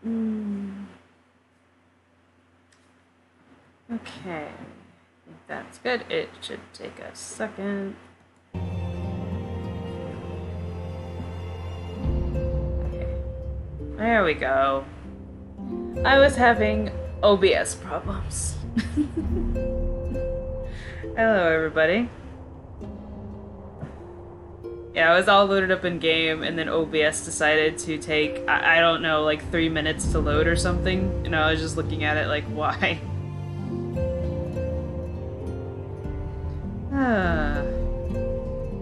Okay, I think that's good. It should take a second. Okay, there we go. I was having OBS problems. Hello, everybody. Yeah, I was all loaded up in game, and then OBS decided to take, I don't know, like 3 minutes to load or something. And I was just looking at it like, why?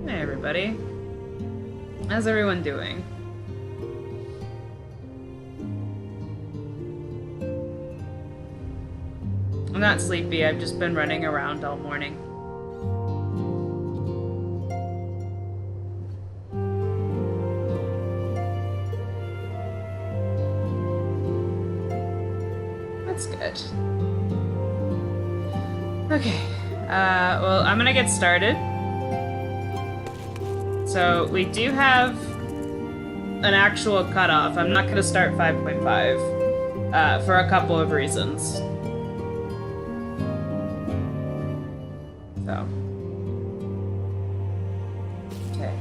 Hey, everybody. How's everyone doing? I'm not sleepy, I've just been running around all morning. That's good. Okay, well, I'm gonna get started. So, we do have an actual cutoff. I'm not gonna start 5.5 for a couple of reasons. So. Okay.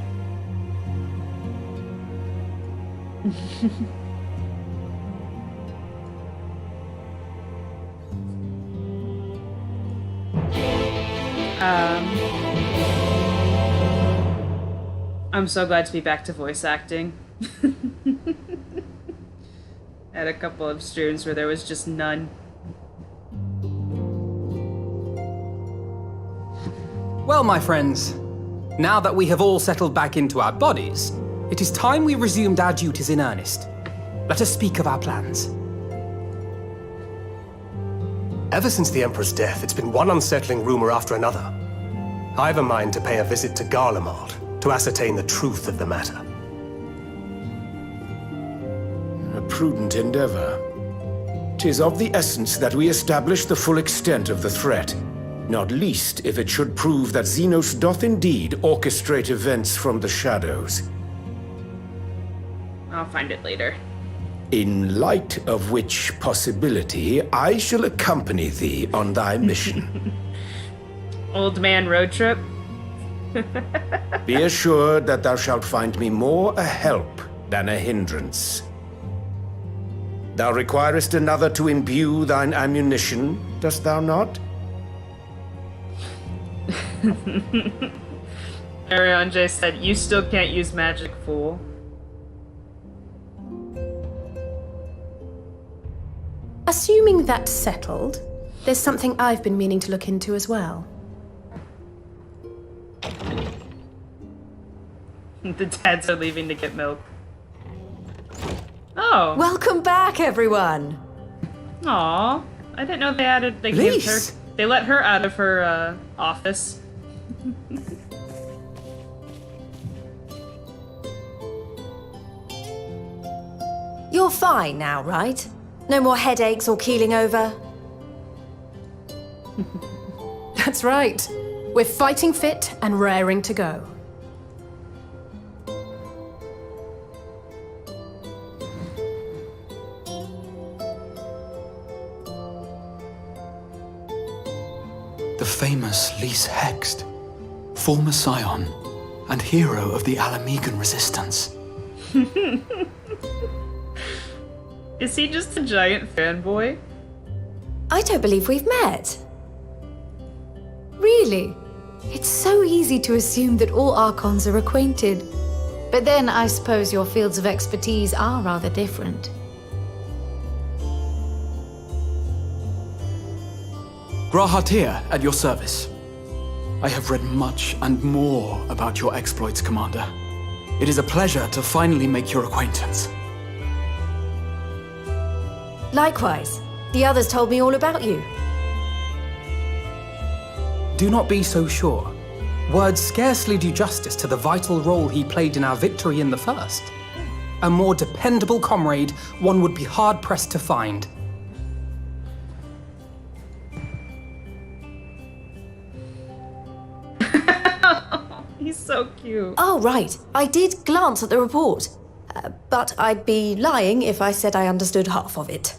I'm so glad to be back to voice acting. I had a couple of streams where there was just none. Well, my friends, now that we have all settled back into our bodies, it is time we resumed our duties in earnest. Let us speak of our plans. Ever since the Emperor's death, it's been one unsettling rumor after another. I've a mind to pay a visit to Garlemald to ascertain the truth of the matter. A prudent endeavor. 'Tis of the essence that we establish the full extent of the threat, not least if it should prove that Xenos doth indeed orchestrate events from the shadows. I'll find it later. In light of which possibility, I shall accompany thee on thy mission. Old man road trip? Be assured that thou shalt find me more a help than a hindrance. Thou requirest another to imbue thine ammunition, dost thou not? Arion J said, "You still can't use magic, fool." Assuming that's settled, there's something I've been meaning to look into as well. The dads are leaving to get milk. Oh. Welcome back, everyone. Aw. I didn't know they gave her. They let her out of her office. You're fine now, right? No more headaches or keeling over? That's right. We're fighting fit and raring to go. The famous Lys Hext, former scion and hero of the Alamegan resistance. Is he just a giant fanboy? I don't believe we've met. Really? It's so easy to assume that all Archons are acquainted. But then I suppose your fields of expertise are rather different. Grahatir, at your service. I have read much and more about your exploits, Commander. It is a pleasure to finally make your acquaintance. Likewise. The others told me all about you. Do not be so sure. Words scarcely do justice to the vital role he played in our victory in the first. A more dependable comrade one would be hard-pressed to find. He's so cute. Oh, right. I did glance at the report. But I'd be lying if I said I understood half of it.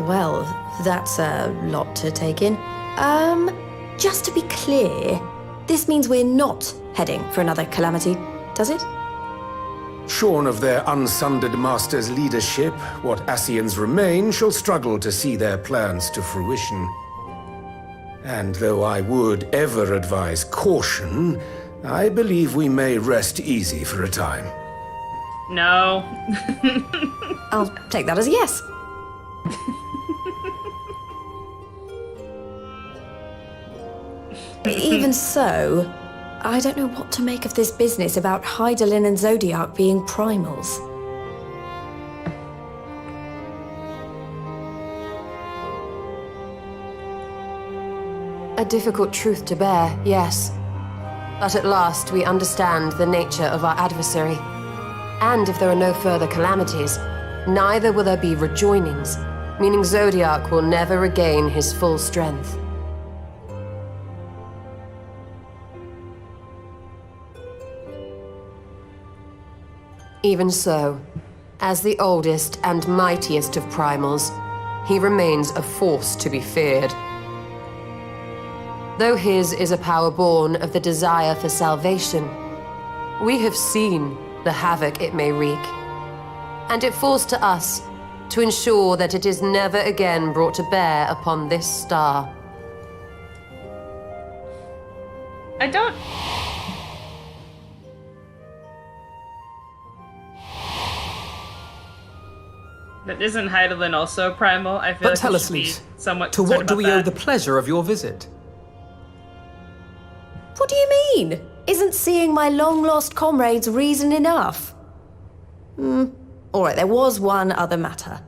Well, that's a lot to take in. Just to be clear, this means we're not heading for another calamity, does it? Shorn of their unsundered master's leadership, what Ascians remain shall struggle to see their plans to fruition. And though I would ever advise caution, I believe we may rest easy for a time. No. I'll take that as a yes. Even so, I don't know what to make of this business about Hydaelyn and Zodiac being primals. A difficult truth to bear, yes. But at last we understand the nature of our adversary. And if there are no further calamities, neither will there be rejoinings, meaning Zodiac will never regain his full strength. Even so, as the oldest and mightiest of primals, he remains a force to be feared. Though his is a power born of the desire for salvation, we have seen the havoc it may wreak, and it falls to us to ensure that it is never again brought to bear upon this star. I don't... But isn't Hydaelyn also primal? I feel But like tell we us, should be Lise, somewhat to concerned what do about we owe that. the pleasure of your visit? What do you mean? Isn't seeing my long-lost comrades reason enough? Alright, there was one other matter.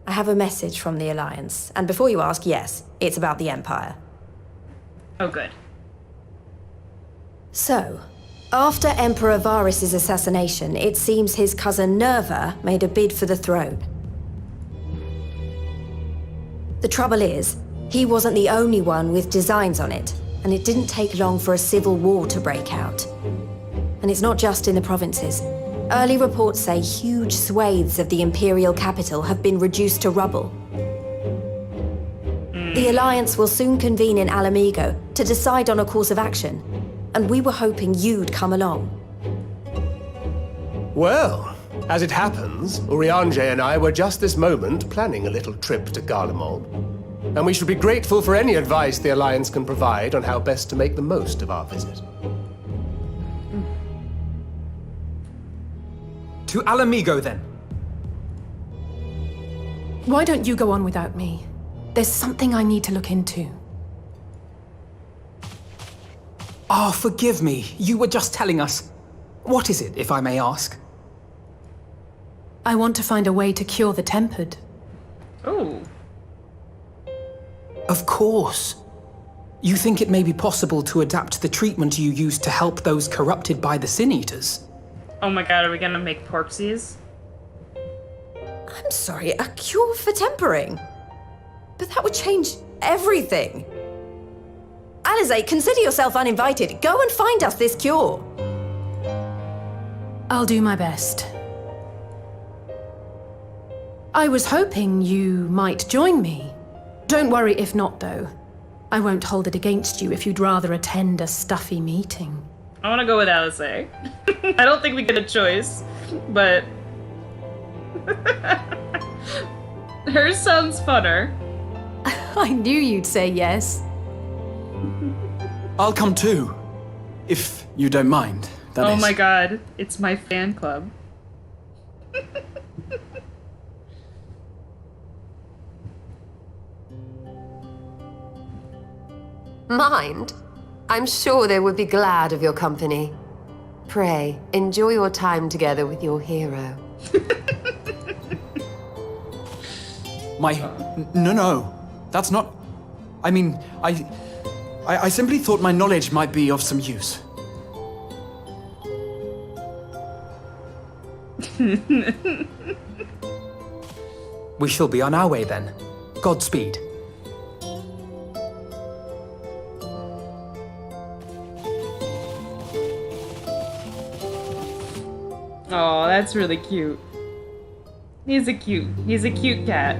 I have a message from the Alliance, and before you ask, yes, it's about the Empire. Oh, good. So, after Emperor Varys' assassination, it seems his cousin Nerva made a bid for the throne. The trouble is, he wasn't the only one with designs on it, and it didn't take long for a civil war to break out. And it's not just in the provinces. Early reports say huge swathes of the Imperial capital have been reduced to rubble. The Alliance will soon convene in Alamigo to decide on a course of action, and we were hoping you'd come along. Well, as it happens, Urianger and I were just this moment planning a little trip to Garlemald. And we should be grateful for any advice the Alliance can provide on how best to make the most of our visit. To Alamigo, then. Why don't you go on without me? There's something I need to look into. Ah, forgive me. You were just telling us. What is it, if I may ask? I want to find a way to cure the Tempered. Ooh. Of course. You think it may be possible to adapt the treatment you used to help those corrupted by the Sin Eaters? Oh my god, are we gonna make porksies? I'm sorry, a cure for tempering? But that would change everything. Alizé, consider yourself uninvited. Go and find us this cure. I'll do my best. I was hoping you might join me. Don't worry if not, though. I won't hold it against you if you'd rather attend a stuffy meeting. I wanna go with Alizé. I don't think we get a choice, but... hers sounds funner. I knew you'd say yes. I'll come too. If you don't mind, that Oh is. my god, it's my fan club. Mind? I'm sure they would be glad of your company. Pray, enjoy your time together with your hero. No. That's not... I mean, I simply thought my knowledge might be of some use. We shall be on our way then. Godspeed. Oh, that's really cute. He's a cute cat.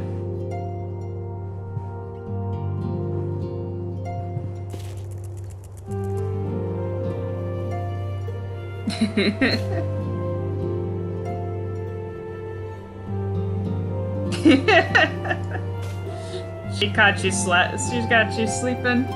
She got you sleeping.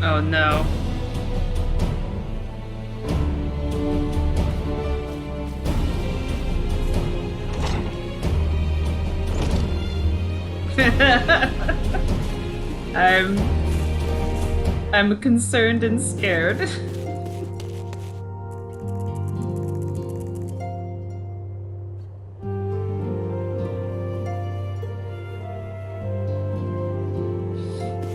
Oh no. I'm concerned and scared.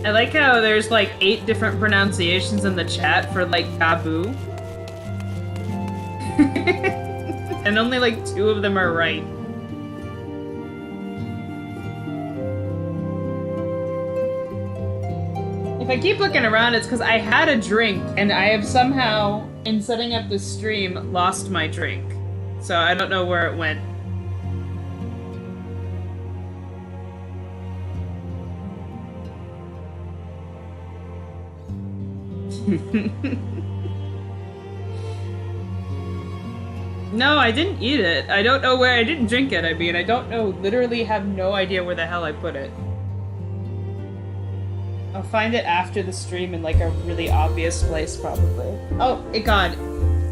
I like how there's like 8 different pronunciations in the chat for like taboo. And only like 2 of them are right. If I keep looking around, it's because I had a drink and I have somehow, in setting up the stream, lost my drink. So I don't know where it went. No, I didn't eat it. I don't know where I didn't drink it. I mean, I don't know. Literally have no idea where the hell I put it. I'll find it after the stream in like a really obvious place, probably. Oh, God.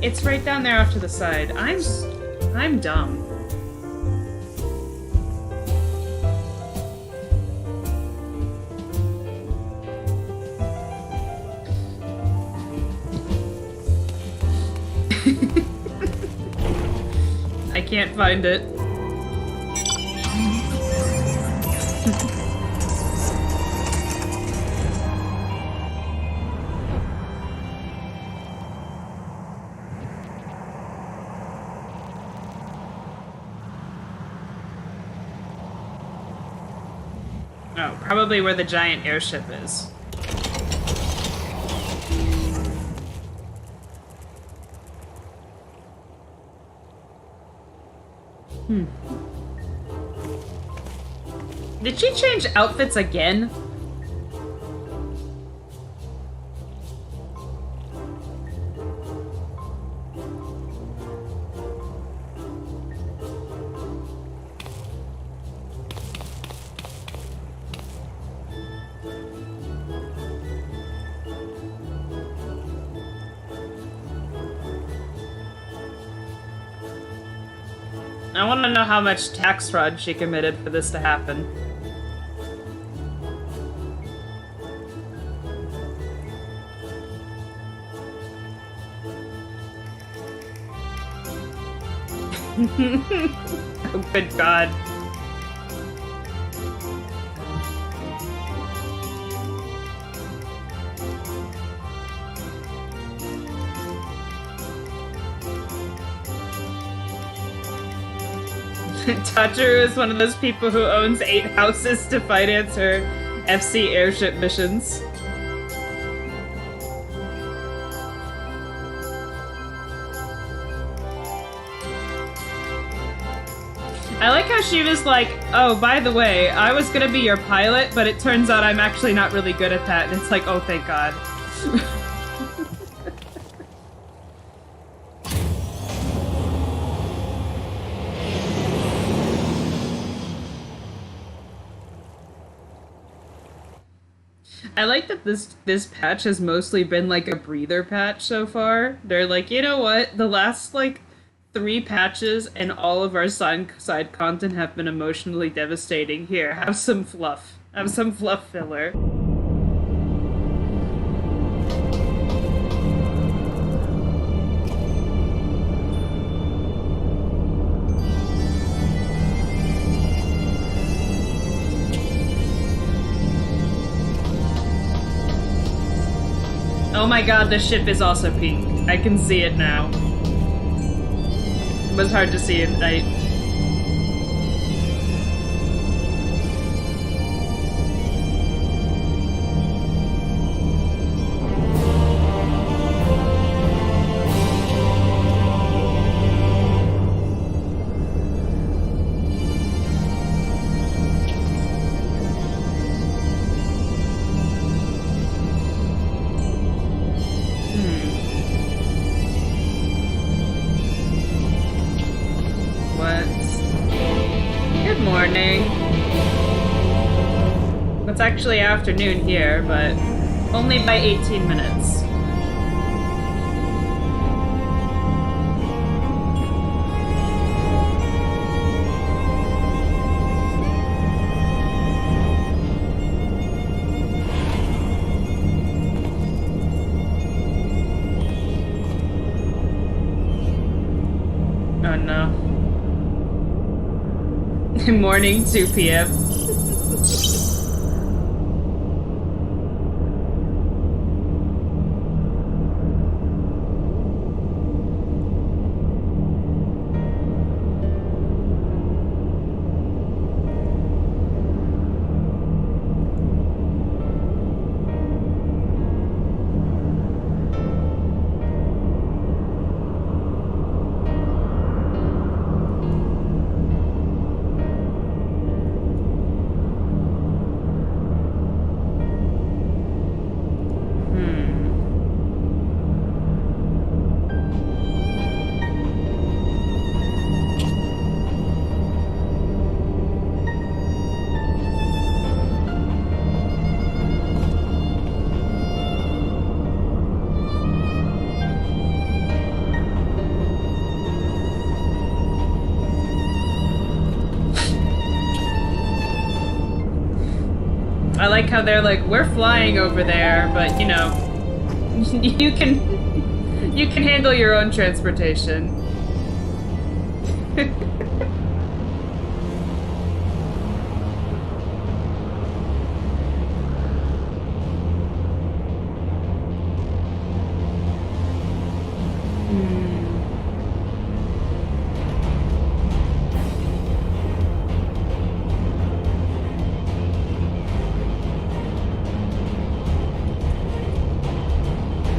It's right down there off to the side. I'm dumb. I can't find it. Oh, probably where the giant airship is. Did she change outfits again? I want to know how much tax fraud she committed for this to happen. Oh, good God. Tachiru is one of those people who owns 8 houses to finance her FC airship missions. I like how she was like, oh, by the way, I was gonna be your pilot, but it turns out I'm actually not really good at that. And it's like, oh, thank God. I like that this patch has mostly been like a breather patch so far. They're like, you know what? The last like 3 patches and all of our side content have been emotionally devastating. Here, have some fluff. Have some fluff filler. Oh my god, the ship is also pink. I can see it now. It was hard to see at night. It's actually afternoon here, but only by 18 minutes. Oh no. Morning, 2 p.m. I like how they're like, we're flying over there, but you know, you can handle your own transportation.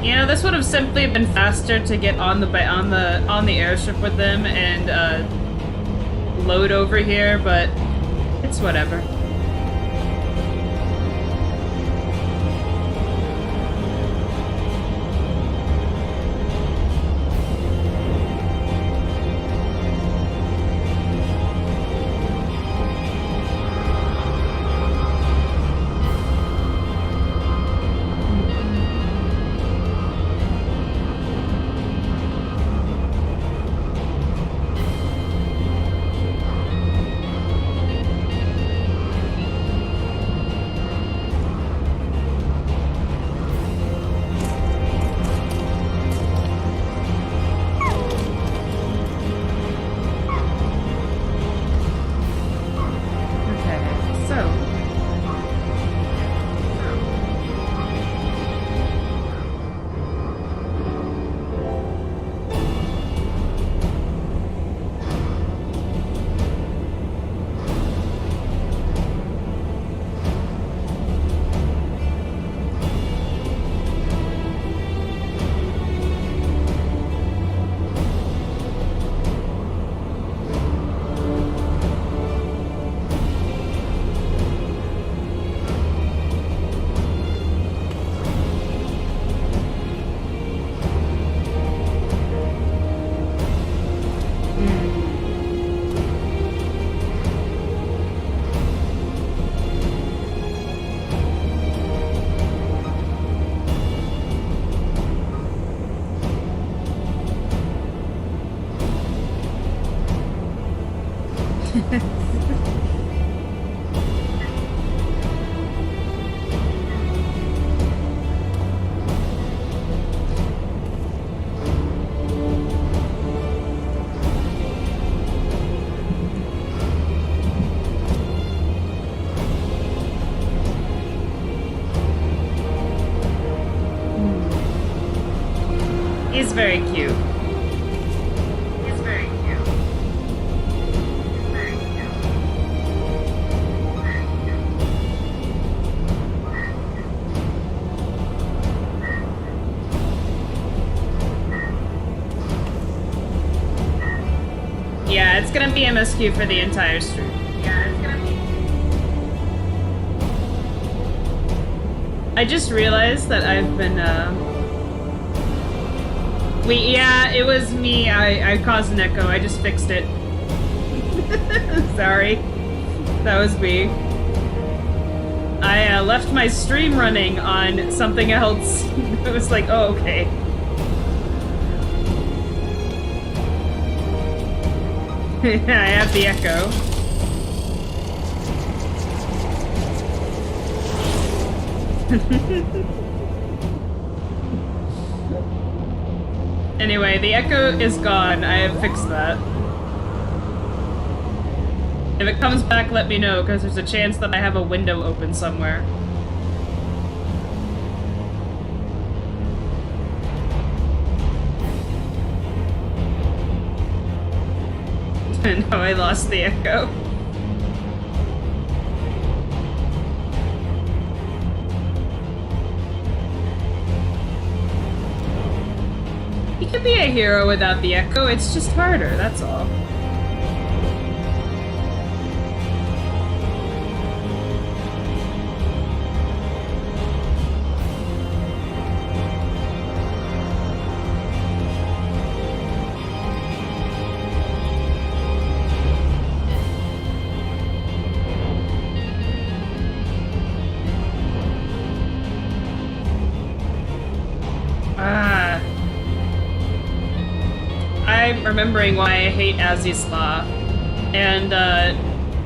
You know, this would have simply been faster to get on the airship with them and load over here, but it's whatever. He's very cute. He's very cute. He's very cute. Yeah, it's gonna be MSQ for the entire stream. Yeah, it's gonna be. I just realized that I've been, yeah, it was me. I caused an echo. I just fixed it. Sorry. That was me. I left my stream running on something else. It was like, oh, okay. I have the echo. Anyway, the echo is gone. I have fixed that. If it comes back, let me know, because there's a chance that I have a window open somewhere. No, I lost the echo. You can be a hero without the echo, it's just harder, that's all. I'm remembering why I hate Azizla. And,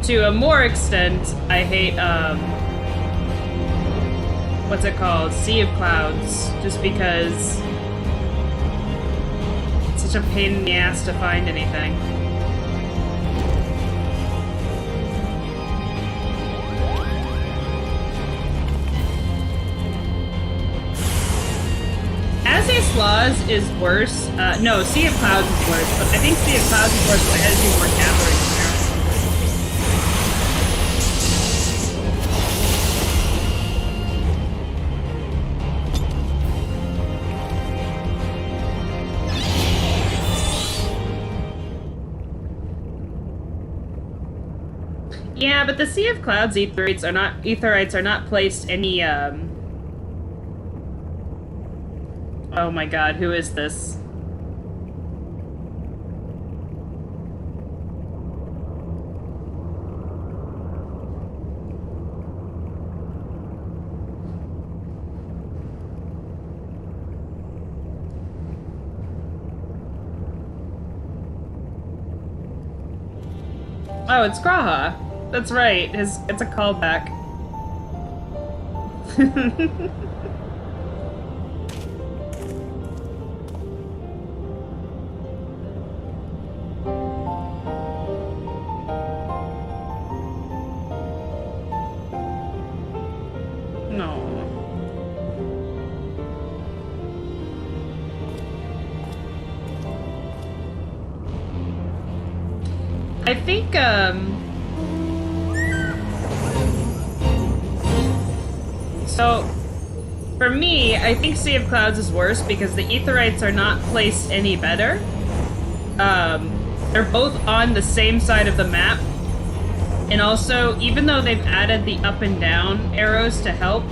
to a more extent, I hate, what's it called? Sea of Clouds. Just because it's such a pain in the ass to find anything. Azizla's is worse. No, Sea of Clouds is worse, but I think Sea of Clouds is worse, but it has to do more gathering there. Yeah, but the Sea of Clouds Aetherites are not placed any, Oh my god, who is this? Oh, it's Graha. That's right. It's a callback. I think, so, for me, I think Sea of Clouds is worse because the Aetherites are not placed any better. They're both on the same side of the map. And also, even though they've added the up and down arrows to help,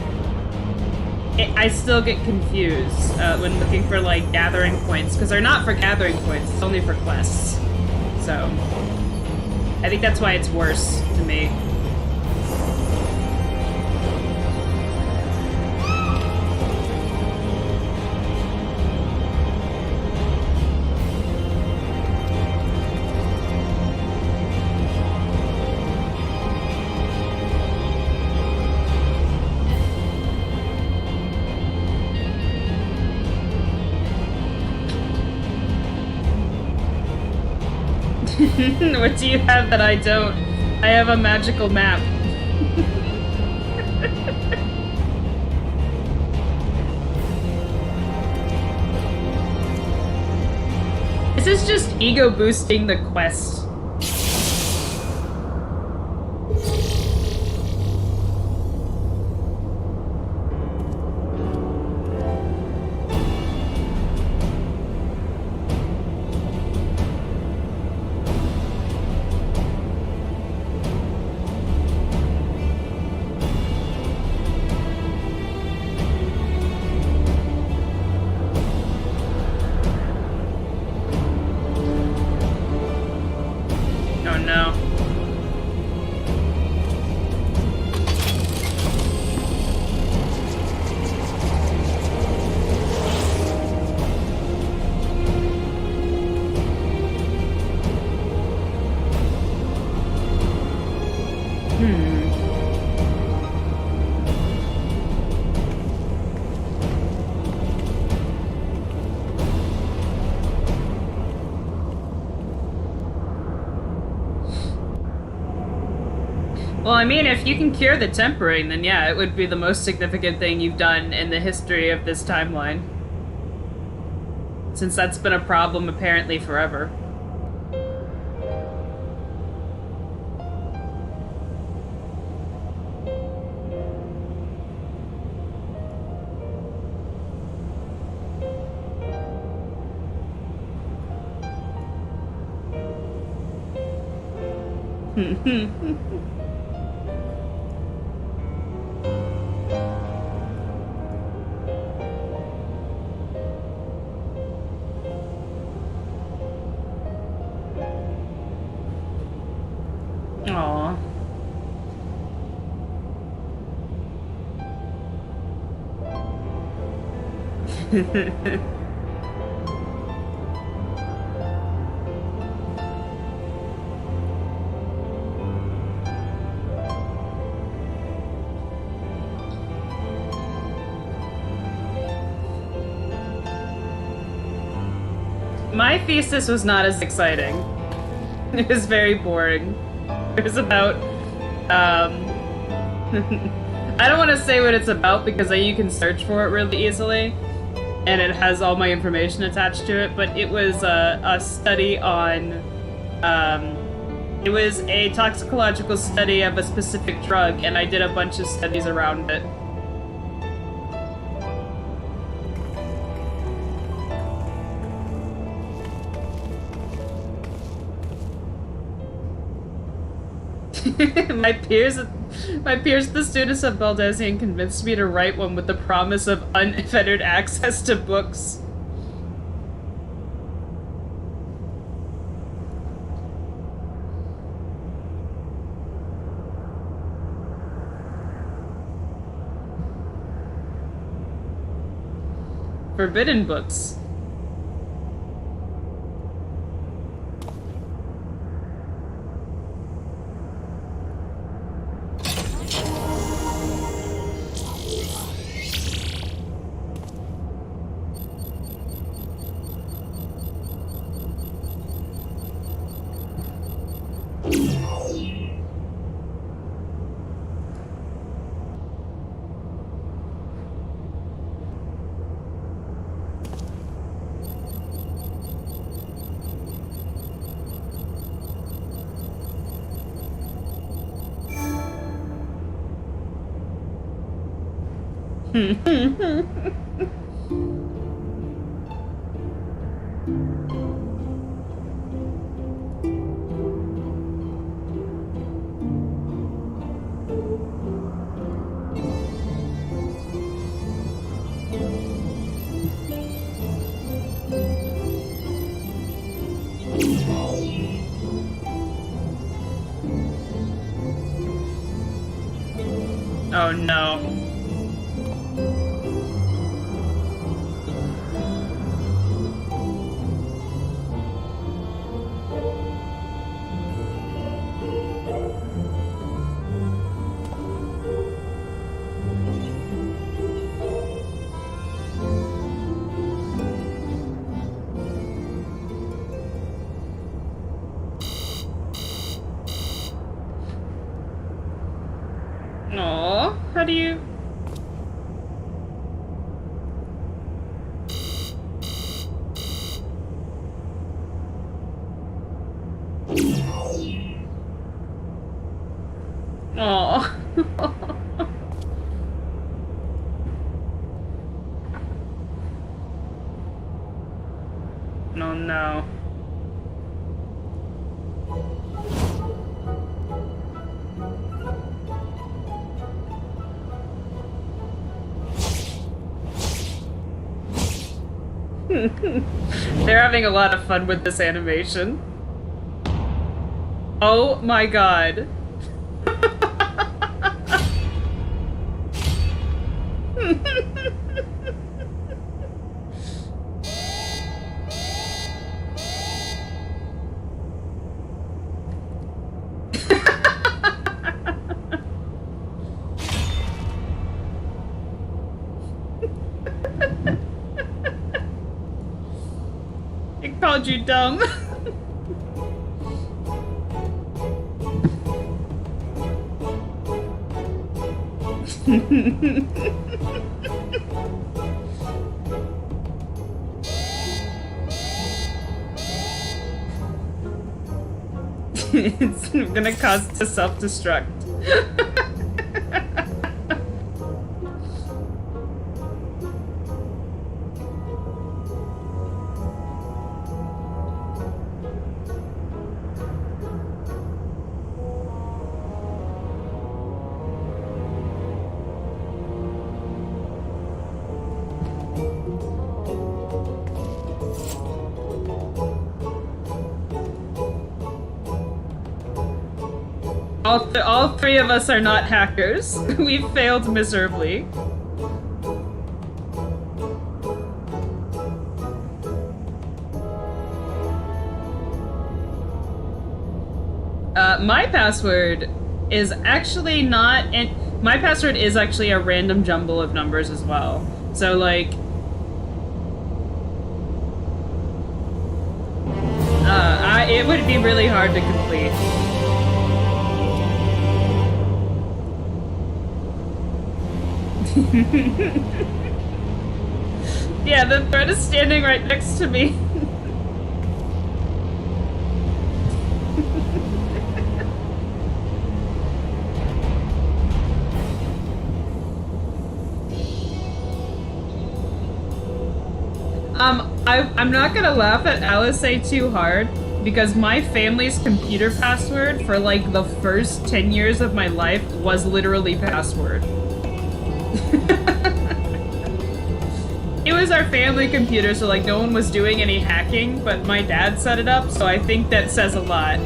I still get confused when looking for, like, gathering points. Because they're not for gathering points, it's only for quests. So I think that's why it's worse to me. What do you have that I don't? I have a magical map. This is just ego boosting the quest. Oh no. Well, I mean, if you can cure the tempering, then yeah, it would be the most significant thing you've done in the history of this timeline. Since that's been a problem apparently forever. Aww. My thesis was not as exciting. It was very boring. It was about, I don't want to say what it's about because you can search for it really easily, and it has all my information attached to it, but it was a study on, it was a toxicological study of a specific drug, and I did a bunch of studies around it. My peers, the students of Baldesion, convinced me to write one with the promise of unfettered access to books. Forbidden books. Oh no. Aw, how do you... Aw. No, no. They're having a lot of fun with this animation. Oh my god. I called you dumb. It's gonna cause to self-destruct. All three of us are not hackers. We've failed miserably. My password is actually not, and my password is actually a random jumble of numbers as well. So like, it would be really hard to complete. Yeah, the threat is standing right next to me. I'm not gonna laugh at Alice too hard, because my family's computer password for like the first 10 years of my life was literally password. It was our family computer, so like no one was doing any hacking, but my dad set it up, so I think that says a lot.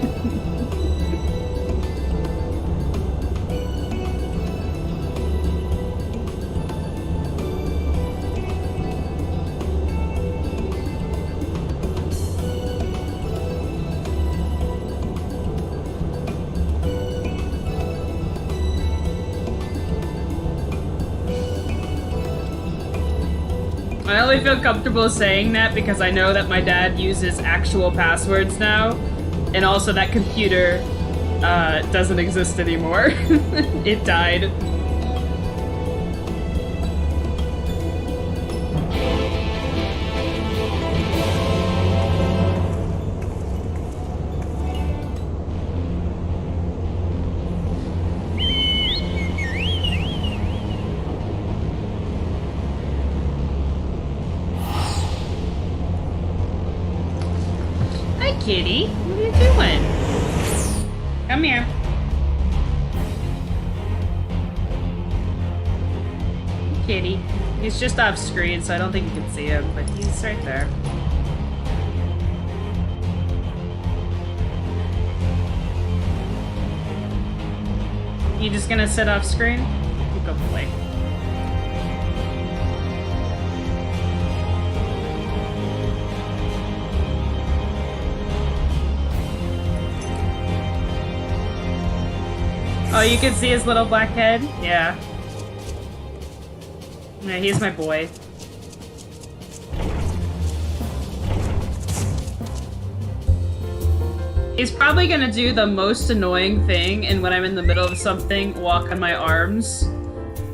I only feel comfortable saying that because I know that my dad uses actual passwords now, and also that computer doesn't exist anymore. It died. Kitty, what are you doing? Come here. Kitty. He's just off screen, so I don't think you can see him, but he's right there. You just gonna sit off screen? You go play. Oh, you can see his little black head? Yeah. Yeah, he's my boy. He's probably gonna do the most annoying thing, and when I'm in the middle of something, walk on my arms,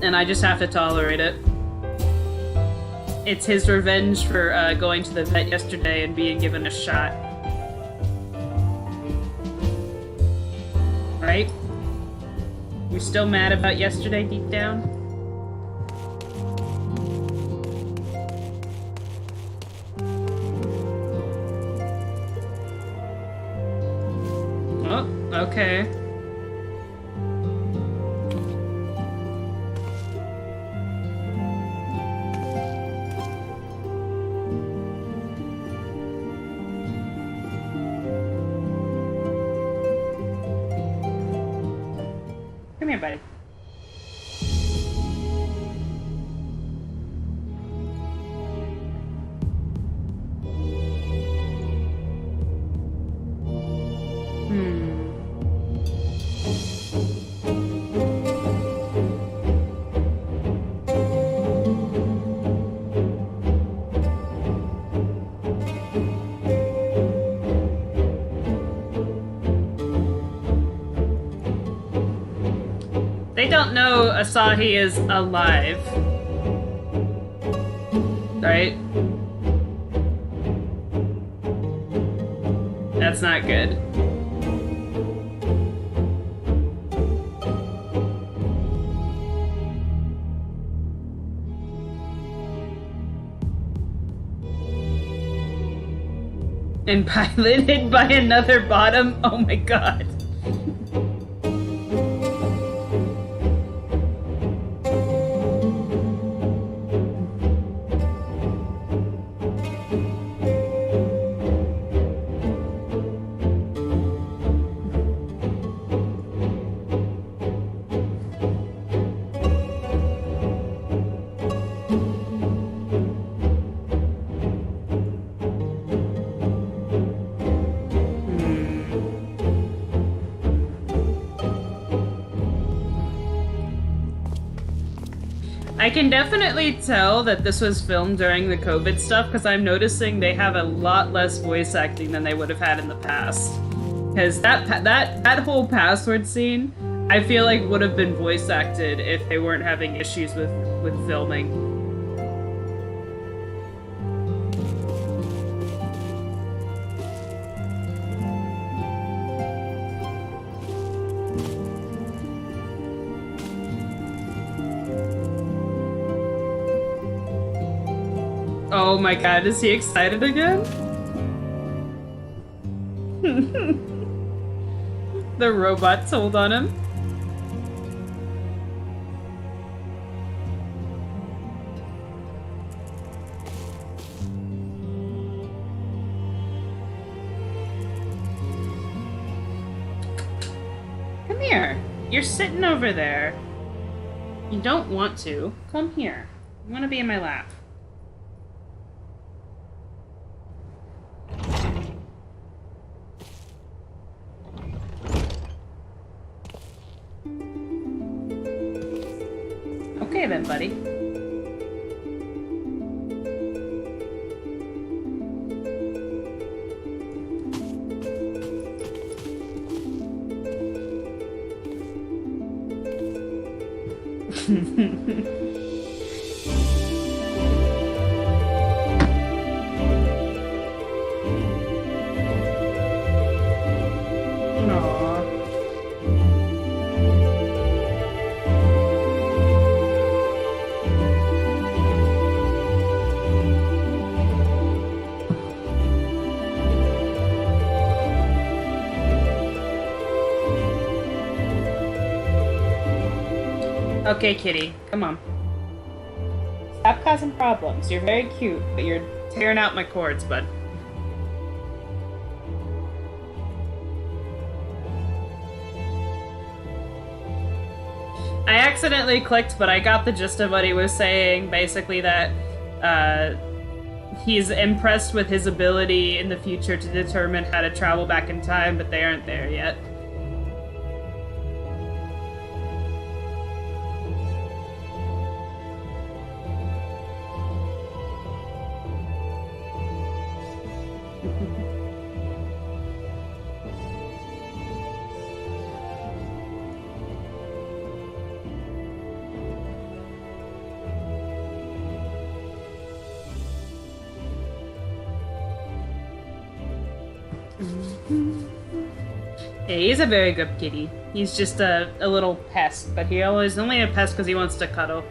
and I just have to tolerate it. It's his revenge for going to the vet yesterday and being given a shot. Right? You still mad about yesterday deep down? Oh, okay. Come here, buddy. They don't know Asahi is alive. Right? That's not good. And piloted by another bottom? Oh my god. I can definitely tell that this was filmed during the COVID stuff because I'm noticing they have a lot less voice acting than they would have had in the past. Because that whole password scene, I feel like would have been voice acted if they weren't having issues with filming. Oh my god, is he excited again? The robot told on him. Come here. You're sitting over there. You don't want to. Come here. You want to be in my lap. Okay then, buddy. Okay, kitty, come on. Stop causing problems. You're very cute, but you're tearing out my cords, bud. I accidentally clicked, but I got the gist of what he was saying. Basically that he's impressed with his ability in the future to determine how to travel back in time, but they aren't there yet. Yeah, he's a very good kitty. He's just a little pest, but he always only a pest because he wants to cuddle.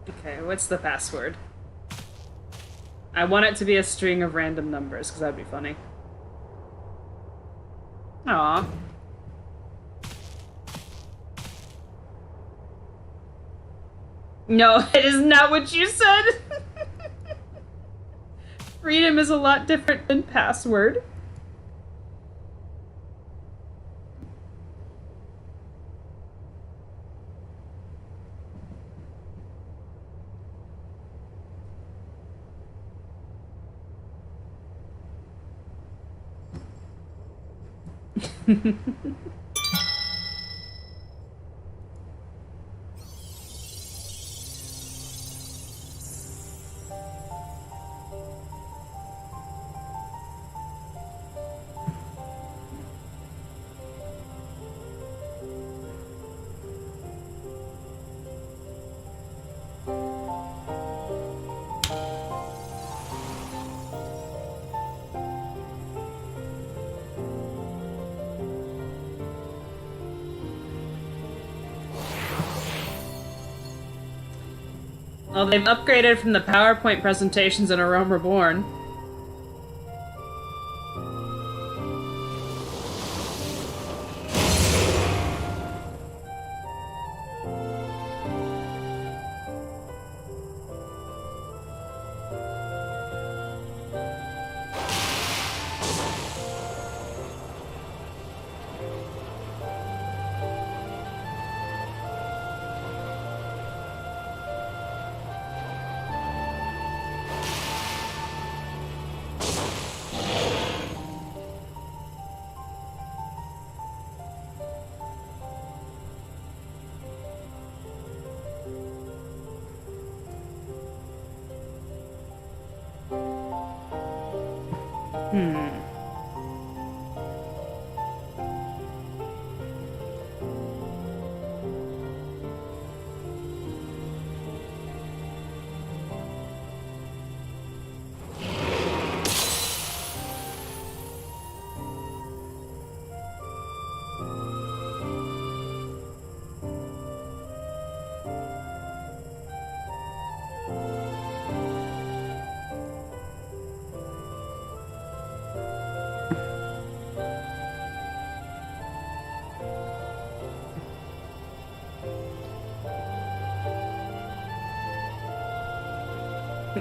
Okay, what's the password? I want it to be a string of random numbers, because that'd be funny. Aww. No, it is not what you said! Freedom is a lot different than password. Well, they've upgraded from the PowerPoint presentations in A Realm Reborn.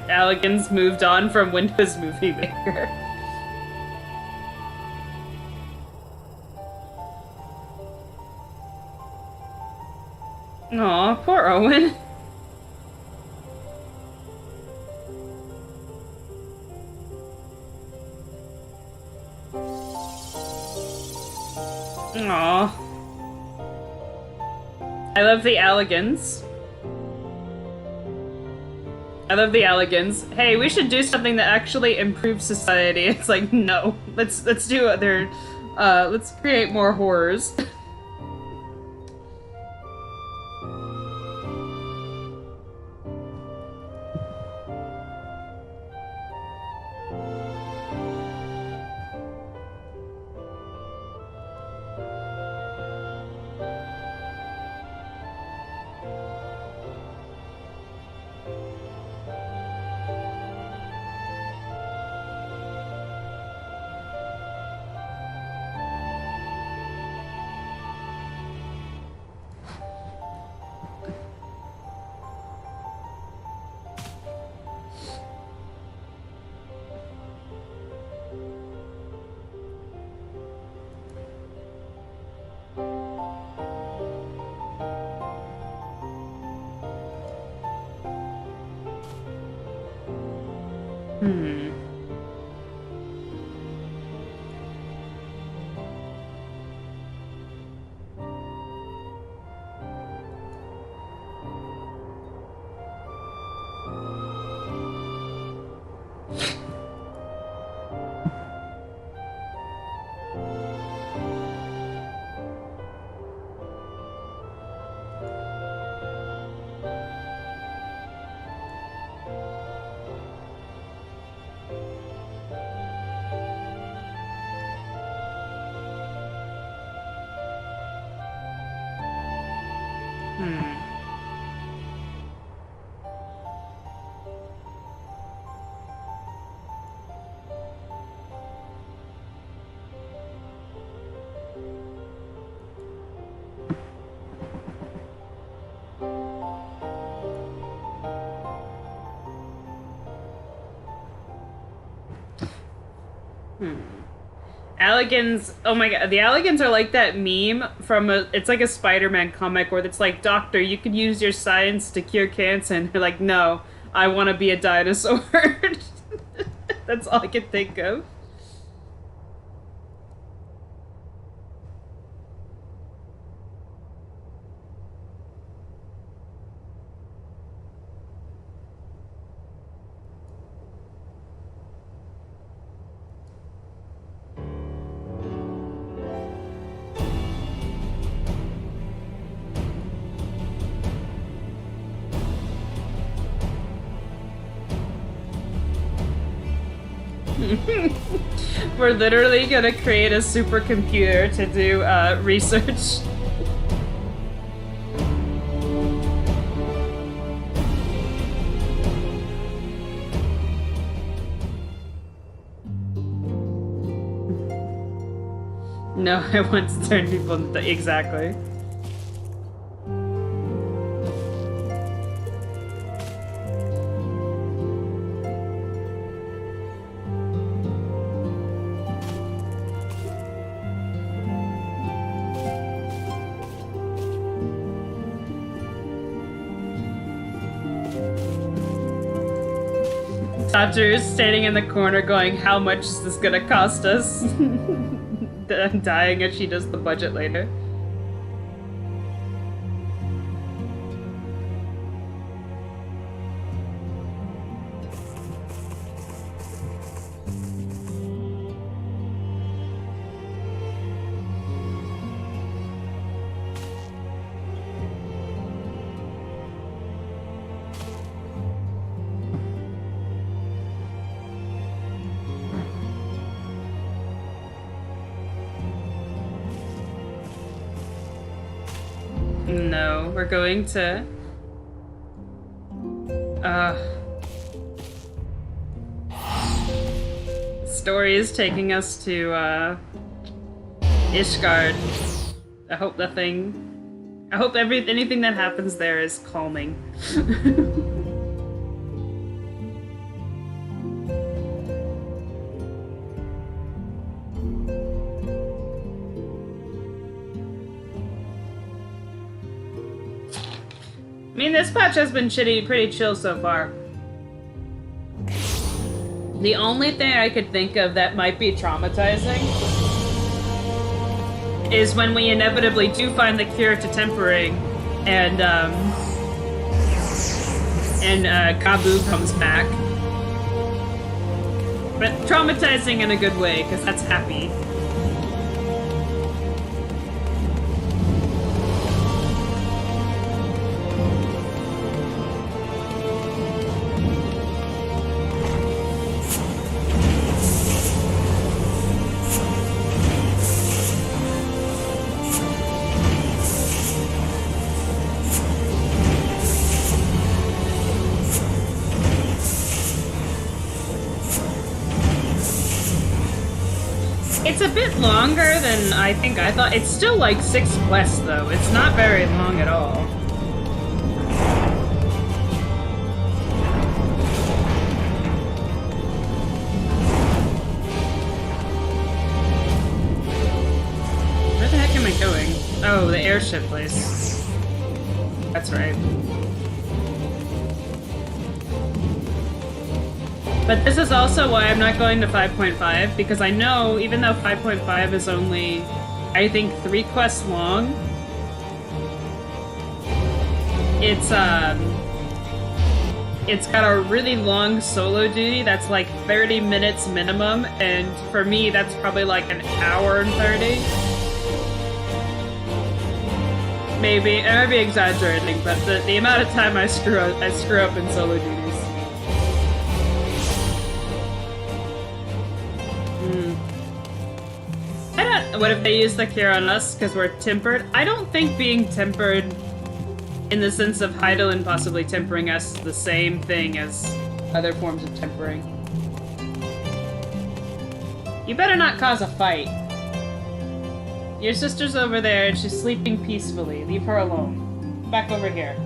Allegan's moved on from Windows Movie Maker. Aw, poor Owen. Aw. I love the Allegans. I love the Allegans. Hey, we should do something that actually improves society. It's like, no. Let's do other let's create more horrors. Alligans, oh my god, the Alligans are like that meme from it's like a Spider-Man comic where it's like, Doctor, you could use your science to cure cancer, and they're like, no, I want to be a dinosaur. That's all I can think of. We're literally gonna create a supercomputer to do research. No, I want to turn people into exactly. Dodger is standing in the corner going, how much is this gonna cost us? Dying as she does the budget later. No, we're going to... Story is taking us to, Ishgard. I hope nothing... I hope anything that happens there is calming. I mean, this patch has been pretty chill so far. The only thing I could think of that might be traumatizing is when we inevitably do find the cure to tempering, and Kabu comes back. But traumatizing in a good way, because that's happy. It's a bit longer than I think I thought. It's still like 6 quests though. It's not very long at all. Where the heck am I going? Oh, the airship place. That's right. But this is also why I'm not going to 5.5, because I know, even though 5.5 is only, I think, 3 quests long, it's got a really long solo duty that's like 30 minutes minimum, and for me, that's probably like an hour and 30. Maybe, I might be exaggerating, but the amount of time I screw up in solo duties. What if they use the cure on us because we're tempered? I don't think being tempered in the sense of Hydaelyn possibly tempering us is the same thing as other forms of tempering. You better not cause a fight. Your sister's over there and she's sleeping peacefully. Leave her alone. Back over here.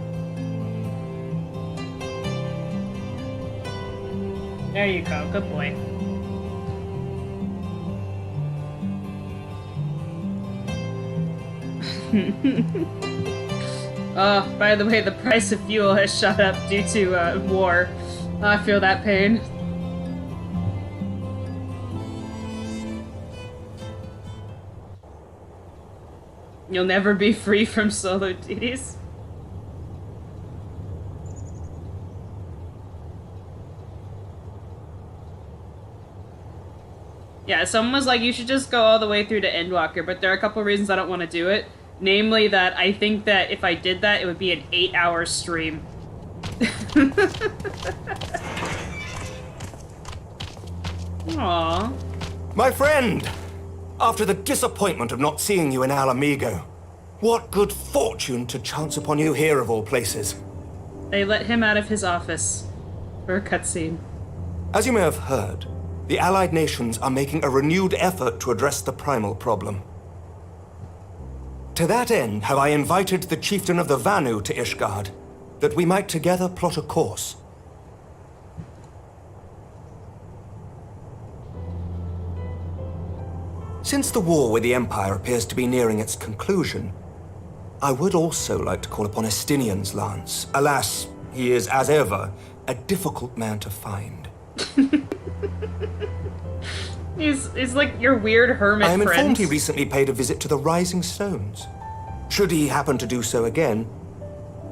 There you go. Good boy. Oh, by the way, the price of fuel has shot up due to war. I feel that pain. You'll never be free from solo duties. Yeah, someone was like, you should just go all the way through to Endwalker, but there are a couple reasons I don't want to do it. Namely that I think that if I did that, it would be an 8-hour stream. Aww. My friend! After the disappointment of not seeing you in Alamigo, what good fortune to chance upon you here of all places. They let him out of his office for a cutscene. As you may have heard, the Allied nations are making a renewed effort to address the primal problem. To that end, have I invited the chieftain of the Vanu to Ishgard, that we might together plot a course. Since the war with the Empire appears to be nearing its conclusion, I would also like to call upon Estinian's lance. Alas, he is, as ever, a difficult man to find. He's like your weird hermit I am friend. informed he recently paid a visit to the Rising Stones. Should he happen to do so again,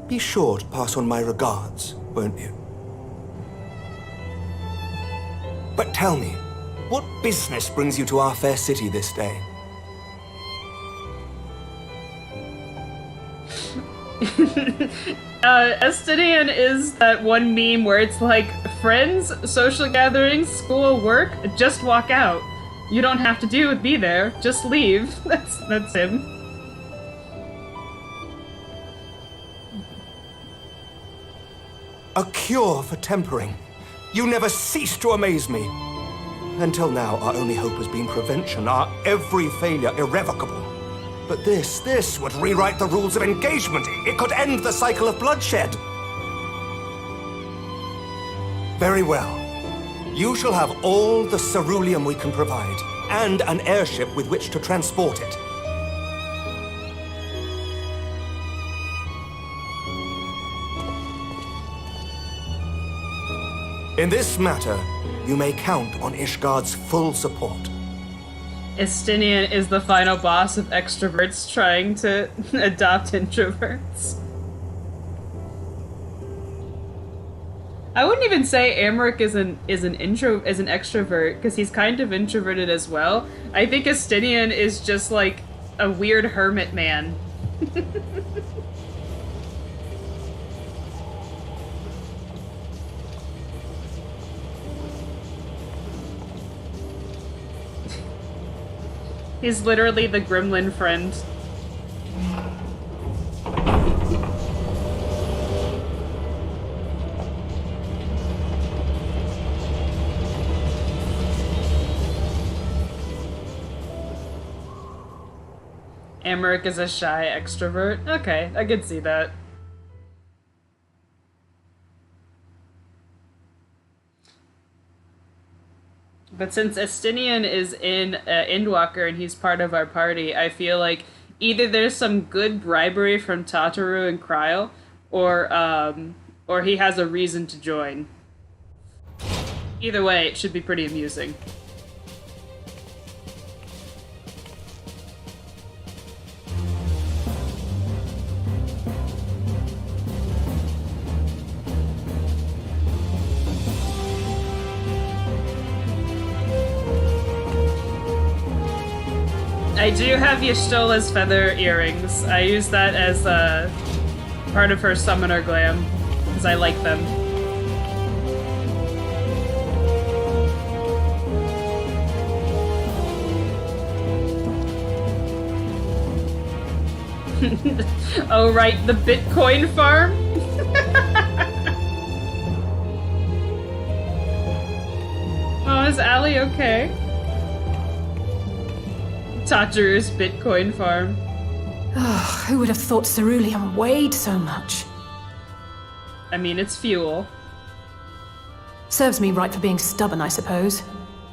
be sure to pass on my regards, won't you? But tell me, what business brings you to our fair city this day? Estinian is that one meme where it's like, friends, social gatherings, school, work, just walk out. You don't have to be there, just leave. That's him. A cure for tempering. You never cease to amaze me. Until now, our only hope has been prevention, our every failure irrevocable. But this would rewrite the rules of engagement. It could end the cycle of bloodshed. Very well. You shall have all the ceruleum we can provide, and an airship with which to transport it. In this matter, you may count on Ishgard's full support. Estinian is the final boss of extroverts trying to adopt introverts. I wouldn't even say Amaric is an extrovert, because he's kind of introverted as well. I think Estinian is just like a weird hermit man. He's literally the gremlin friend. Amaric is a shy extrovert? Okay, I could see that. But since Estinian is in Endwalker and he's part of our party, I feel like either there's some good bribery from Tataru and Kryl, or he has a reason to join. Either way, it should be pretty amusing. I do have Y'shtola's feather earrings. I use that as part of her summoner glam, because I like them. Oh right, the Bitcoin farm? Oh, is Allie okay? Tataru's Bitcoin farm. Oh, who would have thought ceruleum weighed so much? I mean, it's fuel. Serves me right for being stubborn, I suppose.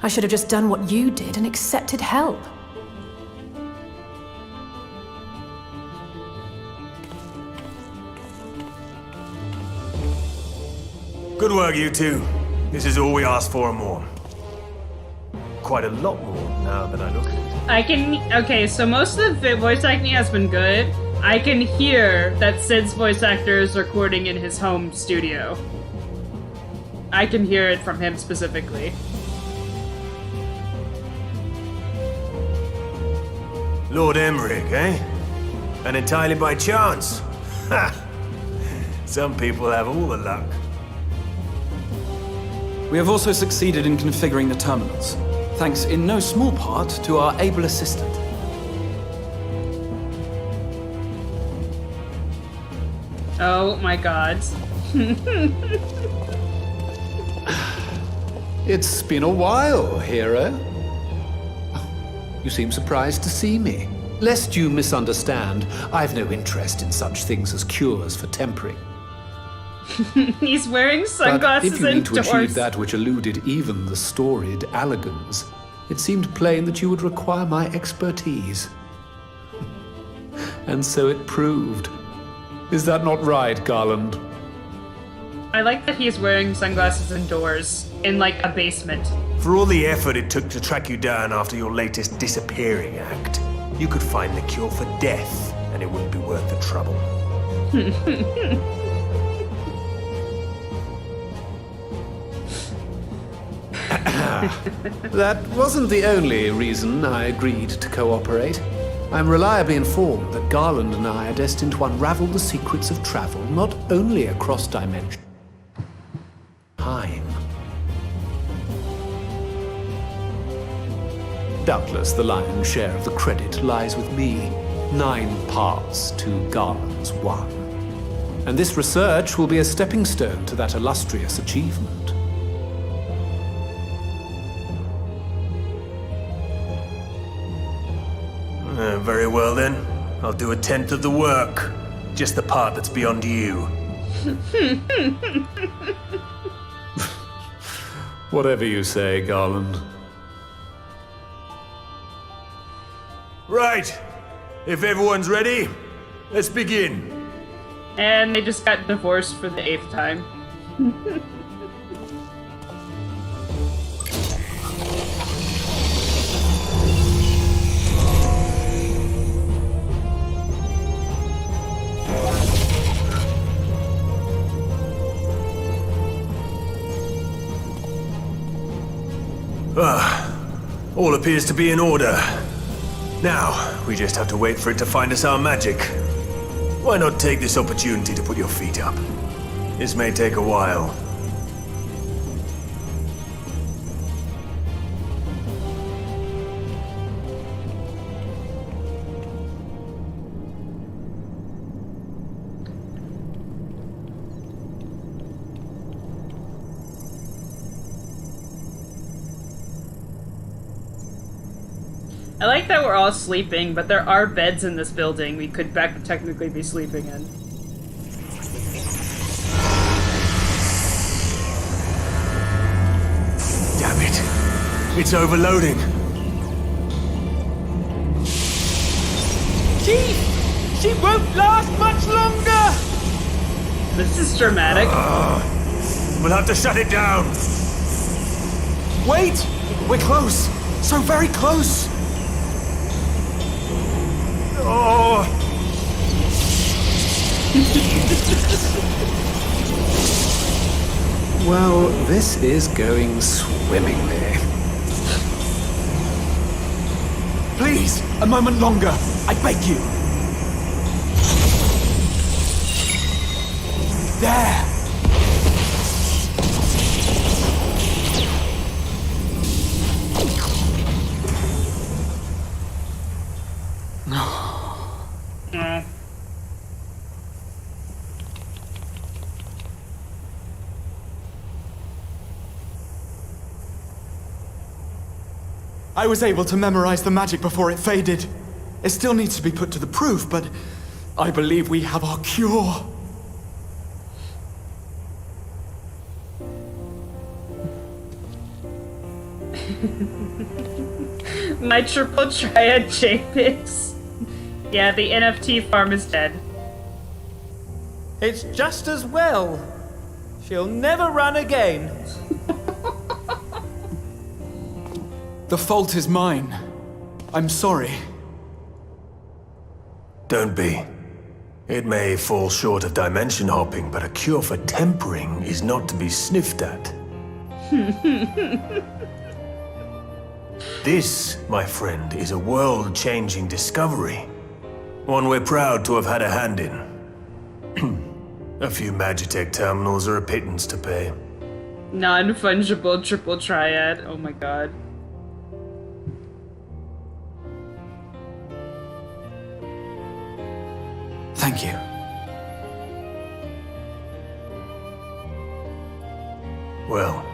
I should have just done what you did and accepted help. Good work, you two. This is all we asked for and more. Quite a lot more now that I look at it. Okay, so most of the voice acting has been good. I can hear that Sid's voice actor is recording in his home studio. I can hear it from him specifically. Lord Emmerich, eh? And entirely by chance. Ha! Some people have all the luck. We have also succeeded in configuring the terminals, thanks in no small part to our able assistant. Oh my god. It's been a while, hero. You seem surprised to see me. Lest you misunderstand, I've no interest in such things as cures for tempering. He's wearing sunglasses but if you need to indoors. achieve that which eluded even the storied Allagans, it seemed plain that you would require my expertise. And so it proved. Is that not right, Garland? I like that he's wearing sunglasses indoors, in like a basement. For all the effort it took to track you down after your latest disappearing act, you could find the cure for death, and it wouldn't be worth the trouble. That wasn't the only reason I agreed to cooperate. I'm reliably informed that Garland and I are destined to unravel the secrets of travel, not only across dimension, time. Doubtless the lion's share of the credit lies with me. 9 parts to Garland's 1. And this research will be a stepping stone to that illustrious achievement. Very well then. I'll do 1/10 of the work. Just the part that's beyond you. Whatever you say, Garland. Right. If everyone's ready, let's begin. And they just got divorced for the 8th time. All appears to be in order. Now, we just have to wait for it to find us our magic. Why not take this opportunity to put your feet up? This may take a while. I like that we're all sleeping, but there are beds in this building we could technically be sleeping in. Damn it. It's overloading. She won't last much longer! This is dramatic. We'll have to shut it down. Wait! We're close! So very close! Oh! Well, this is going swimmingly. Please, a moment longer. I beg you. There! I was able to memorize the magic before it faded. It still needs to be put to the proof, but I believe we have our cure. My triple triad JPEGs. Yeah, the NFT farm is dead. It's just as well. She'll never run again. The fault is mine. I'm sorry. Don't be. It may fall short of dimension hopping, but a cure for tempering is not to be sniffed at. This, my friend, is a world-changing discovery. One we're proud to have had a hand in. A few Magitech terminals are a pittance to pay. Non-fungible triple triad. Oh my god. Thank you. Well,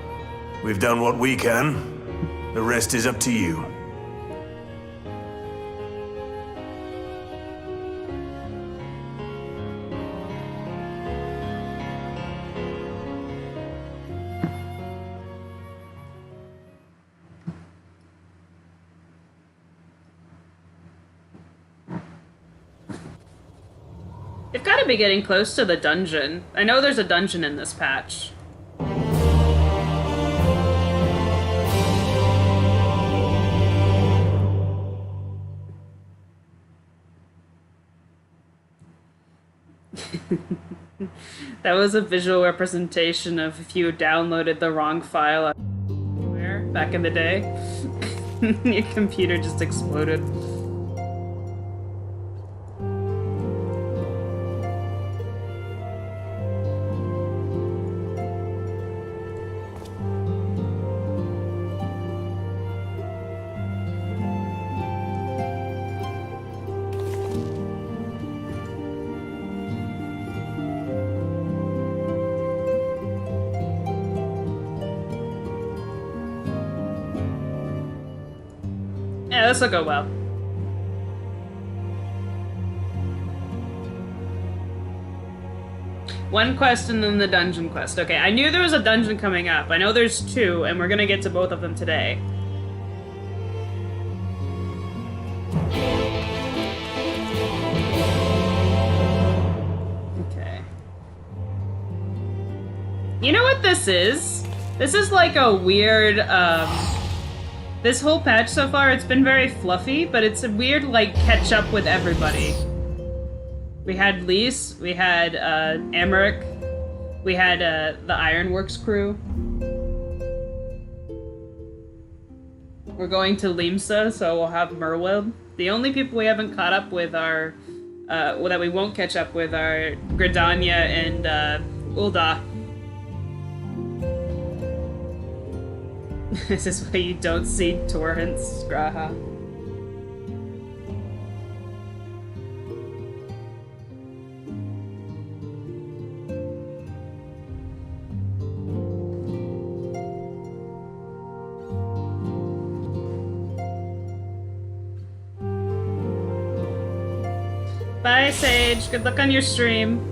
we've done what we can. The rest is up to you. They've got to be getting close to the dungeon. I know there's a dungeon in this patch. That was a visual representation of if you downloaded the wrong file back in the day. Your computer just exploded. Yeah, this will go well. One quest and then the dungeon quest. Okay, I knew there was a dungeon coming up. I know there's two, and we're gonna get to both of them today. Okay. You know what this is? This is like a weird, this whole patch so far, it's been very fluffy, but it's a weird, like, catch up with everybody. We had Lise, we had, Amaric, we had, the Ironworks crew. We're going to Limsa, so we'll have Merweld. The only people we haven't caught up with are, well, that we won't catch up with are Gridania and, Ulda. This is why you don't see Torrents, Graha. Bye, Sage. Good luck on your stream.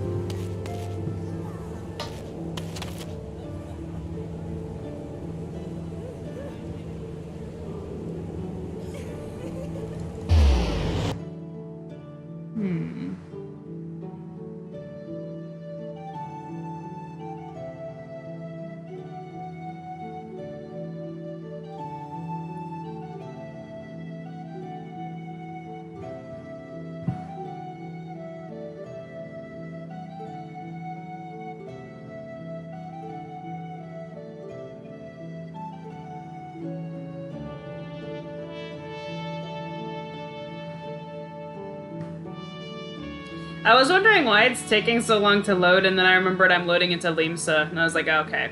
I was wondering why it's taking so long to load, and then I remembered I'm loading into Limsa, and I was like, oh, okay.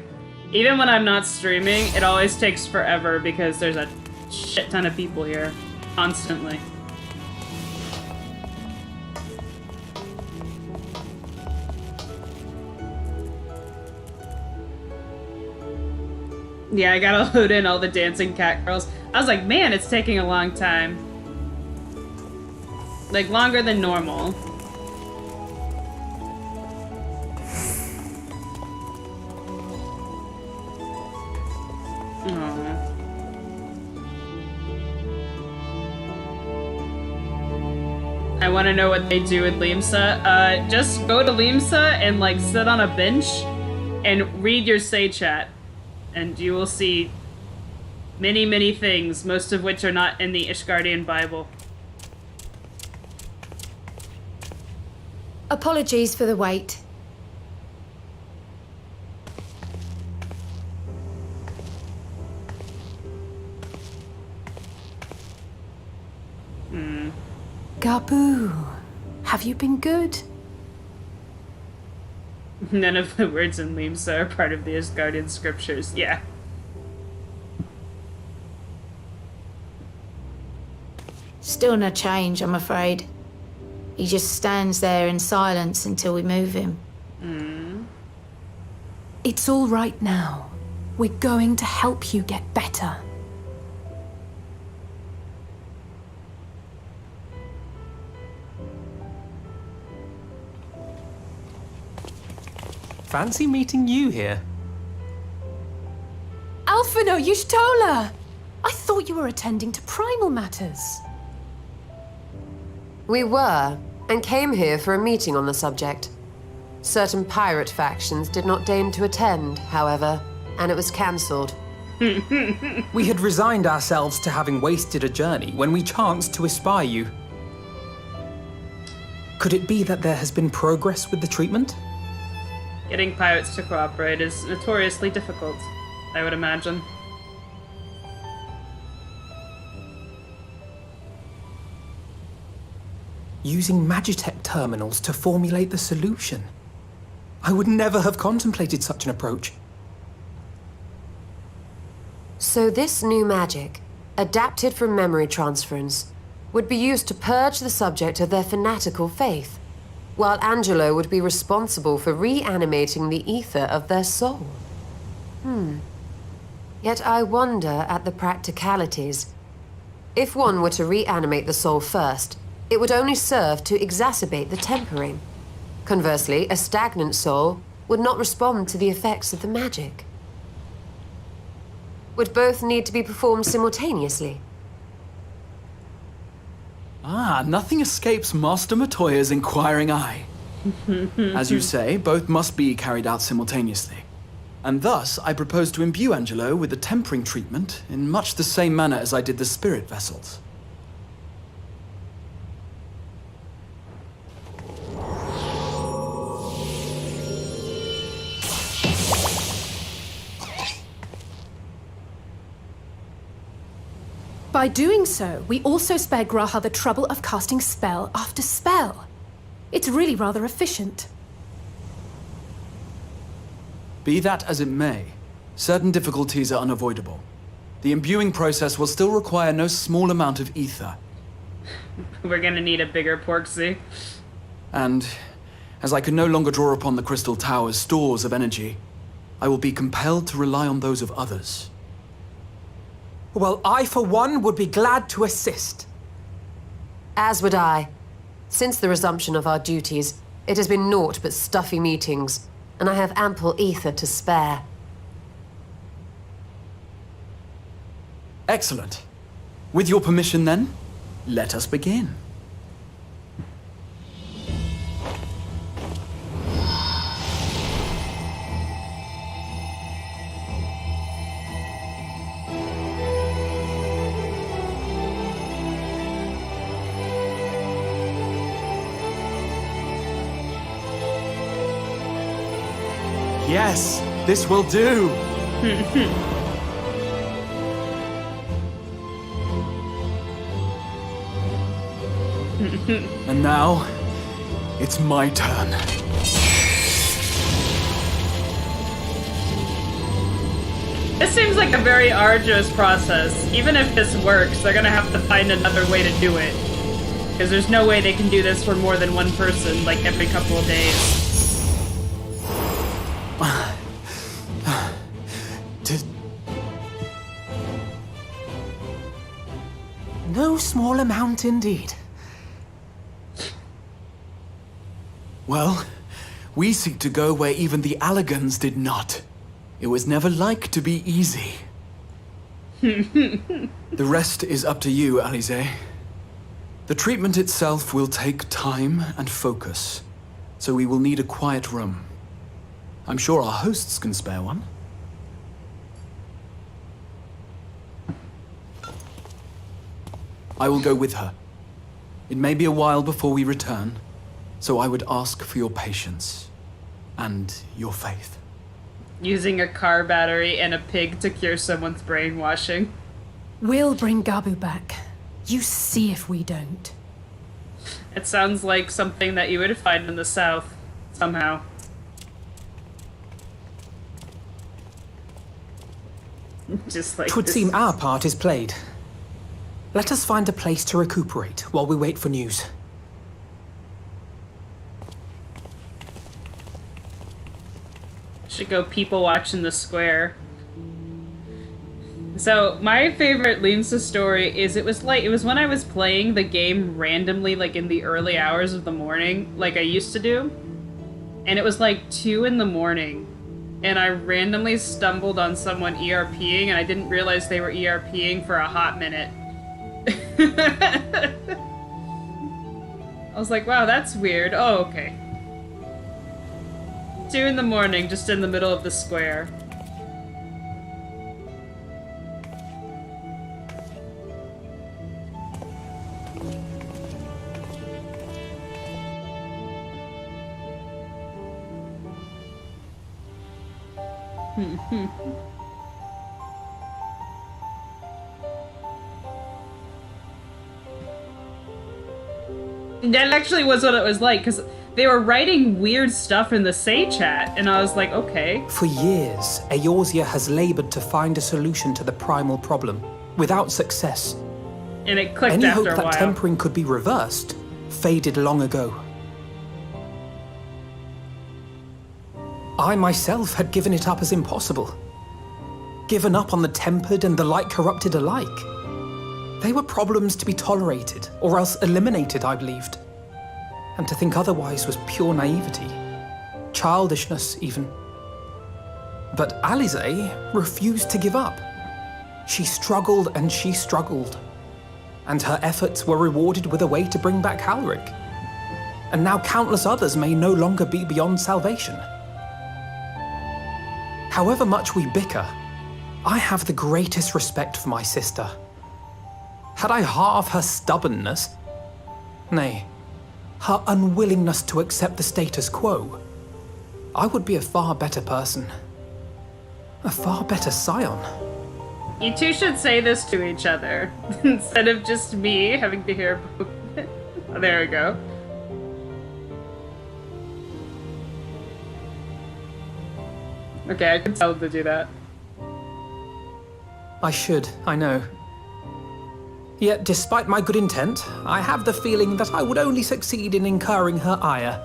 Even when I'm not streaming, it always takes forever because there's a shit ton of people here. Constantly. Yeah, I gotta load in all the dancing cat girls. I was like, man, it's taking a long time. Like, longer than normal. I want to know what they do with Limsa. Just go to Limsa and, like, sit on a bench and read your say chat, and you will see many, many things, most of which are not in the Ishgardian Bible. Apologies for the wait. Gabu, have you been good? None of the words in Limsa are part of the Ishgardian scriptures. Yeah. Still no change, I'm afraid. He just stands there in silence until we move him. It's all right now. We're going to help you get better. Fancy meeting you here. Alphino Yushtola! I thought you were attending to primal matters. We were, and came here for a meeting on the subject. Certain pirate factions did not deign to attend, however, and it was cancelled. We had resigned ourselves to having wasted a journey when we chanced to espy you. Could it be that there has been progress with the treatment? Getting pirates to cooperate is notoriously difficult, I would imagine. Using Magitech terminals to formulate the solution. I would never have contemplated such an approach. So this new magic, adapted from memory transference, would be used to purge the subject of their fanatical faith, while Angelo would be responsible for reanimating the ether of their soul. Yet I wonder at the practicalities. If one were to reanimate the soul first, it would only serve to exacerbate the tempering. Conversely, a stagnant soul would not respond to the effects of the magic. Would both need to be performed simultaneously? Nothing escapes Master Matoya's inquiring eye. As you say, both must be carried out simultaneously. And thus, I propose to imbue Angelo with the tempering treatment in much the same manner as I did the spirit vessels. By doing so, we also spare Graha the trouble of casting spell after spell. It's really rather efficient. Be that as it may, certain difficulties are unavoidable. The imbuing process will still require no small amount of ether. We're gonna need a bigger Porksy. And, as I can no longer draw upon the Crystal Tower's stores of energy, I will be compelled to rely on those of others. Well, I, for one, would be glad to assist. As would I. Since the resumption of our duties, it has been naught but stuffy meetings, and I have ample ether to spare. Excellent. With your permission, then, let us begin. Yes, this will do. And now, it's my turn. This seems like a very arduous process. Even if this works, they're gonna have to find another way to do it. Because there's no way they can do this for more than one person, like every couple of days. No small amount indeed. Well, we seek to go where even the Allegans did not. It was never like to be easy. The rest is up to you, Alize. The treatment itself will take time and focus, so we will need a quiet room. I'm sure our hosts can spare one. I will go with her. It may be a while before we return, so I would ask for your patience and your faith. Using a car battery and a pig to cure someone's brainwashing. We'll bring Gabu back. You see if we don't. It sounds like something that you would find in the South, somehow. Just like Twould this. seem our part is played. Let us find a place to recuperate while we wait for news. Should go people watch in the square. So my favorite Limsa story is it was when I was playing the game randomly, like in the early hours of the morning, like I used to do. And it was like 2 in the morning. And I randomly stumbled on someone ERPing and I didn't realize they were ERPing for a hot minute. I was like, wow, that's weird. Oh, okay. 2 in the morning, just in the middle of the square. That actually was what it was like, because they were writing weird stuff in the Say chat, and I was like, okay. For years, Eorzea has labored to find a solution to the primal problem, without success. And it clicked Any after hope a that while. tempering could be reversed faded long ago. I myself had given it up as impossible. Given up on the tempered and the light corrupted alike. They were problems to be tolerated, or else eliminated, I believed. And to think otherwise was pure naivety. Childishness, even. But Alize refused to give up. She struggled and she struggled. And her efforts were rewarded with a way to bring back Halric. And now countless others may no longer be beyond salvation. However much we bicker, I have the greatest respect for my sister. Had I half her stubbornness, nay, her unwillingness to accept the status quo, I would be a far better person. A far better scion. You two should say this to each other, instead of just me having to hear both. Oh, there we go. Okay, I can tell them to do that. I should, I know. Yet, despite my good intent, I have the feeling that I would only succeed in incurring her ire.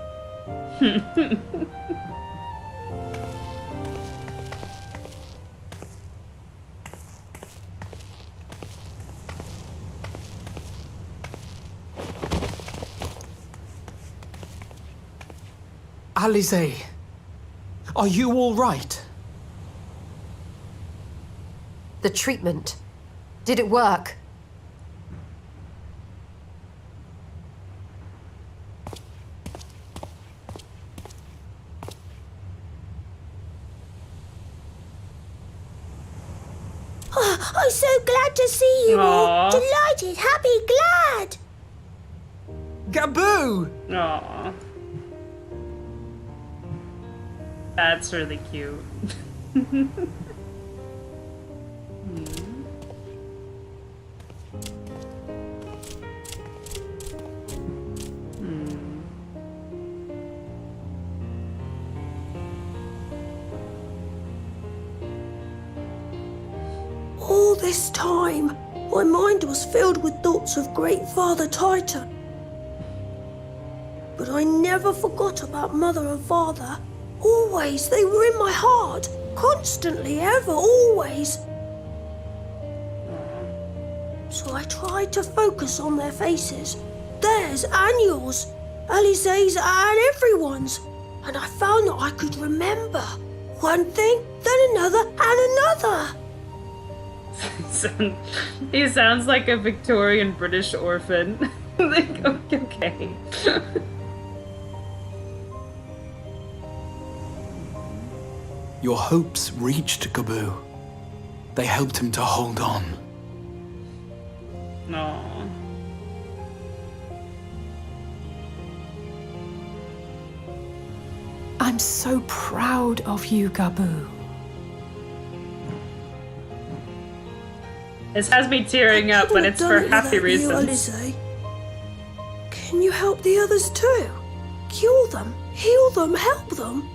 Alize, are you all right? The treatment. Did it work? Oh, I'm so glad to see you all. Delighted, happy, glad. Gaboo! Aww. That's really cute. All this time, my mind was filled with thoughts of Great Father Titan. But I never forgot about Mother and Father. Always, they were in my heart. Constantly, ever, always. So I tried to focus on their faces. Theirs and yours. Alize's and everyone's. And I found that I could remember. One thing, then another, and another. He sounds like a Victorian British orphan. Like, okay. Your hopes reached Gaboo. They helped him to hold on. No. I'm so proud of you, Gaboo. This has me tearing up, but it's for happy reasons. Alize. Can you help the others too? Cure them, heal them, help them?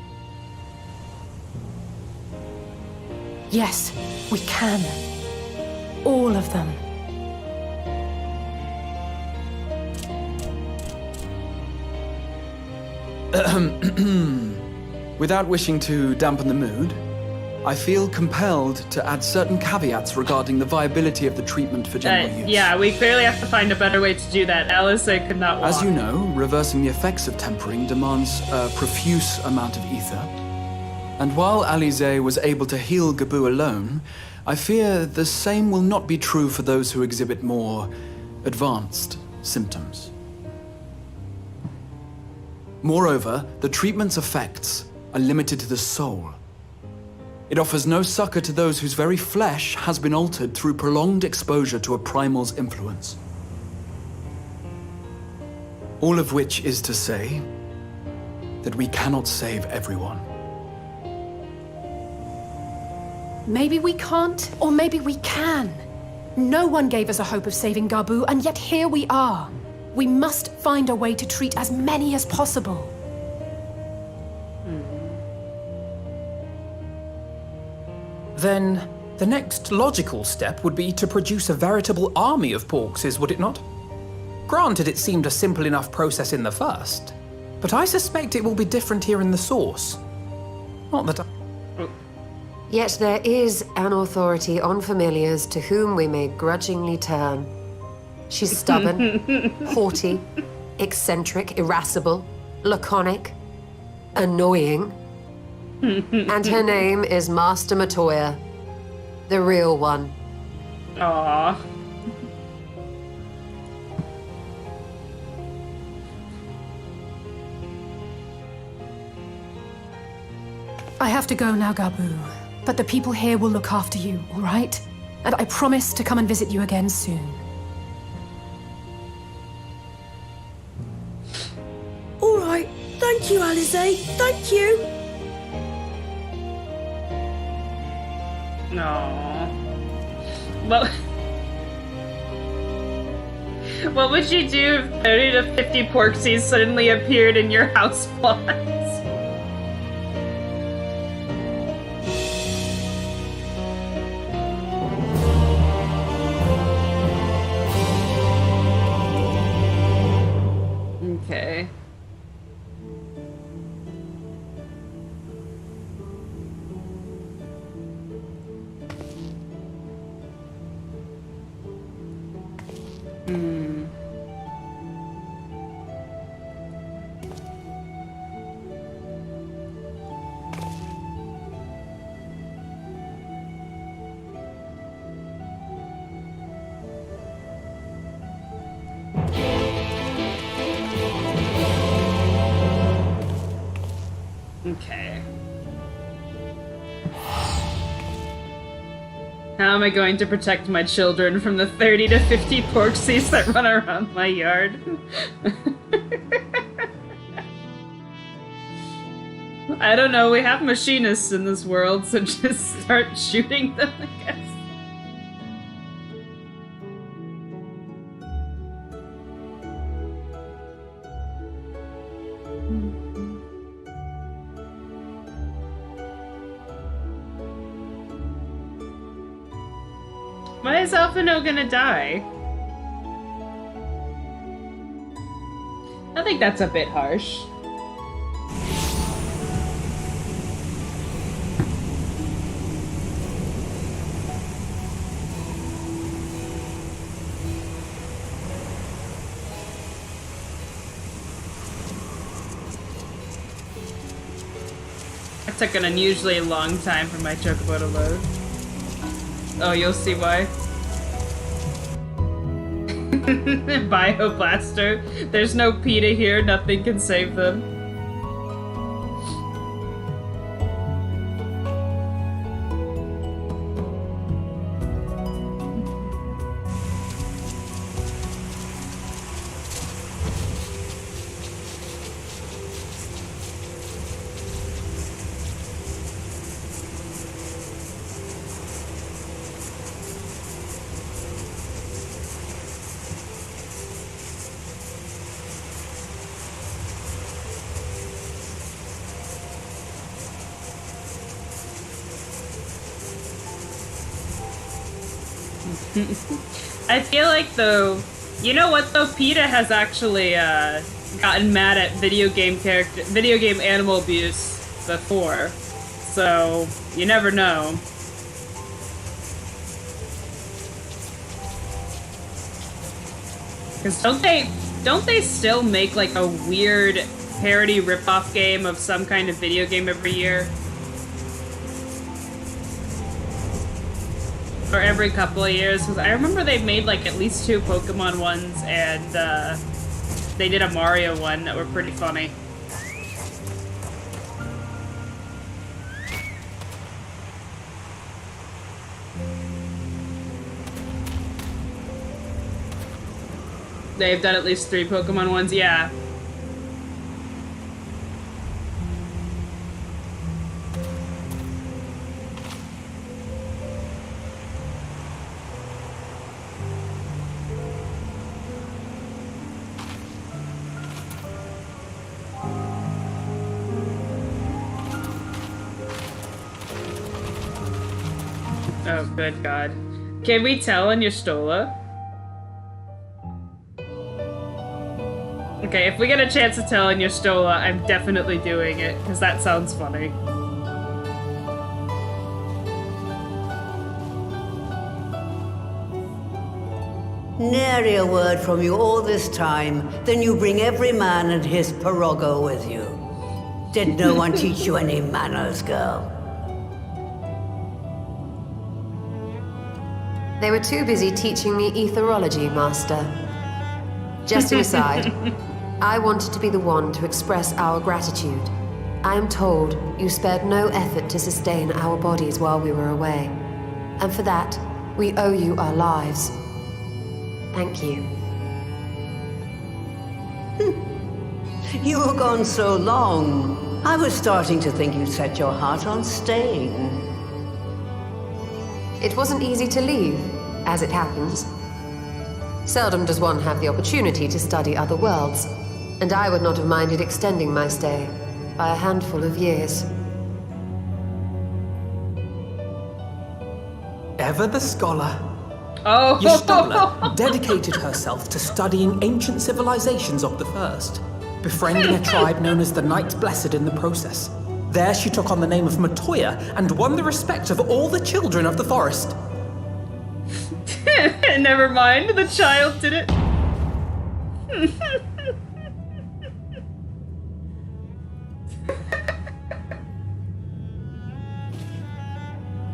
Yes, we can. All of them. Without wishing to dampen the mood, I feel compelled to add certain caveats regarding the viability of the treatment for general use. Yeah, we clearly have to find a better way to do that. Alice could not walk. As you know, reversing the effects of tempering demands a profuse amount of ether. And while Alize was able to heal Gaboo alone, I fear the same will not be true for those who exhibit more advanced symptoms. Moreover, the treatment's effects are limited to the soul. It offers no succor to those whose very flesh has been altered through prolonged exposure to a primal's influence. All of which is to say that we cannot save everyone. Maybe we can't, or maybe we can. No one gave us a hope of saving Gaboo, and yet here we are. We must find a way to treat as many as possible. Then, the next logical step would be to produce a veritable army of Porkses, would it not? Granted, it seemed a simple enough process in the first, but I suspect it will be different here in the source. Not that I... Yet there is an authority on familiars to whom we may grudgingly turn. She's stubborn, haughty, eccentric, irascible, laconic, annoying. And her name is Master Matoya, the real one. Aww. I have to go now, Gaboo. But the people here will look after you, all right? And I promise to come and visit you again soon. All right. Thank you, Alize. Thank you. No. Well, what would you do if 30 to 50 Porksies suddenly appeared in your house plots? Okay. Okay. How am I going to protect my children from the 30 to 50 Porksies that run around my yard? I don't know, we have machinists in this world, so just start shooting them, I guess. Why is Alphino gonna die? I think that's a bit harsh. It took an unusually long time for my chocobo to load. Oh, you'll see why. Bioblaster. There's no PETA here, nothing can save them. I feel like, though, you know what, though? PETA has actually gotten mad at video game animal abuse before. So, you never know. Because don't they still make, like, a weird parody ripoff game of some kind of video game every year? Or every couple of years? Because I remember they made, like, at least 2 Pokemon ones, and they did a Mario one that were pretty funny. They've done at least 3 Pokemon ones, yeah. Oh, good God. Can we tell on your Stola? Okay, if we get a chance to tell in your Stola, I'm definitely doing it, because that sounds funny. Nary a word from you all this time, then you bring every man and his pirogo with you. Did no one teach you any manners, girl? They were too busy teaching me etherology, Master. Jesting aside, I wanted to be the one to express our gratitude. I am told you spared no effort to sustain our bodies while we were away. And for that, we owe you our lives. Thank you. You were gone so long. I was starting to think you'd set your heart on staying. It wasn't easy to leave, as it happens. Seldom does one have the opportunity to study other worlds, and I would not have minded extending my stay by a handful of years. Ever the scholar. Oh! Y'shtola dedicated herself to studying ancient civilizations of the First, befriending a tribe known as the Knights Blessed in the process. There she took on the name of Matoya and won the respect of all the children of the forest. Never mind, the child did it.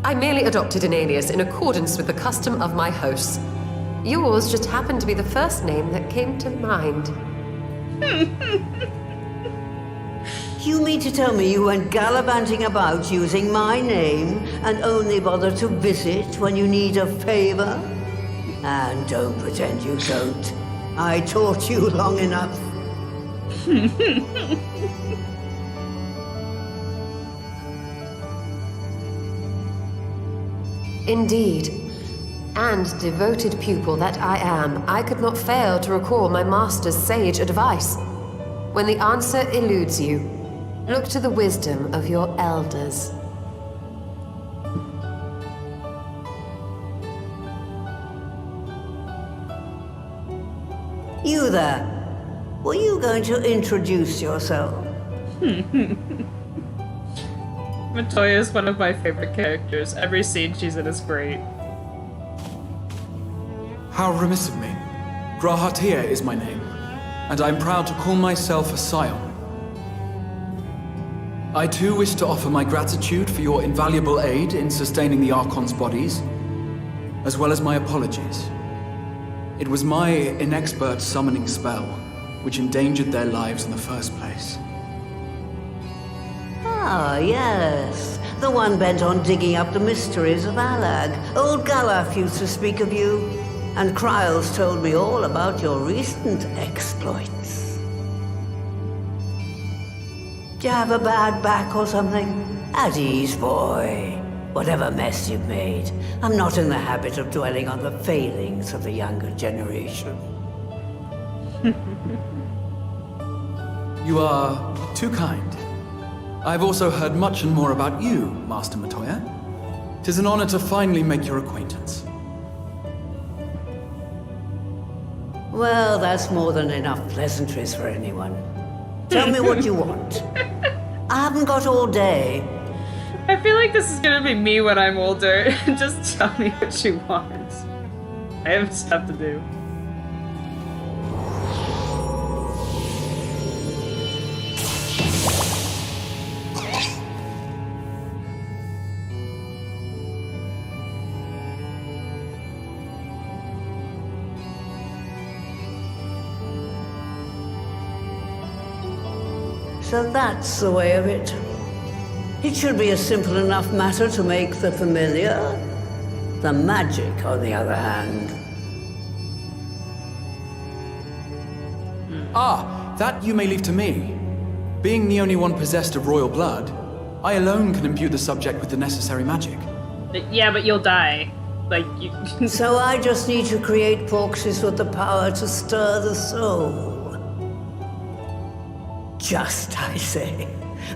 I merely adopted an alias in accordance with the custom of my hosts. Yours just happened to be the first name that came to mind. You mean to tell me you went gallivanting about using my name and only bother to visit when you need a favor? And don't pretend you don't. I taught you long enough. Indeed. And devoted pupil that I am, I could not fail to recall my master's sage advice. When the answer eludes you, look to the wisdom of your elders. You there. Were you going to introduce yourself? Matoya is one of my favorite characters. Every scene she's in is great. How remiss of me. Grahatia is my name, and I'm proud to call myself a scion. I too wish to offer my gratitude for your invaluable aid in sustaining the Archon's bodies, as well as my apologies. It was my inexpert summoning spell which endangered their lives in the first place. Ah, yes. The one bent on digging up the mysteries of Alag. Old Galaf used to speak of you, and Kryles told me all about your recent exploits. Do you have a bad back or something? At ease, boy. Whatever mess you've made, I'm not in the habit of dwelling on the failings of the younger generation. You are too kind. I've also heard much and more about you, Master Matoya. 'Tis an honor to finally make your acquaintance. Well, that's more than enough pleasantries for anyone. Tell me what you want. I haven't got all day. I feel like this is gonna be me when I'm older. Just tell me what you want. I have stuff to do. So that's the way of it. It should be a simple enough matter to make the familiar. The magic, on the other hand. Ah, that you may leave to me. Being the only one possessed of royal blood, I alone can imbue the subject with the necessary magic. Yeah, but you'll die. Like, you... So I just need to create porkses with the power to stir the soul. Just, I say.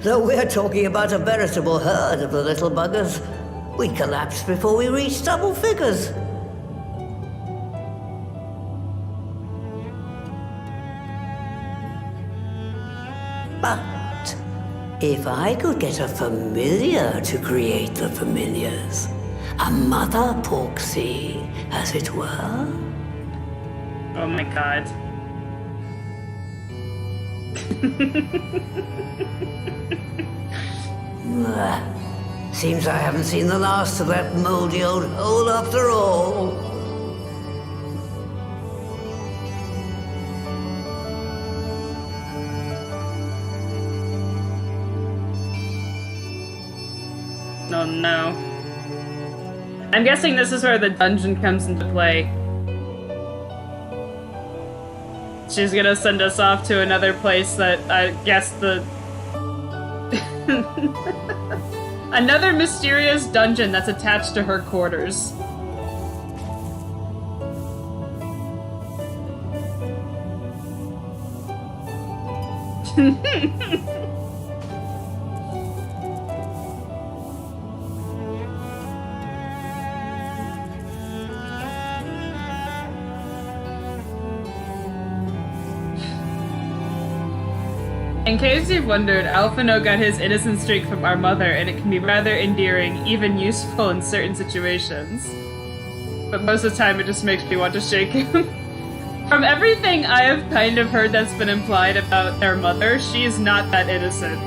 Though we're talking about a veritable herd of the little buggers, we collapse before we reach double figures. But if I could get a familiar to create the familiars, a mother porksy, as it were. Oh my god. Seems I haven't seen the last of that moldy old hole after all. Oh no. I'm guessing this is where the dungeon comes into play. She's gonna send us off to another place that I guess the... Another mysterious dungeon that's attached to her quarters. In case you've wondered, Alphino got his innocent streak from our mother, and it can be rather endearing, even useful in certain situations. But most of the time it just makes me want to shake him. From everything I have kind of heard that's been implied about their mother, she's not that innocent.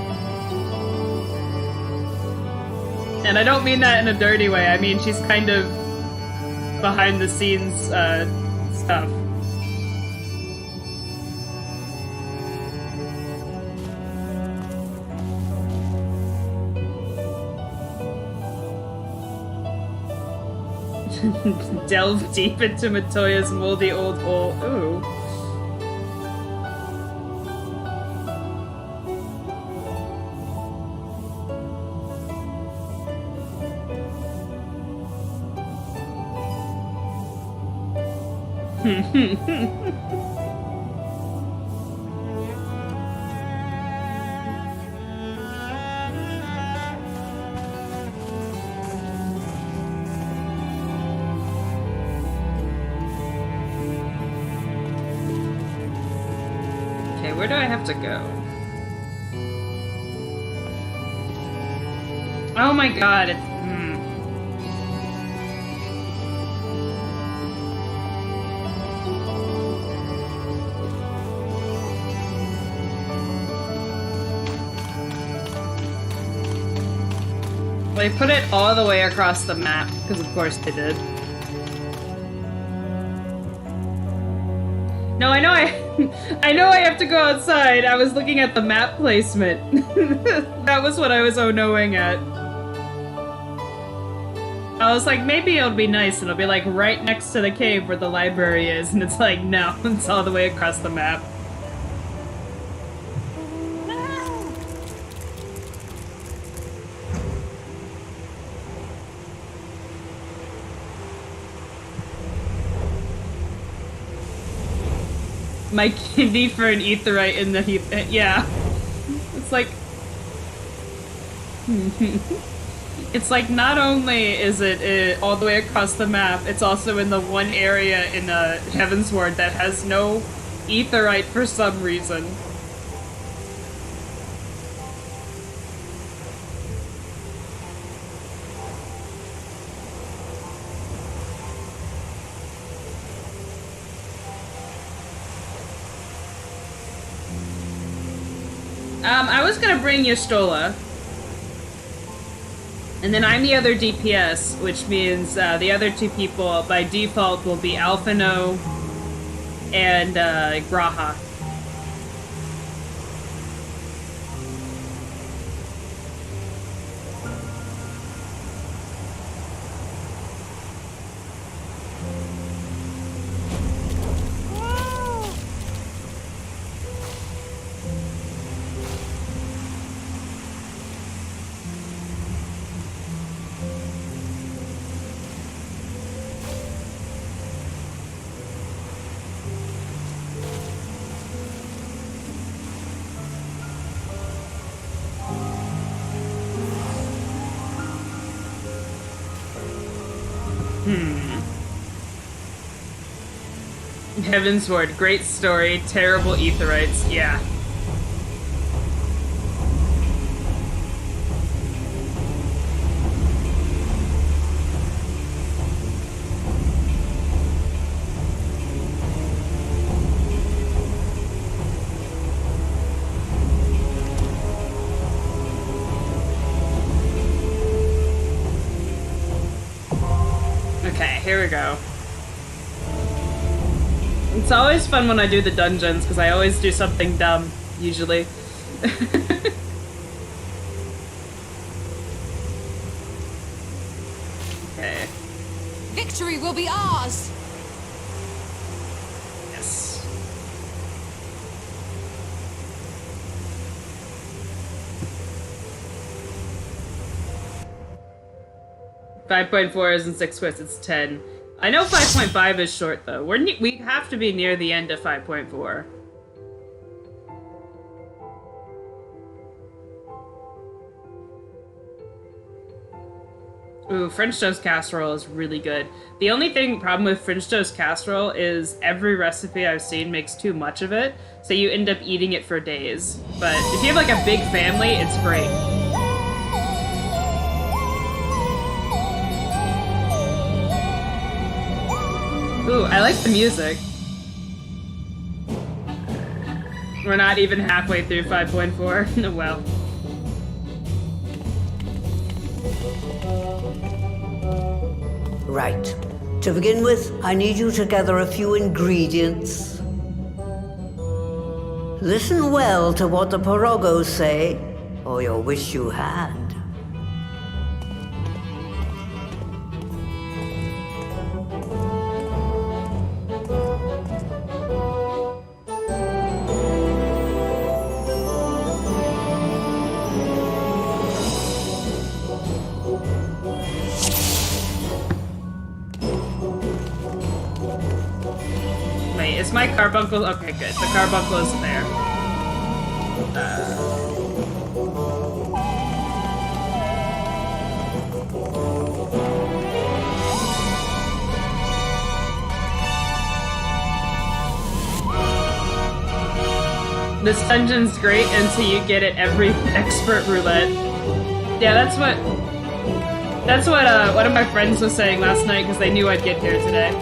And I don't mean that in a dirty way, I mean she's kind of behind the scenes stuff. Delve deep into Matoya's moldy old hole. Ooh. Where do I have to go? Oh my god, it's... They put it all the way across the map, because of course they did. No, I know I know I have to go outside. I was looking at the map placement. That was what I was oh-noing at. I was like, maybe it'll be nice. It'll be like right next to the cave where the library is. And it's like, no, it's all the way across the map. My kidney for an aetheryte in the heath. Yeah. It's like... It's like not only is it all the way across the map, it's also in the one area in Heavensward that has no aetheryte for some reason. I was gonna bring Yestola. And then I'm the other DPS, which means the other two people by default will be Alphino and Graha. Heavensward, great story, terrible aetherytes, yeah. Okay, here we go. It's always fun when I do the dungeons, because I always do something dumb, usually. Okay. Victory will be ours! Yes. .4 isn't 6 quests, it's 10. I know 5.5 is short, though. We have to be near the end of 5.4. Ooh, French toast casserole is really good. The only problem with French toast casserole is every recipe I've seen makes too much of it, so you end up eating it for days. But if you have like a big family, it's great. Ooh, I like the music. We're not even halfway through 5.4. Well. Right. To begin with, I need you to gather a few ingredients. Listen well to what the Porogos say, or you'll wish you had. Is my carbuncle? Okay, good. The carbuncle is there. This dungeon's great until you get it every expert roulette. Yeah, that's what one of my friends was saying last night because they knew I'd get here today.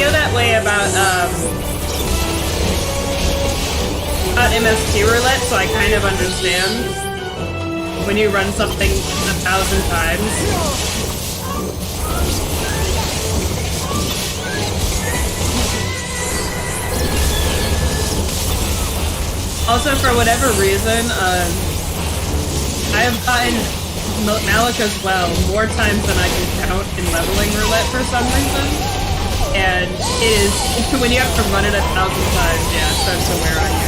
feel that way about MST roulette, so I kind of understand when you run something 1,000 times. Also, for whatever reason, I have gotten Malik as well more times than I can count in leveling roulette for some reason. And it is, when you have to run it 1,000 times, yeah, it starts to wear on you.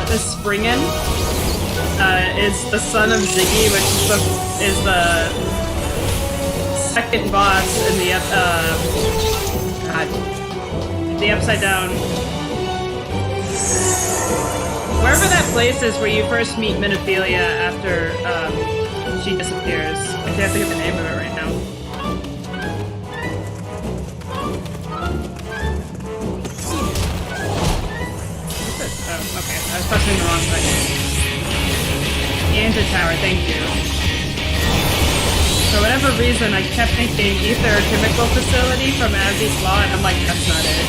This Springen is the son of Ziggy, which is the second boss in the the Upside Down. Wherever that place is where you first meet Minophilia after she disappears. I can't think of the name of it right now. Okay, I was pressing the wrong button. Anta Tower, thank you. For whatever reason, I kept thinking Ether Chemical Facility from Abby's Law, and I'm like, that's not it.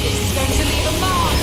It's going to leave a mark.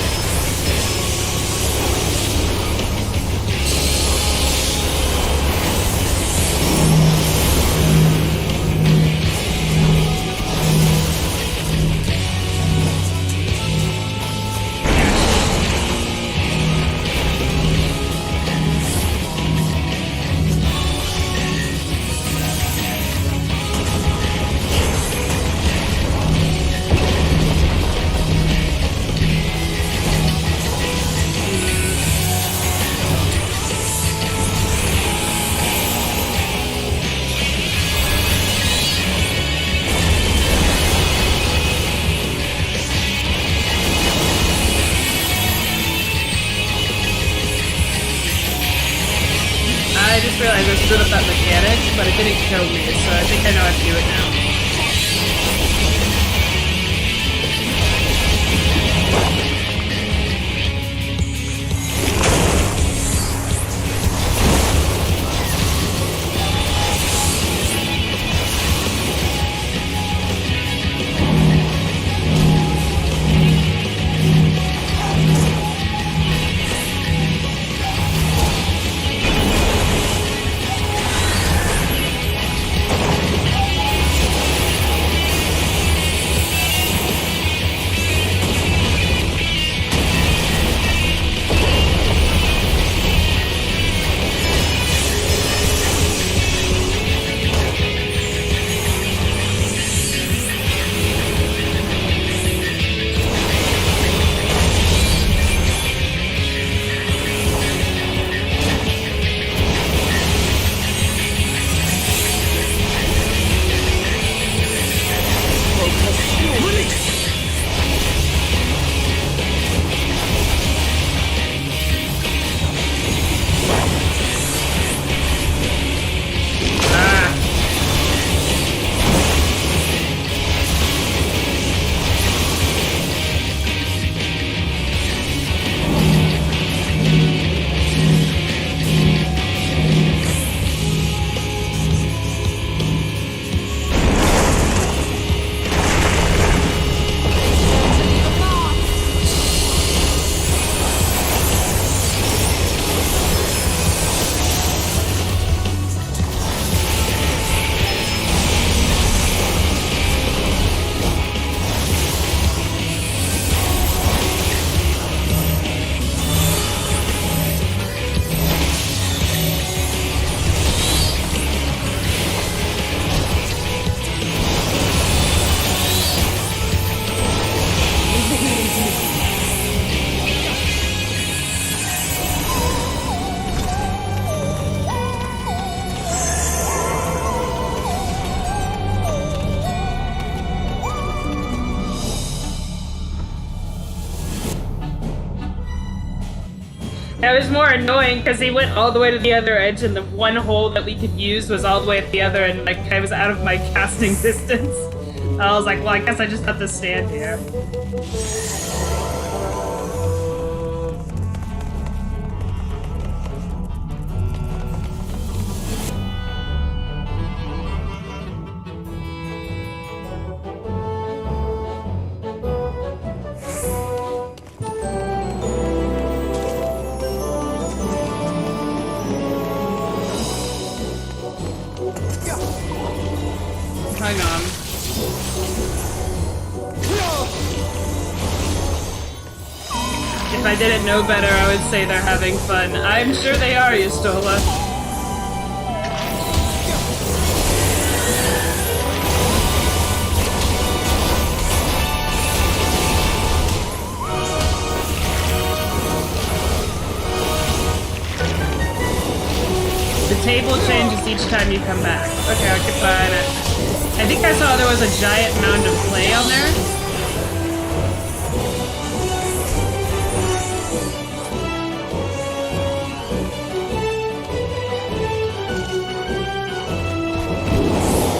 I just realized I screwed up that mechanic, but it didn't kill me, so I think I know how to do it now. That was more annoying because he went all the way to the other edge and the one hole that we could use was all the way at the other and like I was out of my casting distance. I was like, well, I guess I just have to stand here. Hang on. If I didn't know better, I would say they're having fun. I'm sure they are, Yustola. The table changes each time you come back. Okay, I can find it. I think I saw there was a giant mound of clay on there.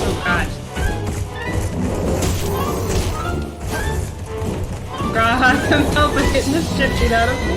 Oh god. God, I'm helping getting this shit beat out of me.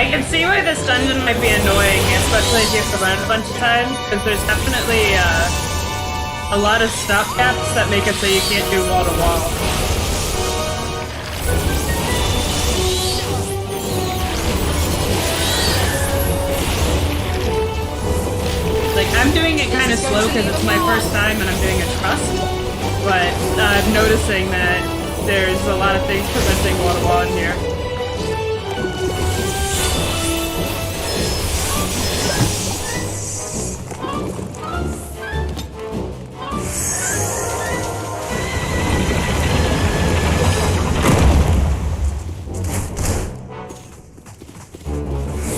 I can see why this dungeon might be annoying, especially if you have to run a bunch of times, because there's definitely a lot of stopgaps that make it so you can't do wall to wall. Like, I'm doing it kind of slow slow because it's my first time and I'm doing a trust, but I'm noticing that there's a lot of things preventing water wall in here.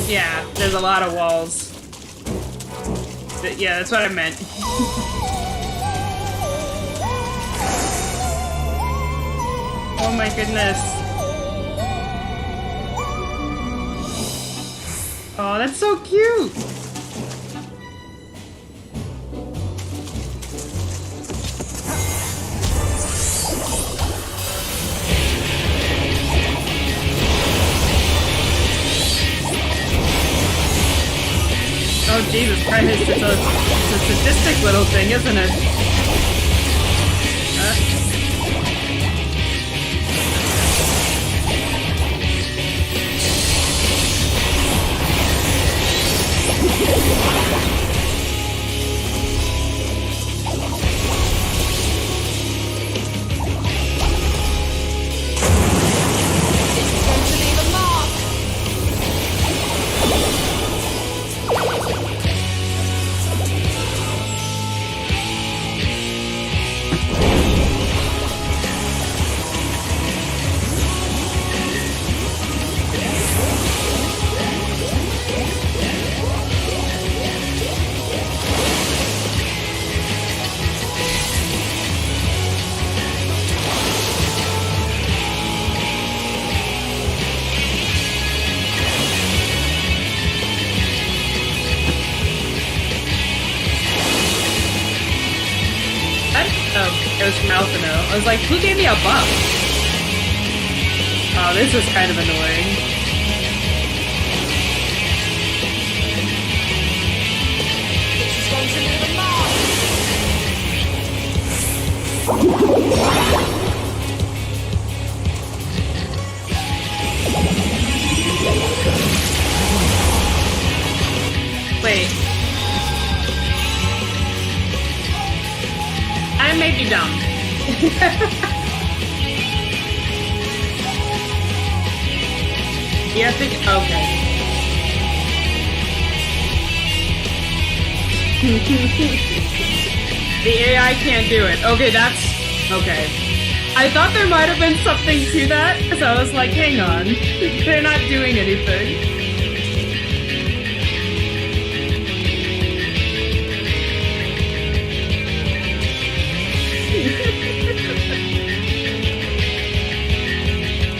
Yeah, there's a lot of walls. Yeah, that's what I meant. Oh my goodness. Oh, that's so cute! Oh Jesus Christ, it's a sadistic little thing, isn't it? It was from Alphino. I was like, who gave me a buff? Oh, this is kind of annoying. This is going to leave a mark. Wait. I may be dumb. You have to. Okay. The AI can't do it. Okay, that's. Okay. I thought there might have been something to that, so I was like, hang on. They're not doing anything.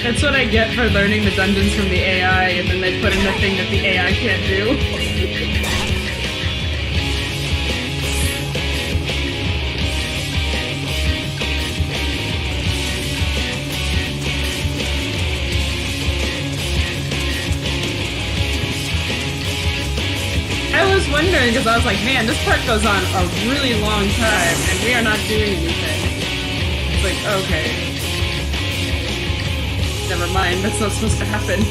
That's what I get for learning the dungeons from the AI, and then they put in the thing that the AI can't do. I was wondering, because I was like, man, this part goes on a really long time, and we are not doing anything. It's like, okay. Never mind, that's not supposed to happen.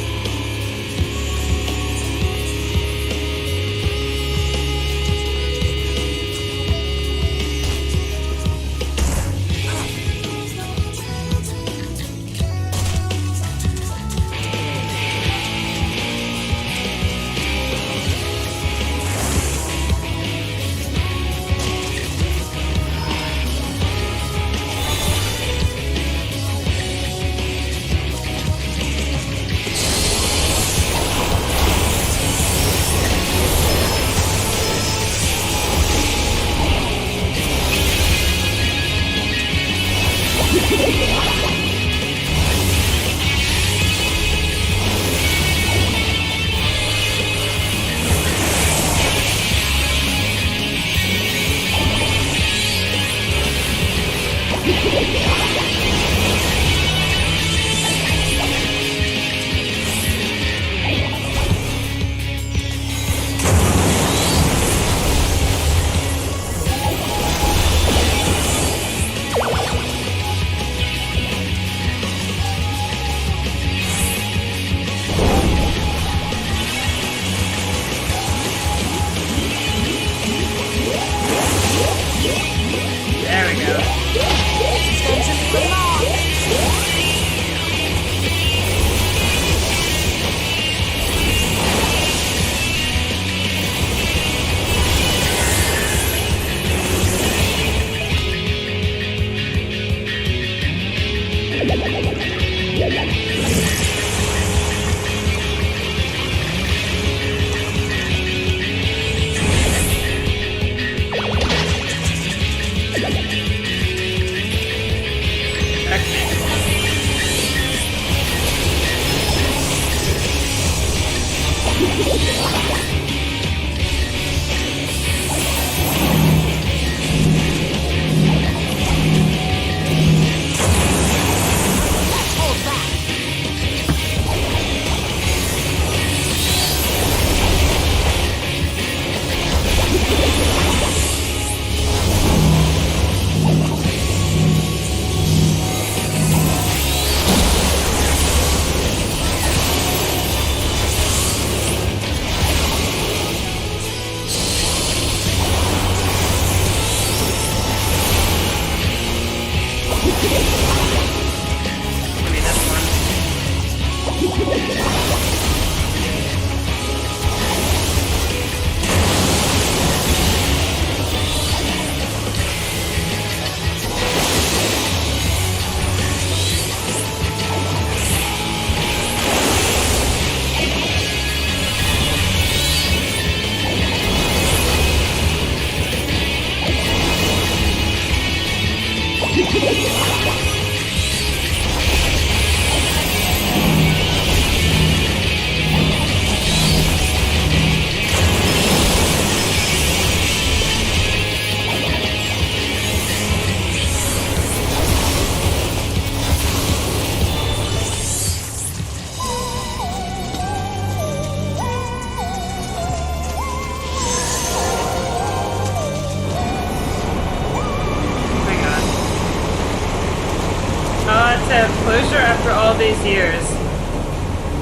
these years.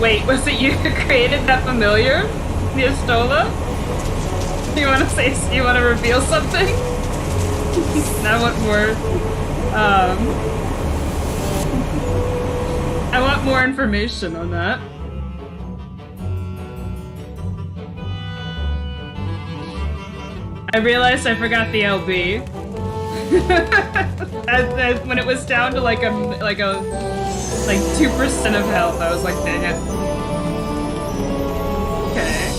Wait, was it you who created that familiar? The Astola? You wanna say, you wanna reveal something? I want more, I want more information on that. I realized I forgot the LB. When it was down to like 2% of health, I was like, dang it. Okay.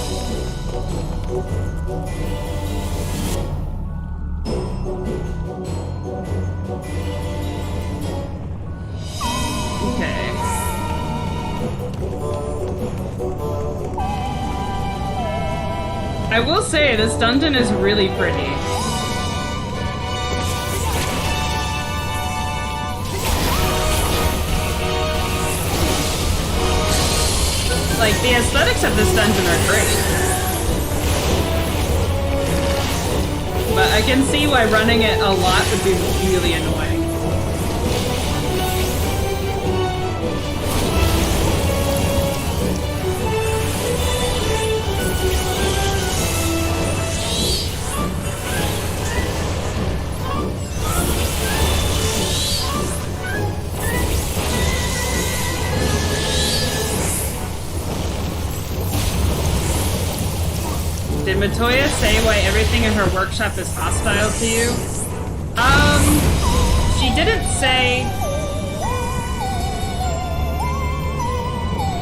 Okay. I will say, this dungeon is really pretty. Like, the aesthetics of this dungeon are great. But I can see why running it a lot would be really annoying. Did Matoya say why everything in her workshop is hostile to you? She didn't say...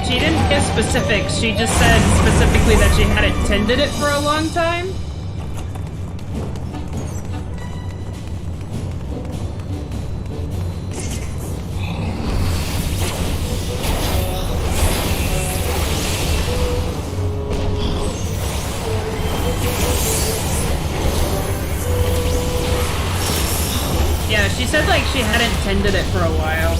She didn't give specifics, she just said specifically that she hadn't tended it for a long time. Yeah, she said like she hadn't tended it for a while.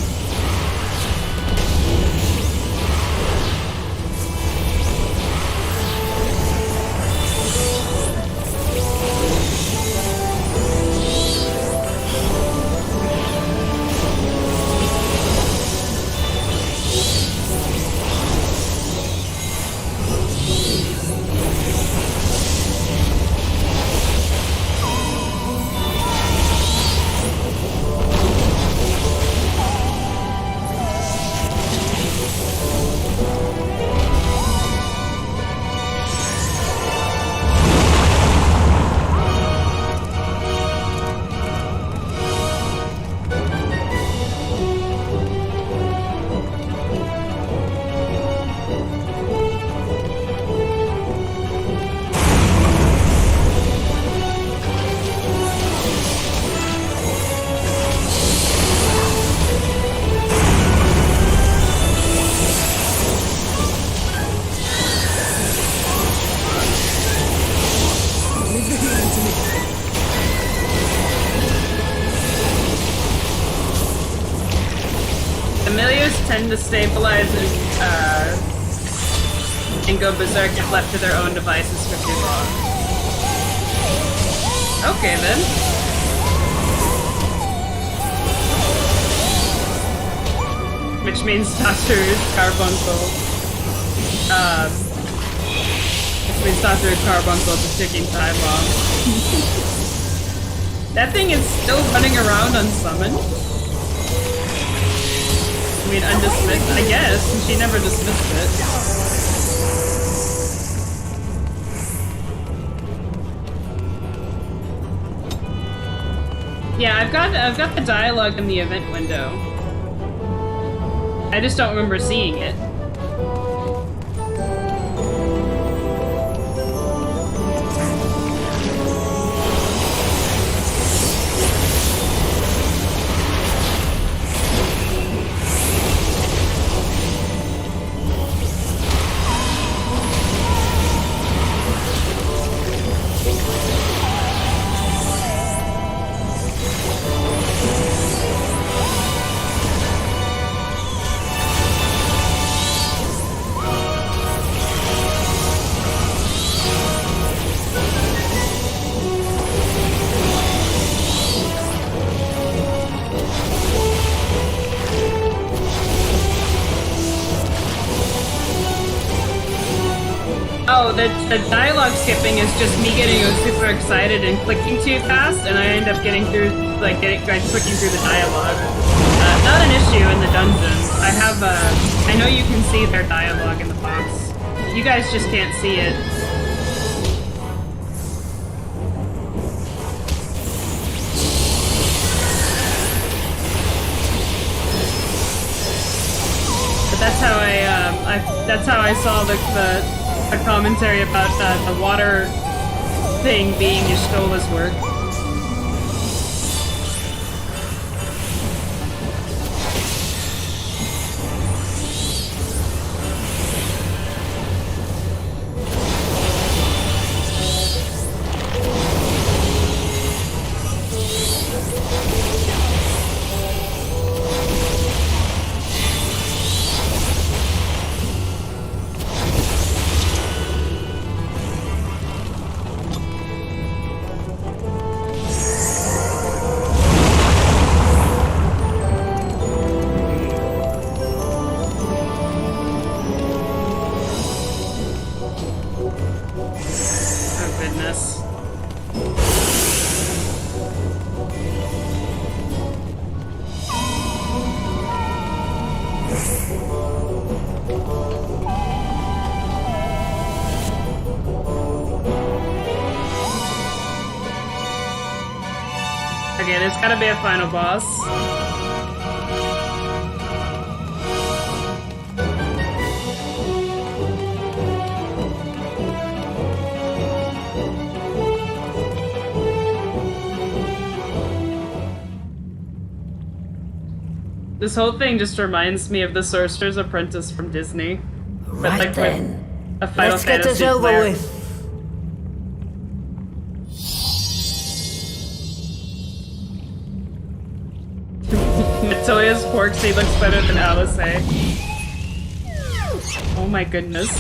Tend to stabilize and go berserk if left to their own devices for too long. Okay then. Which means Dr. Carbuncle. Which means Dr. Carbuncle is taking time long. That thing is still running around unsummoned. I mean, undismissed, I guess, and she never dismissed it. Yeah, I've got the dialogue in the event window. I just don't remember seeing it. Oh, the dialogue skipping is just me getting super excited and clicking too fast, and I end up getting through, like, clicking through the dialogue. Not an issue in the dungeons. I have, I know you can see their dialogue in the box. You guys just can't see it. But that's how I saw the commentary about the water thing being Y'shtola's work. Okay, there's gotta be a final boss. This whole thing just reminds me of the Sorcerer's Apprentice from Disney. Right but, like, then. a Final Let's get this Fantasy over flair. with. Matoya's Porksy looks better than Alice. Oh my goodness.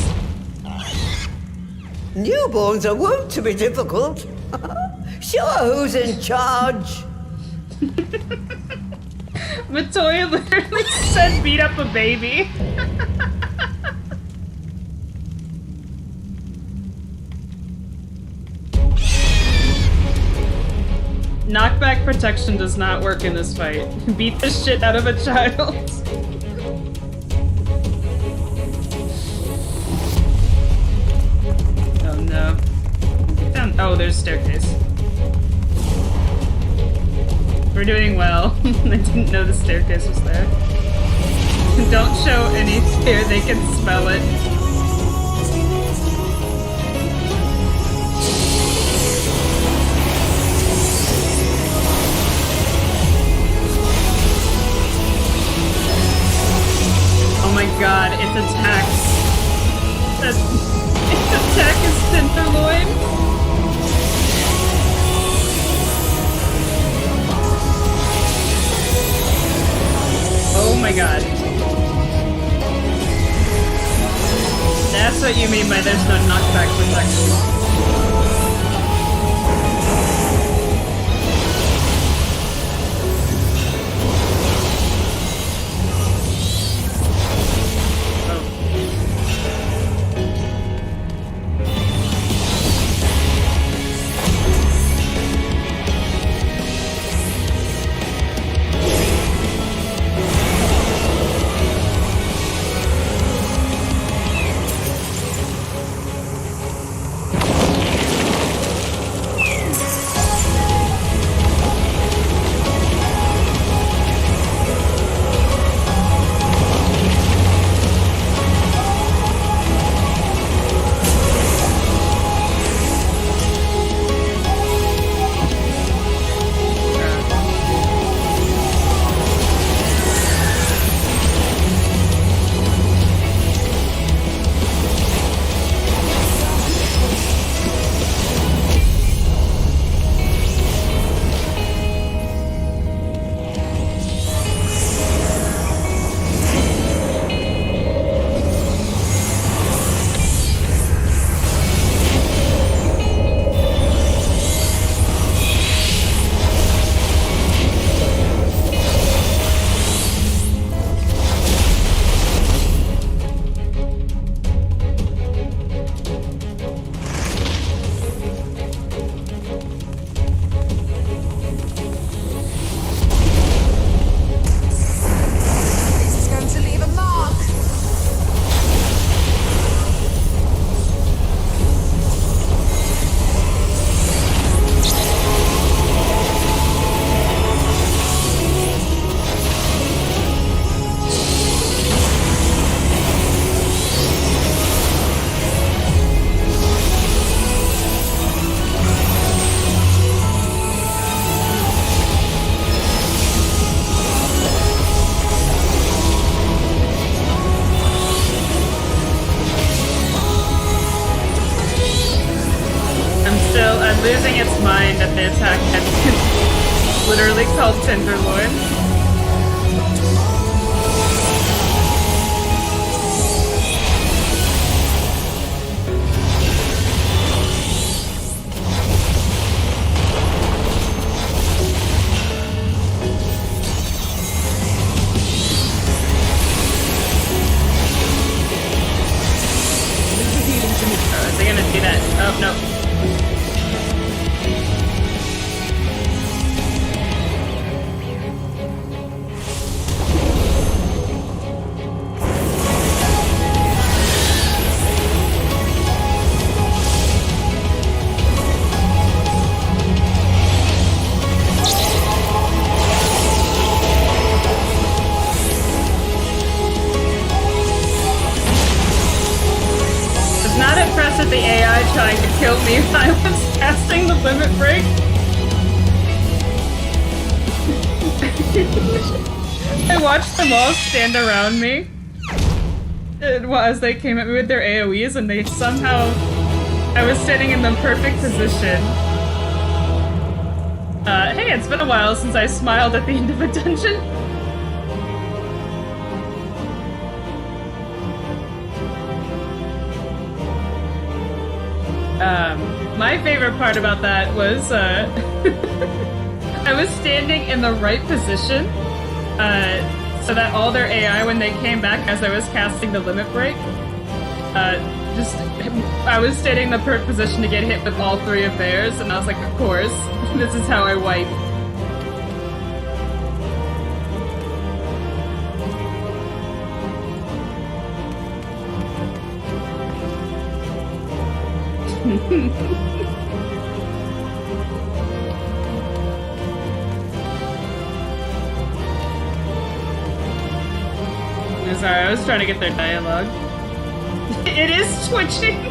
Newborns are wont to be difficult. Sure, who's in charge? Matoya literally said beat up a baby. Knockback protection does not work in this fight. Beat the shit out of a child. Oh no. Get down. Oh, there's a staircase. We're doing well. I didn't know the staircase was there. Don't show any fear, they can smell it. Oh my god, its attacks. Its attack is Tenderloin. Oh my god. That's what you mean by there's no knockback protection. changing its mind that the attack had been literally called Tenderloin. Oh, is he gonna do that? Oh, no. Not impressed with the AI trying to kill me when I was casting the limit break. I watched them all stand around me as they came at me with their AoEs, and they somehow... I was sitting in the perfect position. Hey, it's been a while since I smiled at the end of a dungeon. My favorite part about that was, I was standing in the right position, so that all their AI, when they came back as I was casting the limit break, I was standing in the perfect position to get hit with all three of theirs, and I was like, of course, this is how I wipe. Sorry, I was trying to get their dialogue. It is twitching!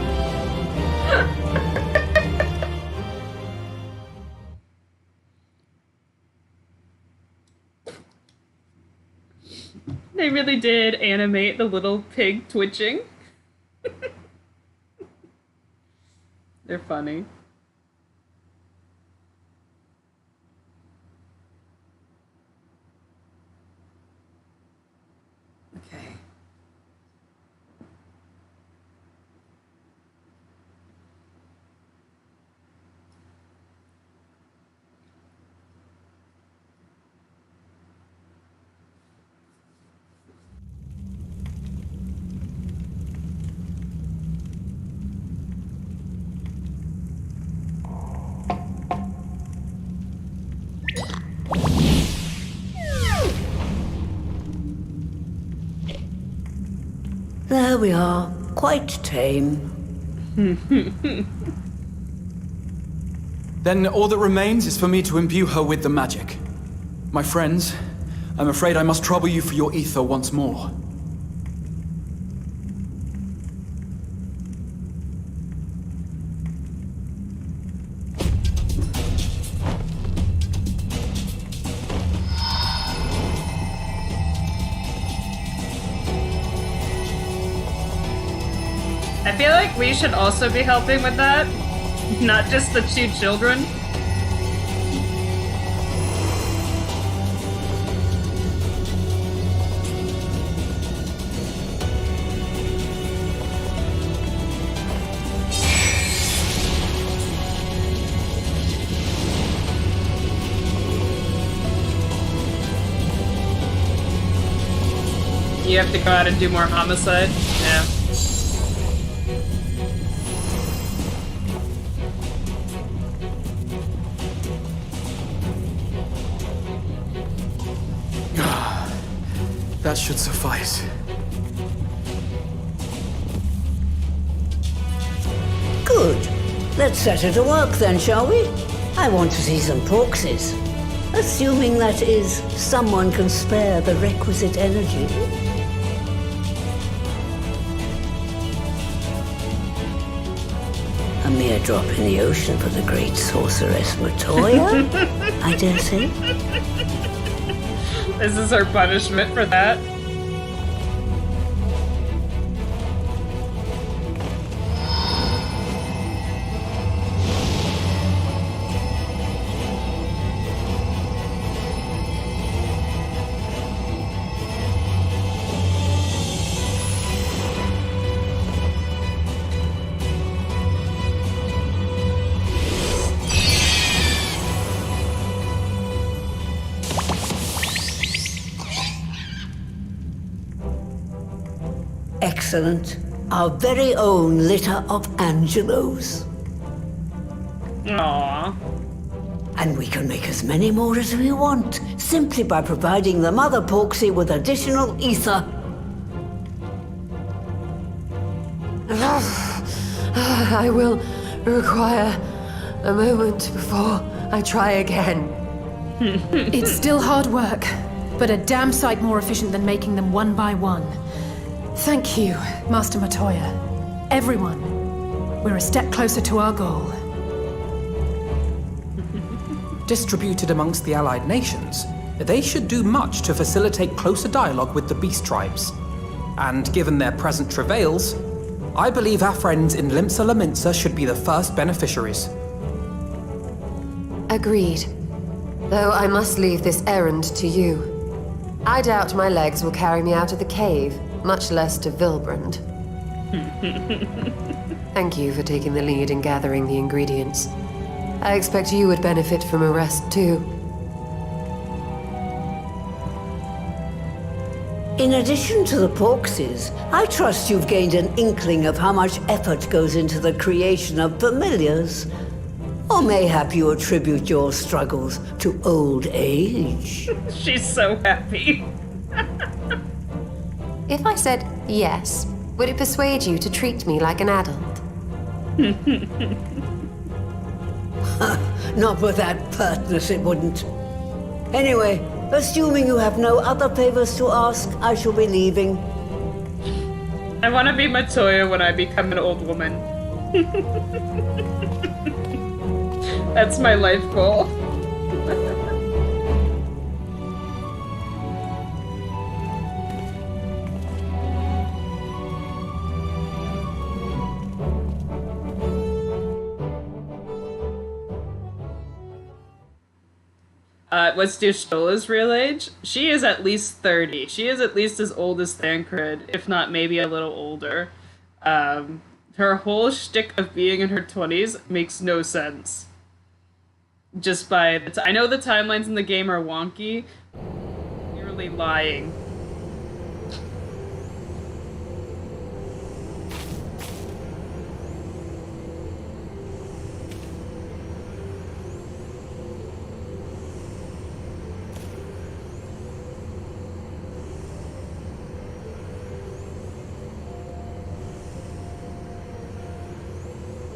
They really did animate the little pig twitching. They're funny. Okay. There we are. Quite tame. Then all that remains is for me to imbue her with the magic. My friends, I'm afraid I must trouble you for your ether once more. I feel like we should also be helping with that, not just the two children. You have to go out and do more homicide? Yeah. That should suffice. Good. Let's set her to work then, shall we? I want to see some corpses. Assuming that is, someone can spare the requisite energy. A mere drop in the ocean for the great sorceress Matoya, I dare say. This is her punishment for that. Excellent. Our very own litter of Angelos. Aww. And we can make as many more as we want, simply by providing the Mother Porksy with additional ether. I will require a moment before I try again. It's still hard work, but a damn sight more efficient than making them one by one. Thank you, Master Matoya. Everyone, we're a step closer to our goal. Distributed amongst the allied nations, they should do much to facilitate closer dialogue with the beast tribes. And given their present travails, I believe our friends in Limsa Laminsa should be the first beneficiaries. Agreed. Though I must leave this errand to you. I doubt my legs will carry me out of the cave, much less to Vilbrand. Thank you for taking the lead in gathering the ingredients. I expect you would benefit from a rest too. In addition to the Porksies, I trust you've gained an inkling of how much effort goes into the creation of familiars. Or mayhap you attribute your struggles to old age. She's so happy. If I said yes, would it persuade you to treat me like an adult? Not with that pertness, it wouldn't. Anyway, assuming you have no other favors to ask, I shall be leaving. I want to be Matoya when I become an old woman. That's my life goal. What's Dushtola's real age? She is at least 30. She is at least as old as Thancred, if not maybe a little older. Her whole shtick of being in her 20s makes no sense. Just by I know the timelines in the game are wonky. Clearly lying.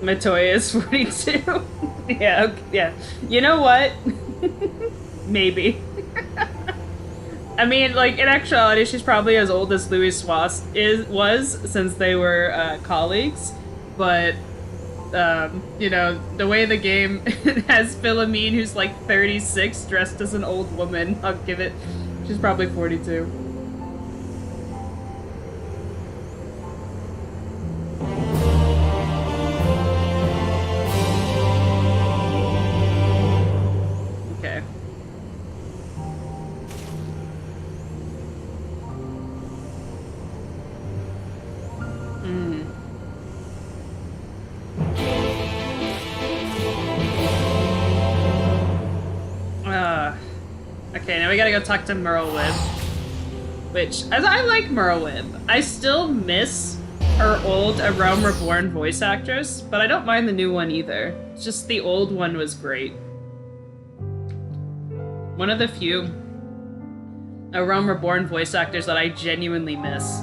Matoya is 42. Yeah, okay, yeah. You know what? Maybe. I mean, like, in actuality, she's probably as old as Louis Swass was, since they were colleagues. But, you know, the way the game has Philomene, who's like 36, dressed as an old woman, I'll give it. She's probably 42. Okay, now we gotta go talk to Merlwyb. Which, as I like Merlwyb, I still miss her old A Realm Reborn voice actress, but I don't mind the new one either. It's just the old one was great. One of the few A Realm Reborn voice actors that I genuinely miss.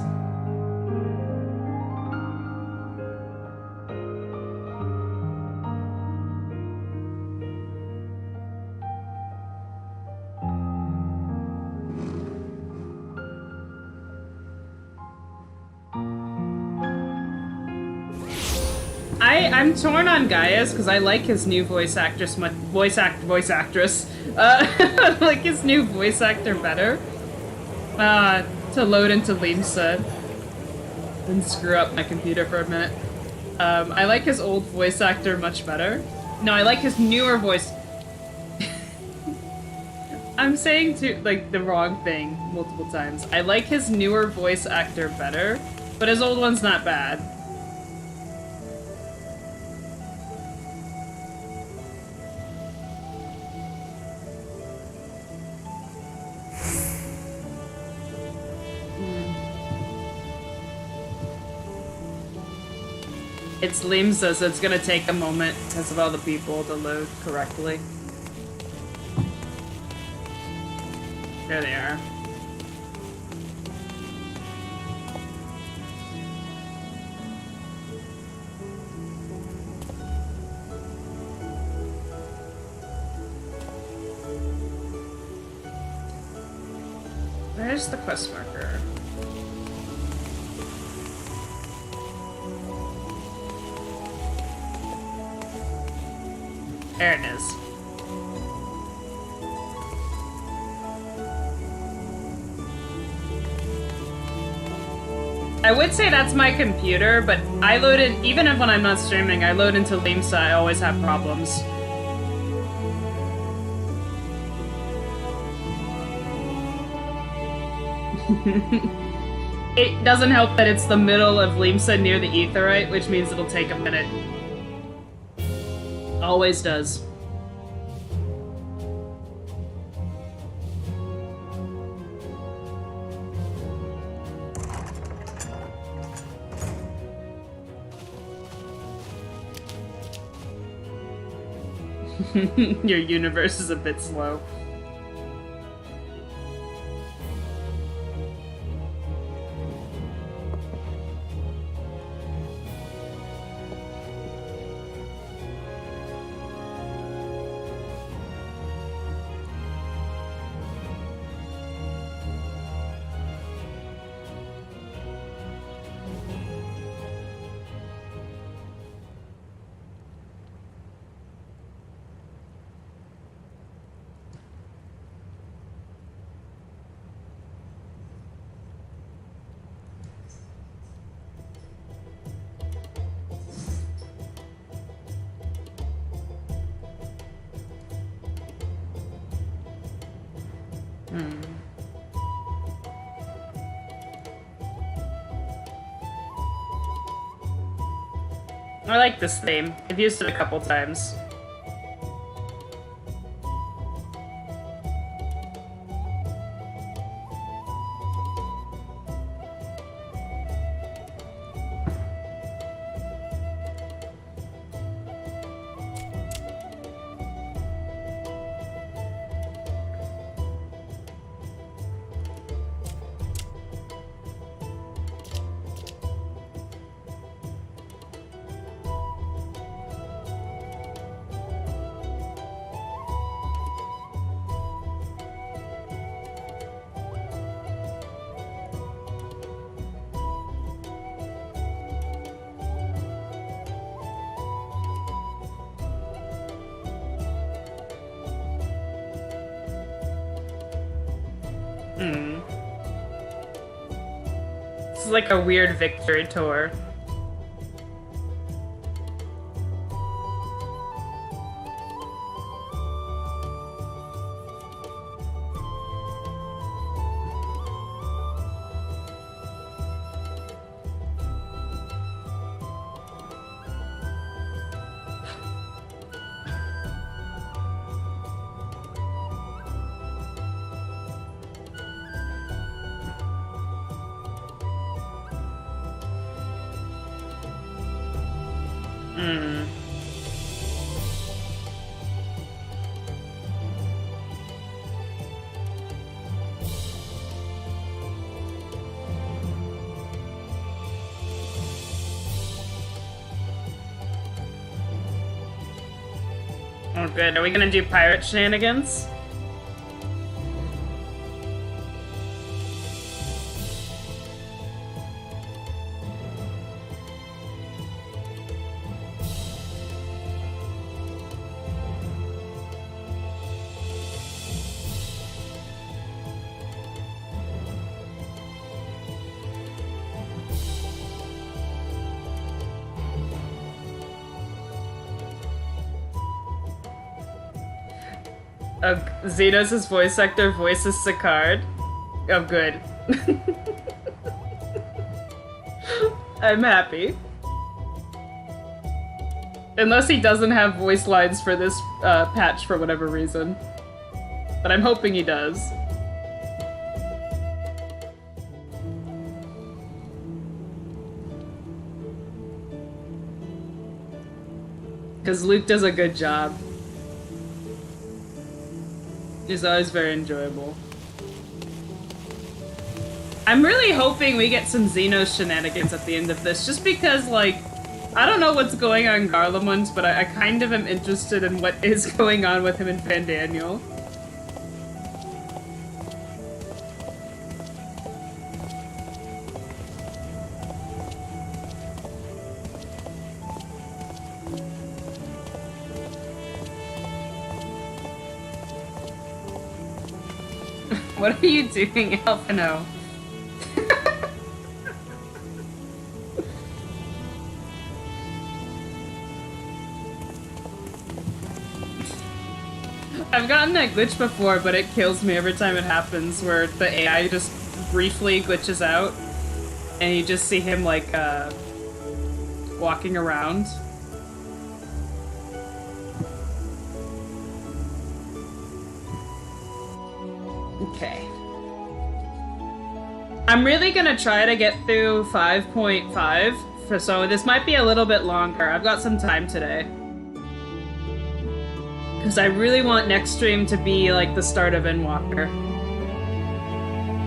I'm torn on Gaius because I like his new voice actress, voice actress. Like his new voice actor better. To load into Limsa and screw up my computer for a minute. I like his old voice actor much better. No, I like his newer voice. I'm saying the wrong thing multiple times. I like his newer voice actor better, but his old one's not bad. It's Limsa, so it's gonna take a moment because of all the people to load correctly. There they are. Where's the quest marker? There it is. I would say that's my computer, but I load in, even when I'm not streaming, I load into Limsa, I always have problems. It doesn't help that it's the middle of Limsa near the Aetheryte, which means it'll take a minute. Always does. Your universe is a bit slow. I like this theme. I've used it a couple times. This is like a weird victory tour. Oh, good. Are we gonna do pirate shenanigans? Xenos' voice actor voices Sicard. Oh, good. I'm happy. Unless he doesn't have voice lines for this patch for whatever reason. But I'm hoping he does. Because Luke does a good job. He's always very enjoyable. I'm really hoping we get some Xenos shenanigans at the end of this, just because, like, I don't know what's going on in Garlemund, but I kind of am interested in what is going on with him and Fandaniel. What are you doing, Alphino? I've gotten that glitch before, but it kills me every time it happens, where the AI just briefly glitches out, and you just see him, like, walking around. Okay. I'm really gonna try to get through 5.5, so this might be a little bit longer. I've got some time today. Because I really want next stream to be like the start of Endwalker.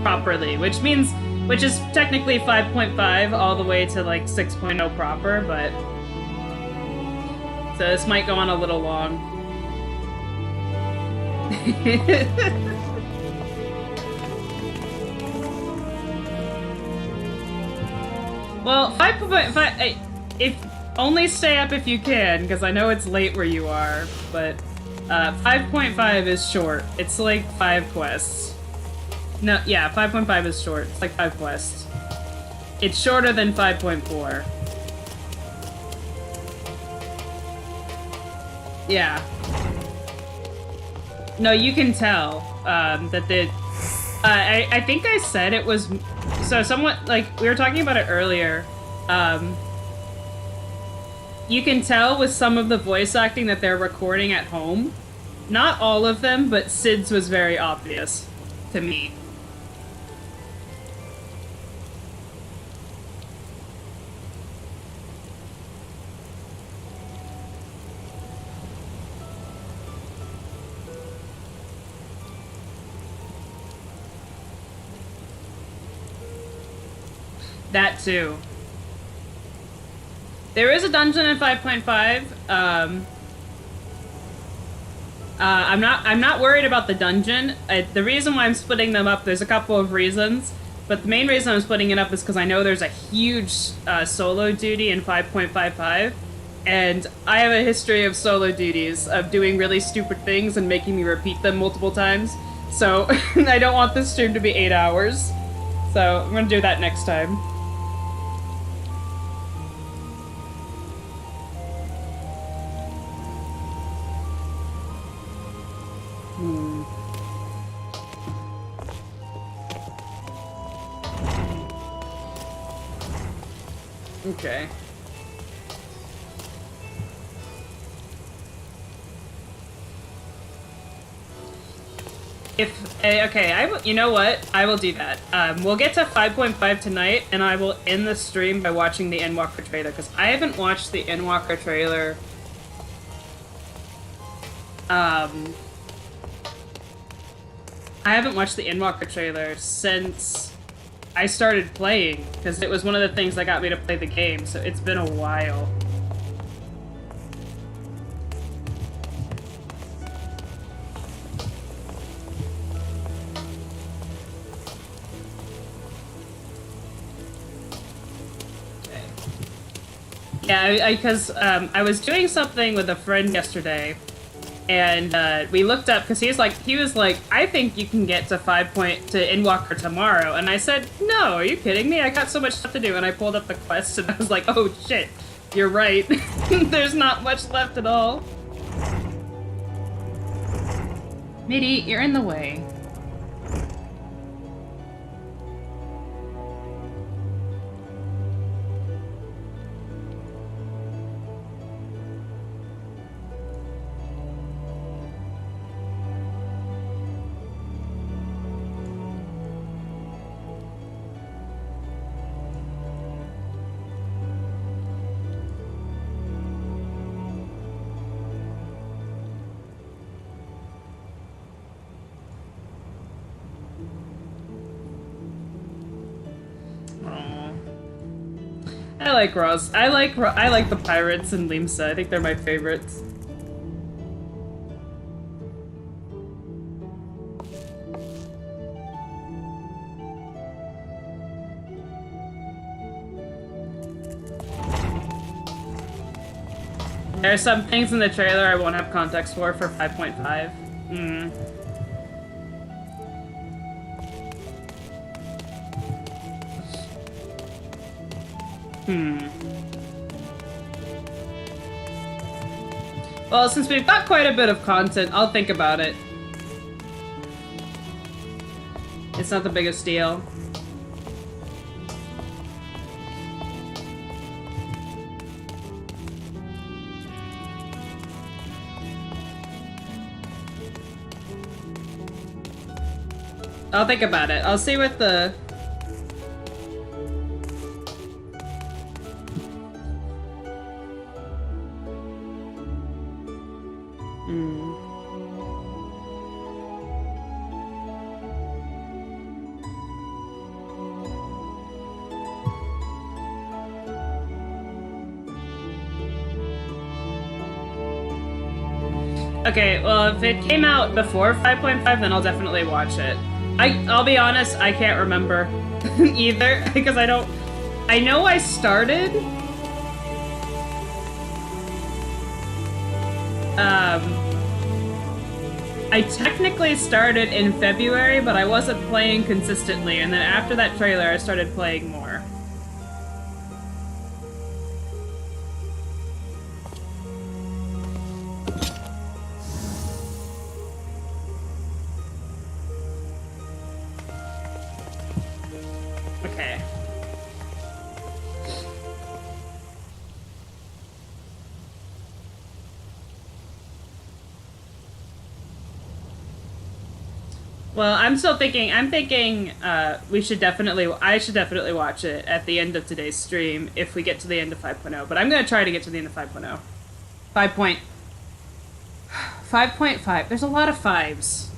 Properly, which is technically 5.5 all the way to like 6.0 proper, but... So this might go on a little long. Well, 5.5, if only stay up if you can, because I know it's late where you are, but 5.5 is short. It's like 5 quests. No, yeah, 5.5 is short. It's like 5 quests. It's shorter than 5.4. Yeah. No, you can tell that the... I think I said it was... So somewhat, like, we were talking about it earlier. You can tell with some of the voice acting that they're recording at home. Not all of them, but Sid's was very obvious to me. That too. There is a dungeon in 5.5. I'm not worried about the dungeon. The reason why I'm splitting them up, there's a couple of reasons, but the main reason I'm splitting it up is because I know there's a huge solo duty in 5.55, and I have a history of solo duties, of doing really stupid things and making me repeat them multiple times, so I don't want this stream to be 8 hours, so I'm gonna do that next time. Okay. Okay, you know what? I will do that. We'll get to 5.5 tonight, and I will end the stream by watching the Endwalker trailer, because I haven't watched the Endwalker trailer. I haven't watched the Endwalker trailer since I started playing, because it was one of the things that got me to play the game, so it's been a while. Yeah, because I was doing something with a friend yesterday, and we looked up, because he was like, I think you can get to to Endwalker tomorrow, and I said, no, are you kidding me? I got so much stuff to do, and I pulled up the quest, and I was like, oh shit, you're right. There's not much left at all. Midi, you're in the way. like Ross. I like the pirates in Limsa. I think they're my favorites. There are some things in the trailer I won't have context for 5.5. Well, since we've got quite a bit of content, I'll think about it. It's not the biggest deal. I'll think about it. I'll see what the... Okay, well, if it came out before 5.5, then I'll definitely watch it. I'll be honest, I can't remember either, because I know I started... I technically started in February, but I wasn't playing consistently, and then after that trailer, I started playing more. Okay. Well, I'm thinking I should definitely watch it at the end of today's stream if we get to the end of 5.0, but I'm going to try to get to the end of 5.0. 5.5. There's a lot of fives.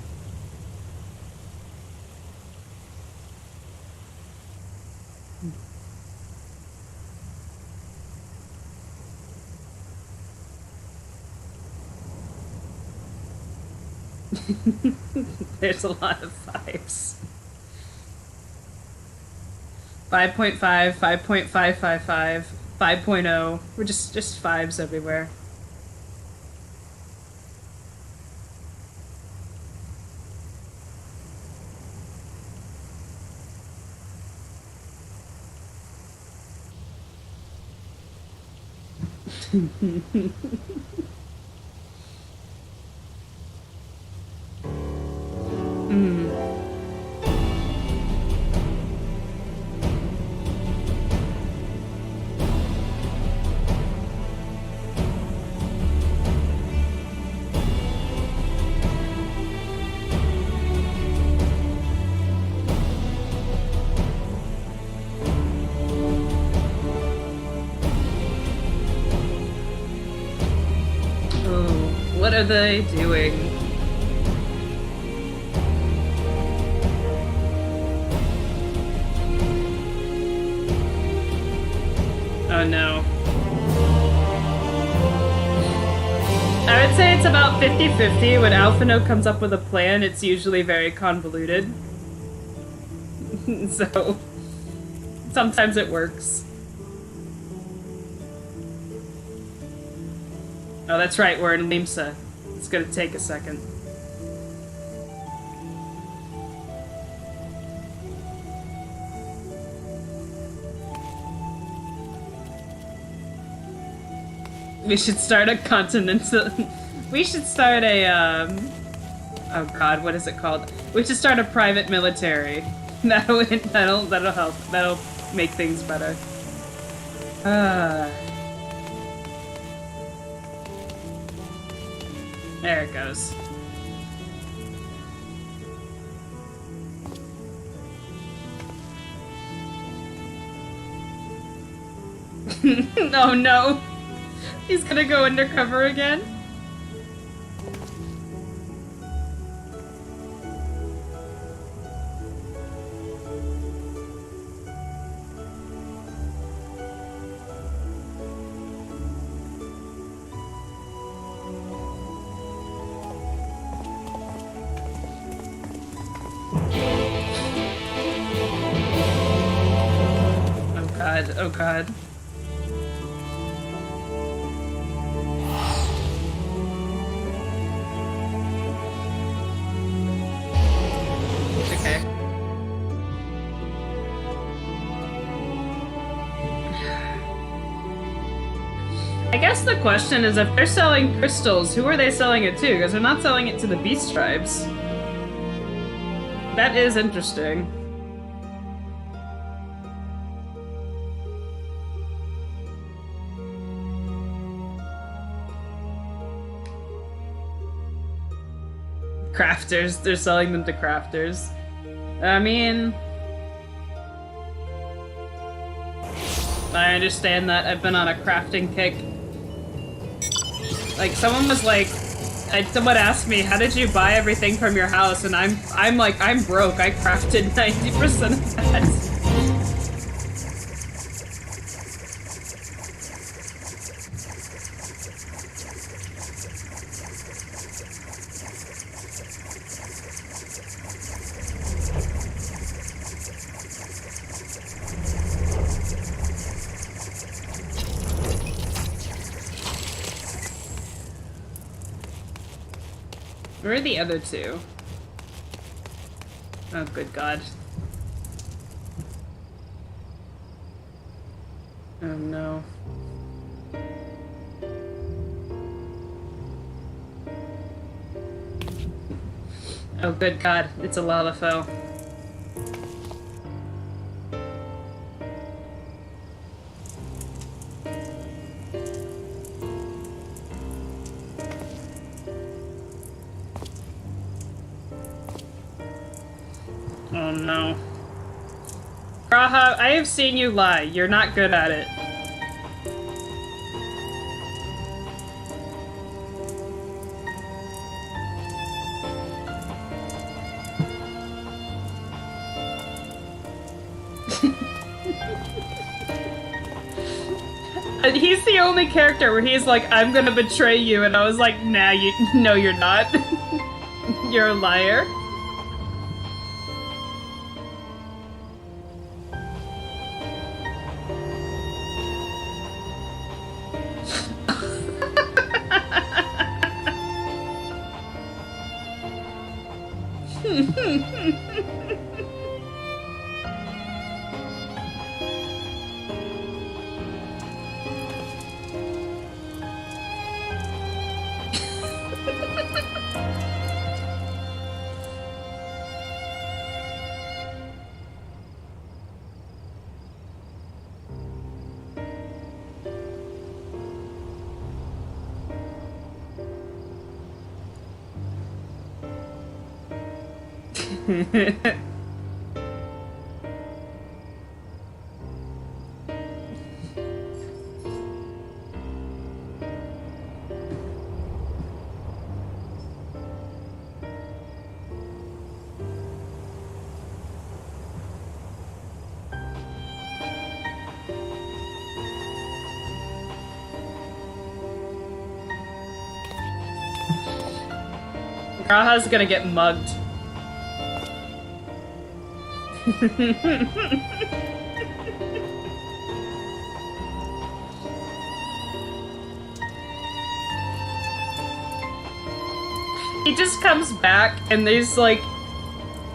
There's a lot of fives. 5.5, 5.555, 5.0. We're just fives everywhere. What are they doing? Oh no. I would say it's about 50-50. When Alphino comes up with a plan, it's usually very convoluted. So, sometimes it works. Oh, that's right, we're in Limsa. It's gonna take a second. We should start a continental... We should start a, oh god, what is it called? We should start a private military. That'll help. That'll make things better. There it goes. Oh no! He's gonna go undercover again? god, oh god. Okay. I guess the question is, if they're selling crystals, who are they selling it to? Because they're not selling it to the beast tribes. That is interesting. Crafters, they're selling them to crafters. I mean, I understand that. I've been on a crafting kick. Like, someone was like, someone asked me, how did you buy everything from your house? And I'm like, I'm broke. I crafted 90% of that. Where are the other two? Oh, good god. Oh no. Oh, good god. It's a Lalafell. Oh no. Graha, I have seen you lie. You're not good at it. He's the only character where he's like, I'm gonna betray you, and I was like, nah, no, you're not. You're a liar. Graha's gonna get mugged. He just comes back and he's like,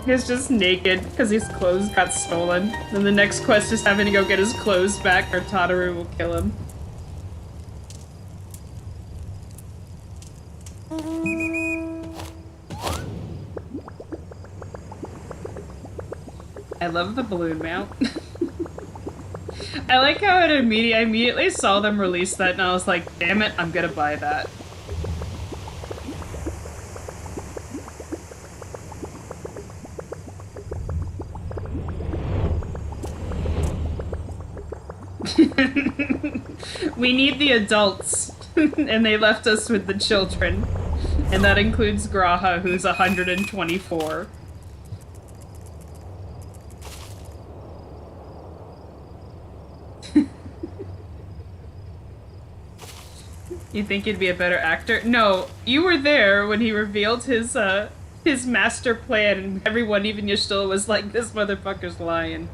he's just naked because his clothes got stolen. And the next quest is having to go get his clothes back or Tataru will kill him. I love the balloon mount. I like how I immediately saw them release that and I was like, damn it, I'm gonna buy that. We need the adults, and they left us with the children. And that includes Graha, who's 124. You think he'd be a better actor? No, you were there when he revealed his master plan, and everyone, even Yashtil, was like, this motherfucker's lying.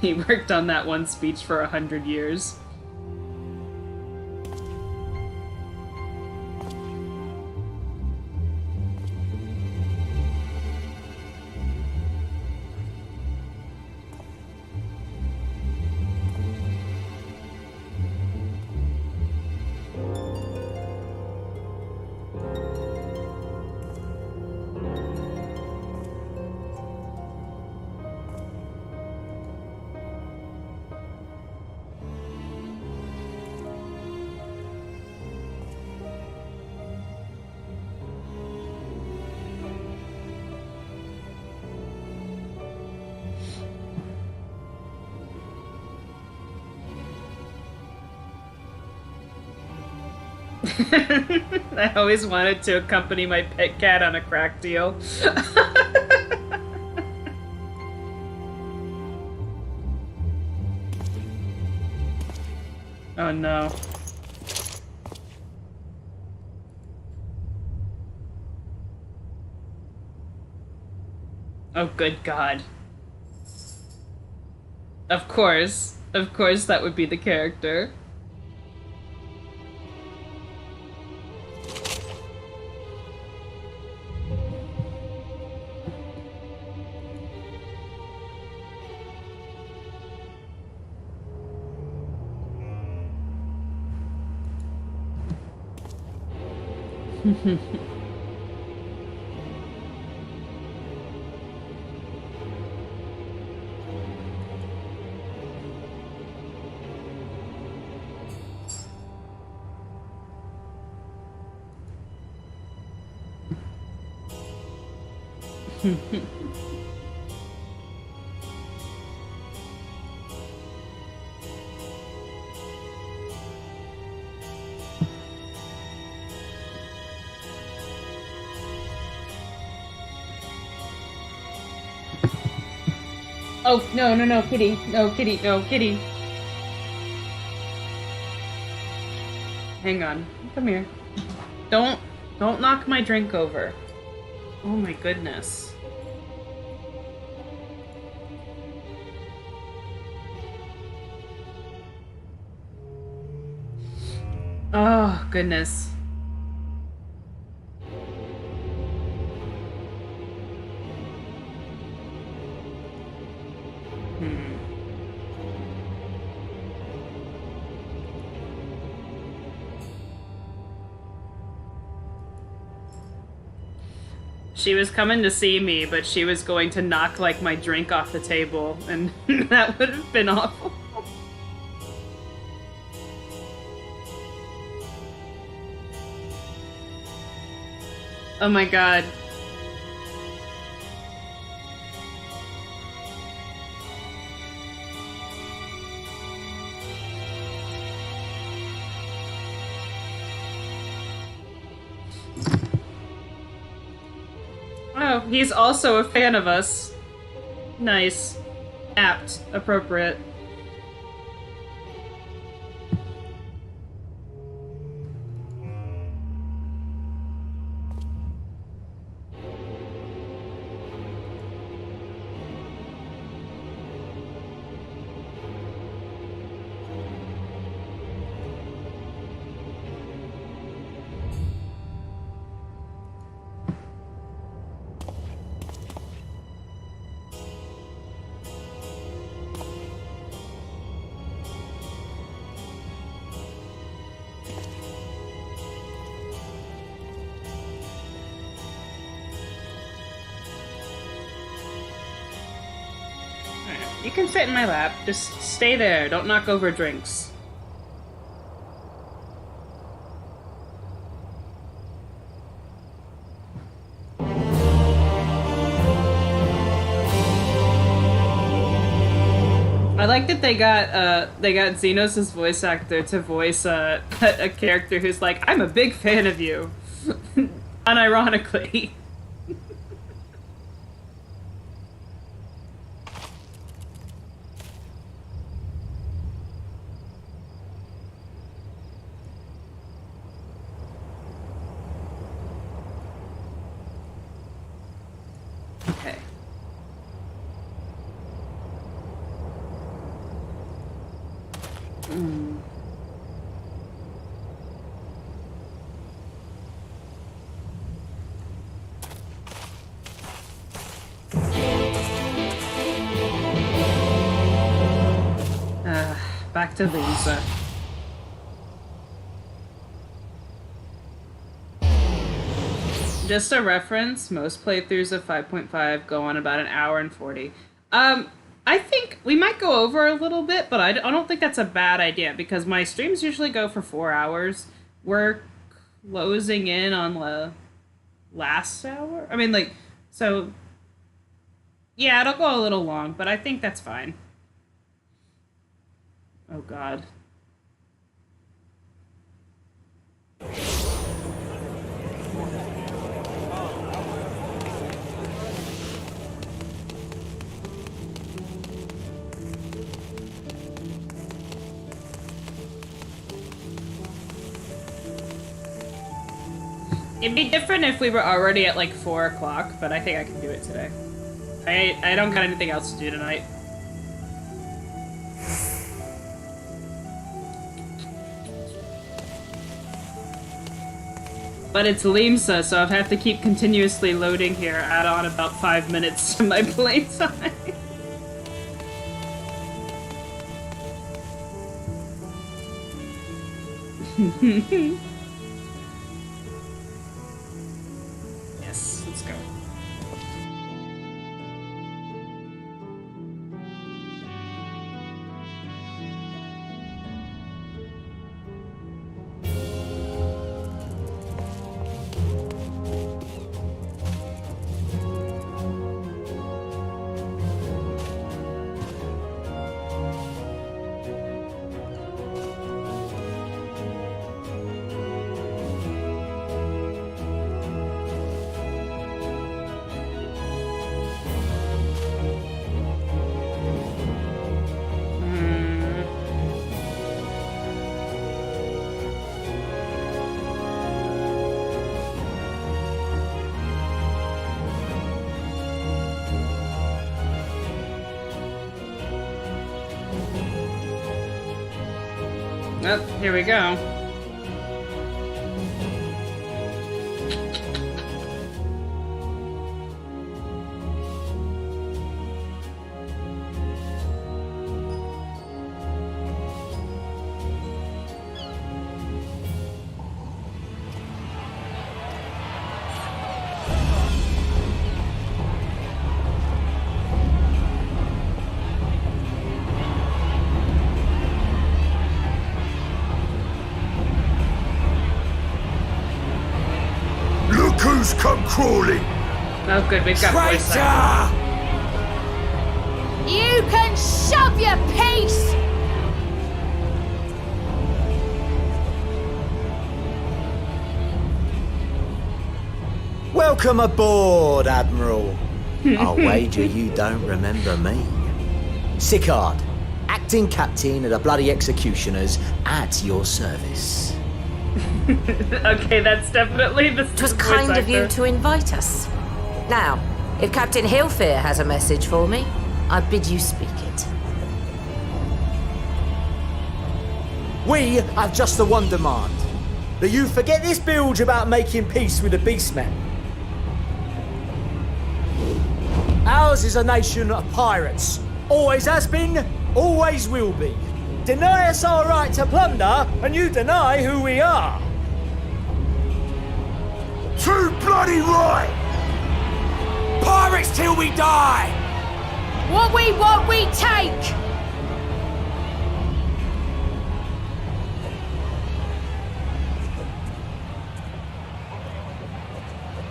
He worked on that one speech for 100 years. I always wanted to accompany my pet cat on a crack deal. Oh no. Oh good God. Of course that would be the character. Oh, no, kitty. No, kitty, no, kitty. Hang on. Come here. Don't knock my drink over. Oh my goodness. Oh, goodness. She was coming to see me, but she was going to knock, like, my drink off the table, and that would have been awful. Oh my God. Oh, he's also a fan of us. Nice. Apt. Appropriate. You can sit in my lap. Just stay there. Don't knock over drinks. I like that they got Xenos' voice actor to voice a character who's like, I'm a big fan of you. Unironically. Back to Lisa. Just a reference, most playthroughs of 5.5 go on about an hour and 40. I think we might go over a little bit, but I don't think that's a bad idea because my streams usually go for 4 hours. We're closing in on the last hour. I mean, like, so yeah, it'll go a little long, but I think that's fine. Oh God. It'd be different if we were already at like 4 o'clock, but I think I can do it today. I don't got anything else to do tonight. But it's Limsa, so I have to keep continuously loading here, add on about 5 minutes to my playtime. Yes, let's go. Oh, here we go. Come crawling! Oh good, we've got voice acting. You can shove your piece! Welcome aboard, Admiral. I'll wager you don't remember me. Sicard, acting captain of the bloody executioners, at your service. Okay, that's definitely the It was kind of you to invite us. Now, if Captain Hillfear has a message for me, I bid you speak it. We have just the one demand. That you forget this bilge about making peace with the Beastmen. Ours is a nation of pirates. Always has been, always will be. Deny us our right to plunder, and you deny who we are. Too bloody right! Pirates till we die! What we want, we take!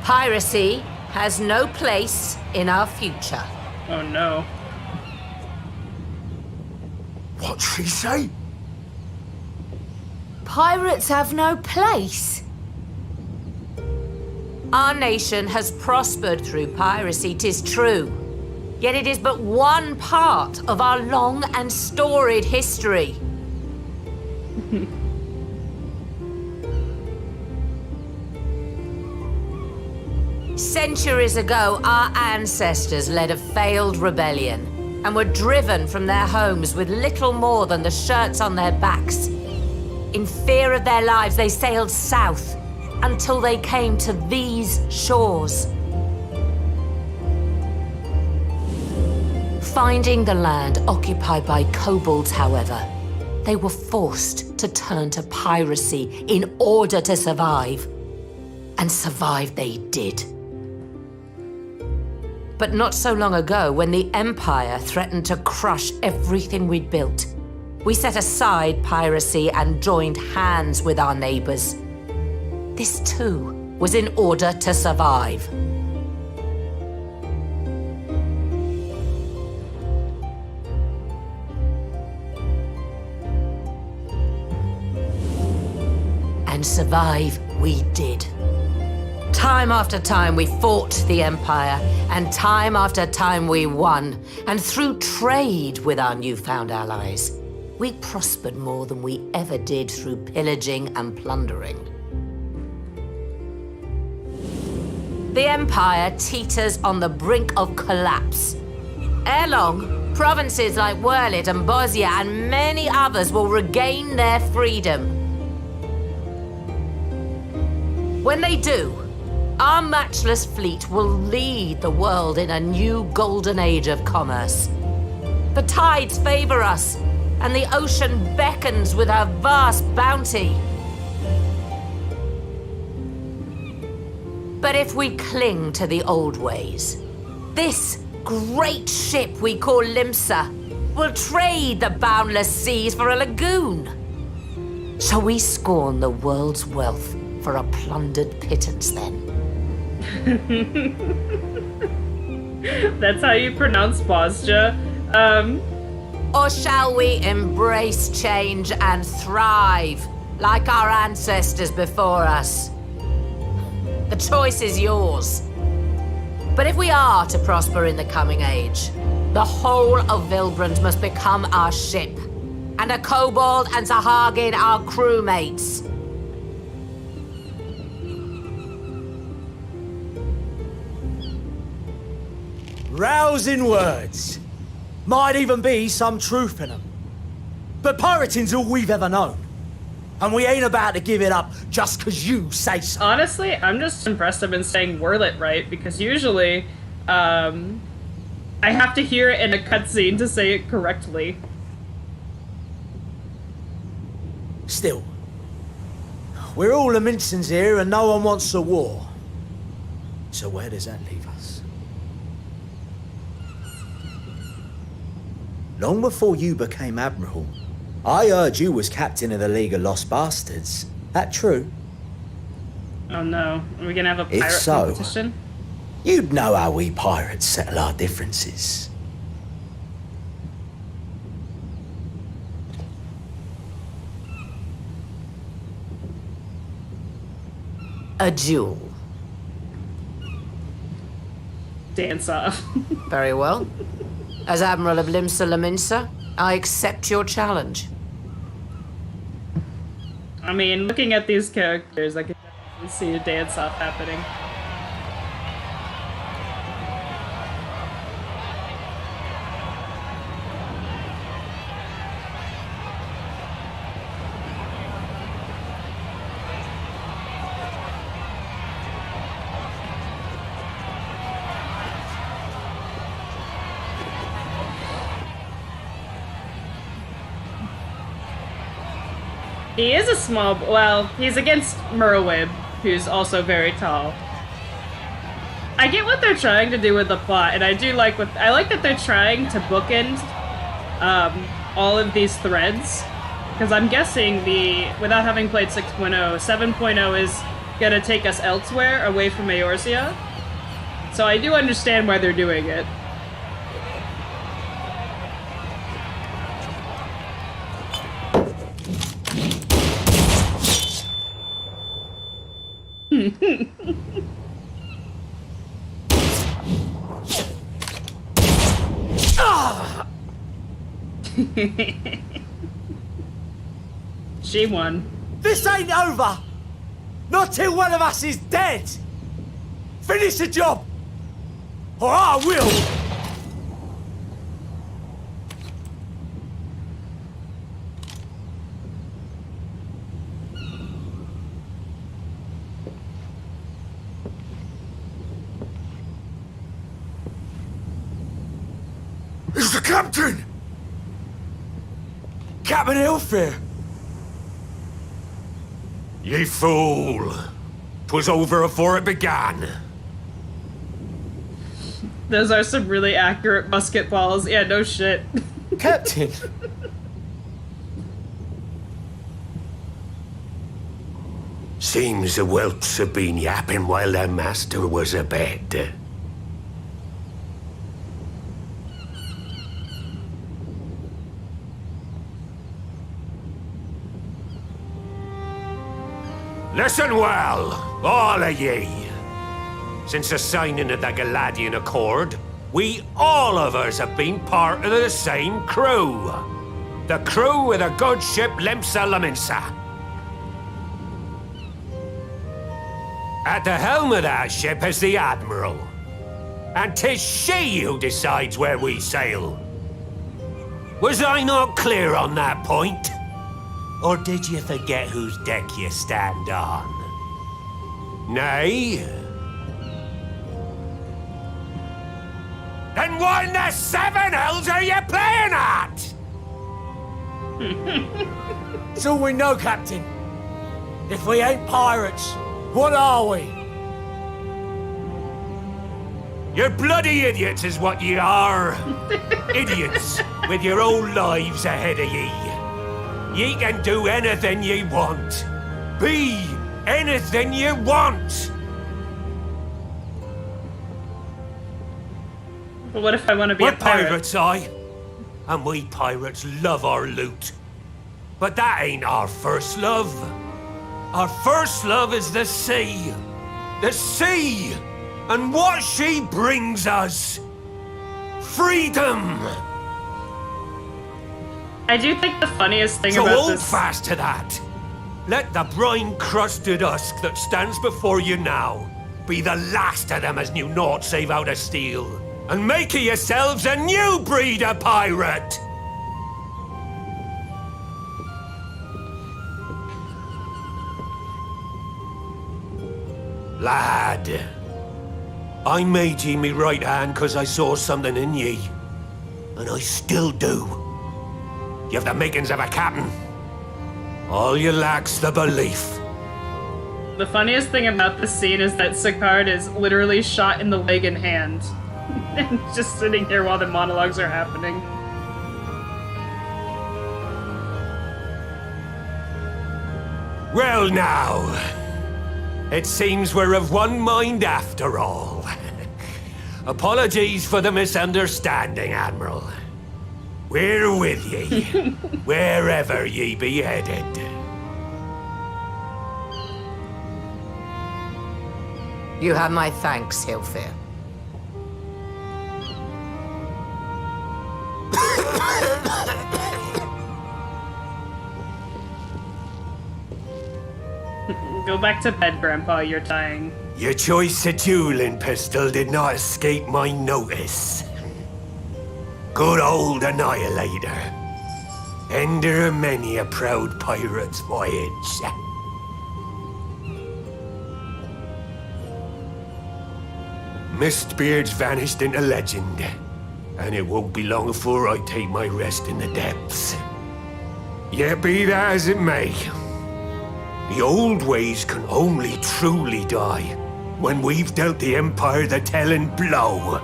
Piracy has no place in our future. Oh no. What'd she say? Pirates have no place. Our nation has prospered through piracy, 'tis true. Yet it is but one part of our long and storied history. Centuries ago, our ancestors led a failed rebellion. and were driven from their homes with little more than the shirts on their backs. In fear of their lives, they sailed south until they came to these shores. Finding the land occupied by kobolds, however, they were forced to turn to piracy in order to survive. And survive they did. But not so long ago, when the Empire threatened to crush everything we'd built, we set aside piracy and joined hands with our neighbors. This too was in order to survive. And survive we did. Time after time we fought the Empire, and time after time we won. And through trade with our newfound allies, we prospered more than we ever did through pillaging and plundering. The Empire teeters on the brink of collapse. Ere long, provinces like Wurlit and Bosnia and many others will regain their freedom. When they do, our matchless fleet will lead the world in a new golden age of commerce. The tides favor us, and the ocean beckons with her vast bounty. But if we cling to the old ways, this great ship we call Limsa will trade the boundless seas for a lagoon. So we scorn the world's wealth for a plundered pittance then. That's how you pronounce Bosja. Or shall we embrace change and thrive like our ancestors before us? The choice is yours. But if we are to prosper in the coming age, the whole of Vilbrand must become our ship, and a kobold and Sahagin our crewmates. Rousing words. Might even be some truth in them. But pirating's all we've ever known. And we ain't about to give it up just 'cause you say so. Honestly, I'm just impressed I've been saying Wurlit right, because usually, I have to hear it in a cutscene to say it correctly. Still, we're all the Mincins here and no one wants a war. So where does that leave us? Long before you became Admiral, I heard you was captain of the League of Lost Bastards. That true? Oh no, are we gonna have a pirate If so, competition? you'd know how we pirates settle our differences. A duel. Dance off. Very well. As Admiral of Limsa Laminsa, I accept your challenge. I mean, looking at these characters, I can definitely see a dance off happening. He is a small, well, he's against Merwib, who's also very tall. I get what they're trying to do with the plot, and I like that they're trying to bookend all of these threads, because I'm guessing without having played 6.0, 7.0 is gonna take us elsewhere, away from Eorzea. So I do understand why they're doing it. She won. This ain't over! Not till one of us is dead! Finish the job! Or I will! Captain! Captain Ilfir! Ye fool! 'Twas over afore it began. Those are some really accurate musket balls. Yeah, no shit. Captain! Seems the whelps have been yapping while their master was abed. Listen well, all of ye. Since the signing of the Galadian Accord, we all of us have been part of the same crew. The crew of the good ship Lemsa Laminsa. At the helm of that ship is the Admiral. And 'tis she who decides where we sail. Was I not clear on that point? Or did you forget whose deck you stand on? Nay? Then what in the seven hells are you playing at? It's all we know, Captain. If we ain't pirates, what are we? You're bloody idiots is what ye are. Idiots with your own lives ahead of ye. Ye can do anything ye want. Be anything ye want. But what if I want to be We're a pirate? pirates, aye. And we pirates love our loot. But that ain't our first love. Our first love is the sea. The sea! And what she brings us. Freedom! I do think the funniest thing So about hold this... fast to that. Let the brine-crusted husk that stands before you now be the last of them as knew naught save out of steel. And make of yourselves a new breed of pirate! Lad, I made ye me right hand 'cause I saw something in ye. And I still do. You have the makings of a captain. All you lack's the belief. The funniest thing about this scene is that Sicard is literally shot in the leg and hand. And just sitting here while the monologues are happening. Well now, it seems we're of one mind after all. Apologies for the misunderstanding, Admiral. We're with ye, wherever ye be headed. You have my thanks, Hilfir. Go back to bed, Grandpa, you're dying. Your choice of dueling pistol did not escape my notice. Good old Annihilator. Ender of many a proud pirate's voyage. Mistbeard's vanished into legend, and it won't be long before I take my rest in the depths. Yet be that as it may, the old ways can only truly die when we've dealt the Empire the telling blow.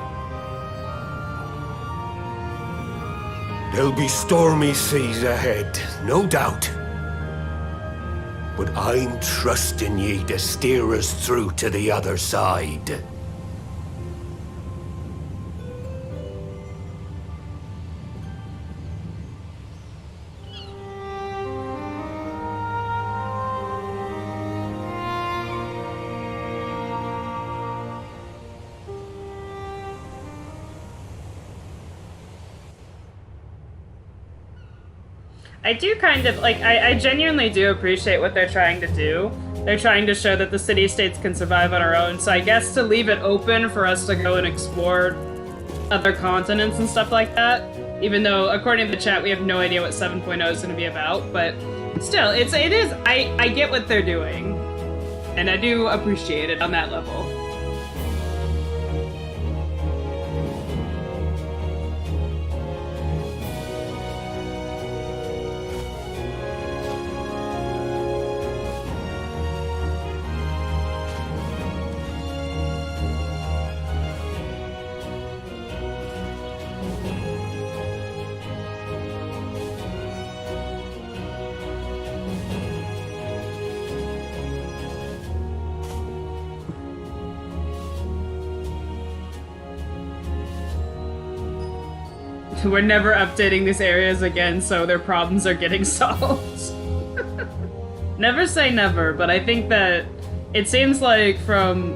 There'll be stormy seas ahead, no doubt. But I'm trusting ye to steer us through to the other side. I do kind of, like, I genuinely do appreciate what they're trying to do. They're trying to show that the city-states can survive on our own, so I guess to leave it open for us to go and explore other continents and stuff like that, even though, according to the chat, we have no idea what 7.0 is going to be about, but still, it is, I get what they're doing, and I do appreciate it on that level. We're never updating these areas again, so their problems are getting solved. Never say never, but I think that it seems like from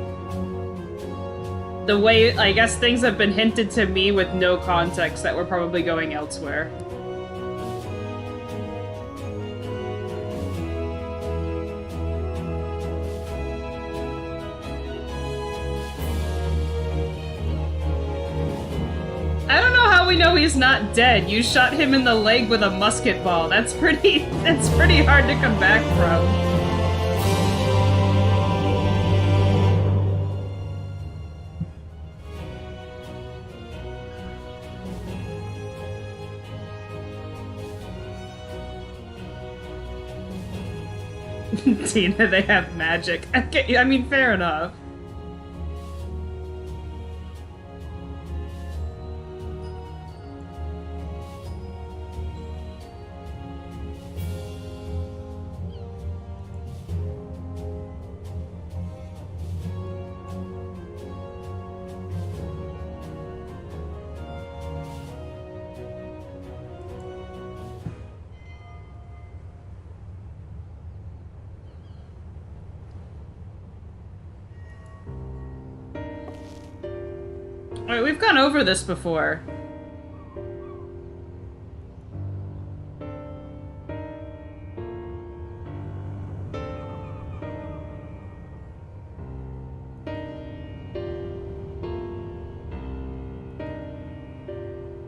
the way, I guess, things have been hinted to me with no context that we're probably going elsewhere. I don't know how we know he's not dead. You shot him in the leg with a musket ball. That's pretty hard to come back from. Tina, they have magic. Okay, I mean, fair enough. Alright, we've gone over this before.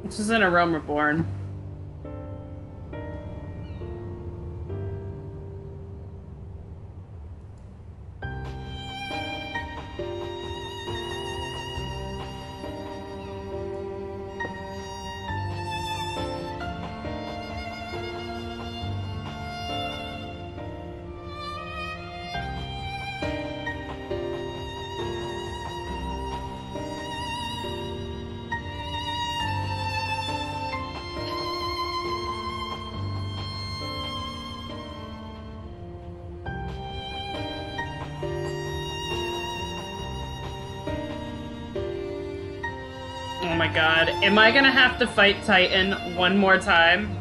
This is in A Realm Reborn. Oh my god. Am I gonna have to fight Titan one more time?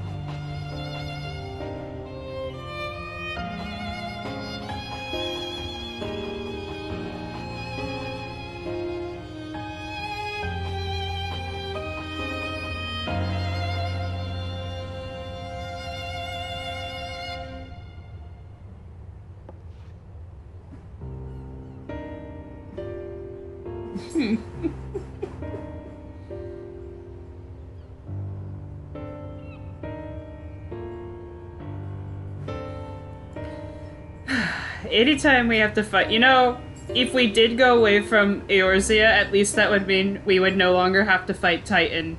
Anytime we have to fight, you know, if we did go away from Eorzea, at least that would mean we would no longer have to fight Titan.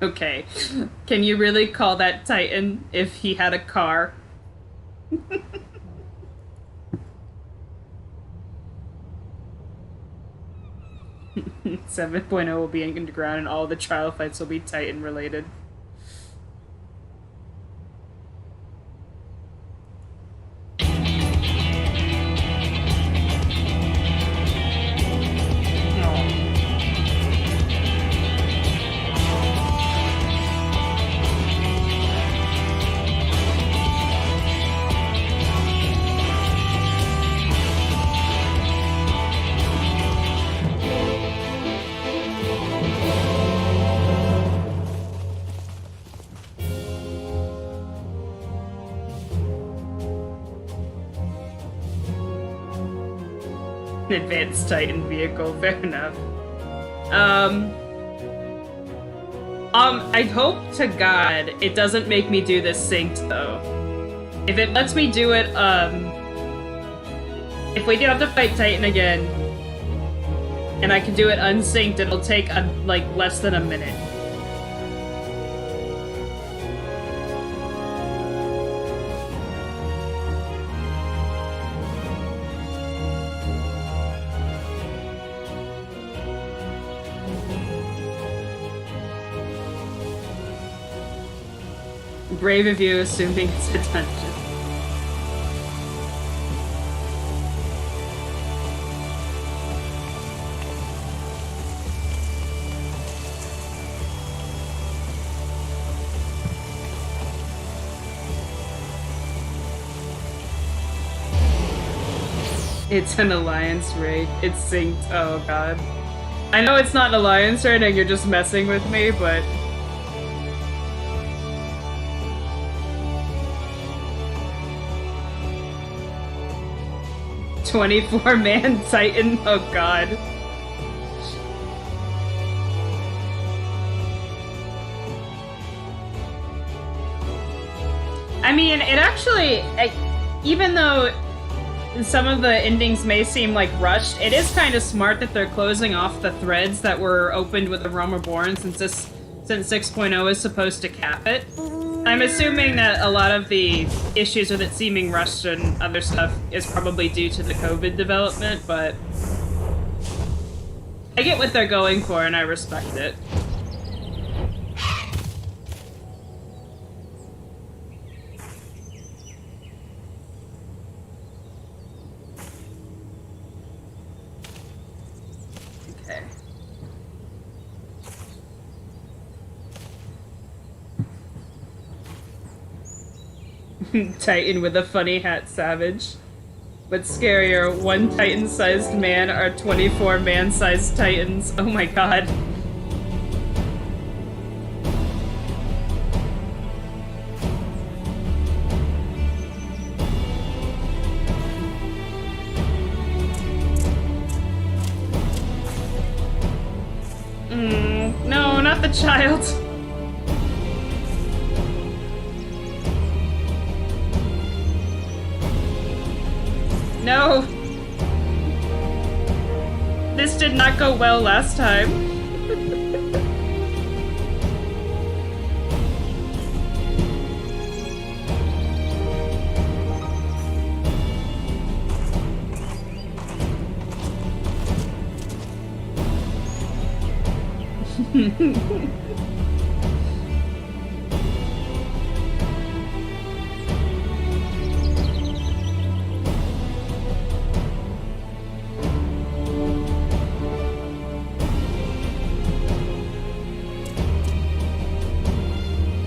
Okay. Can you really call that Titan if he had a car? 7.0 will be underground and all the trial fights will be Titan related. Advanced Titan vehicle, fair enough. I hope to God it doesn't make me do this synced though. If it lets me do it, if we do have to fight Titan again, and I can do it unsynced, it'll take like less than a minute. Brave of you assuming it's a dungeon. It's an alliance raid. It's synced. Oh god. I know it's not an alliance raid and you're just messing with me, but... "24-man Titan." Oh god. I mean, it actually... even though some of the endings may seem like rushed, it is kind of smart that they're closing off the threads that were opened with the Realm Reborn since 6.0 is supposed to cap it. I'm assuming that a lot of the issues with it seeming rushed and other stuff is probably due to the COVID development, but I get what they're going for and I respect it. Titan with a funny hat savage. But scarier, one Titan-sized man are 24 man-sized Titans. Oh my god. No, not the child. No! This did not go well last time.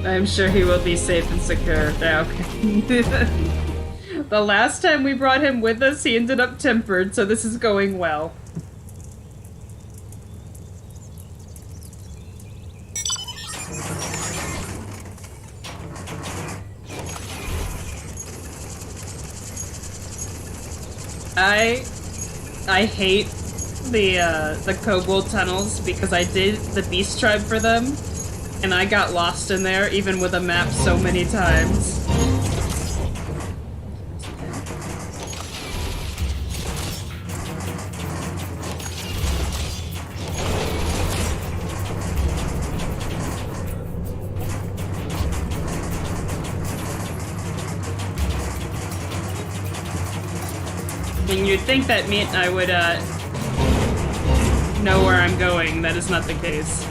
I'm sure he will be safe and secure. Yeah, okay. The last time we brought him with us, he ended up tempered, so this is going well. I hate the Kobold tunnels because I did the Beast Tribe for them. And I got lost in there, even with a map so many times. And you'd think that I would, know where I'm going. That is not the case.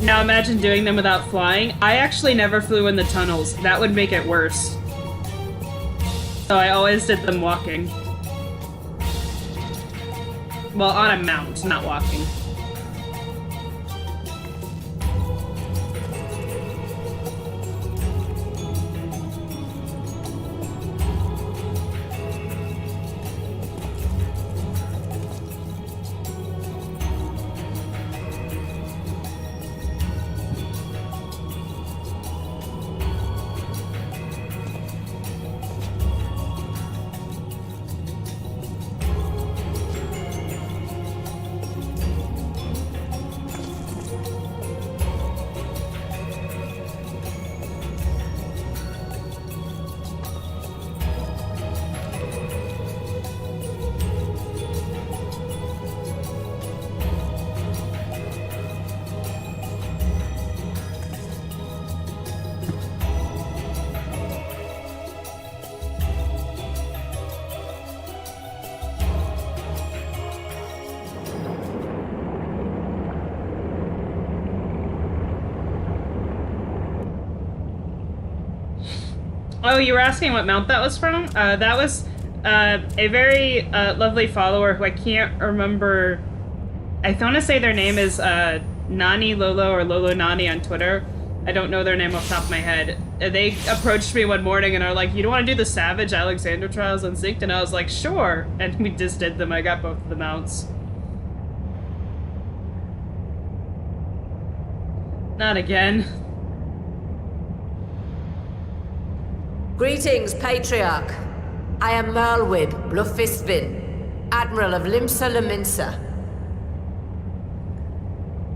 Now imagine doing them without flying. I actually never flew in the tunnels. That would make it worse. So I always did them walking. Well, on a mount, not walking. Oh, you were asking what mount that was from? That was a very lovely follower who I can't remember. I want to say their name is Nani Lolo or Lolo Nani on Twitter. I don't know their name off the top of my head. They approached me one morning and are like, you don't want to do the Savage Alexander trials on Synced? And I was like, sure. And we just did them. I got both of the mounts. Not again. Greetings, Patriarch. I am Merlwib Bluffisbin, Admiral of Limsa Laminsa.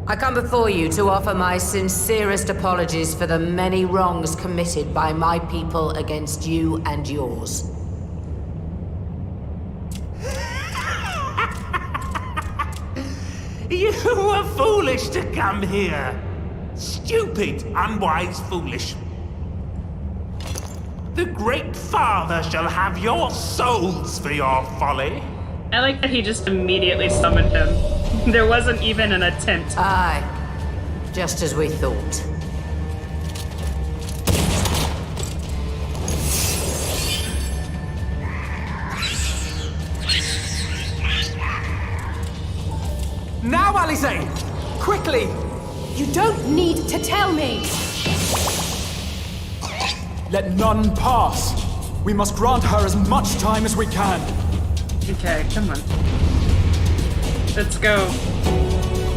I come before you to offer my sincerest apologies for the many wrongs committed by my people against you and yours. You were foolish to come here. Stupid, unwise, foolish. The Great Father shall have your souls for your folly. I like that he just immediately summoned him. There wasn't even an attempt. Aye, just as we thought. Now, Alize! Quickly! You don't need to tell me! Let none pass. We must grant her as much time as we can. Okay, come on. Let's go.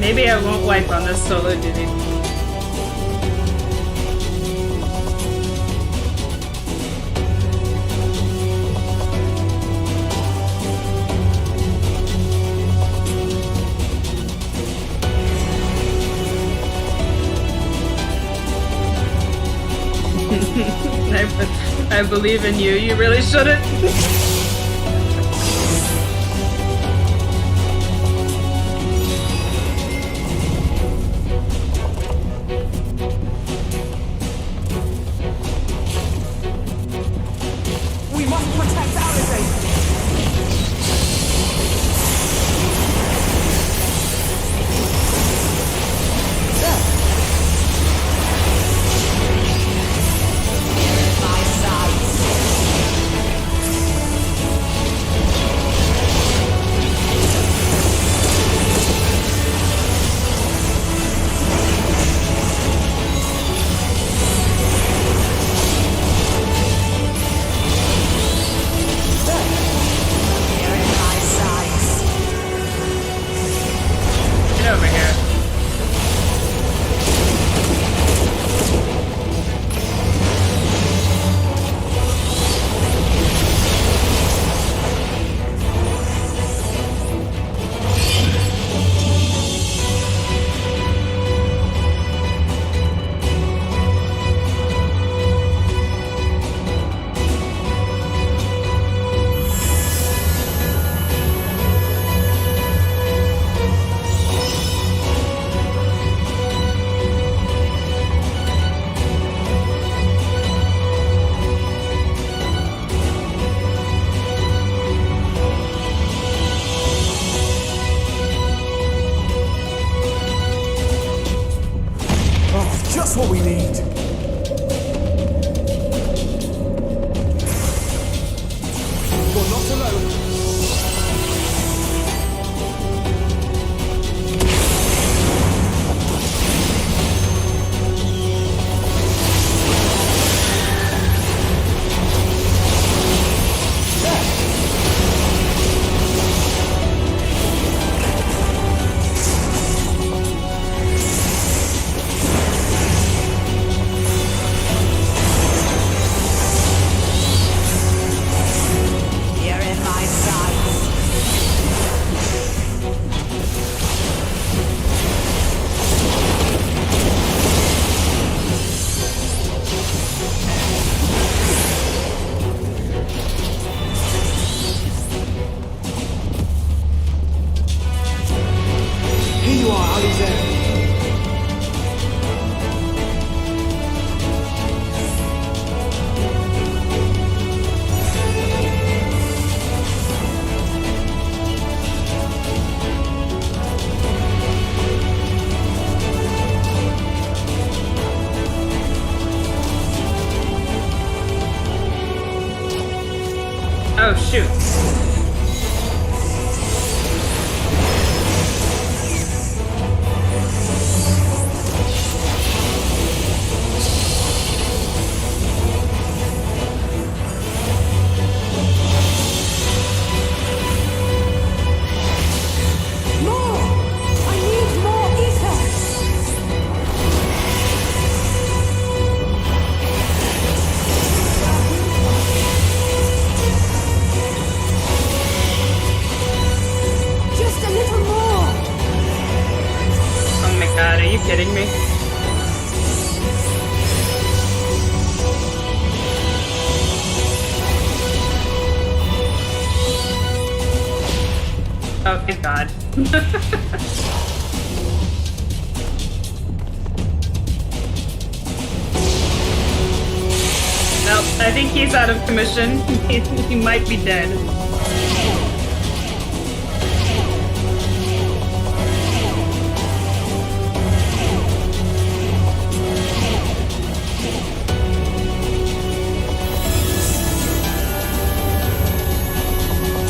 Maybe I won't wipe on this solo duty. I believe in you. You really shouldn't. We must protect Alize! Get over here. Just what we need. You're not alone. Oh, shoot. God, are you kidding me? Oh, thank God. Nope, I think he's out of commission. He might be dead.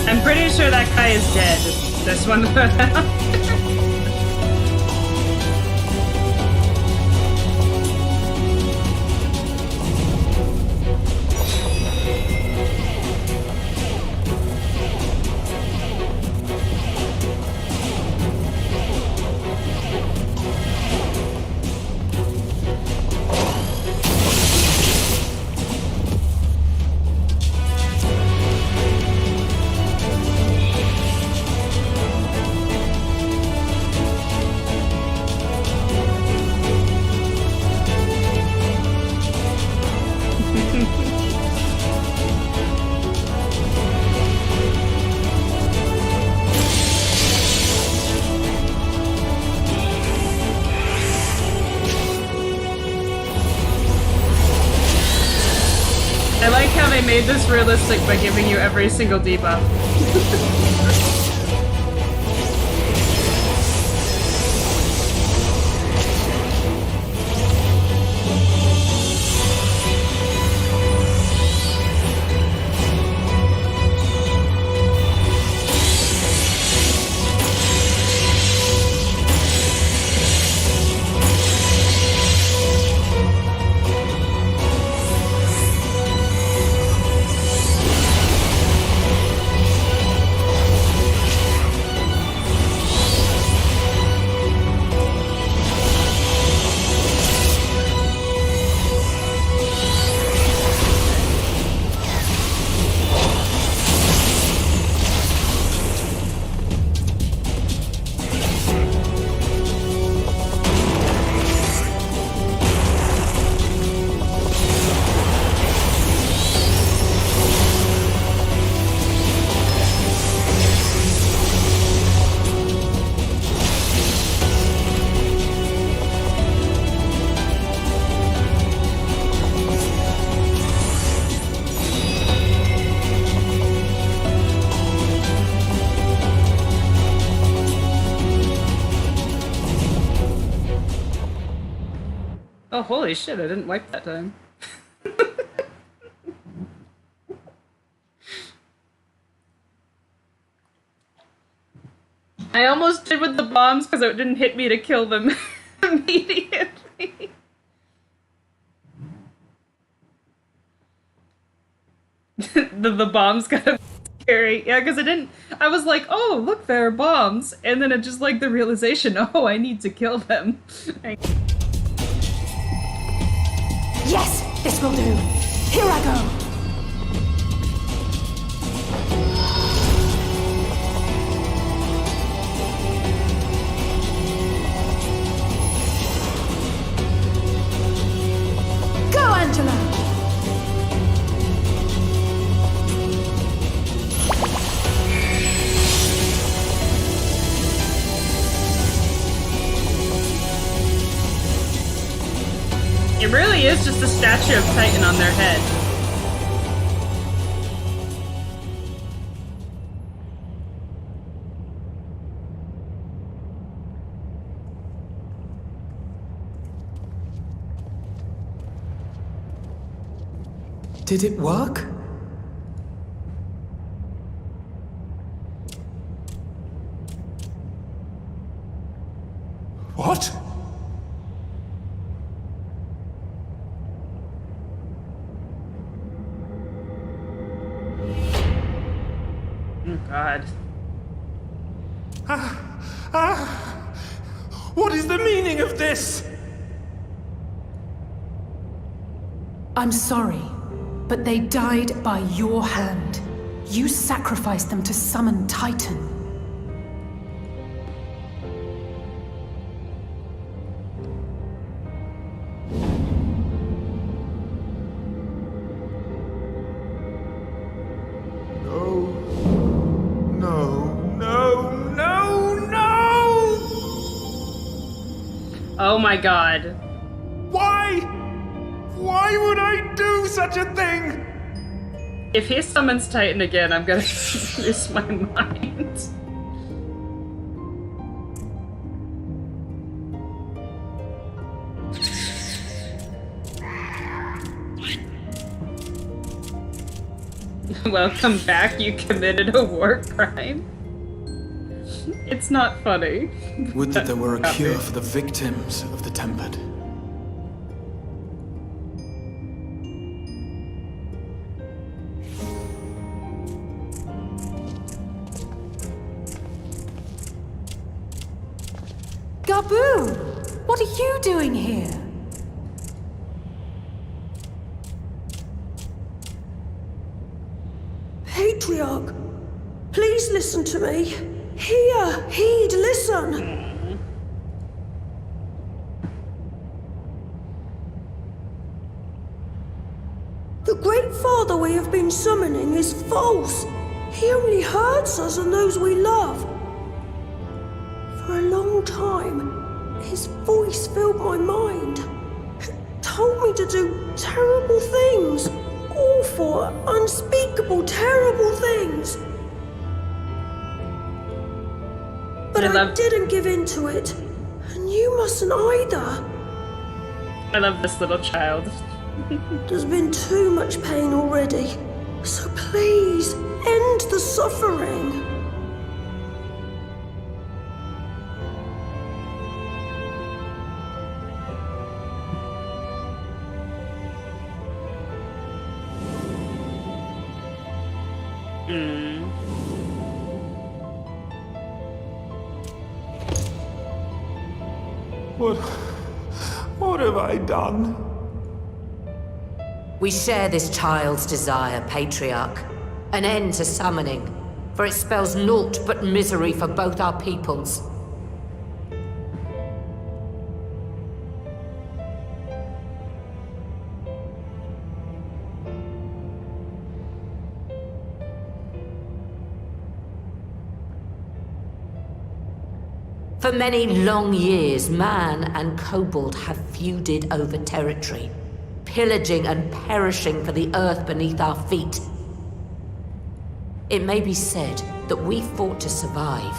I'm pretty sure that guy is dead. This one. I like how they made this realistic by giving you every single debuff. Oh, holy shit, I didn't wipe that time. I almost did with the bombs because it didn't hit me to kill them immediately. the bombs got a scary. Yeah, because I was like, oh, look, there are bombs. And then it just like the realization, oh, I need to kill them. Yes, this will do. Here I go. Go, Angela. It really is just a statue of Titan on their head. Did it work? Oh, God. What is the meaning of this? I'm sorry, but they died by your hand. You sacrificed them to summon Titan. Oh my God. Why? Why would I do such a thing? If he summons Titan again, I'm gonna lose my mind. Welcome back, you committed a war crime. It's not funny. Would that there were a cure for the victims of the Tempered. Gaboo! What are you doing here? Patriarch, please listen to me. Hear, heed, listen. The Great Father we have been summoning is false. He only hurts us and those we love. For a long time, his voice filled my mind. It told me to do terrible things. Awful, unspeakable, terrible things. But I didn't give in to it. And you mustn't either. I love this little child. There's been too much pain already. So please, end the suffering. What have I done? We share this child's desire, Patriarch. An end to summoning, for it spells naught but misery for both our peoples. For many long years, man and kobold have feuded over territory, pillaging and perishing for the earth beneath our feet. It may be said that we fought to survive,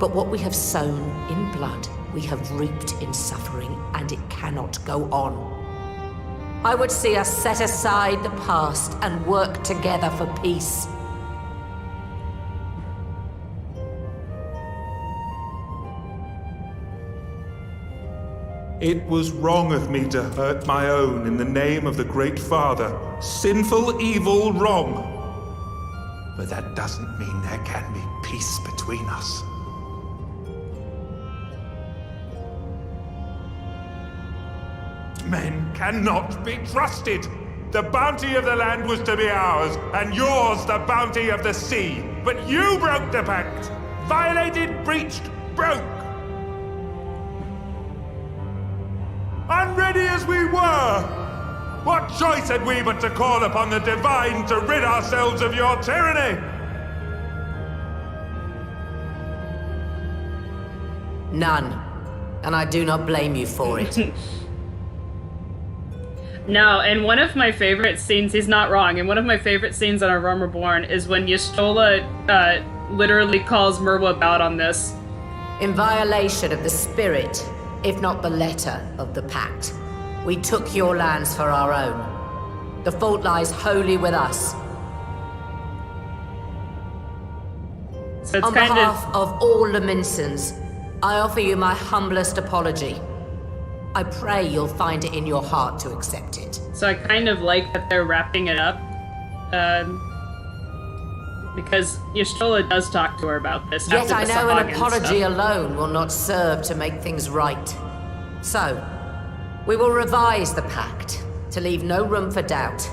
but what we have sown in blood, we have reaped in suffering, and it cannot go on. I would see us set aside the past and work together for peace. It was wrong of me to hurt my own in the name of the Great Father. Sinful, evil, wrong. But that doesn't mean there can be peace between us. Men cannot be trusted. The bounty of the land was to be ours, and yours the bounty of the sea. But you broke the pact. Violated, breached, broke. Unready as we were, what choice had we but to call upon the divine to rid ourselves of your tyranny? None. And I do not blame you for it. No, and one of my favorite scenes, he's not wrong, and one of my favorite scenes on A Realm Reborn is when Y'shtola literally calls Merwa out on this. In violation of the spirit, if not the letter of the pact, we took your lands for our own. The fault lies wholly with us. So it's on behalf of all Laminsons, I offer you my humblest apology. I pray you'll find it in your heart to accept it. So I kind of like that they're wrapping it up. Because Y'shtola does talk to her about this. Yet after I the know an Sahagin apology stuff. alone will not serve to make things right. So, we will revise the pact to leave no room for doubt.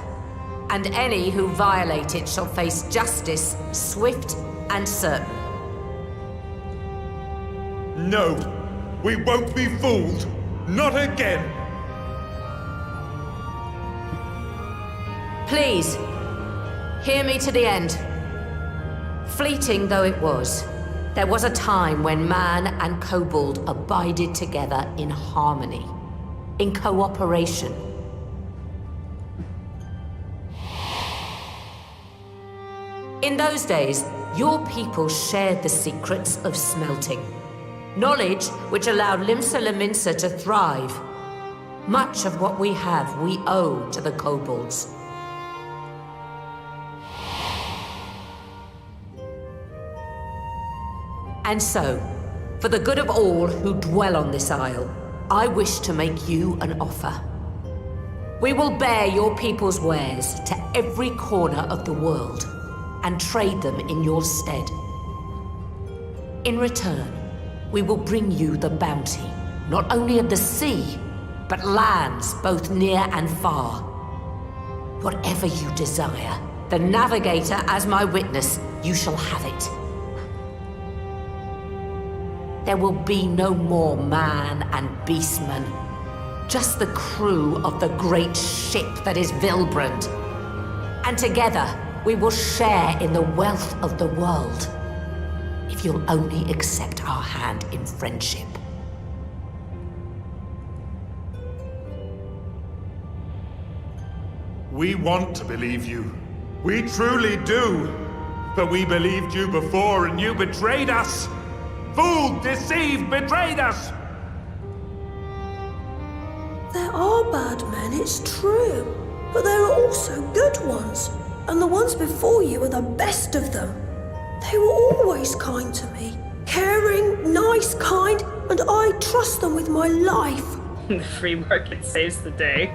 And any who violate it shall face justice, swift and certain. No, we won't be fooled. Not again. Please, hear me to the end. Fleeting though it was, there was a time when man and kobold abided together in harmony, in cooperation. In those days, your people shared the secrets of smelting. Knowledge which allowed Limsa Lominsa to thrive. Much of what we have, we owe to the kobolds. And so, for the good of all who dwell on this isle, I wish to make you an offer. We will bear your people's wares to every corner of the world and trade them in your stead. In return, we will bring you the bounty, not only of the sea, but lands both near and far. Whatever you desire, the Navigator as my witness, you shall have it. There will be no more man and beastman, just the crew of the great ship that is Vilbrand. And together, we will share in the wealth of the world, if you'll only accept our hand in friendship. We want to believe you. We truly do. But we believed you before and you betrayed us. Fooled, deceived, betrayed us. There are bad men, it's true. But there are also good ones. And the ones before you are the best of them. They were always kind to me. Caring, nice, kind, and I trust them with my life. The free market saves the day.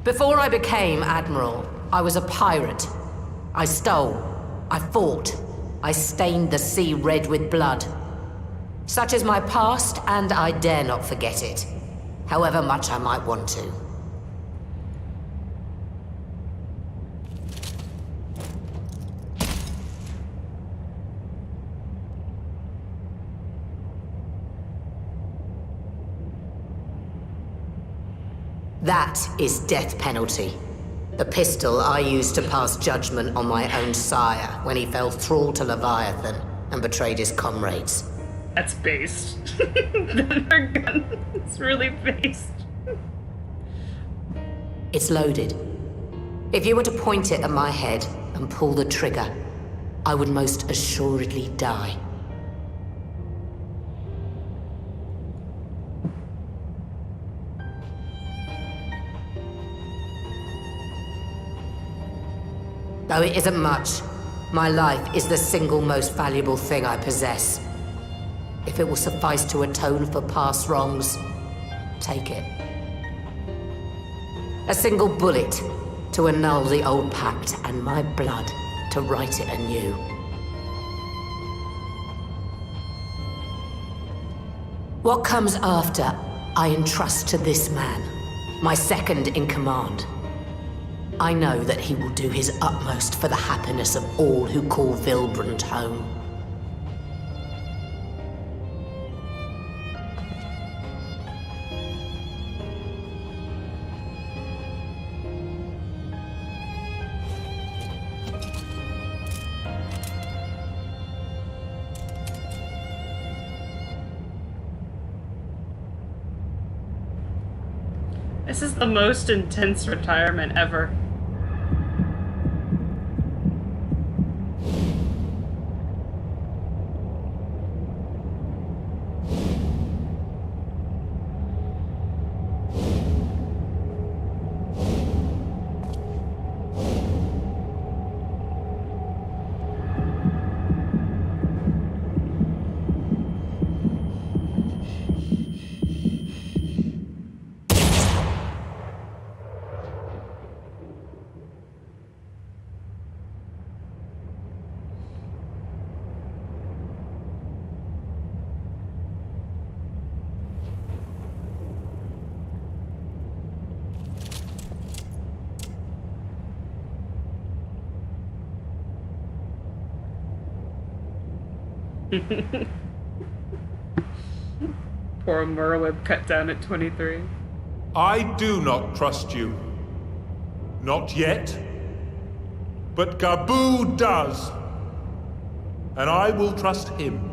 Before I became Admiral, I was a pirate. I stole, I fought, I stained the sea red with blood. Such is my past, and I dare not forget it, however much I might want to. That is death penalty. The pistol I used to pass judgment on my own sire when he fell thrall to Leviathan and betrayed his comrades. That's based. Her gun is really based. It's loaded. If you were to point it at my head and pull the trigger, I would most assuredly die. Though it isn't much, my life is the single most valuable thing I possess. If it will suffice to atone for past wrongs, take it. A single bullet to annul the old pact, and my blood to write it anew. What comes after, I entrust to this man, my second in command. I know that he will do his utmost for the happiness of all who call Vilbrand home. This is the most intense retirement ever. Poor Merwib cut down at 23. I do not trust you. Not yet. But Gaboo does. And I will trust him.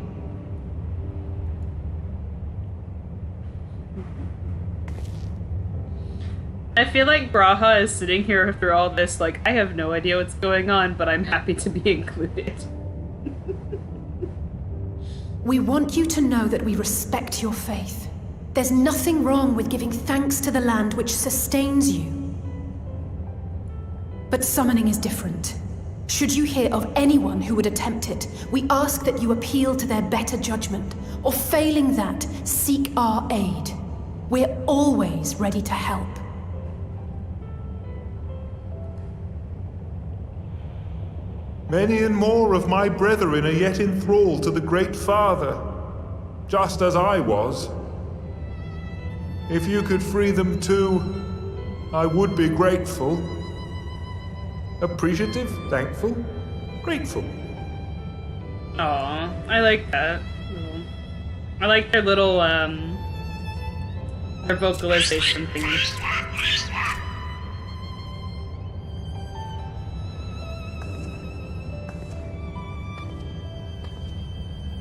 I feel like Braha is sitting here through all this like, I have no idea what's going on, but I'm happy to be included. We want you to know that we respect your faith. There's nothing wrong with giving thanks to the land which sustains you. But summoning is different. Should you hear of anyone who would attempt it, we ask that you appeal to their better judgment, or failing that, seek our aid. We're always ready to help. Many and more of my brethren are yet enthralled to the Great Father, just as I was. If you could free them too, I would be grateful. Appreciative, thankful, grateful. Aw, I like that. I like their little, their vocalization thingies.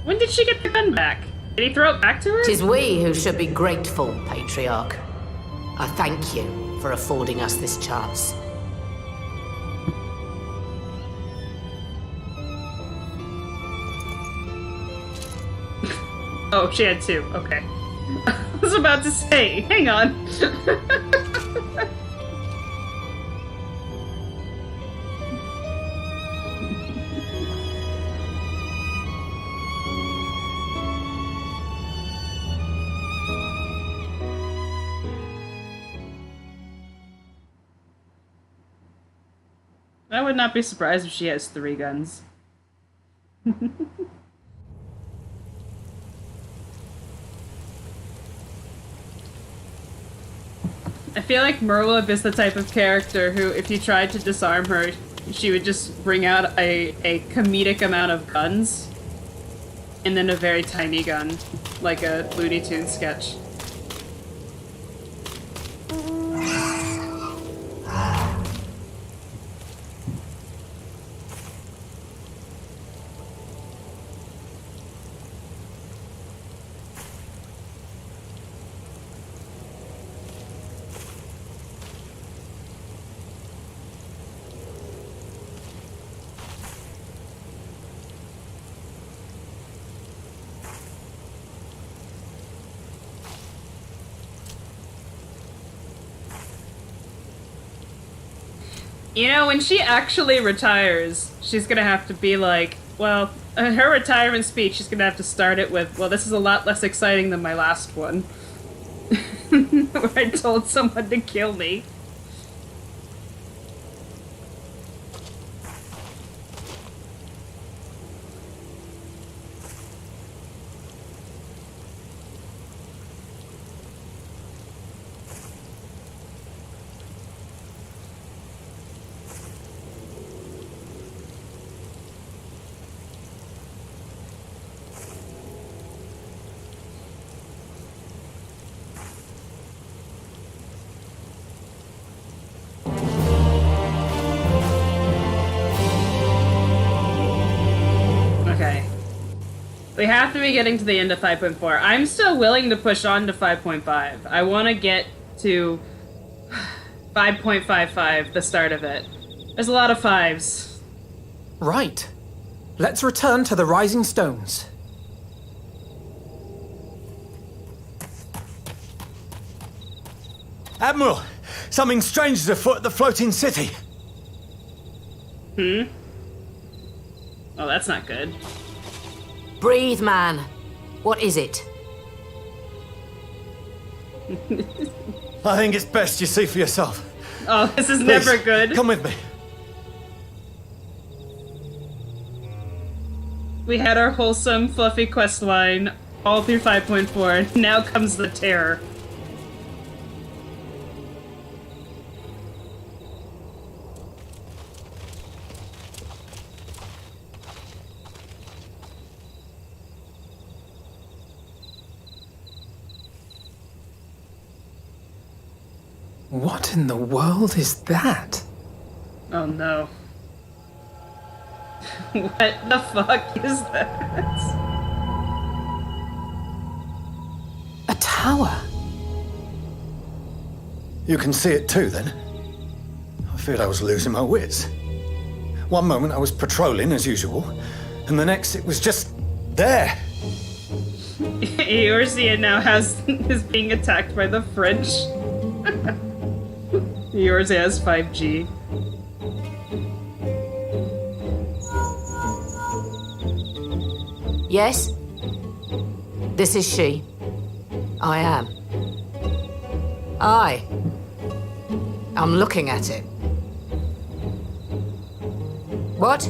When did she get the gun back? Did he throw it back to her? 'Tis we who should be grateful, Patriarch. I thank you for affording us this chance. Oh, she had two. Okay. I was about to say, hang on. I would not be surprised if she has 3 guns. I feel like Merlib is the type of character who, if you tried to disarm her, she would just bring out a comedic amount of guns, and then a very tiny gun, like a Looney Tunes sketch. You know, when she actually retires, she's gonna have to be like, well, her retirement speech, she's gonna have to start it with, well, this is a lot less exciting than my last one. Where I told someone to kill me. We have to be getting to the end of 5.4. I'm still willing to push on to 5.5. I want to get to 5.55, the start of it. There's a lot of 5s. Right. Let's return to the Rising Stones. Admiral, something strange is afoot at the floating city. Hmm? Oh, that's not good. Breathe, man. What is it? I think it's best you see for yourself. Oh, this is Please, never good. Come with me. We had our wholesome, fluffy quest line all through 5.4. Now comes the terror. What in the world is that? Oh no. What the fuck is that? A tower. You can see it too, then? I feared I was losing my wits. One moment I was patrolling as usual, and the next it was just there. Eorzea now is being attacked by the French. Eorzea has 5G. Yes? This is she. I am. I'm looking at it. What?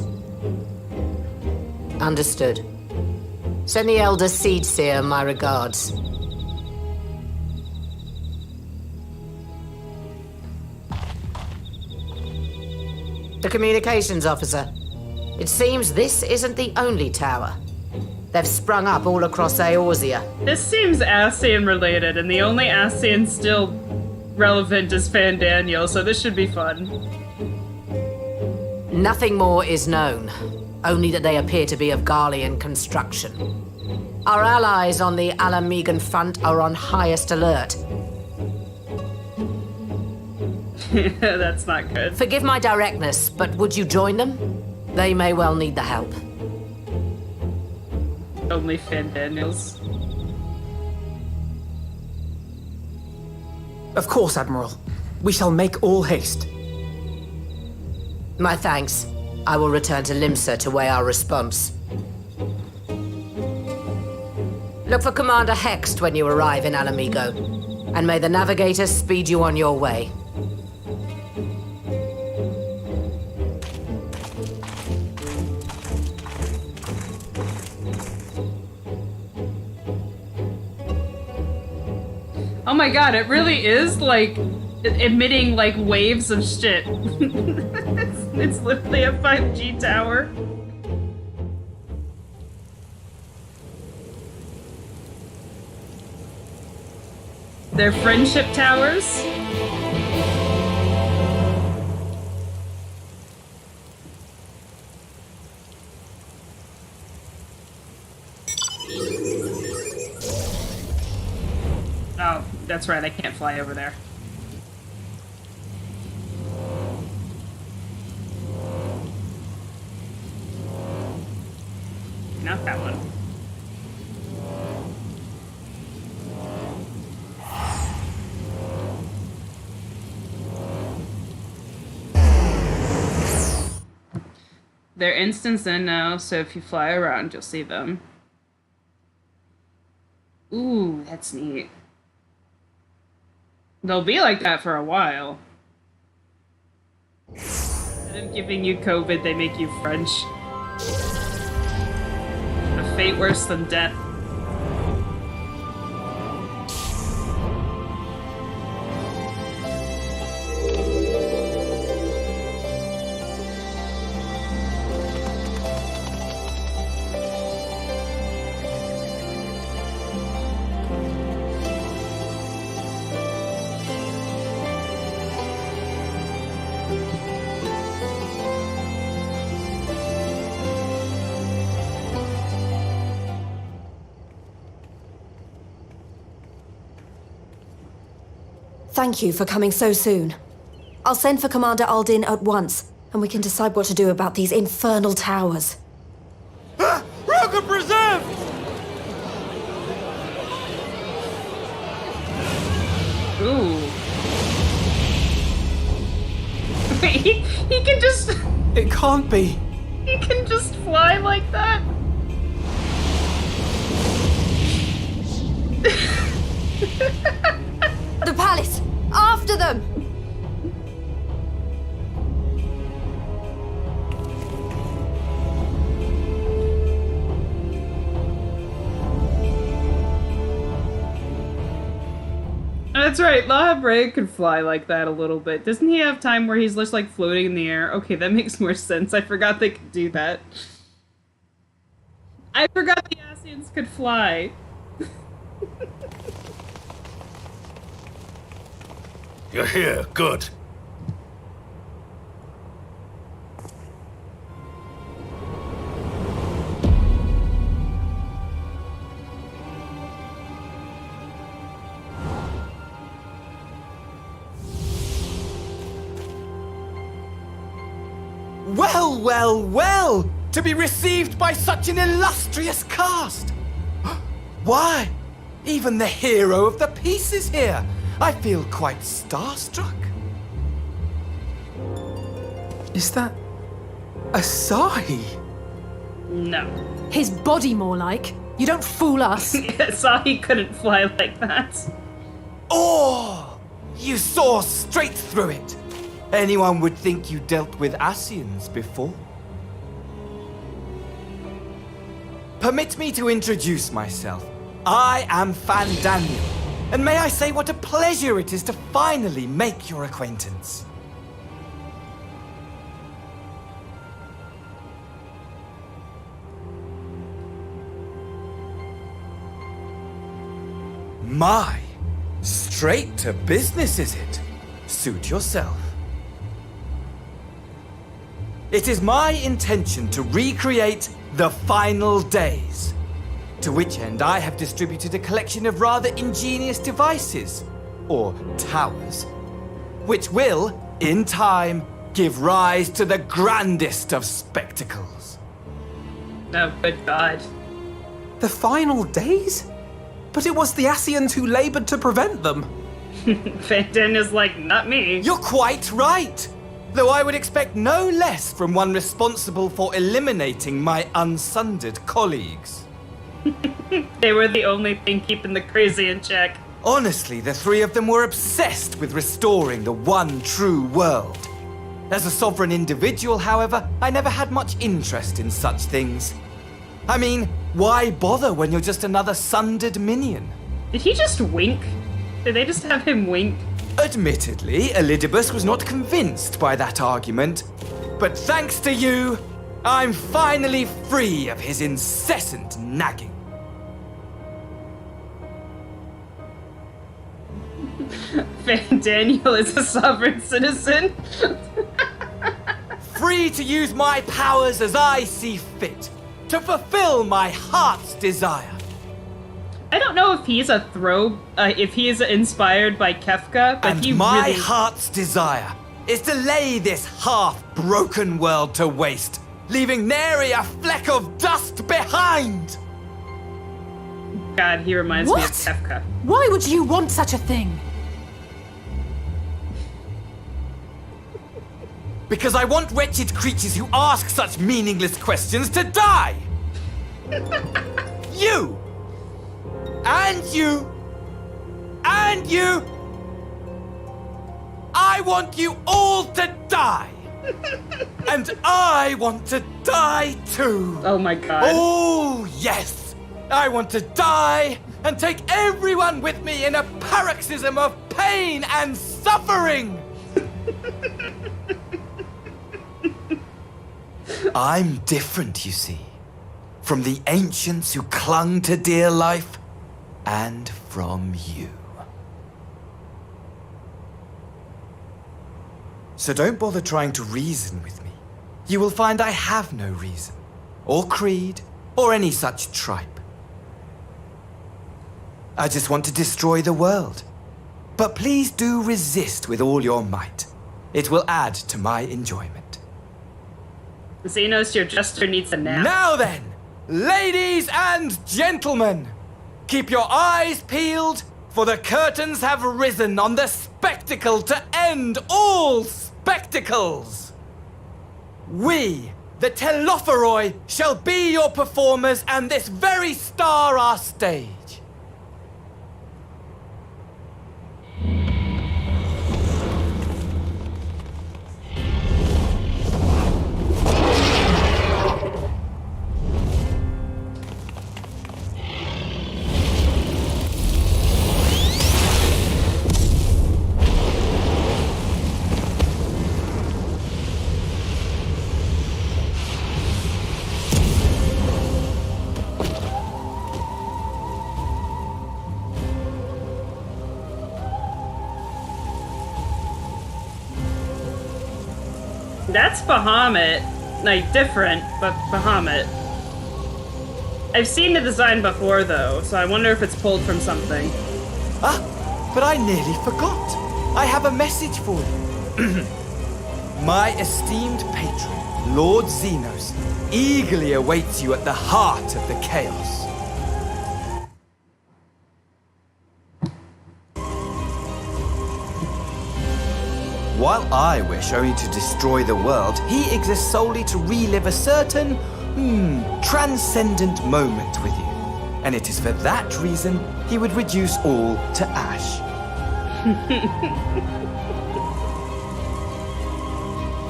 Understood. Send the Elder Seedseer my regards. The communications officer. It seems this isn't the only tower. They've sprung up all across Eorzea. This seems Ascian related, and the only Ascian still relevant is Fandaniel, so this should be fun. Nothing more is known, only that they appear to be of Garlean construction. Our allies on the Alamegan front are on highest alert. That's not good. Forgive my directness, but would you join them? They may well need the help. Only Fandaniels. Of course, Admiral. We shall make all haste. My thanks. I will return to Limsa to weigh our response. Look for Commander Hext when you arrive in Alamigo, and may the Navigator speed you on your way. Oh my god, it really is like emitting like waves of shit. it's literally a 5G tower. They're friendship towers. Oh, that's right, I can't fly over there. Not that one. They're instants in now, so if you fly around, you'll see them. Ooh, that's neat. They'll be like that for a while. Instead of giving you COVID, they make you French. A fate worse than death. Thank you for coming so soon. I'll send for Commander Aldin at once, and we can decide what to do about these infernal towers. Rocket preserved! Ooh. he can just... It can't be. He can just fly like that? The palace! After them! That's right, Lahabrea could fly like that a little bit. Doesn't he have time where he's just like floating in the air? Okay, that makes more sense. I forgot they could do that. I forgot the Ascians could fly. You're here. Good. Well, well, well! To be received by such an illustrious cast! Why, even the hero of the piece is here! I feel quite starstruck. Is that Asahi? No. His body, more like. You don't fool us. Asahi couldn't fly like that. Oh! You saw straight through it! Anyone would think you dealt with Asians before. Permit me to introduce myself. I am Fandaniel, and may I say what a pleasure it is to finally make your acquaintance. My, straight to business is it? Suit yourself. It is my intention to recreate the final days, to which end I have distributed a collection of rather ingenious devices, or towers, which will, in time, give rise to the grandest of spectacles. Oh, good God. The final days? But it was the Asians who labored to prevent them. Fandaniel's like, not me. You're quite right! Though I would expect no less from one responsible for eliminating my unsundered colleagues. They were the only thing keeping the crazy in check. Honestly, the three of them were obsessed with restoring the one true world. As a sovereign individual, however, I never had much interest in such things. I mean, why bother when you're just another sundered minion? Did he just wink? Did they just have him wink? Admittedly, Elidibus was not convinced by that argument, but thanks to you, I'm finally free of his incessant nagging. Fandaniel is a sovereign citizen. Free to use my powers as I see fit, to fulfill my heart's desire. I don't know if he's if he is inspired by Kefka, but and he my really... heart's desire is to lay this half-broken world to waste, leaving nary a fleck of dust behind! God, he reminds me of Kefka. Why would you want such a thing? Because I want wretched creatures who ask such meaningless questions to die! You! And you! And you! I want you all to die! And I want to die too! Oh my God. Oh, yes! I want to die and take everyone with me in a paroxysm of pain and suffering! I'm different, you see, from the ancients who clung to dear life, and from you. So don't bother trying to reason with me. You will find I have no reason, or creed, or any such tripe. I just want to destroy the world. But please do resist with all your might. It will add to my enjoyment. Xenos, your jester needs a nap. Now then, ladies and gentlemen, keep your eyes peeled, for the curtains have risen on the spectacle to end all spectacles. We, the Telophoroi, shall be your performers, and this very star our stage. That's Bahamut. Like, different, but Bahamut. I've seen the design before, though, so I wonder if it's pulled from something. Ah, but I nearly forgot. I have a message for you. My esteemed patron, Lord Xenos, eagerly awaits you at the heart of the chaos. While I wish only to destroy the world, he exists solely to relive a certain, transcendent moment with you. And it is for that reason he would reduce all to ash.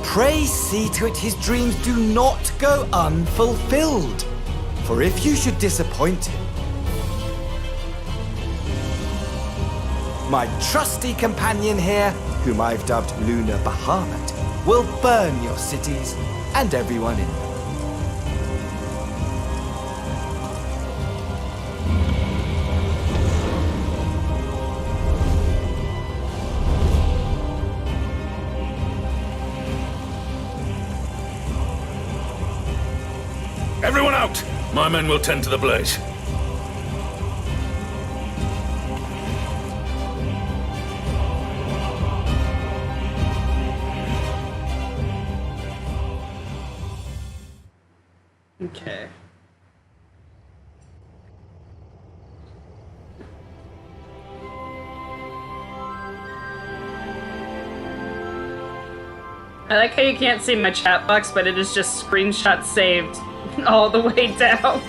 Pray see to it his dreams do not go unfulfilled. For if you should disappoint him, my trusty companion here, whom I've dubbed Lunar Bahamut, will burn your cities and everyone in them. Everyone out! My men will tend to the blaze. Okay. I like how you can't see my chat box, but it is just screenshot saved all the way down.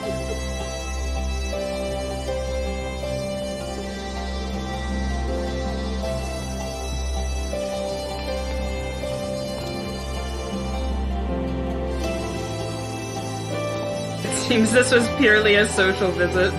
It seems this was purely a social visit.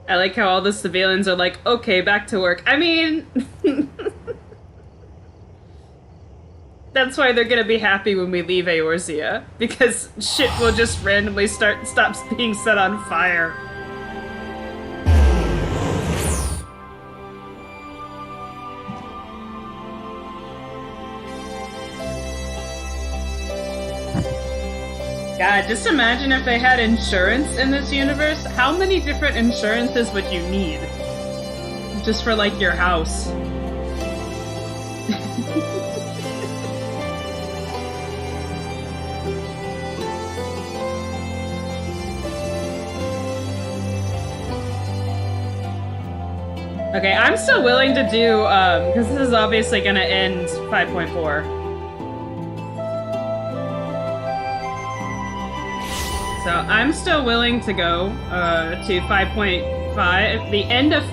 I like how all the civilians are like, okay, back to work. I mean, that's why they're gonna be happy when we leave Eorzea, because shit will just randomly stops being set on fire. God, just imagine if they had insurance in this universe. How many different insurances would you need? Just for, like, your house. Okay, I'm still willing to do, because this is obviously gonna end 5.4. So I'm still willing to go to 5.5. The end of...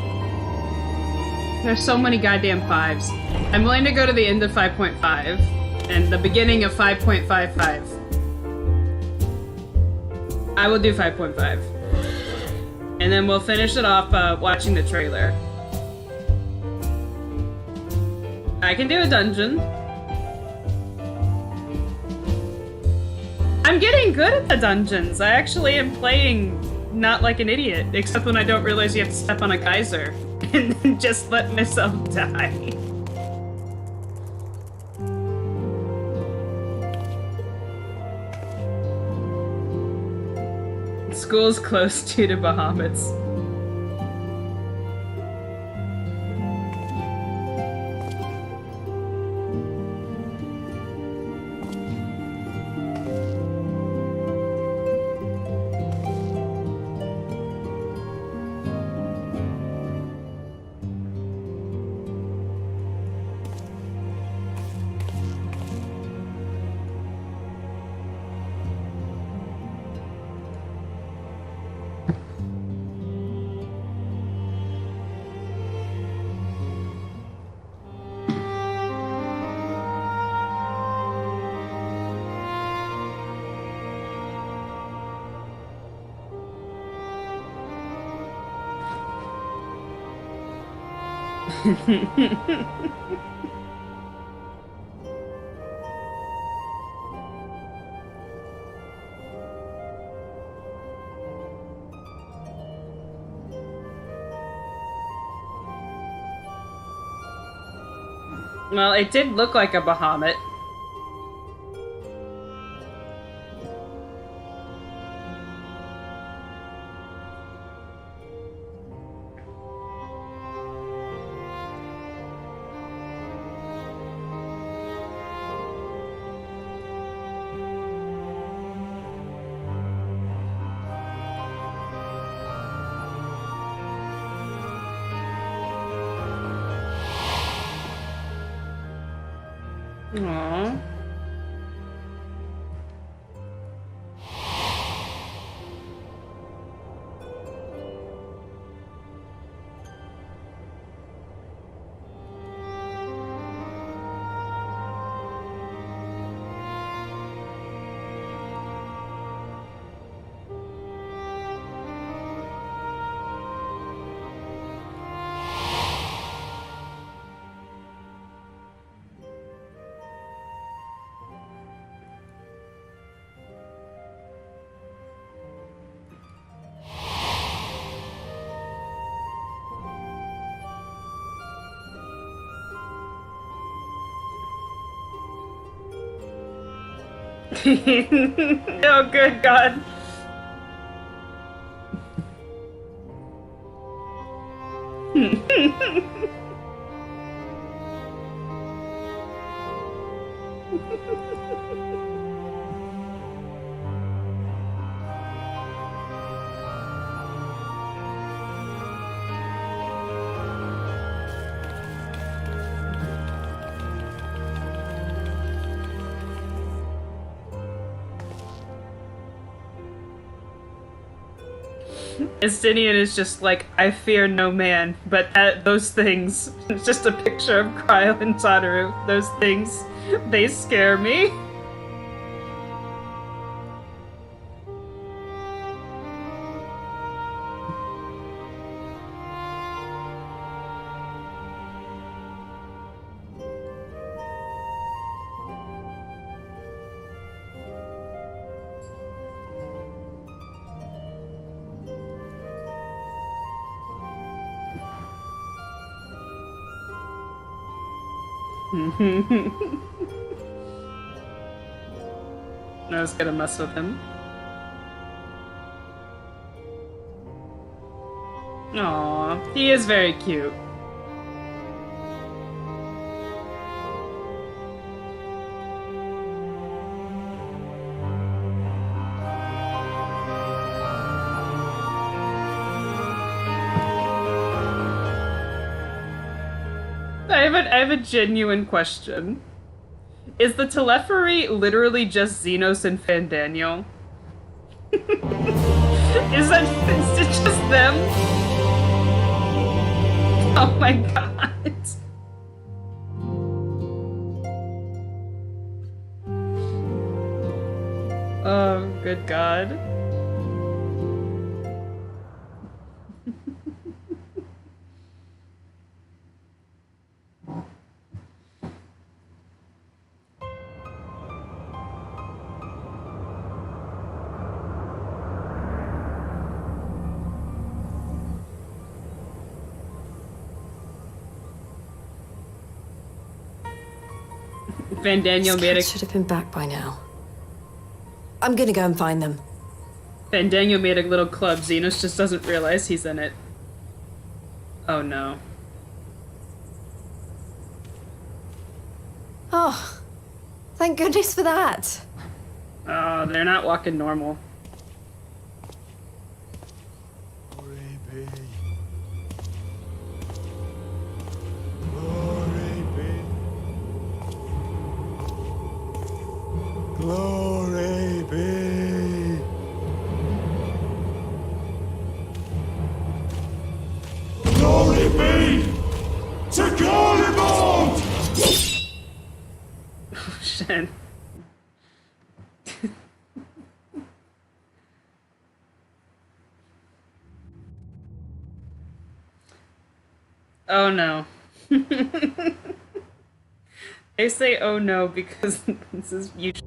There's so many goddamn 5s. I'm willing to go to the end of 5.5 and the beginning of 5.55. I will do 5.5. And then we'll finish it off watching the trailer. I can do a dungeon. I'm getting good at the dungeons. I actually am playing not like an idiot, except when I don't realize you have to step on a geyser and then just let myself die. School's close to Bahamut's. Well, it did look like a Bahamut. Aww. Oh, good God. Estinian is just like, I fear no man, but those things, it's just a picture of Cryo and Satoru. Those things, they scare me. I was gonna mess with him. Aww, he is very cute. I have a genuine question. Is the telephory literally just Xenos and Fandaniel? Is it just them? Oh my god. Oh, good god. Fandaniel made a... should have been back by now. I'm gonna go and find them. Fandaniel made a little club. Xenos just doesn't realize he's in it. Oh no. Oh, thank goodness for that. Oh, they're not walking normal. Glory be. Glory be to Garlemald! Oh shit. Oh no. They say oh no because this is usually.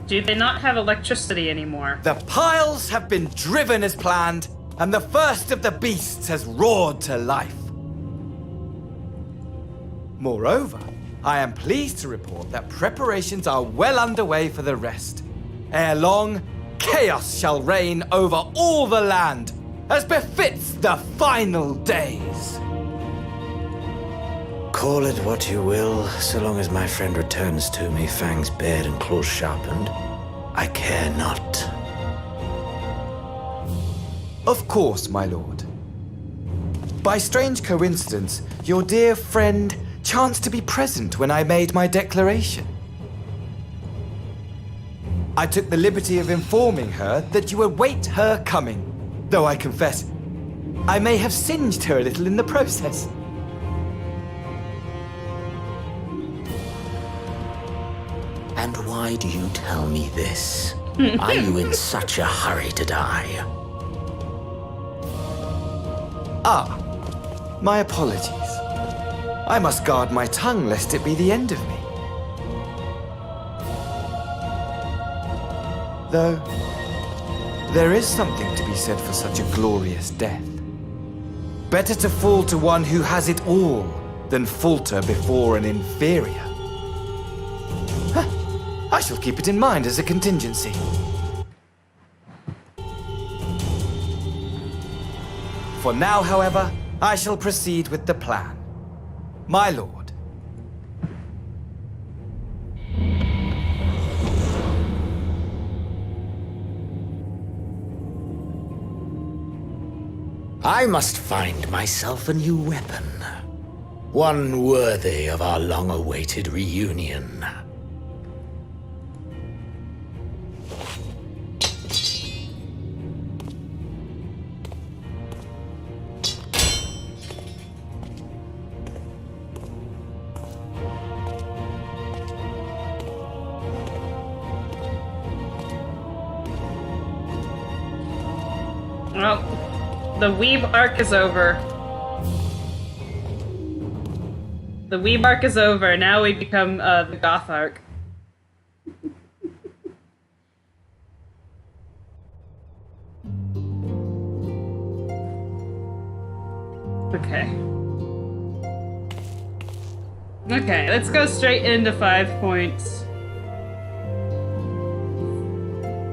Do they not have electricity anymore? The piles have been driven as planned, and the first of the beasts has roared to life. Moreover, I am pleased to report that preparations are well underway for the rest. Ere long, chaos shall reign over all the land, as befits the final days. Call it what you will, so long as my friend returns to me, fangs bared and claws sharpened. I care not. Of course, my lord. By strange coincidence, your dear friend chanced to be present when I made my declaration. I took the liberty of informing her that you await her coming, though I confess, I may have singed her a little in the process. And why do you tell me this? Are you in such a hurry to die? Ah, my apologies. I must guard my tongue lest it be the end of me. Though, there is something to be said for such a glorious death. Better to fall to one who has it all than falter before an inferior. I shall keep it in mind as a contingency. For now, however, I shall proceed with the plan. My lord. I must find myself a new weapon. One worthy of our long-awaited reunion. Well, the Weeb arc is over. The Weeb arc is over. Now we become the Goth arc. Okay. Okay, let's go straight into 5 points.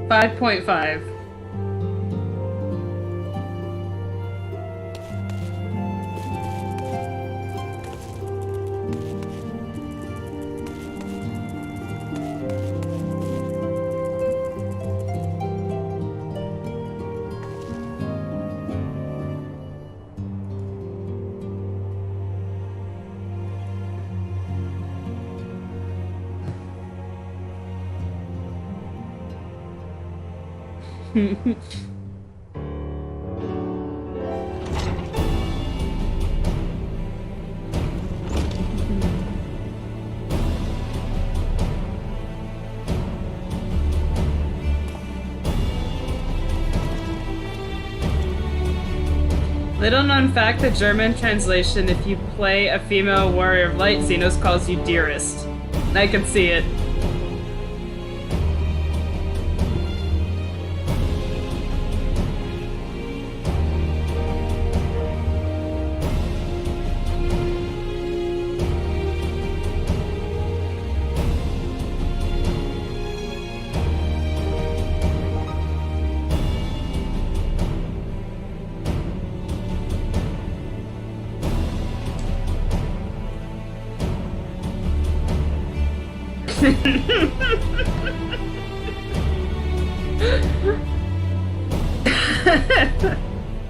5.5. Little known fact, the German translation, if you play a female warrior of light, Xenos calls you dearest. I can see it.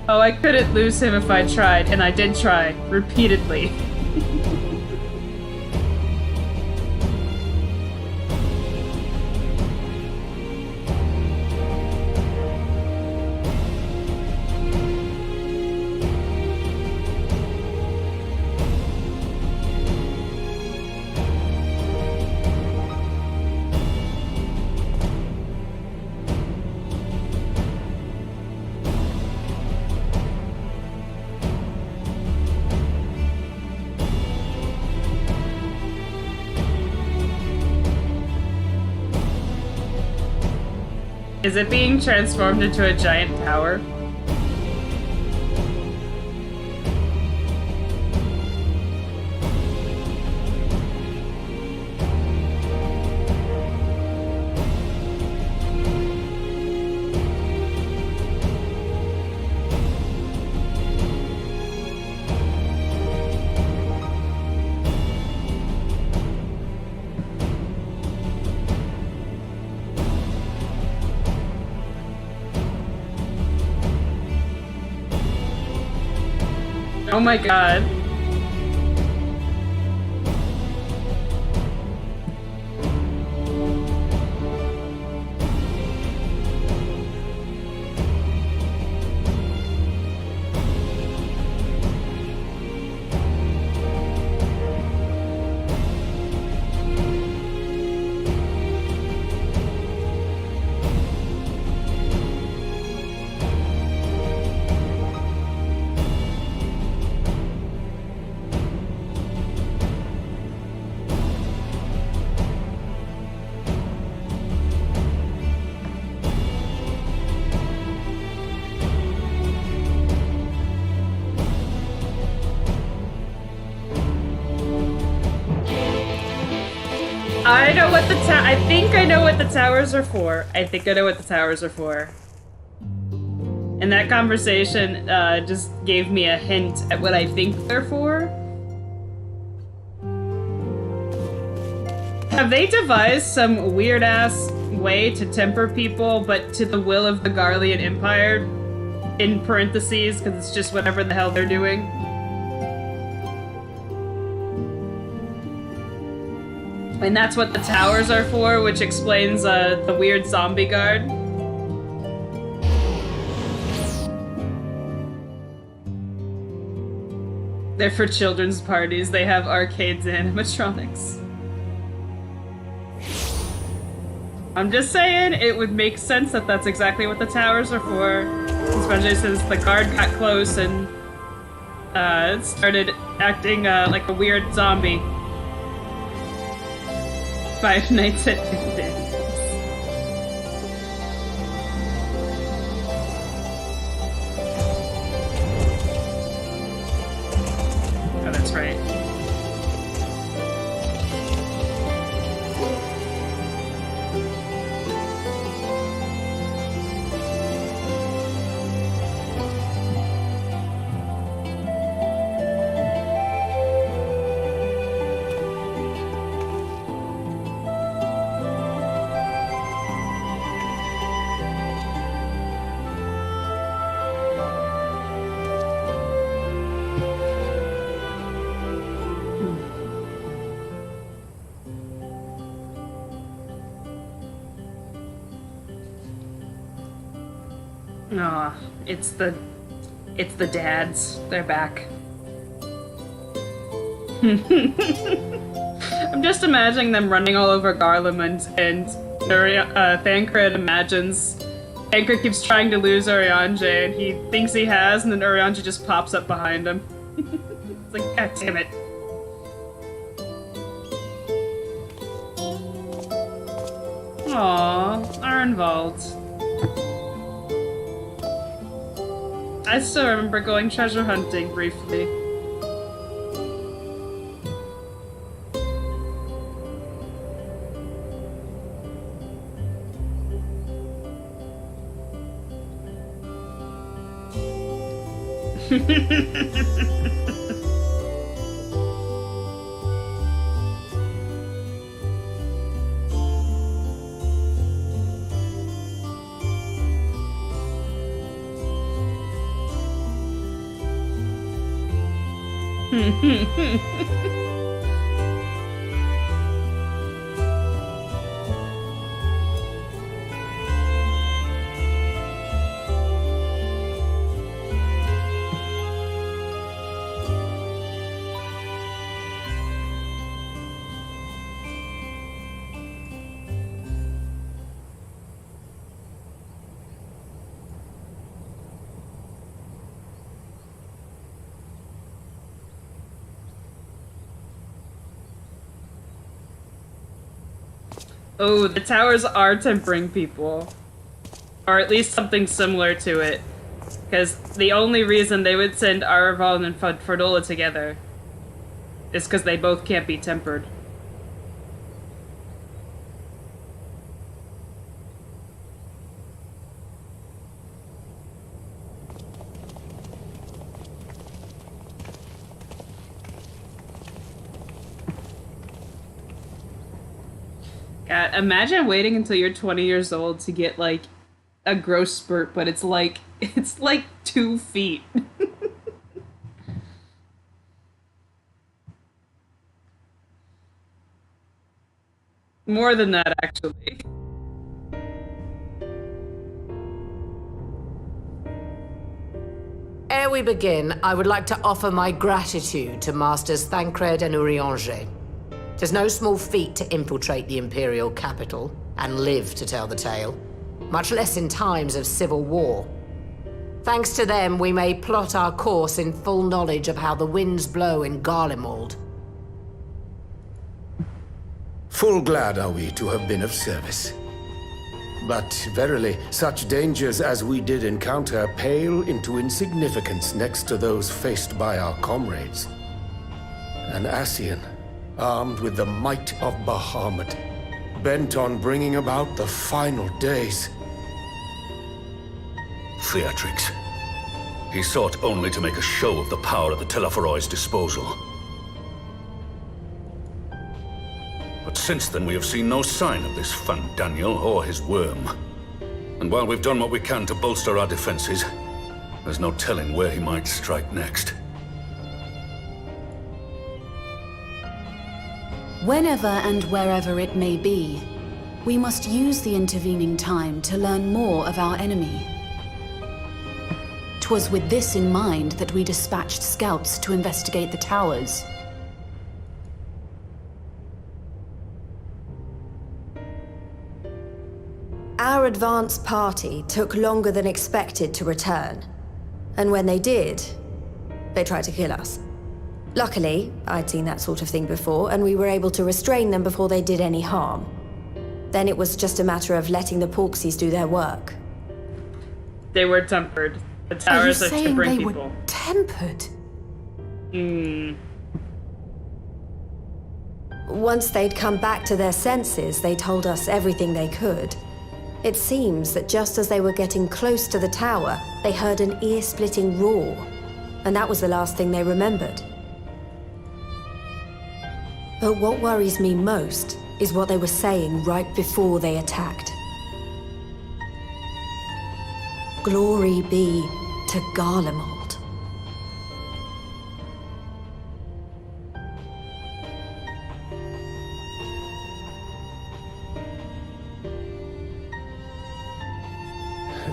Oh, I couldn't lose him if I tried, and I did try, repeatedly. Is it being transformed into a giant tower? Oh my god. I know what I think I know what the towers are for. I think I know what the towers are for. And that conversation just gave me a hint at what I think they're for. Have they devised some weird-ass way to temper people, but to the will of the Garlean Empire? In parentheses, because it's just whatever the hell they're doing. And that's what the towers are for, which explains the weird zombie guard. They're for children's parties. They have arcades and animatronics. I'm just saying, it would make sense that that's exactly what the towers are for. Especially since the guard got close and started acting like a weird zombie. 5 Nights at Disney's. Oh, that's right. Aw, it's the dads. They're back. I'm just imagining them running all over Garlemald, and Thancred imagines Thancred keeps trying to lose Urianger, and he thinks he has, and then Urianger just pops up behind him. It's like, god damn it. Aww, Arnvald. I still remember going treasure hunting briefly. Oh, the towers are tempering people. Or at least something similar to it. Because the only reason they would send Araval and Fordola together is because they both can't be tempered. God, imagine waiting until you're 20 years old to get, like, a growth spurt, but it's like 2 feet. More than that, actually. Ere we begin, I would like to offer my gratitude to Masters Thancred and Urianger. 'Tis no small feat to infiltrate the Imperial capital and live to tell the tale, much less in times of civil war. Thanks to them, we may plot our course in full knowledge of how the winds blow in Garlemald. Full glad are we to have been of service. But verily, such dangers as we did encounter pale into insignificance next to those faced by our comrades. An Ascian, armed with the might of Bahamut, bent on bringing about the final days. Theatrix. He sought only to make a show of the power at the Teleforoid's disposal. But since then we have seen no sign of this Fandaniel or his worm. And while we've done what we can to bolster our defenses, there's no telling where he might strike next. Whenever and wherever it may be, we must use the intervening time to learn more of our enemy. 'Twas with this in mind that we dispatched scouts to investigate the towers. Our advance party took longer than expected to return. And when they did, they tried to kill us. Luckily, I'd seen that sort of thing before, and we were able to restrain them before they did any harm. Then it was just a matter of letting the Porksies do their work. They were tempered. The towers are saying tempering they people. were tempered? Once they'd come back to their senses, they told us everything they could. It seems that just as they were getting close to the tower, they heard an ear-splitting roar. And that was the last thing they remembered. But what worries me most is what they were saying right before they attacked. Glory be to Garlemald.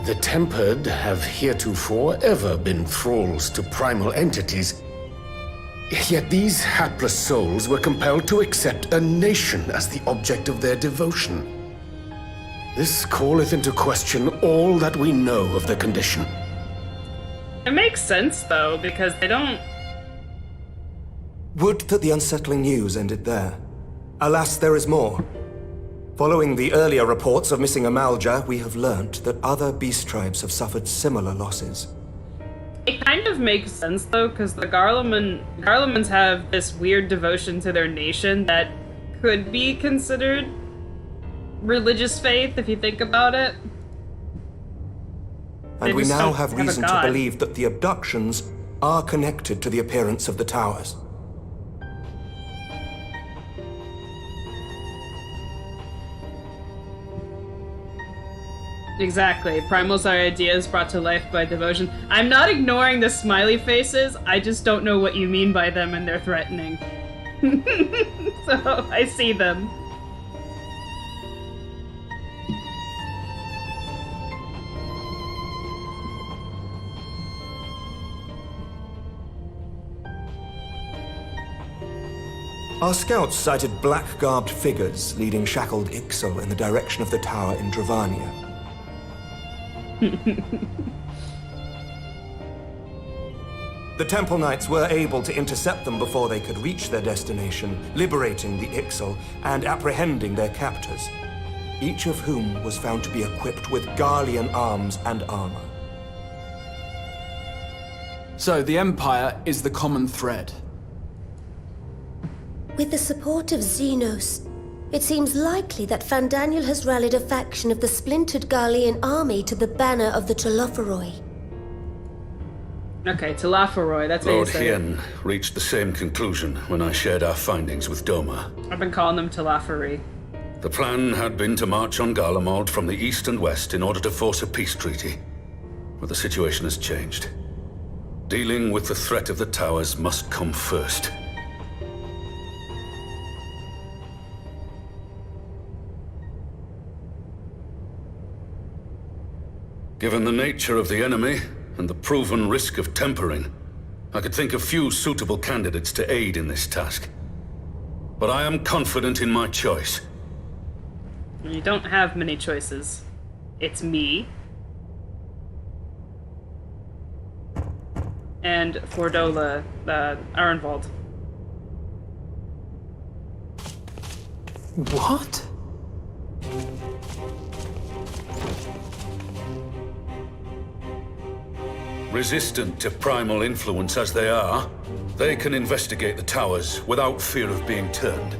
The Tempered have heretofore ever been thralls to primal entities. Yet these hapless souls were compelled to accept a nation as the object of their devotion. This calleth into question all that we know of their condition. It makes sense, though, because they don't... Would that the unsettling news ended there. Alas, there is more. Following the earlier reports of missing Amalja, we have learnt that other beast tribes have suffered similar losses. It kind of makes sense, though, because the Garlemans have this weird devotion to their nation that could be considered religious faith, if you think about it. And we now have reason to believe that the abductions are connected to the appearance of the towers. Exactly. Primals are ideas brought to life by devotion. I'm not ignoring the smiley faces, I just don't know what you mean by them and they're threatening. So, I see them. Our scouts sighted black-garbed figures leading shackled Ixal in the direction of the tower in Dravania. The Temple Knights were able to intercept them before they could reach their destination, liberating the Ixal and apprehending their captors. each of whom was found to be equipped with Garlean arms and armor. So the Empire is the common thread. With the support of Xenos, it seems likely that Fandaniel has rallied a faction of the splintered Garlean army to the banner of the Telophoroi. Okay, Telophoroi, that's how you Lord say it. Hien reached the same conclusion when I shared our findings with Doma. I've been calling them Telophori. The plan had been to march on Garlemald from the east and west in order to force a peace treaty. But the situation has changed. Dealing with the threat of the towers must come first. Given the nature of the enemy and the proven risk of tempering, I could think of few suitable candidates to aid in this task. But I am confident in my choice. You don't have many choices. It's me. And Fordola, Arenvald. What? Resistant to primal influence as they are, they can investigate the towers without fear of being turned.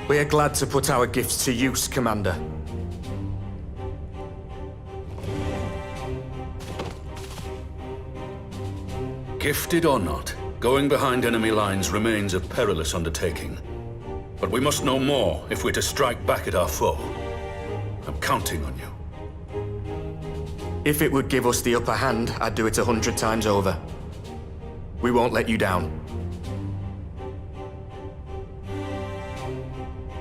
We're glad to put our gifts to use, Commander. Gifted or not, going behind enemy lines remains a perilous undertaking. But we must know more if we're to strike back at our foe. I'm counting on you. If it would give us the upper hand, I'd do it 100 times over. We won't let you down.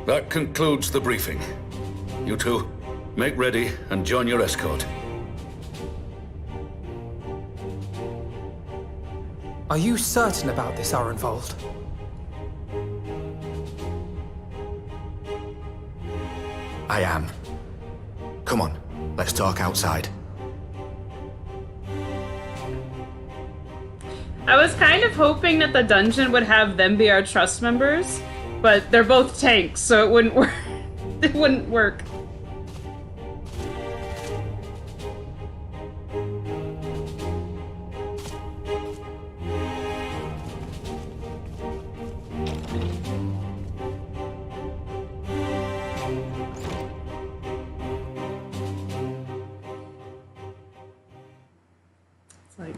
That concludes the briefing. You two, make ready and join your escort. Are you certain about this, Arenvald? I am. Come on, let's talk outside. I was kind of hoping that the dungeon would have them be our trust members, but they're both tanks, so it wouldn't work. It wouldn't work. It's like...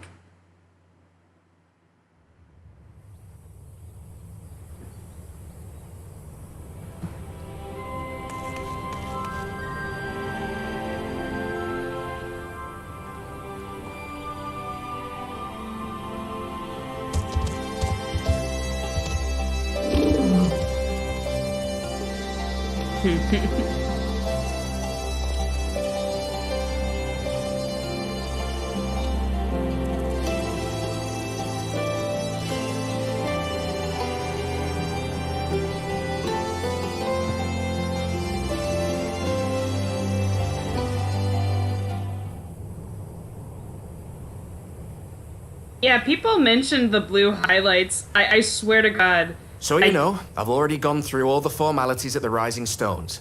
Yeah, people mentioned the blue highlights. I swear to God. So you know, I've already gone through all the formalities at the Rising Stones.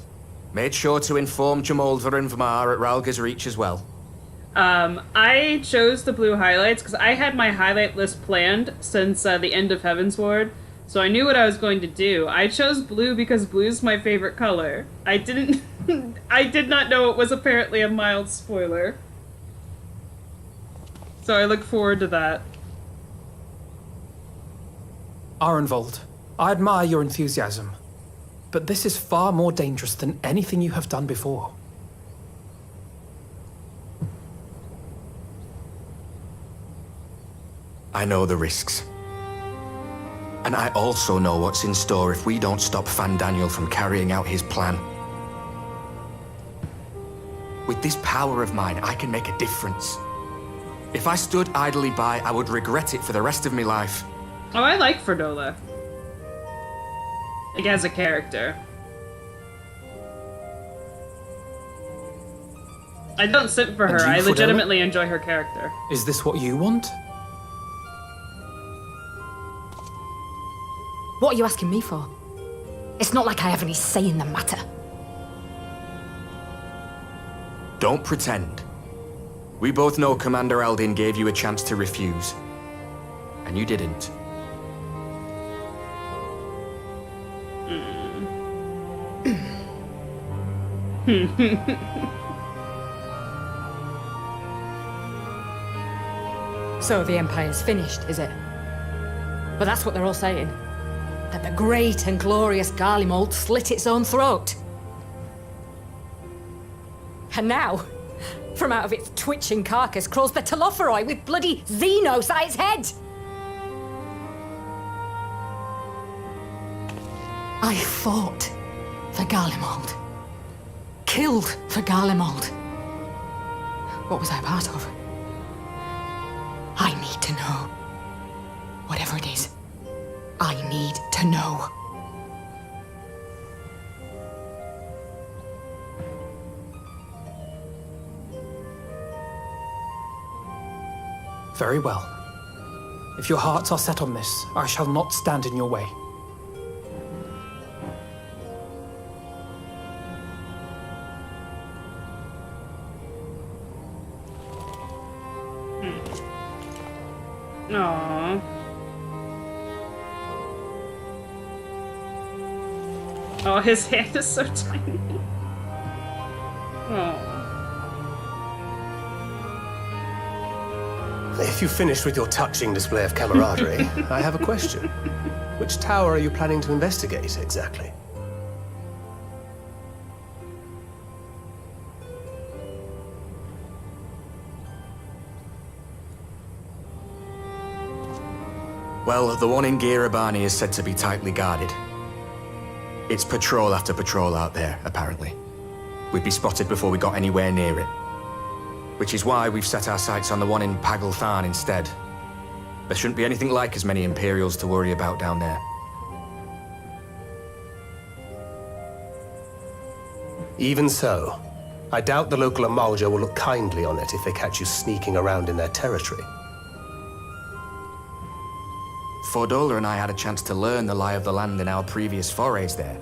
Made sure to inform Jamoldva and Vamar at Ralga's Reach as well. I chose the blue highlights because I had my highlight list planned since the end of Heavensward, so I knew what I was going to do. I chose blue because blue's my favorite color. I didn't... I did not know it was apparently a mild spoiler. So I look forward to that. Arenvald, I admire your enthusiasm, but this is far more dangerous than anything you have done before. I know the risks. And I also know what's in store if we don't stop Fandaniel from carrying out his plan. With this power of mine, I can make a difference. If I stood idly by, I would regret it for the rest of my life. Oh, I like Fordola. Like, as a character. I don't simp for her. And you, I Fordola? legitimately enjoy her character. Is this what you want? What are you asking me for? It's not like I have any say in the matter. Don't pretend. We both know Commander Eldin gave you a chance to refuse. And you didn't. So the Empire's finished, is it? But that's what they're all saying. That the great and glorious Garlemald slit its own throat. And now, from out of its twitching carcass crawls the Telophoroi with bloody Xenos at its head! I fought for Garlemald. Killed for Garlemald. What was I a part of? I need to know. Whatever it is, I need to know. Very well. If your hearts are set on this, I shall not stand in your way. Aww. Oh, his hand is so tiny. Aww. If you finished with your touching display of camaraderie, I have a question. Which tower are you planning to investigate, exactly? Well, the one in Girabani is said to be tightly guarded. It's patrol after patrol out there, apparently. We'd be spotted before we got anywhere near it. Which is why we've set our sights on the one in Pagalthan instead. There shouldn't be anything like as many Imperials to worry about down there. Even so, I doubt the local Amalja will look kindly on it if they catch you sneaking around in their territory. Fordola and I had a chance to learn the lie of the land in our previous forays there.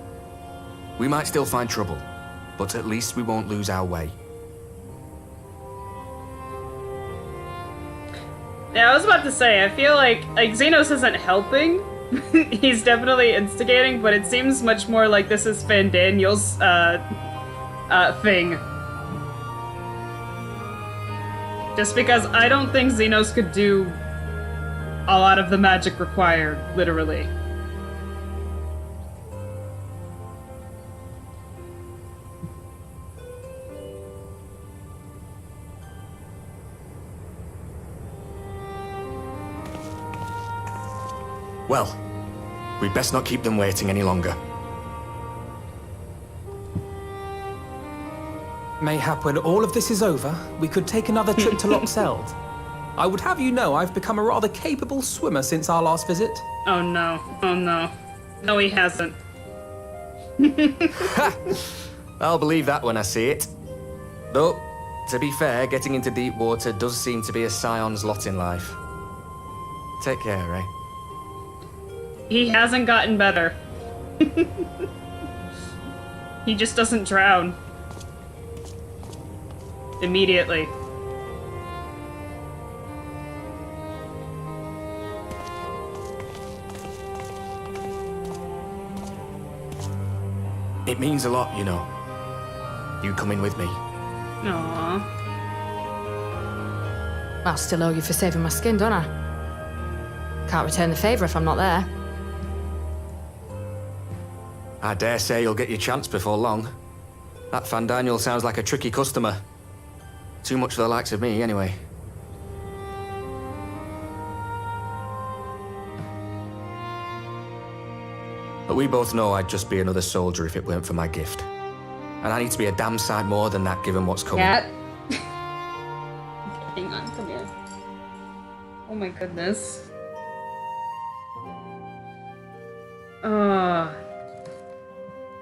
We might still find trouble, but at least we won't lose our way. Yeah, I was about to say, I feel like Xenos isn't helping. He's definitely instigating, but it seems much more like this is Fandaniel's, thing. Just because I don't think Xenos could do a lot of the magic required, literally. Well, we'd best not keep them waiting any longer. Mayhap when all of this is over, we could take another trip to Loxeld. I would have you know I've become a rather capable swimmer since our last visit. Oh no, oh no. No, he hasn't. I'll believe that when I see it. Though, to be fair, getting into deep water does seem to be a scion's lot in life. Take care, Ray. He hasn't gotten better. He just doesn't drown. Immediately. It means a lot, you know. You coming with me. Aww. I'll still owe you for saving my skin, don't I? Can't return the favour if I'm not there. I dare say you'll get your chance before long. That Fandaniel sounds like a tricky customer. Too much for the likes of me, anyway. But we both know I'd just be another soldier if it weren't for my gift. And I need to be a damn sight more than that given what's coming. Cat. Hang on, come here. Oh my goodness.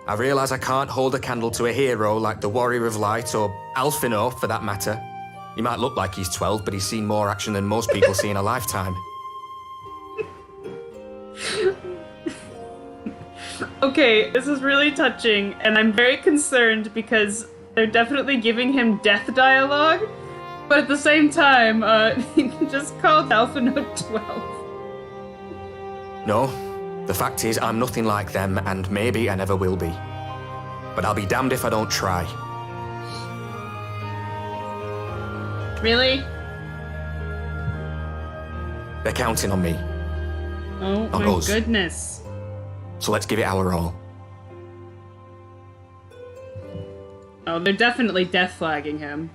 I realise I can't hold a candle to a hero like the Warrior of Light or Alphino, for that matter. He might look like he's 12, but he's seen more action than most people see in a lifetime. Okay, this is really touching, and I'm very concerned because they're definitely giving him death dialogue, but at the same time, just called Alpha Note 12. No, the fact is I'm nothing like them, and maybe I never will be. But I'll be damned if I don't try. Really? They're counting on me. Oh On my us. goodness. So let's give it our all. Oh, they're definitely death flagging him.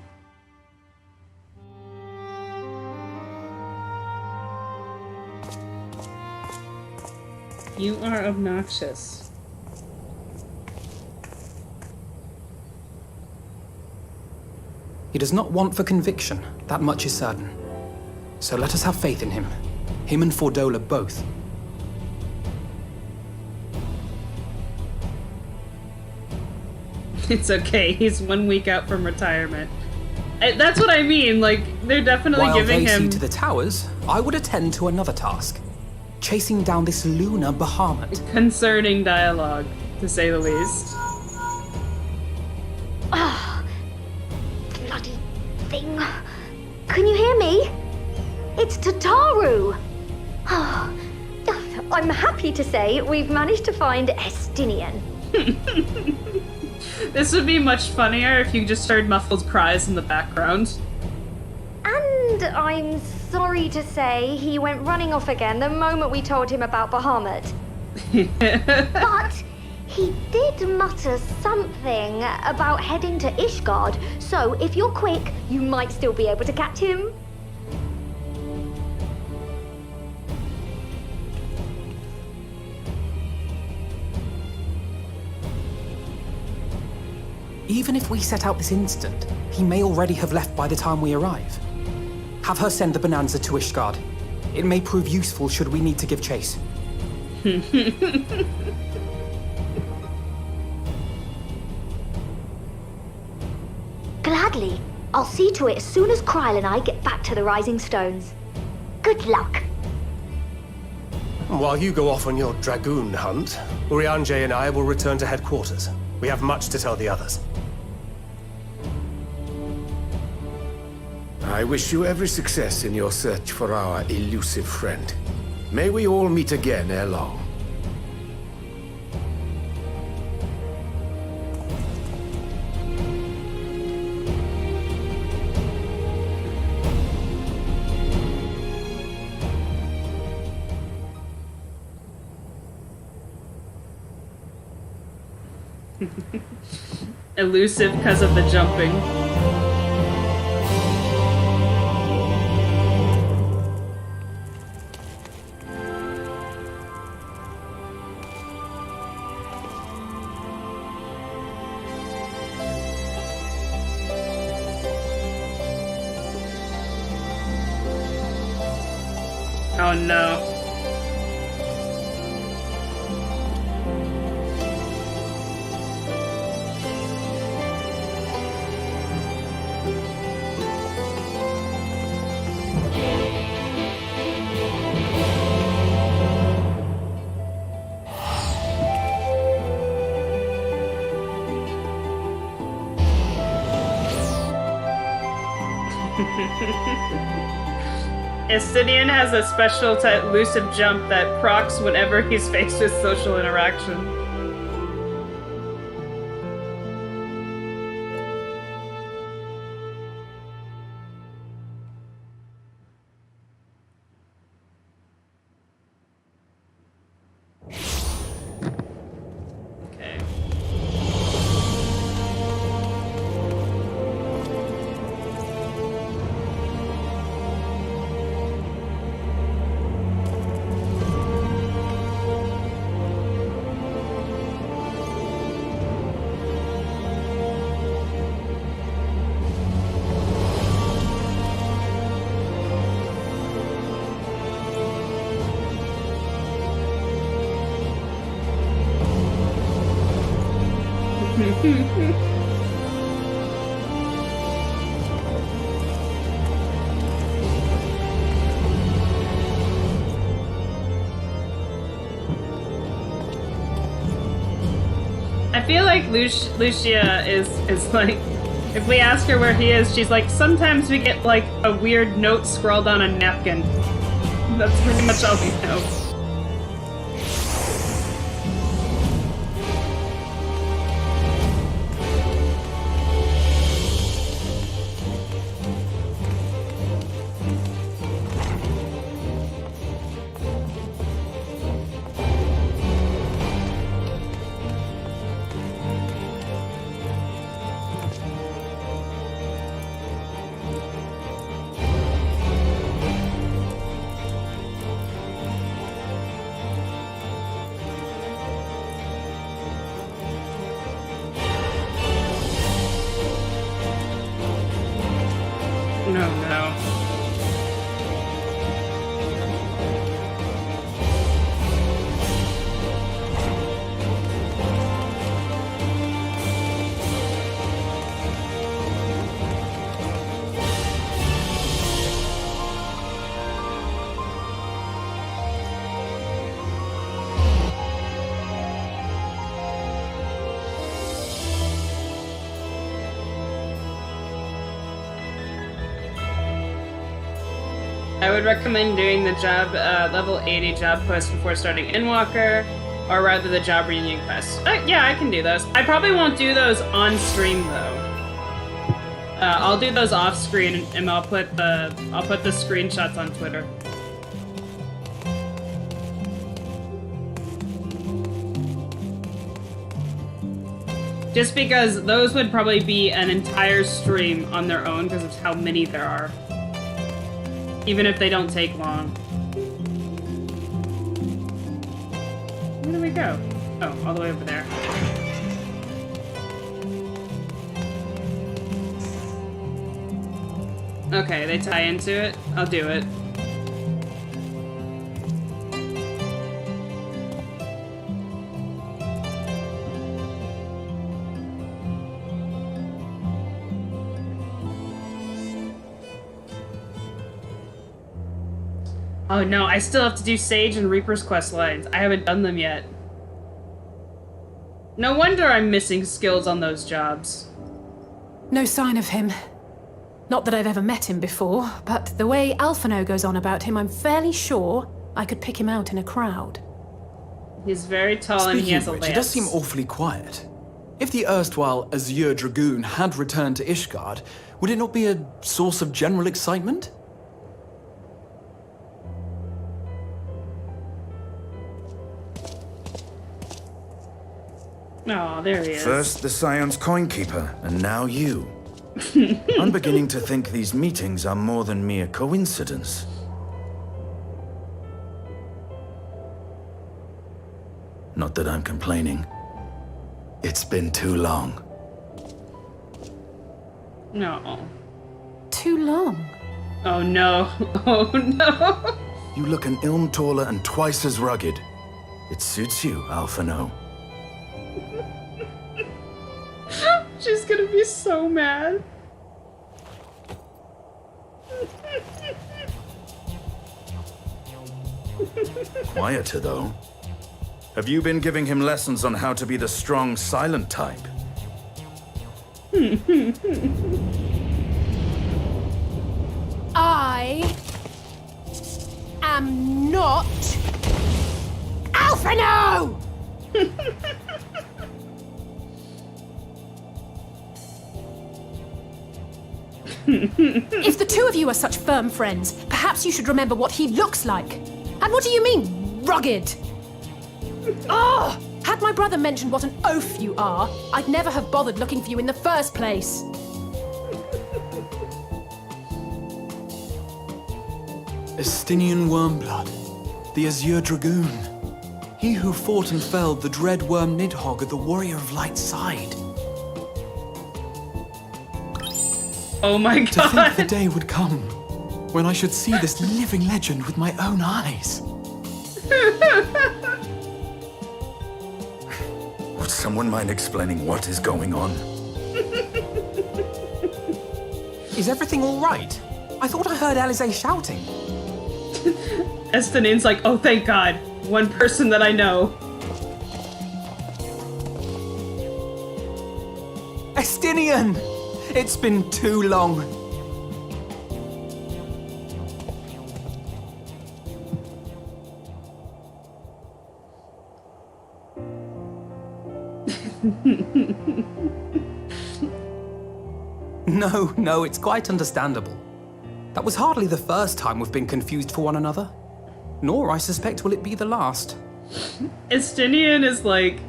You are obnoxious. He does not want for conviction, that much is certain. So let us have faith in him. Him and Fordola both. It's okay, he's 1 week out from retirement. That's what I mean, like, they're definitely While giving they him... see to the towers, I would attend to another task. Chasing down this lunar Bahamut. Concerning dialogue, to say the least. Ah, bloody thing. Can you hear me? It's Tataru. Ah, I'm happy to say we've managed to find Estinian. This would be much funnier if you just heard muffled cries in the background. And I'm sorry to say he went running off again the moment we told him about Bahamut. But he did mutter something about heading to Ishgard, so if you're quick, you might still be able to catch him. Even if we set out this instant, he may already have left by the time we arrive. Have her send the Bonanza to Ishgard. It may prove useful should we need to give chase. Gladly. I'll see to it as soon as Kryl and I get back to the Rising Stones. Good luck. While you go off on your dragoon hunt, Urianger and I will return to headquarters. We have much to tell the others. I wish you every success in your search for our elusive friend. May we all meet again ere long. Elusive because of the jumping. Oh no. Estinian has a special elusive jump that procs whenever he's faced with social interaction. Okay. feel like Lucia is like, if we ask her where he is, she's like, sometimes we get like a weird note scrawled on a napkin. That's pretty much all we know. No, no. I would recommend doing the job, level 80 job quest before starting Endwalker, or rather the job reunion quest. Yeah, I can do those. I probably won't do those on stream though. I'll do those off screen, and I'll put the screenshots on Twitter. Just because those would probably be an entire stream on their own because of how many there are. Even if they don't take long. Where do we go? Oh, all the way over there. Okay, they tie into it. I'll do it. Oh no, I still have to do Sage and Reaper's quest lines. I haven't done them yet. No wonder I'm missing skills on those jobs. No sign of him. Not that I've ever met him before, but the way Alphino goes on about him, I'm fairly sure I could pick him out in a crowd. He's very tall and he has a lance. He does seem awfully quiet. If the erstwhile Azure Dragoon had returned to Ishgard, would it not be a source of general excitement? Oh, there he is. First the Scion's Coinkeeper, and now you. I'm beginning to think these meetings are more than mere coincidence. Not that I'm complaining. It's been too long. No. Too long? Oh no. Oh no. You look an ilm taller and twice as rugged. It suits you, Alphino. She's gonna be so mad. Quieter, though. Have you been giving him lessons on how to be the strong, silent type? I am not Alphino! If the two of you are such firm friends, perhaps you should remember what he looks like. And what do you mean, rugged? Oh! Had my brother mentioned what an oaf you are, I'd never have bothered looking for you in the first place. Estinian Wormblood, the Azure Dragoon. He who fought and felled the dread worm Nidhogg at the Warrior of Light's side. Oh my god! To think the day would come when I should see this living legend with my own eyes. Would someone mind explaining what is going on? Is everything all right? I thought I heard Alize shouting. Estanin's like, oh thank god, one person that I know. Estinian! It's been too long. No, it's quite understandable. That was hardly the first time we've been confused for one another. Nor, I suspect, will it be the last. Estinian is like...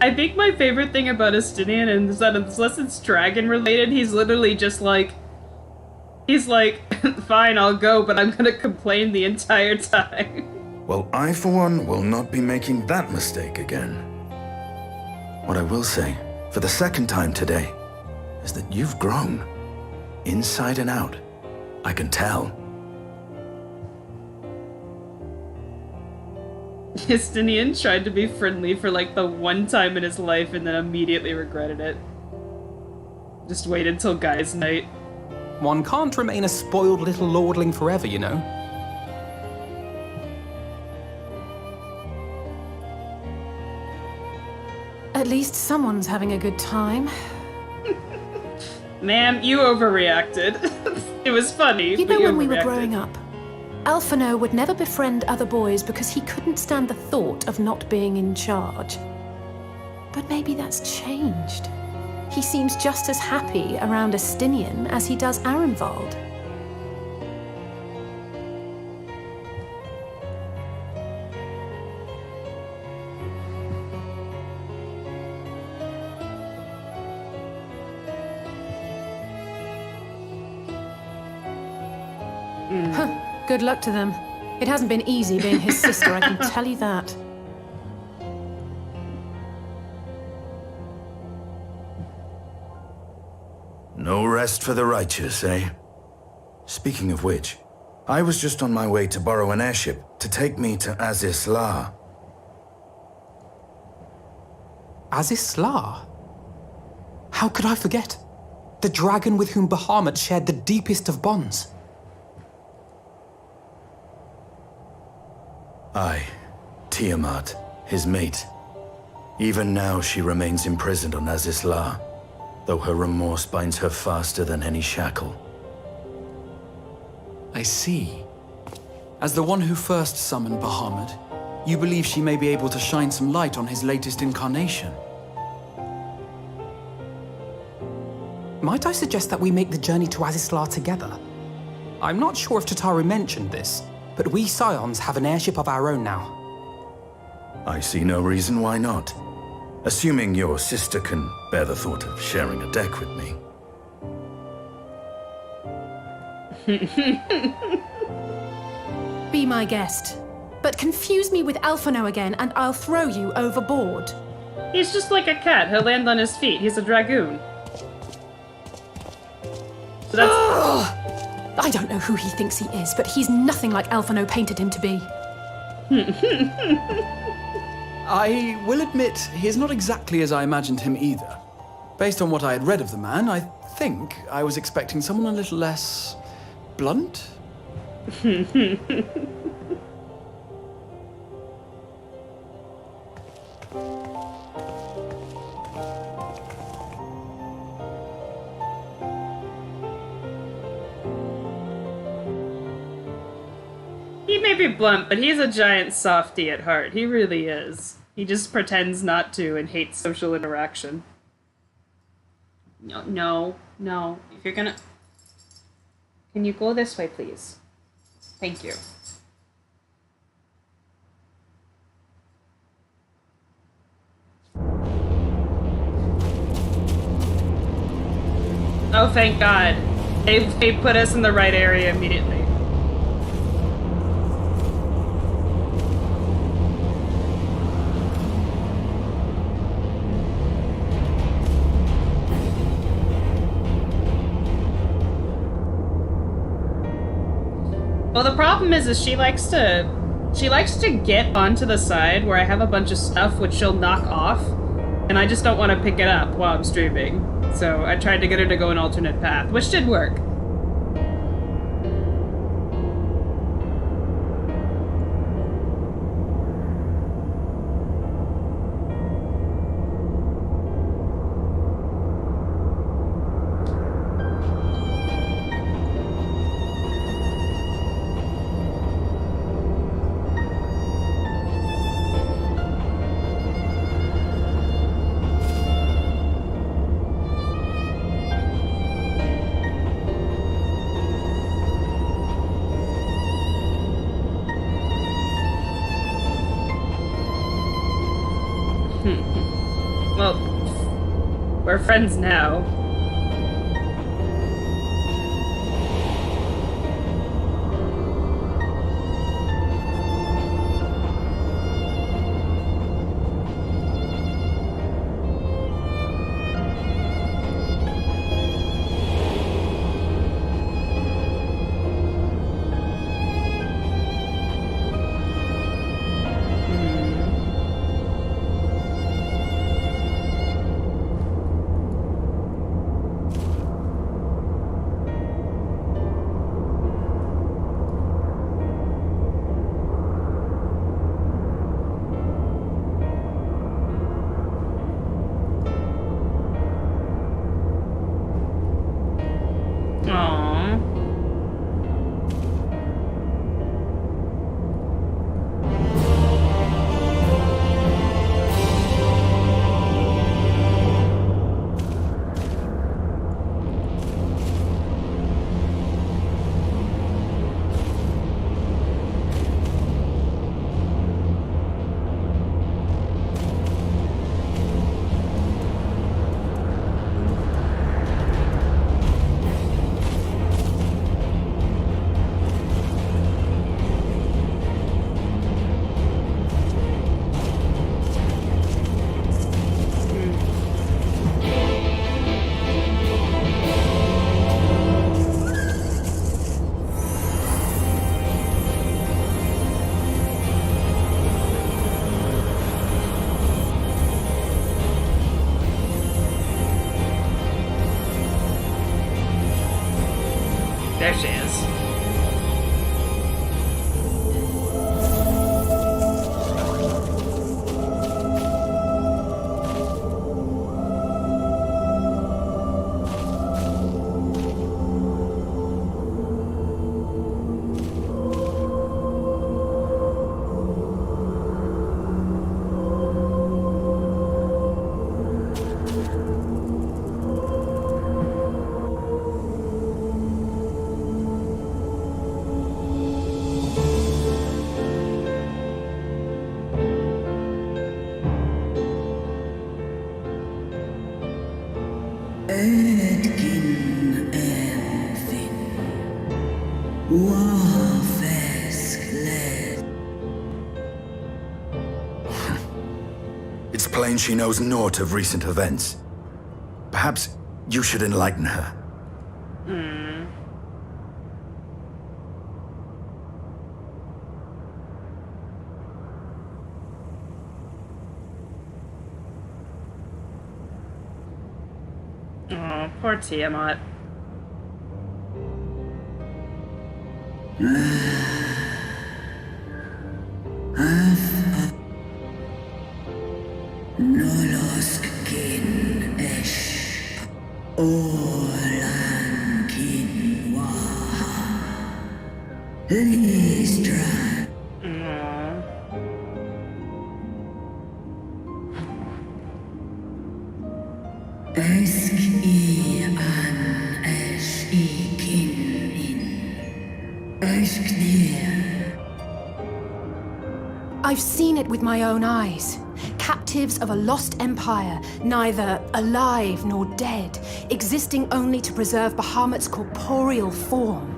I think my favorite thing about Estinian is that unless it's dragon related, he's literally just like... He's like, fine, I'll go, but I'm gonna complain the entire time. Well, I, for one, will not be making that mistake again. What I will say, for the second time today, is that you've grown. Inside and out. I can tell. Estinian tried to be friendly for like the one time in his life and then immediately regretted it. Just waited till guys' night. One can't remain a spoiled little lordling forever, you know. At least someone's having a good time. Ma'am, you overreacted. It was funny. You know, when we were growing up, Alphino would never befriend other boys because he couldn't stand the thought of not being in charge. But maybe that's changed. He seems just as happy around Estinian as he does Arenvald. Huh. Good luck to them. It hasn't been easy being his sister, I can tell you that. No rest for the righteous, eh? Speaking of which, I was just on my way to borrow an airship to take me to Aziz La. Aziz La? How could I forget? The dragon with whom Bahamut shared the deepest of bonds. Aye, Tiamat, his mate. Even now she remains imprisoned on Aziz La, though her remorse binds her faster than any shackle. I see. As the one who first summoned Bahamut, you believe she may be able to shine some light on his latest incarnation. Might I suggest that we make the journey to Azizlar together? I'm not sure if Tataru mentioned this, but we Scions have an airship of our own now. I see no reason why not. Assuming your sister can bear the thought of sharing a deck with me. Be my guest. But confuse me with Alphino again and I'll throw you overboard. He's just like a cat. He'll land on his feet. He's a dragoon. So that's... I don't know who he thinks he is, but he's nothing like Alphino painted him to be. I will admit, he is not exactly as I imagined him either. Based on what I had read of the man, I think I was expecting someone a little less... blunt? He may be blunt, but he's a giant softie at heart. He really is. He just pretends not to and hates social interaction. No. If you're gonna... Can you go this way, please? Thank you. Oh, thank God. They put us in the right area immediately. Well, the problem is she likes to get onto the side where I have a bunch of stuff which she'll knock off, and I just don't want to pick it up while I'm streaming. So I tried to get her to go an alternate path, which did work. friends now. Aww. There she is. It's plain she knows naught of recent events. Perhaps you should enlighten her. Oh, poor Tiamat. I've seen it with my own eyes. Captives of a lost empire, neither alive nor dead, existing only to preserve Bahamut's corporeal form.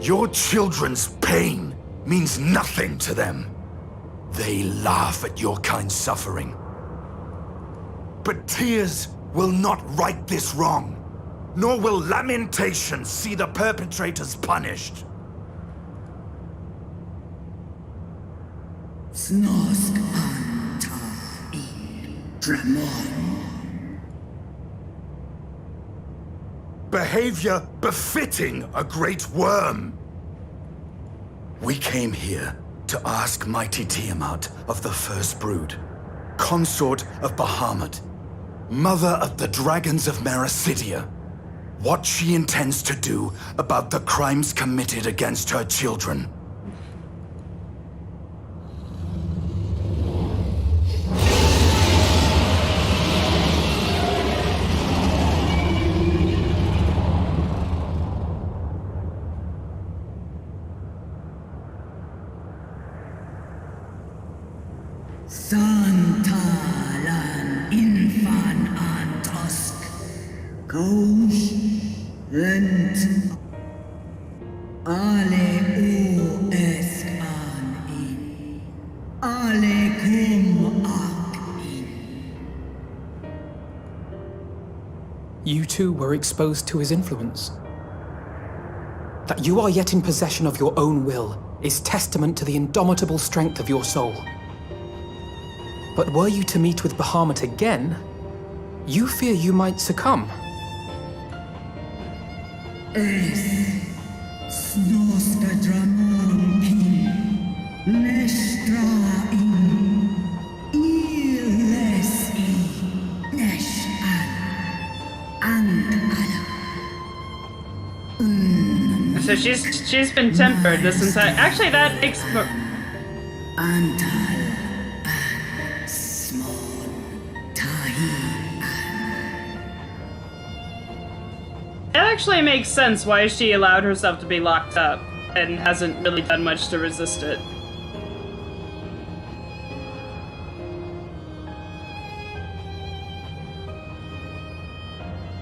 Your children's pain means nothing to them. They laugh at your kind suffering. But tears will not right this wrong, nor will lamentation see the perpetrators punished. Behavior befitting a great worm. We came here to ask mighty Tiamat of the First Brood, consort of Bahamut, mother of the dragons of Mericidia, what she intends to do about the crimes committed against her children. Santalan infan antosk Kaush Lent Ale o esk an in Ale kum ak in. You too were exposed to his influence. That you are yet in possession of your own will is testament to the indomitable strength of your soul. But were you to meet with Bahamut again, you fear you might succumb. Es Snoska Dramon Pin Nestra in Iles I Nesh and Ada. So she's been tempered this entire. Actually, that makes more. Antal and small Tahi. That actually makes sense why she allowed herself to be locked up and hasn't really done much to resist it.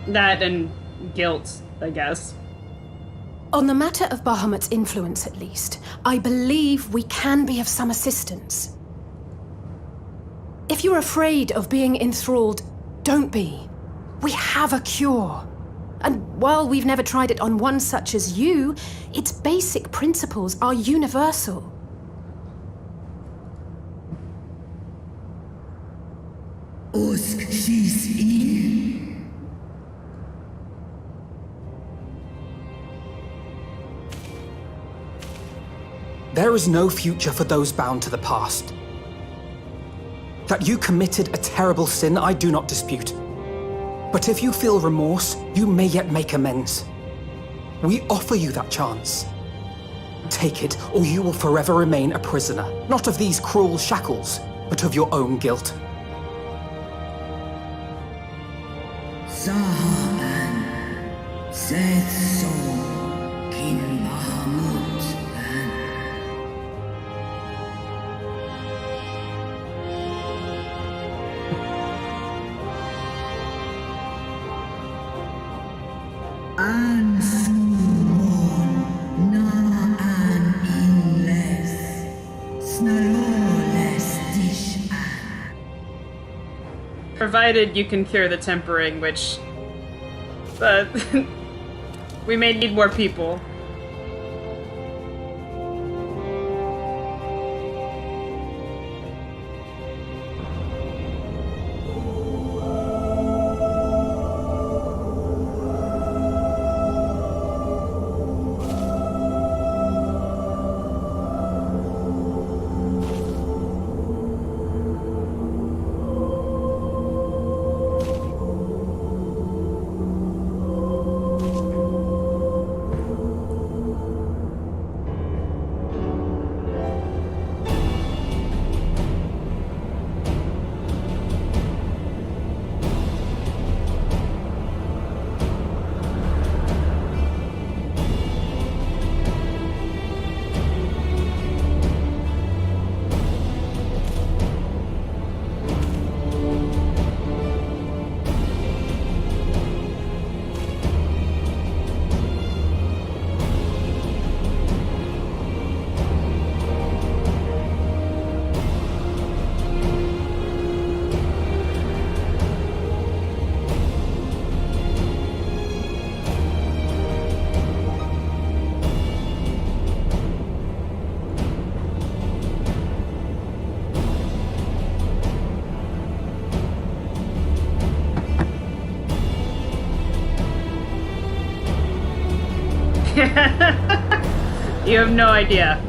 That and guilt, I guess. On the matter of Bahamut's influence, at least, I believe we can be of some assistance. If you're afraid of being enthralled, don't be. We have a cure. And while we've never tried it on one such as you, its basic principles are universal. Usk she's in. There is no future for those bound to the past. That you committed a terrible sin, I do not dispute. But if you feel remorse, you may yet make amends. We offer you that chance. Take it, or you will forever remain a prisoner, not of these cruel shackles, but of your own guilt. Zahan Seth so Kin Bahamut An Sumon Na An Inles Snaloles Dish Provided you can cure the tempering, which... But... we may need more people. You have no idea.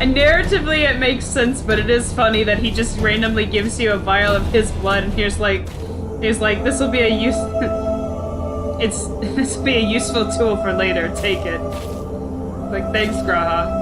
And narratively it makes sense, but it is funny that he just randomly gives you a vial of his blood, and here's like, this will be a this will be a useful tool for later. Take it. Like, thanks, Graha.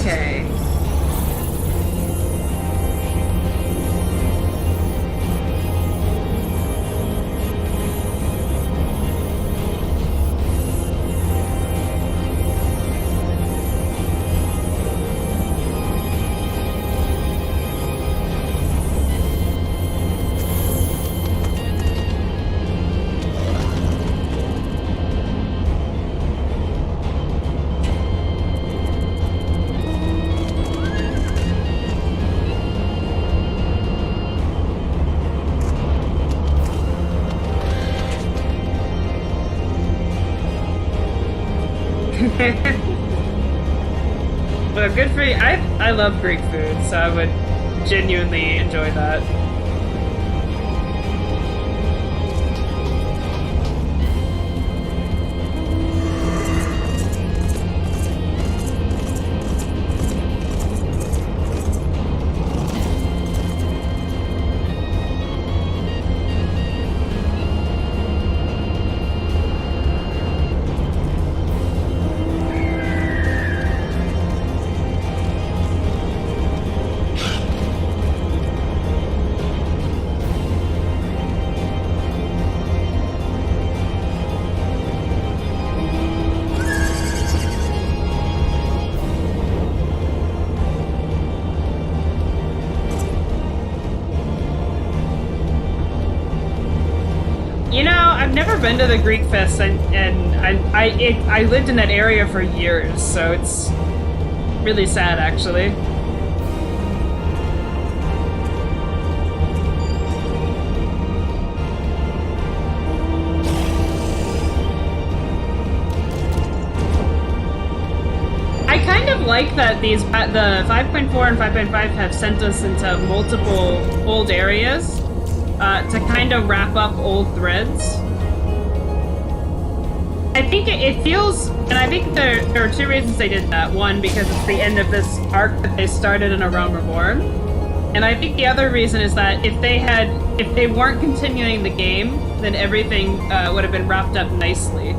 Okay. Well, good for you. I love Greek food, so I would genuinely enjoy that. I've never been to the Greek Fest, and I lived in that area for years, so it's really sad, actually. I kind of like that the 5.4 and 5.5 have sent us into multiple old areas. to kind of wrap up old threads. I think it feels, and I think there are two reasons they did that. One, because it's the end of this arc that they started in A Realm Reborn. And I think the other reason is that if they weren't continuing the game, then everything would have been wrapped up nicely.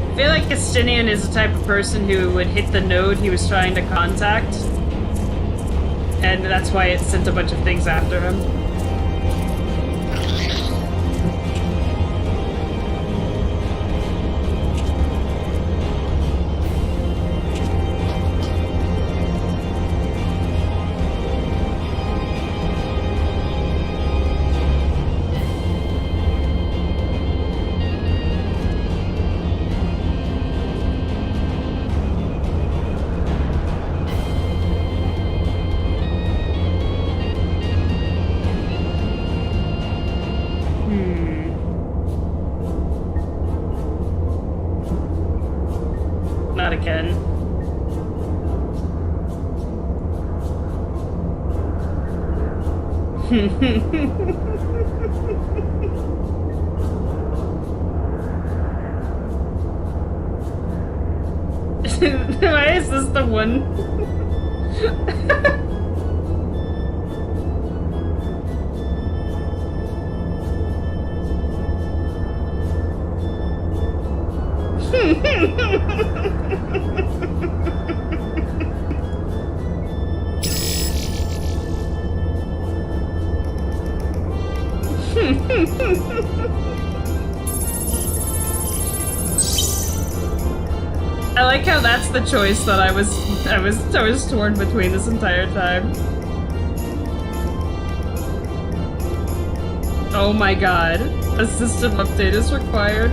I feel like Justinian is the type of person who would hit the node he was trying to contact, and that's why it sent a bunch of things after him. Not again. Why is this the one? I like how that's the choice that I was torn between this entire time. Oh my god. A system update is required.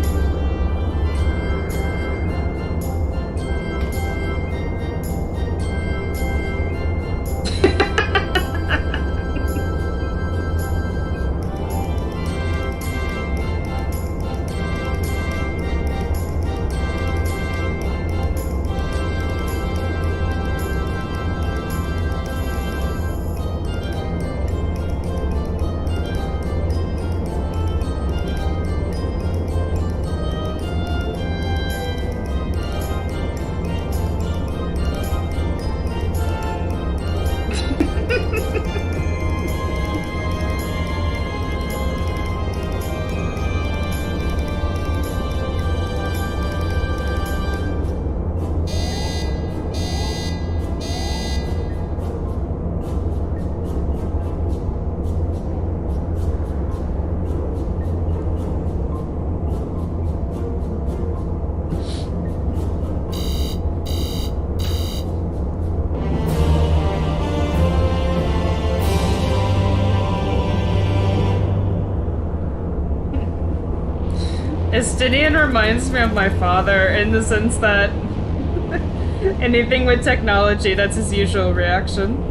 Estinian reminds me of my father in the sense that anything with technology, that's his usual reaction.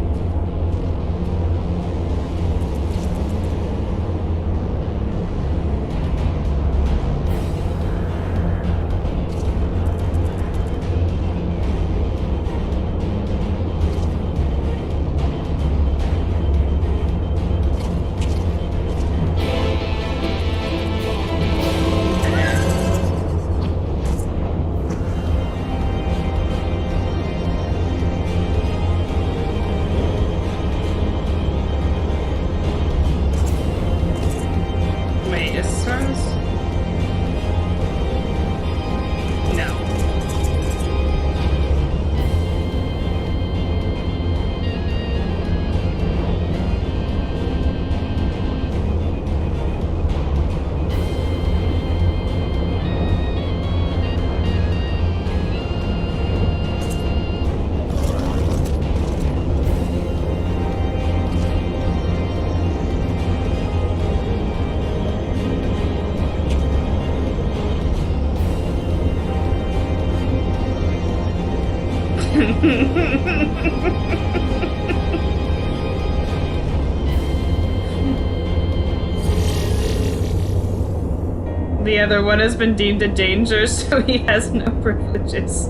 The other one has been deemed a danger, so he has no privileges.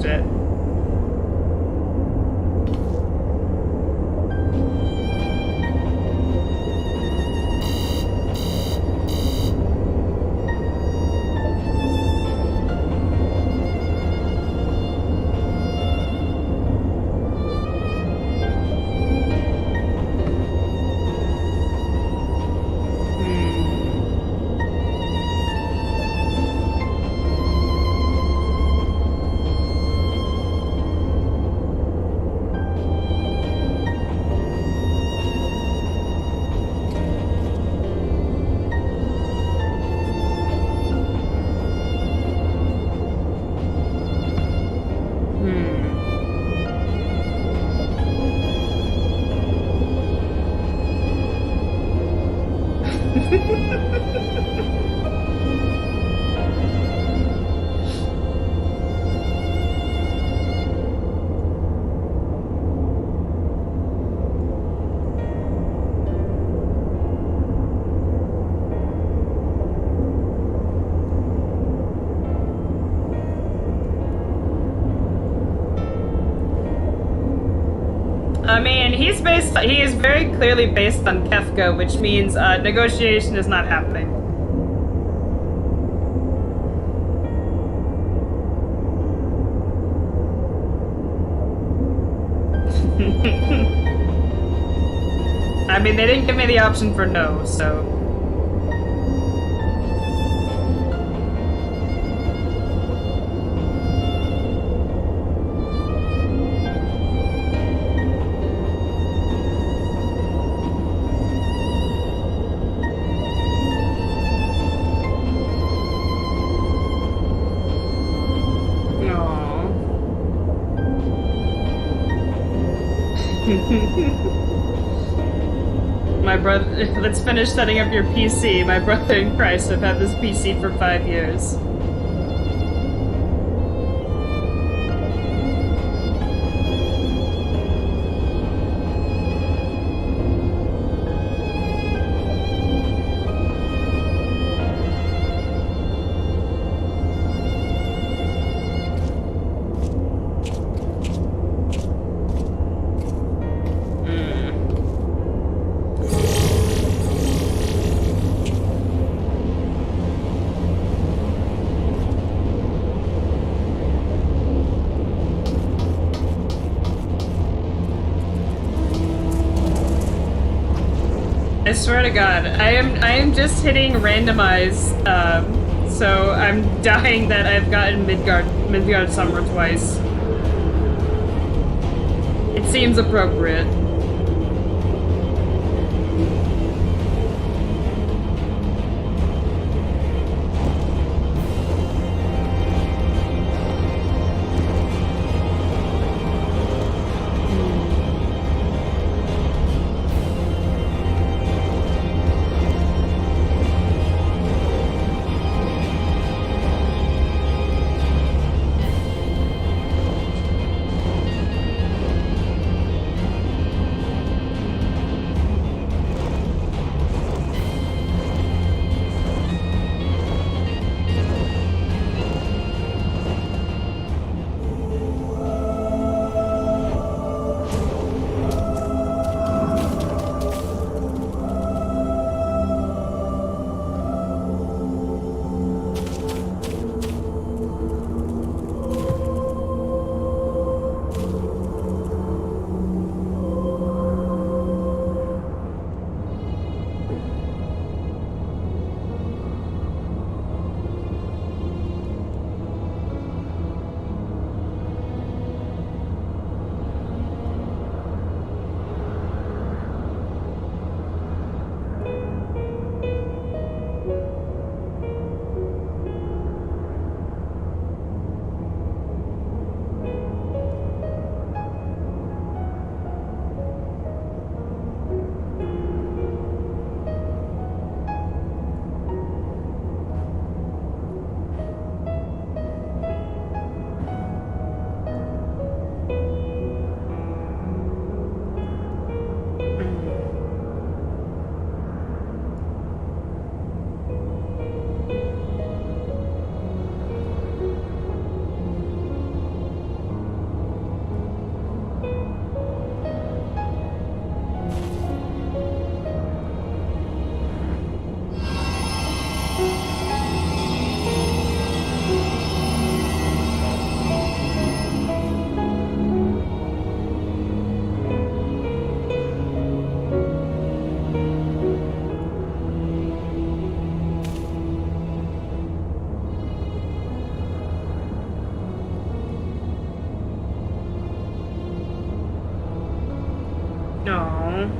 Shit. I mean, he is very clearly based on Kefka, which means negotiation is not happening. I mean, they didn't give me the option for no, so... My brother, let's finish setting up your PC. My brother in Christ, I've had this PC for 5 years. I swear to God, I am just hitting randomize, so I'm dying that I've gotten Midgard Summer twice. It seems appropriate. No.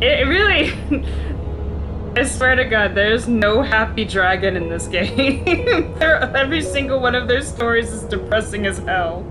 It really... I swear to God, there's no happy dragon in this game. Every single one of their stories is depressing as hell.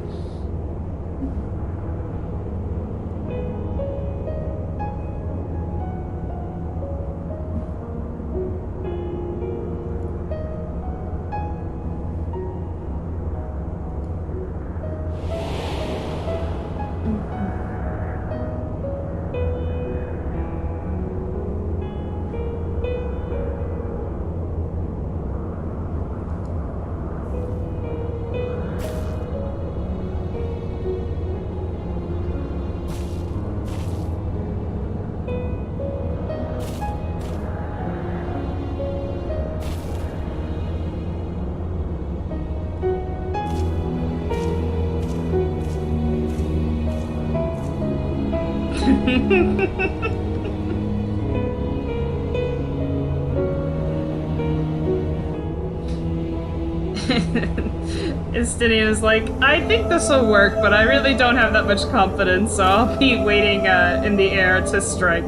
Istinian's like, I think this will work, but I really don't have that much confidence, so I'll be waiting in the air to strike.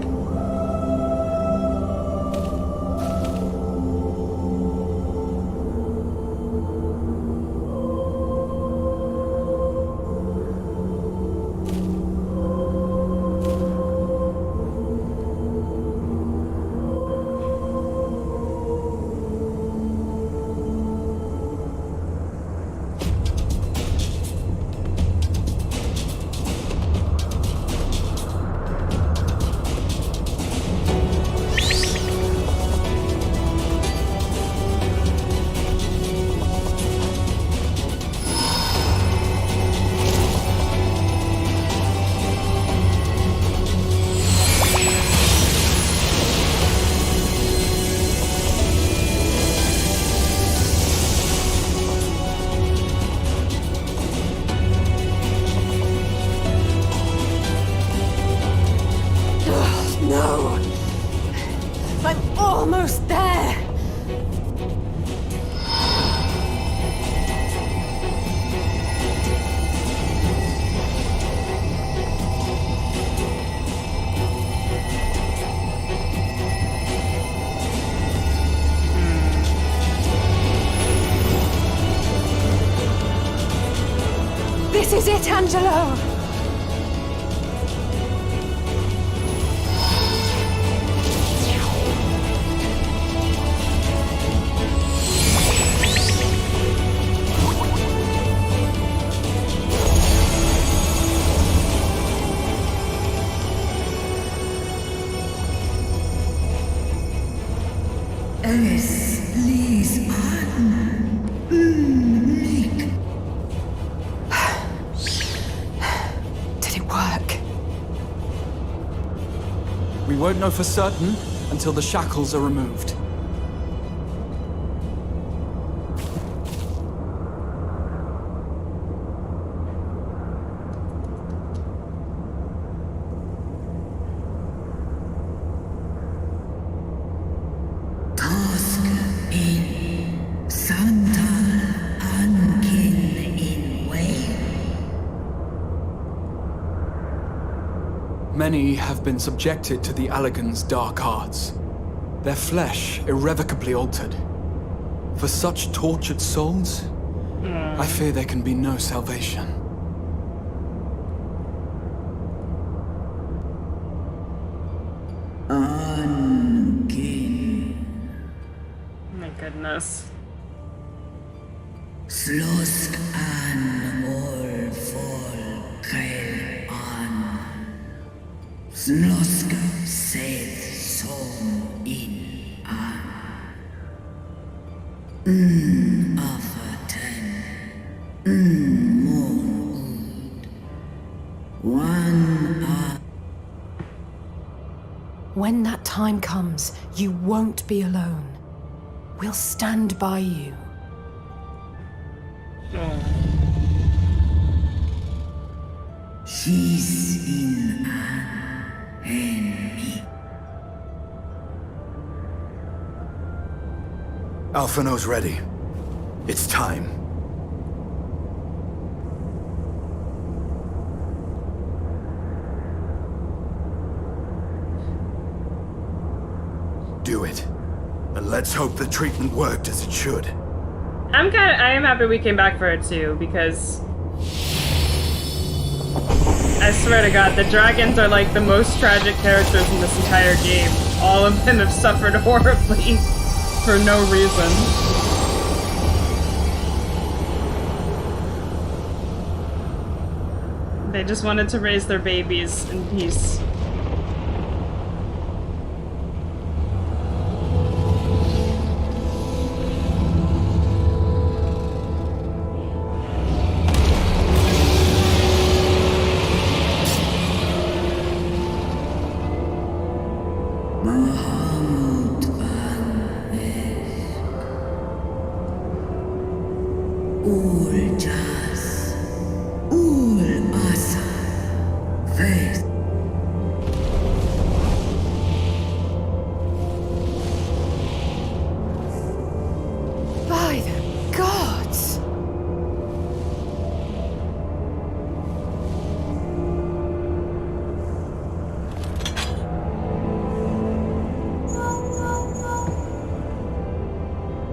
Almost there! This is it, Angelo! Alice, please, Nick. Did it work? We won't know for certain until the shackles are removed. Task in Santa. Many have been subjected to the Allagan's dark arts, their flesh irrevocably altered. For such tortured souls, I fear there can be no salvation. My goodness. Slusk an ol fol kail an. Slusk seth som in an. Afaten. Mon ud. One a. When that time comes, you won't be alone. We'll stand by you. She's in an enemy. Alphino's ready. It's time. Do it. And let's hope the treatment worked as it should. I am happy we came back for it too, because I swear to God, the dragons are like the most tragic characters in this entire game. All of them have suffered horribly for no reason. They just wanted to raise their babies in peace. By the gods!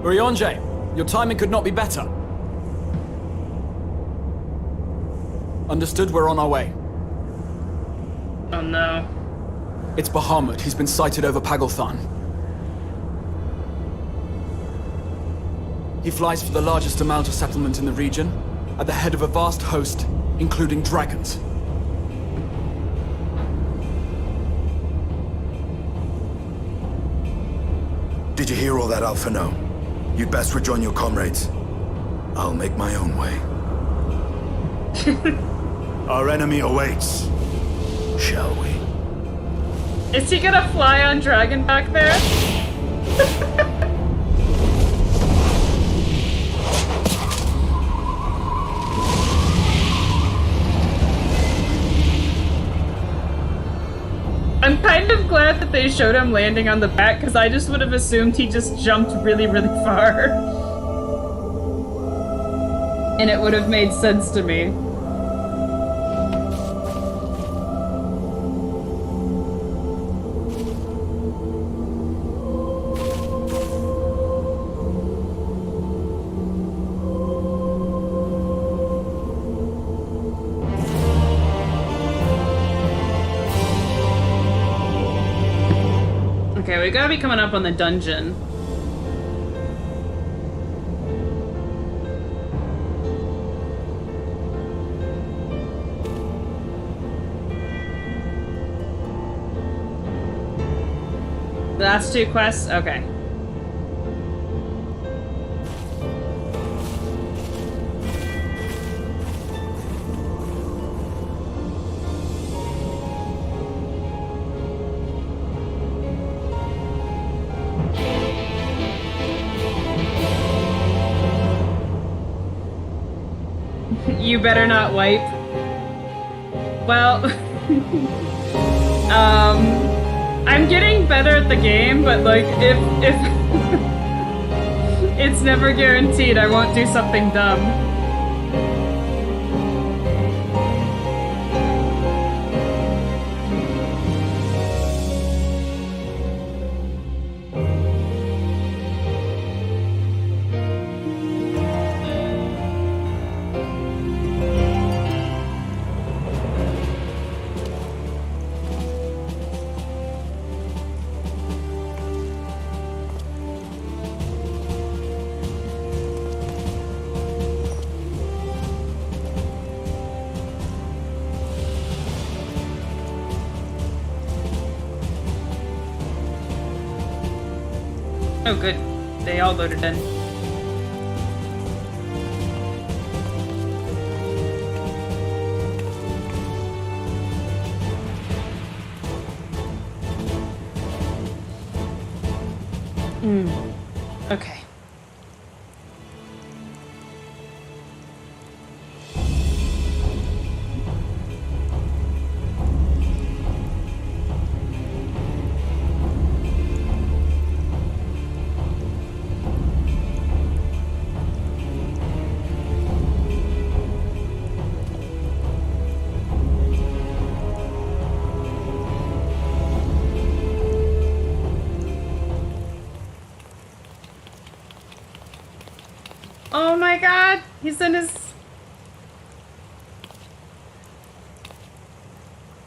Urianger, your timing could not be better. Understood, we're on our way. Oh no. It's Bahamut. He's been sighted over Pagalthan. He flies for the largest amount of settlement in the region, at the head of a vast host, including dragons. Did you hear all that, Alphino? You'd best rejoin your comrades. I'll make my own way. Our enemy awaits. Shall we? Is he gonna fly on dragon back there? I'm kind of glad that they showed him landing on the back, because I just would have assumed he just jumped really, really far. And it would have made sense to me. Okay, we gotta be coming up on the dungeon. The last two quests? Okay. You better not wipe. Well, I'm getting better at the game, but like, if it's never guaranteed I won't do something dumb. Oh, good. They all loaded in. Okay. Oh my god! He's in his...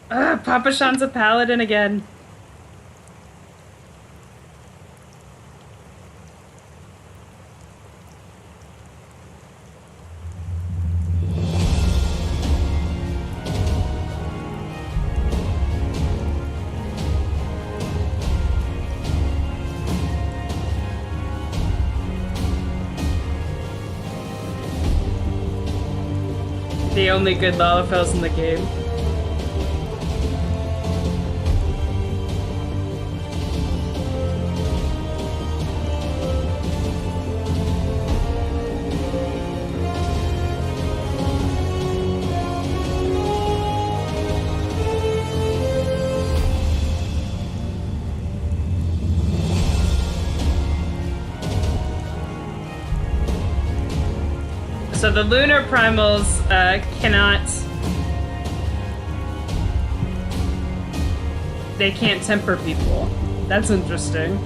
Papa Shan's a paladin again. The only good Lalafels in the game. So the lunar primals cannot... They can't temper people. That's interesting.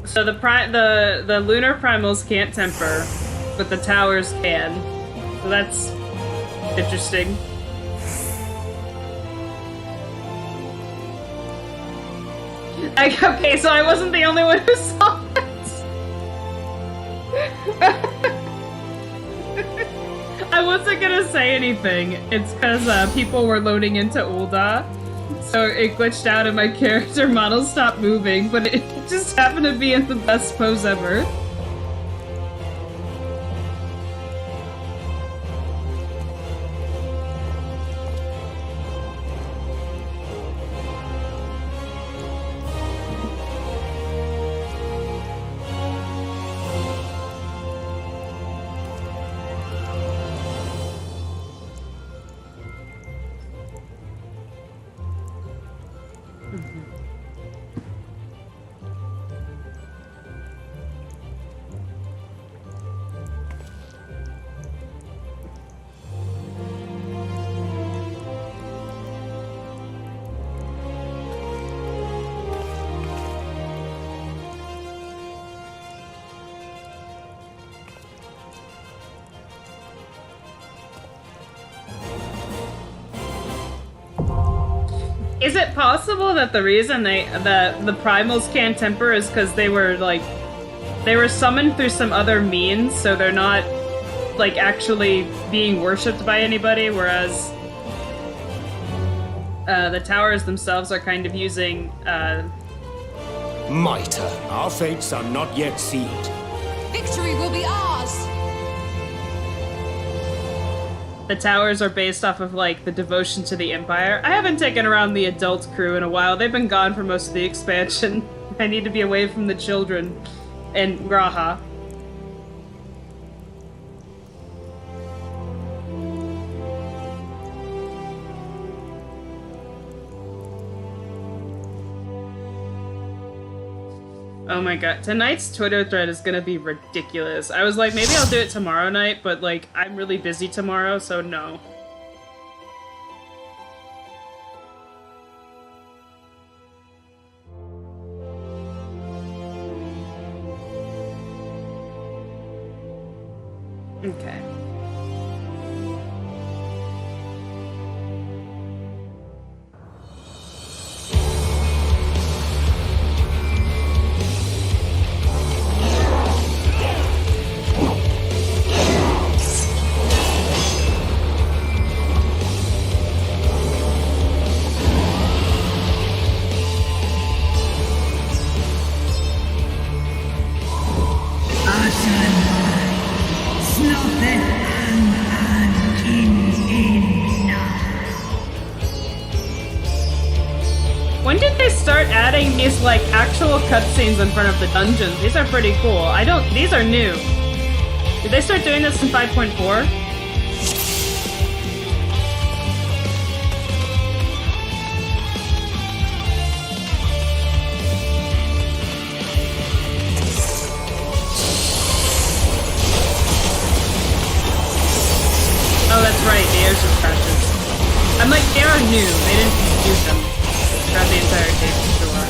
So the lunar primals can't temper, but the towers can. So that's interesting. Okay, so I wasn't the only one who saw it. I wasn't gonna say anything. It's because people were loading into Ul'dah. So it glitched out and my character model stopped moving, but it just happened to be in the best pose ever. Is it possible that the reason the primals can't temper is because they were summoned through some other means, so they're not like actually being worshipped by anybody, whereas the towers themselves are kind of using Mitre, our fates are not yet sealed. Victory will be ours! The towers are based off of, like, the devotion to the Empire. I haven't taken around the adult crew in a while. They've been gone for most of the expansion. I need to be away from the children and Graha. Oh my god, tonight's Twitter thread is gonna be ridiculous. I was like, maybe I'll do it tomorrow night, but like, I'm really busy tomorrow, so no. Okay. When did they start adding these, like, actual cutscenes in front of the dungeons? These are pretty cool. These are new. Did they start doing this in 5.4? Oh, that's right, the airship crashes. I'm like, they are new. They didn't use them throughout the entire game, for sure.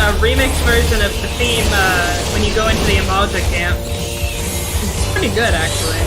a remix version of the theme when you go into the Amalja camp. It's pretty good, actually.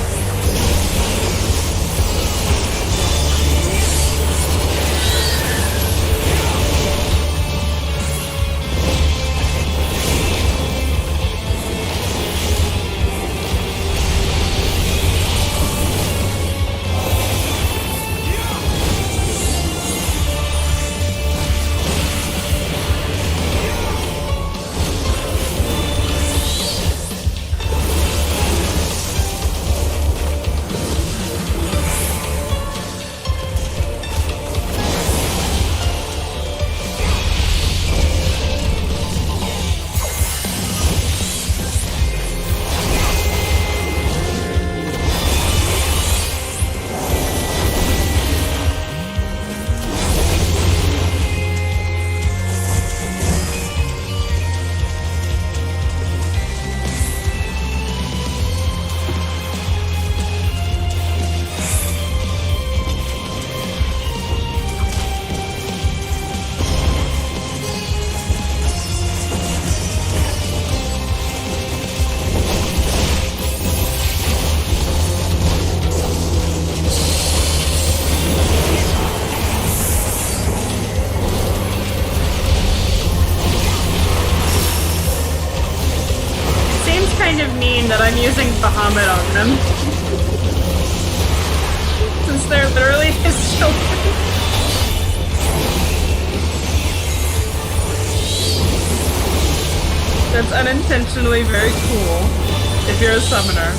Kind of mean that I'm using Bahamut on them. Since they're literally his children. That's unintentionally very cool if you're a summoner.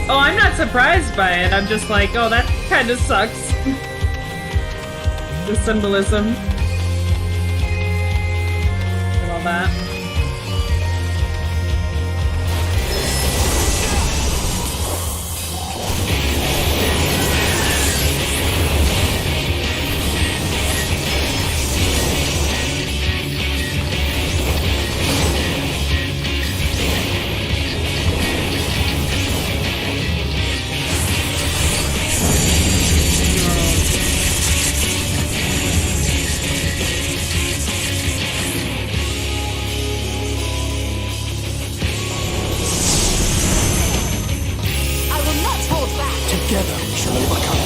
Oh, I'm not surprised by it. I'm just like, oh, that kind of sucks. The symbolism. And all that. Together we shall overcome.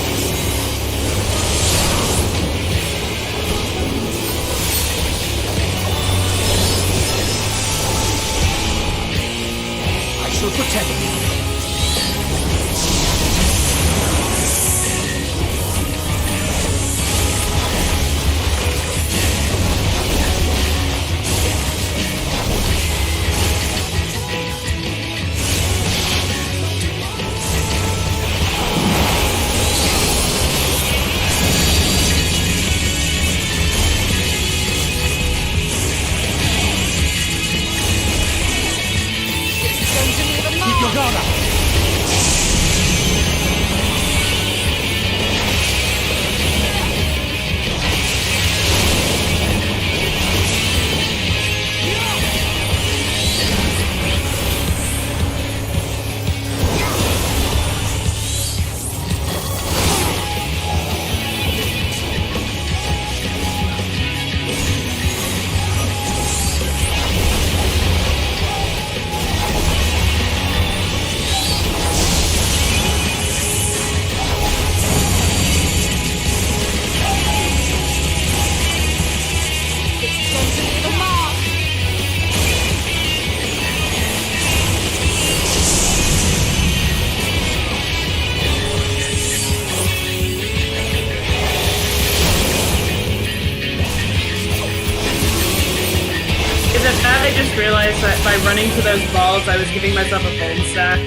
I shall protect you. Keep your guard up. realized that by running to those balls, I was giving myself a bone stack.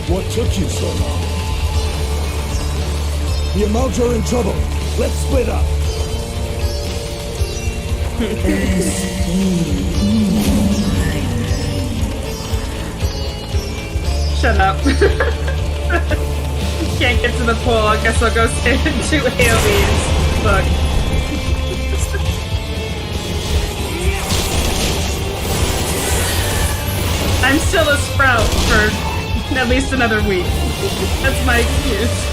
What took you so long? The Amalja are in trouble. Let's split up. Shut up. Can't get to the pool. I guess I'll go stand in 2 AoEs. Fuck. I'm still a sprout for at least another week. That's my excuse.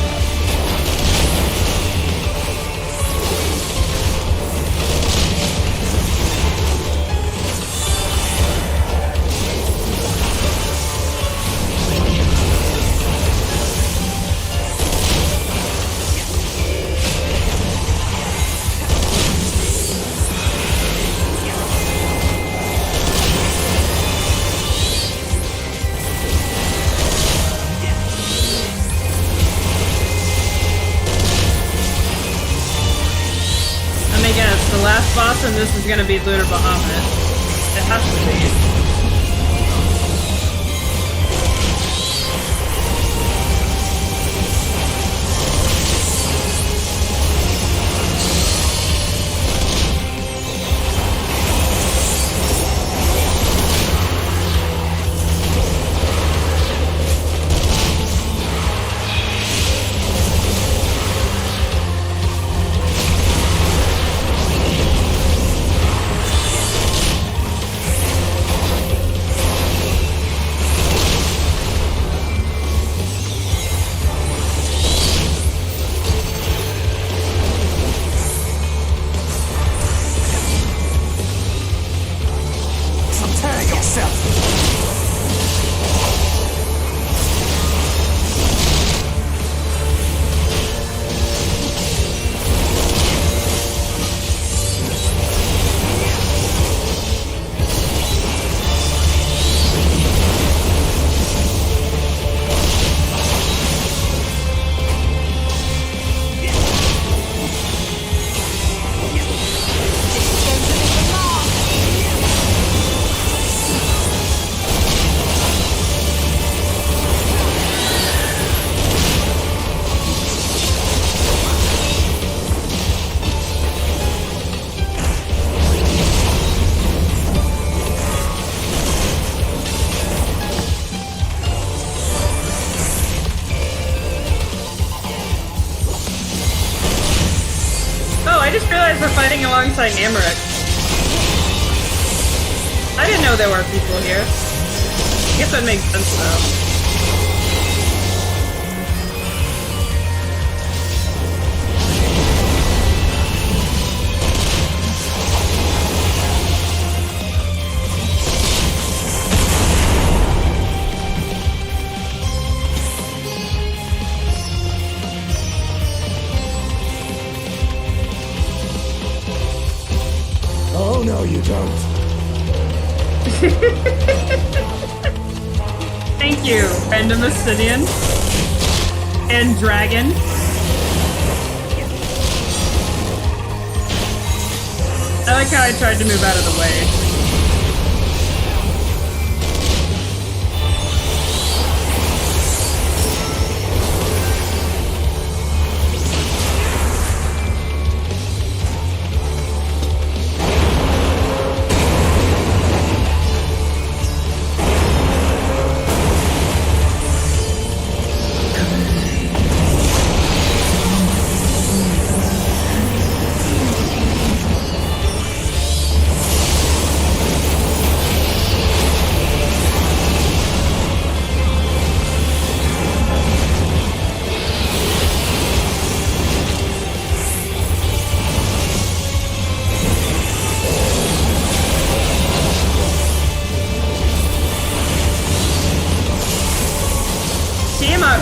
The last boss in this is gonna be Lunar Bahamut. It has to be. We're fighting alongside Amaret. I didn't know there were people here. I guess that makes sense though. Thank you, Random Obsidian. And Dragon. I like how I tried to move out of the way.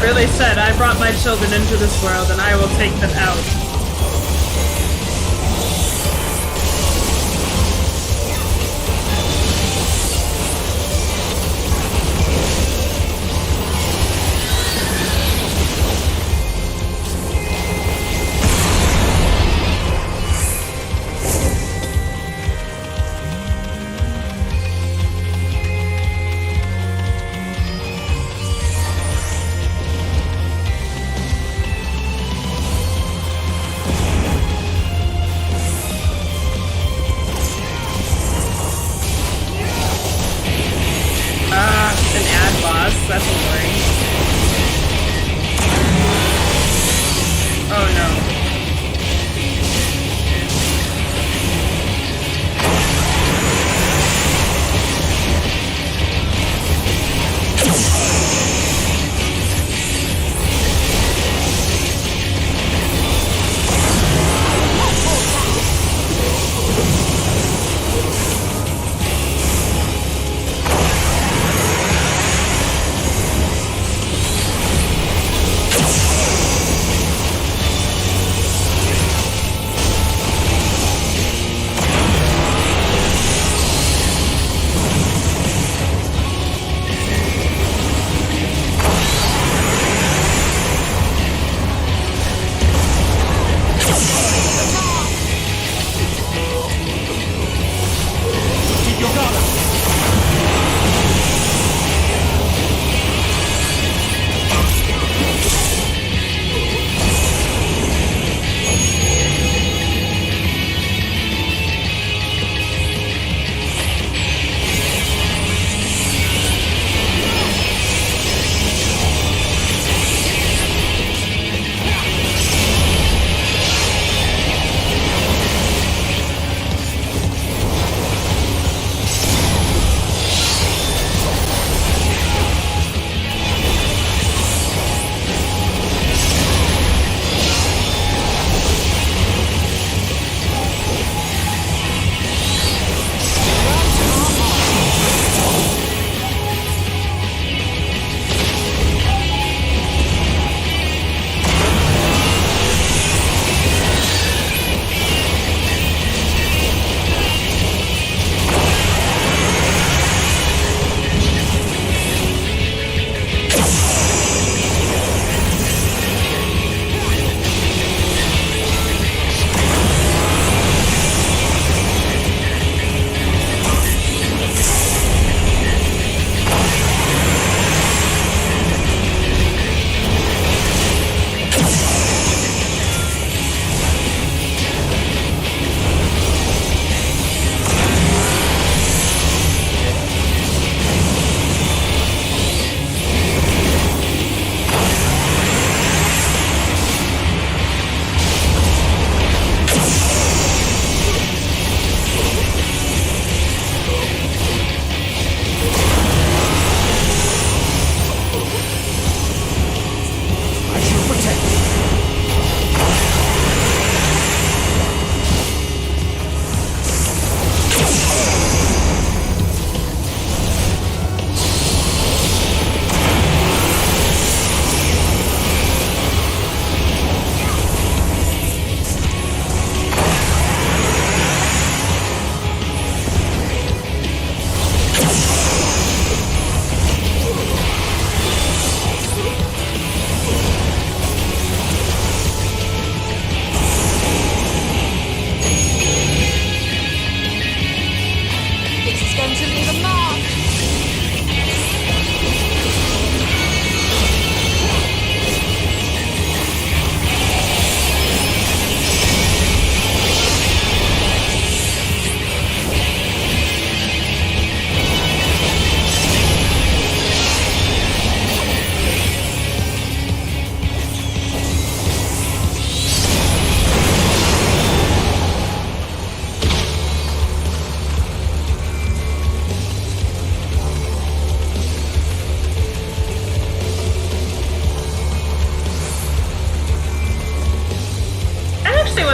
Really said, I brought my children into this world and I will take them out. That's annoying. Oh no.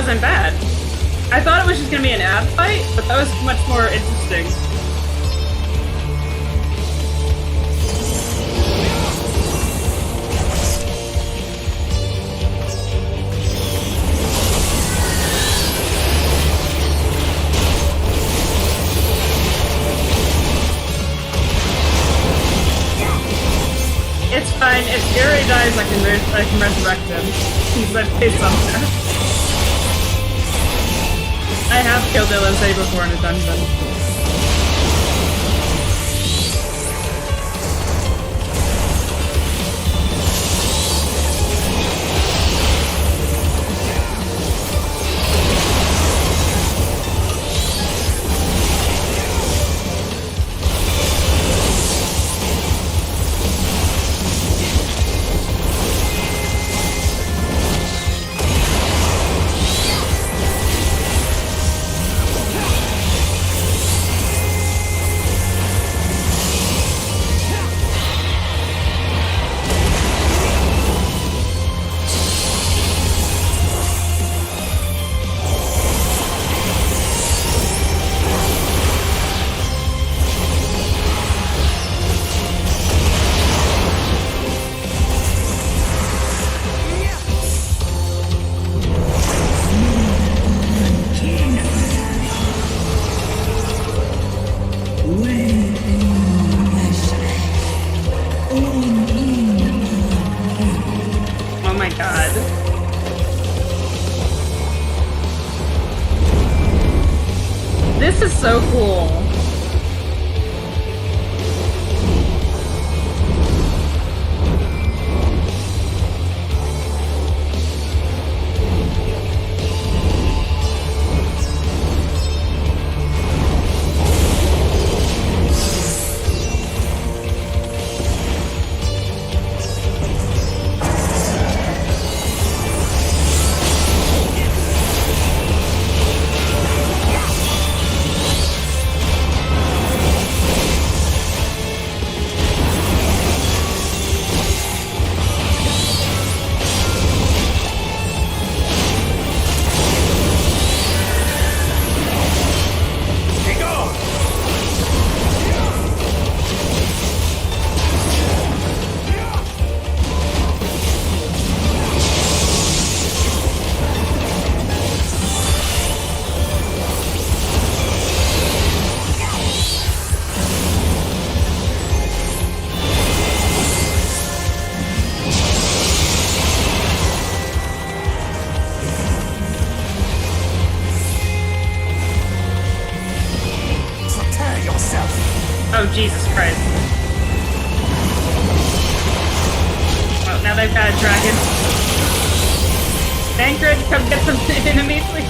wasn't bad. I thought it was just gonna be an ab fight, but that was much more interesting. It's fine. If Yuri dies, I can resurrect him. He's like face somewhere. I have killed Ilise before in a dungeon. Oh my god. This is so cool. Oh, Jesus Christ. Oh, now they've got a dragon. Bankred, come get some enemies, please.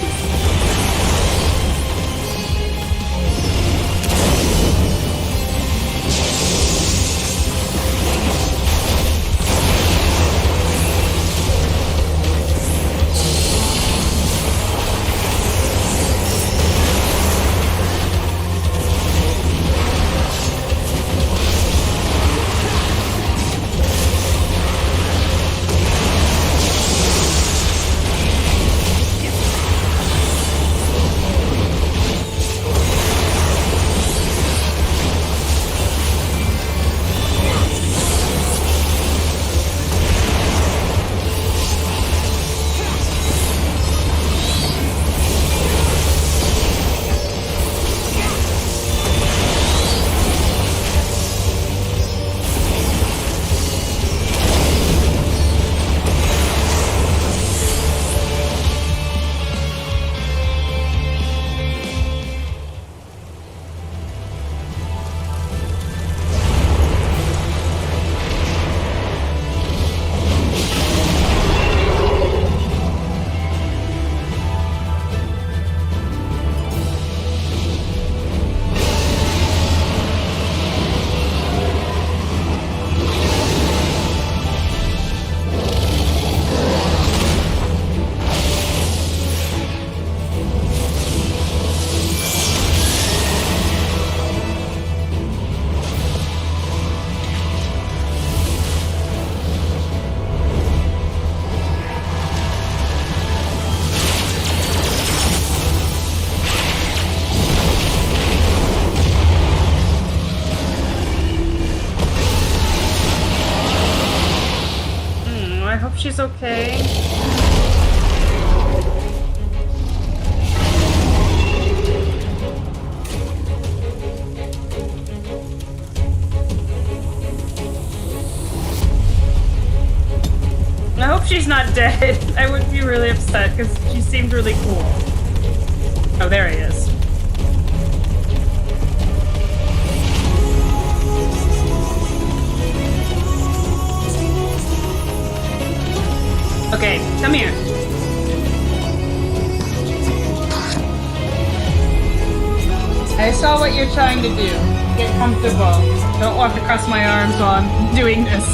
she's okay. I hope she's not dead. I would be really upset because she seemed really cool. Oh, there he is. Okay, come here. I saw what you're trying to do. Get comfortable. Don't want to cross my arms while I'm doing this.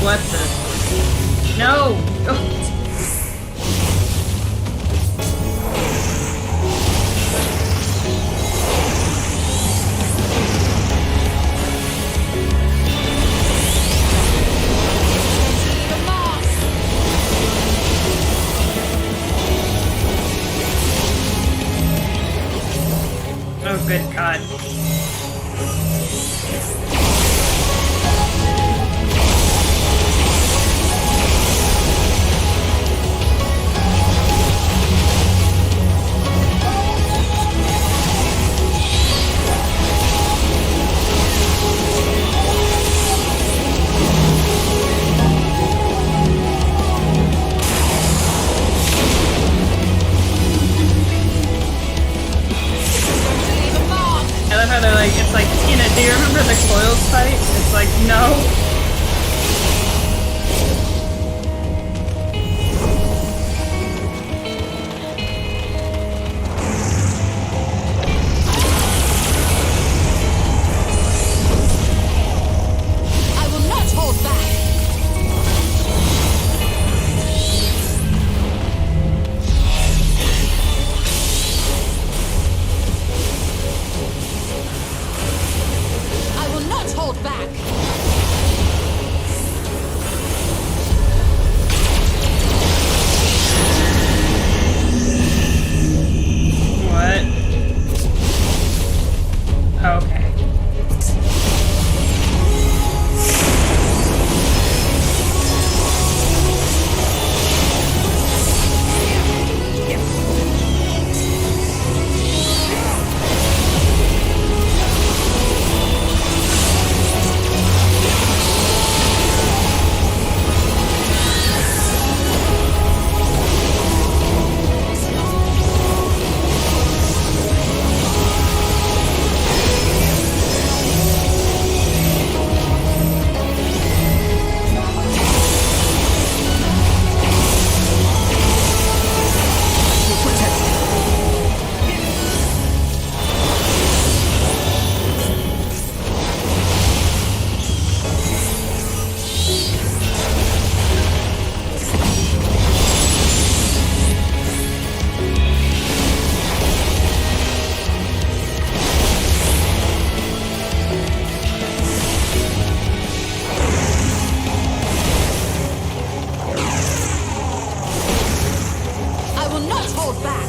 What the? No! Oh. Oh, good God. I love how they're like, it's like, Tina, do you remember the coils fight? It's like, no. I will not hold back. I will not hold back. What? Okay. I will not hold back.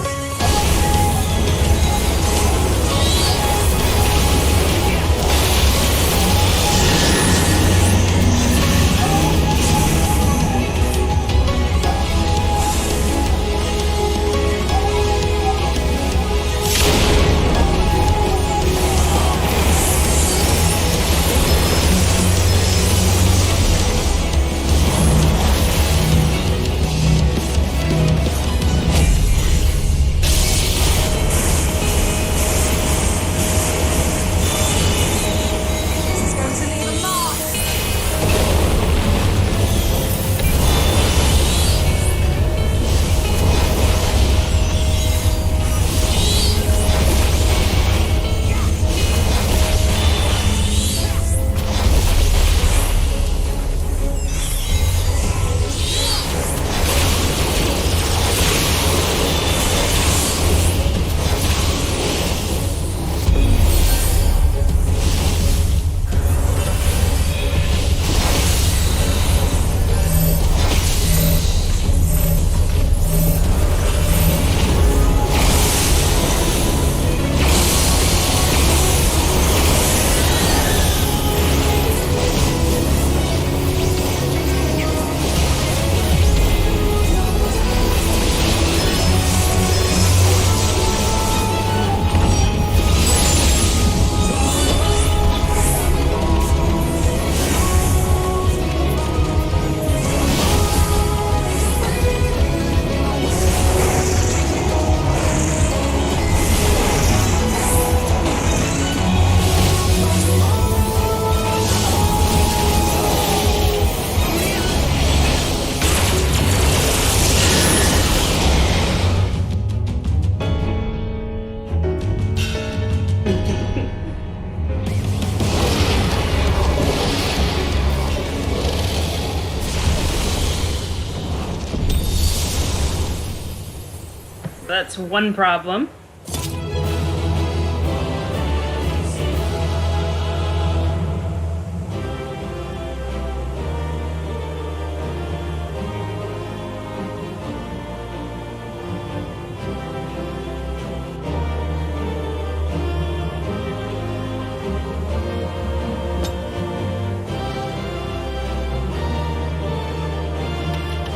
That's one problem.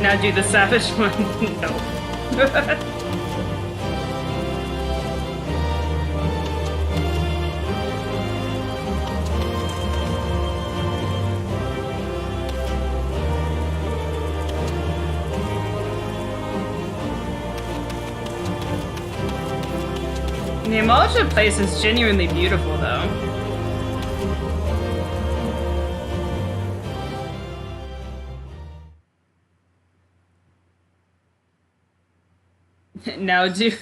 Now do the savage one. No. The Amalja place is genuinely beautiful, though. Now do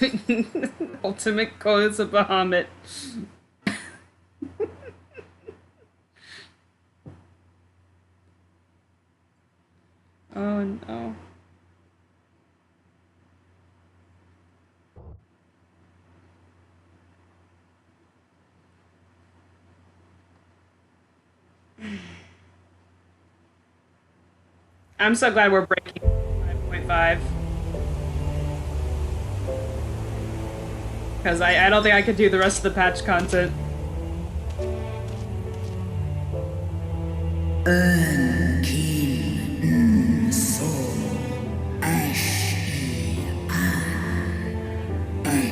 ultimate codes of Bahamut. Oh no. I'm so glad we're breaking 5.5. Because I don't think I could do the rest of the patch content.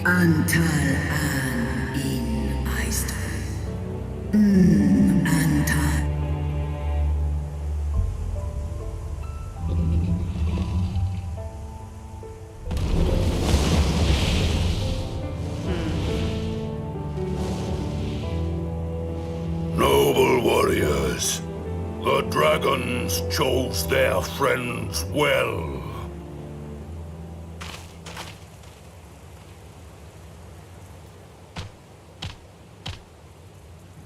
Antal an in Eist. Antal. Noble warriors, the dragons chose their friends well.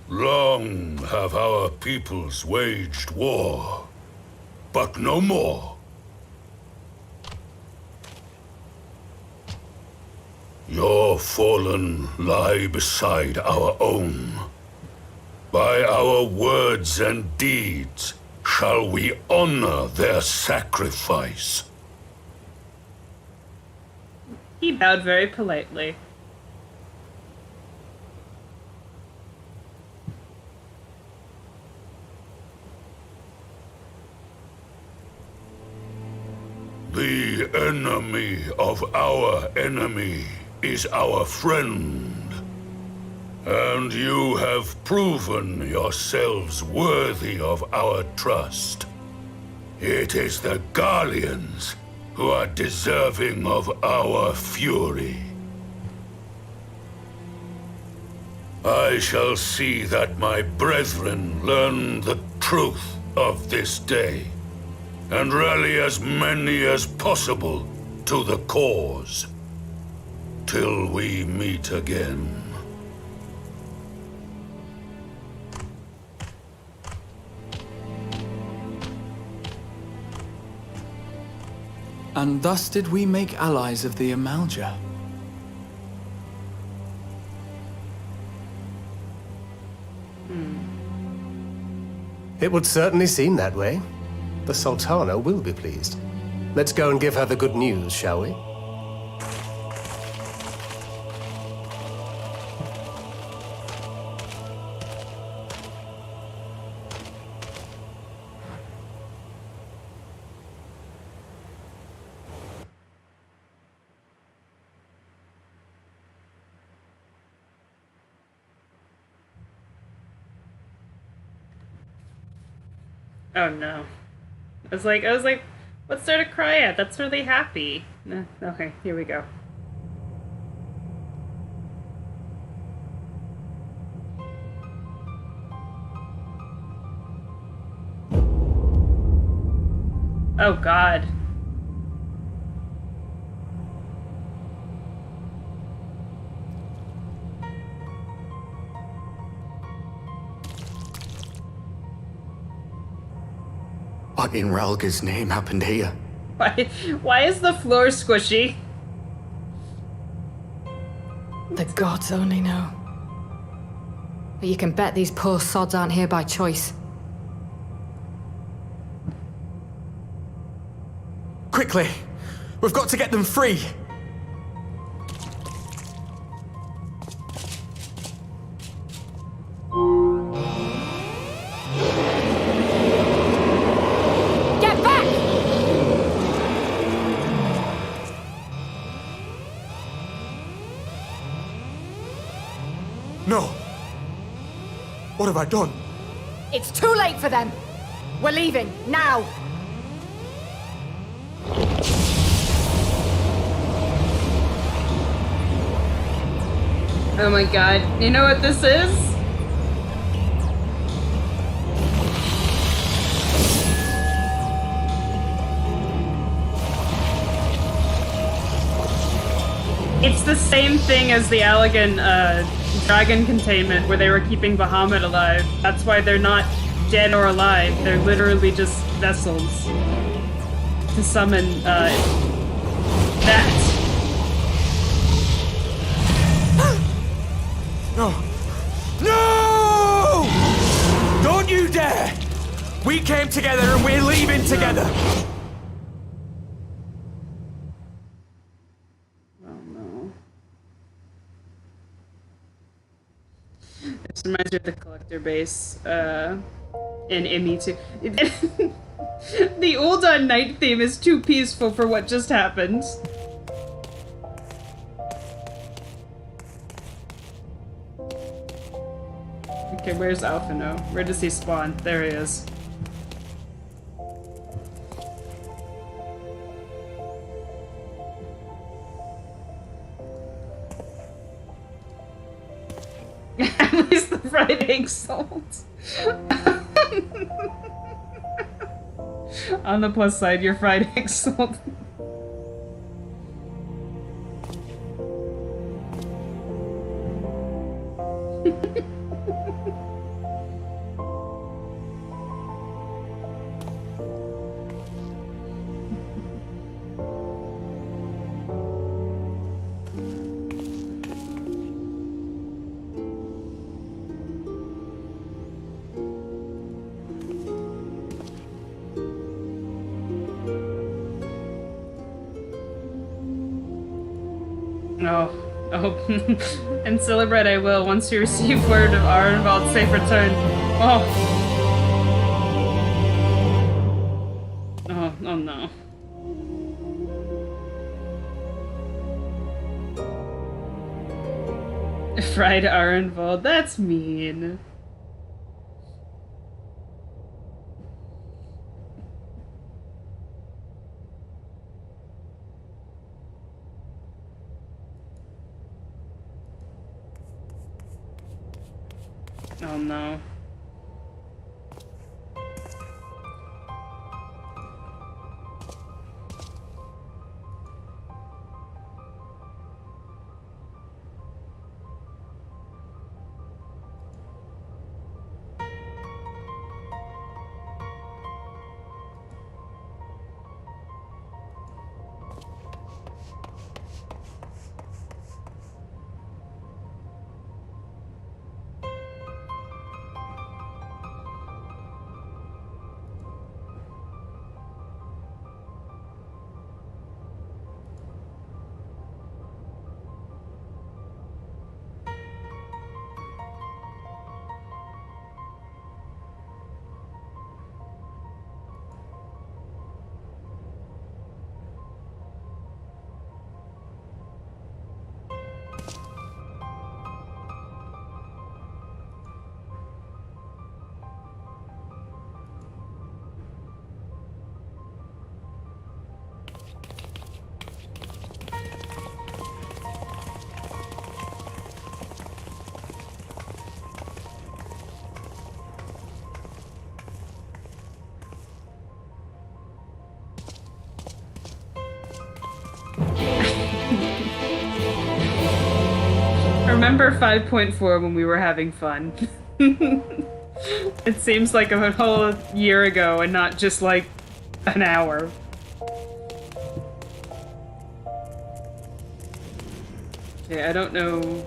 Long have our peoples waged war, but no more. Your fallen lie beside our own. By our words and deeds shall we honor their sacrifice. He bowed very politely. The enemy of our enemy is our friend. And you have proven yourselves worthy of our trust. It is the Garleans who are deserving of our fury. I shall see that my brethren learn the truth of this day, and rally as many as possible to the cause, till we meet again. And thus did we make allies of the Amalja. It would certainly seem that way. The Sultana will be pleased. Let's go and give her the good news, shall we? Oh no. I was like, what's there to cry at? That's really happy. Okay, here we go. Oh God. What in Ralga's name happened here? Why is the floor squishy? The gods only know. But you can bet these poor sods aren't here by choice. Quickly! We've got to get them free! Get back! No! What have I done? It's too late for them! We're leaving, now! Oh my god, you know what this is? It's the same thing as the Allegan dragon containment where they were keeping Bahamut alive. That's why they're not dead or alive. They're literally just vessels to summon that. No! No! Don't you dare! We came together and we're leaving together! This reminds me of the collector base, in Imi too. The Uldan night theme is too peaceful for what just happened. Okay, where's Alphino? Where does he spawn? There he is. At least the fried egg salt. On the plus side, your fried egg salt. Oh, and celebrate I will once you receive word of Arenvald's safe return. Oh. Oh no. Fried Arenvald, that's mean. Oh no. Remember 5.4 when we were having fun. It seems like a whole year ago and not just like an hour. Okay, I don't know.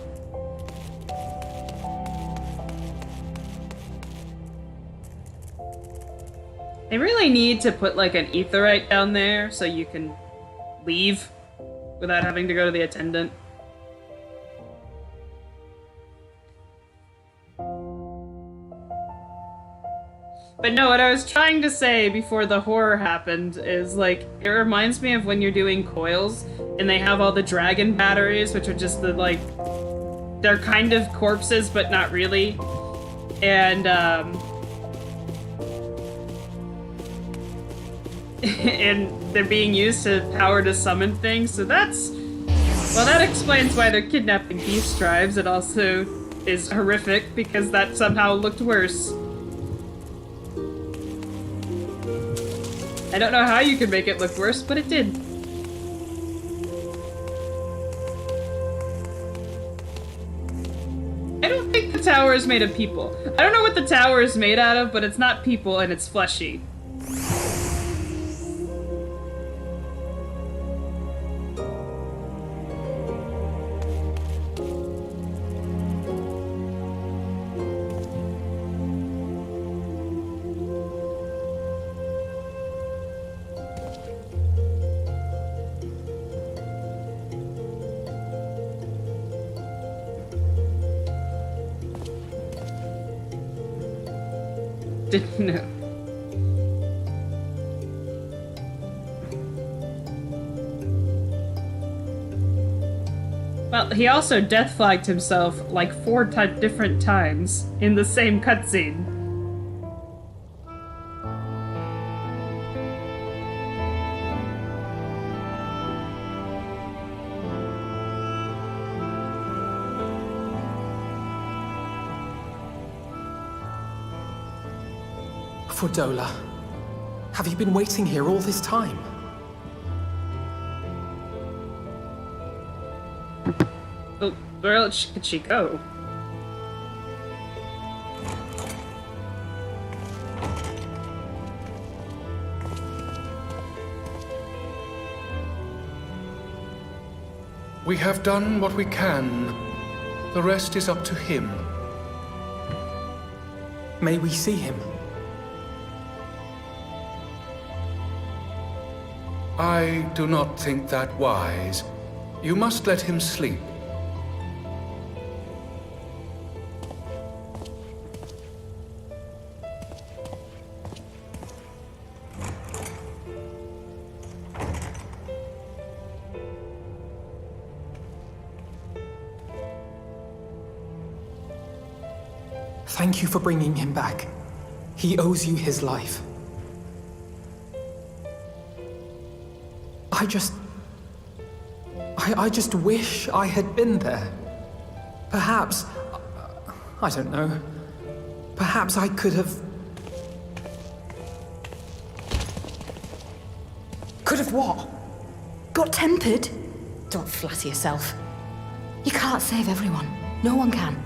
I really need to put like an aetheryte down there so you can leave without having to go to the attendant. But no, what I was trying to say before the horror happened is, like, it reminds me of when you're doing coils and they have all the dragon batteries, which are just the, like, they're kind of corpses, but not really. And, and they're being used to power to summon things, so that's... Well, that explains why they're kidnapping beast tribes. It also is horrific, because that somehow looked worse. I don't know how you could make it look worse, but it did. I don't think the tower is made of people. I don't know what the tower is made out of, but it's not people and it's fleshy. Didn't know. Well, he also death flagged himself like 4 different times in the same cutscene. Fordola, have you been waiting here all this time? Well, where else could she go? We have done what we can. The rest is up to him. May we see him? I do not think that wise. You must let him sleep. Thank you for bringing him back. He owes you his life. I just wish I had been there. Perhaps, I don't know, perhaps I could have... Could have what? Got tempered? Don't flatter yourself. You can't save everyone. No one can.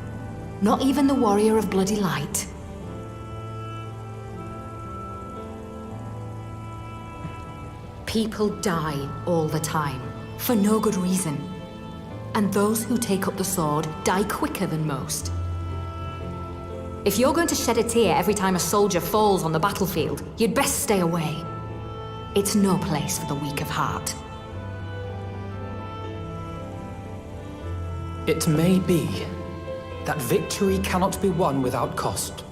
Not even the warrior of bloody light. People die all the time, for no good reason. And those who take up the sword die quicker than most. If you're going to shed a tear every time a soldier falls on the battlefield, you'd best stay away. It's no place for the weak of heart. It may be that victory cannot be won without cost.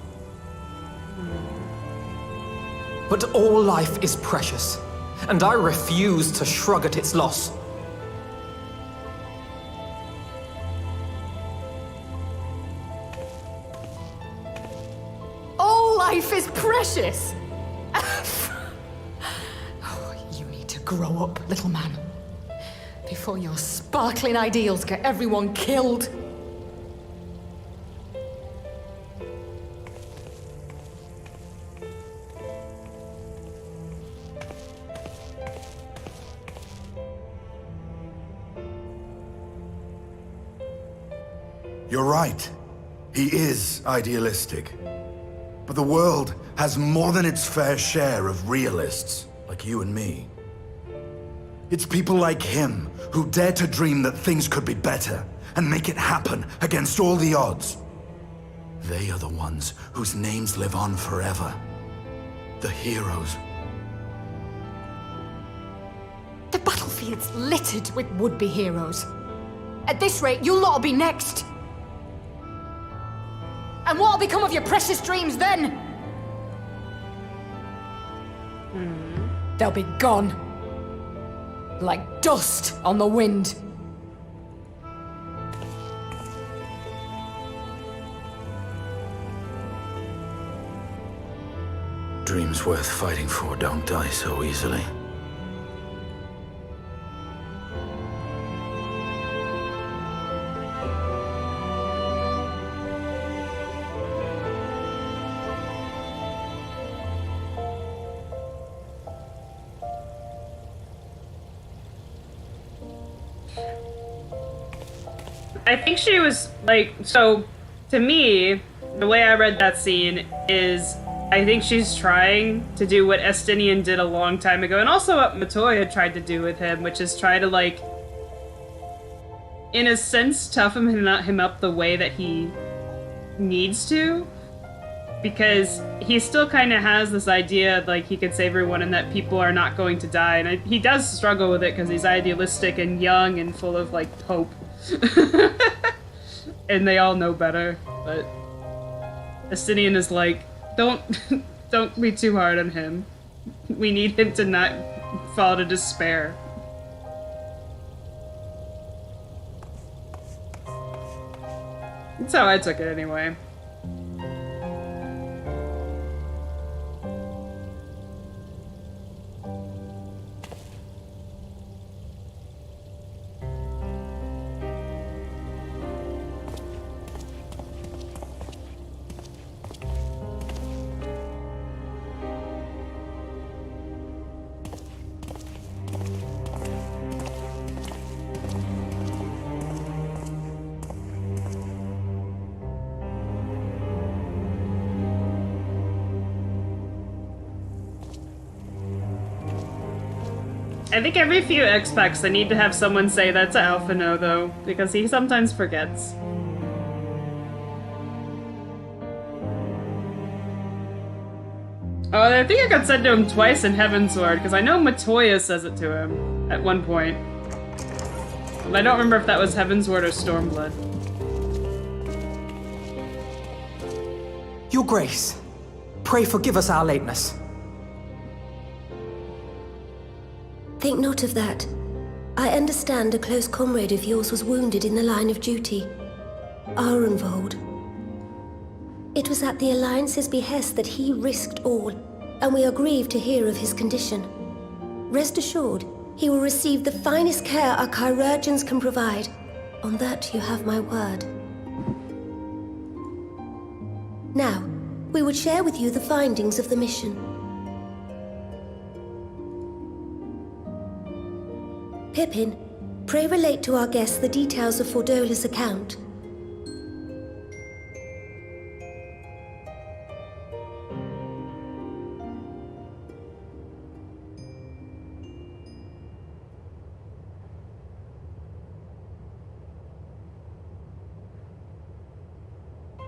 But all life is precious, and I refuse to shrug at its loss. All life is precious! Oh, you need to grow up, little man. Before your sparkling ideals get everyone killed. You're right. He is idealistic. But the world has more than its fair share of realists, like you and me. It's people like him who dare to dream that things could be better and make it happen against all the odds. They are the ones whose names live on forever. The heroes. The battlefield's littered with would-be heroes. At this rate, you'll lot be next. And what'll become of your precious dreams then? They'll be gone. Like dust on the wind. Dreams worth fighting for don't die so easily. I think she was like, so to me, the way I read that scene is I think she's trying to do what Estinian did a long time ago, and also what Matoya tried to do with him, which is try to, like, in a sense, toughen him up the way that he needs to. Because he still kind of has this idea, like, he could save everyone and that people are not going to die. And he does struggle with it because he's idealistic and young and full of, like, hope. And they all know better. But Estinian is like, don't be too hard on him. We need him to not fall to despair. That's how I took it anyway. I think every few X-Packs they need to have someone say that's Alpha No, though, because he sometimes forgets. Oh, I think I got said to him twice in Heavensward, because I know Matoya says it to him at one point. But I don't remember if that was Heavensward or Stormblood. Your Grace, pray forgive us our lateness. Think not of that. I understand a close comrade of yours was wounded in the line of duty. Arenvold. It was at the Alliance's behest that he risked all, and we are grieved to hear of his condition. Rest assured, he will receive the finest care our chirurgeons can provide. On that you have my word. Now, we would share with you the findings of the mission. Pippin, pray relate to our guests the details of Fordola's account.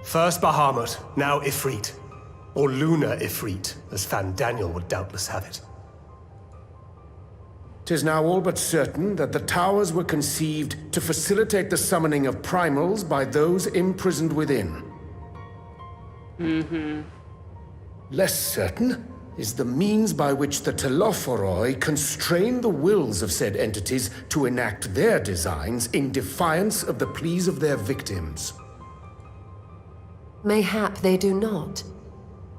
First Bahamut, now Ifrit. Or Lunar Ifrit, as Fan Daniel would doubtless have it. 'Tis now all but certain that the towers were conceived to facilitate the summoning of primals by those imprisoned within. Less certain is the means by which the Telophoroi constrain the wills of said entities to enact their designs in defiance of the pleas of their victims. Mayhap they do not.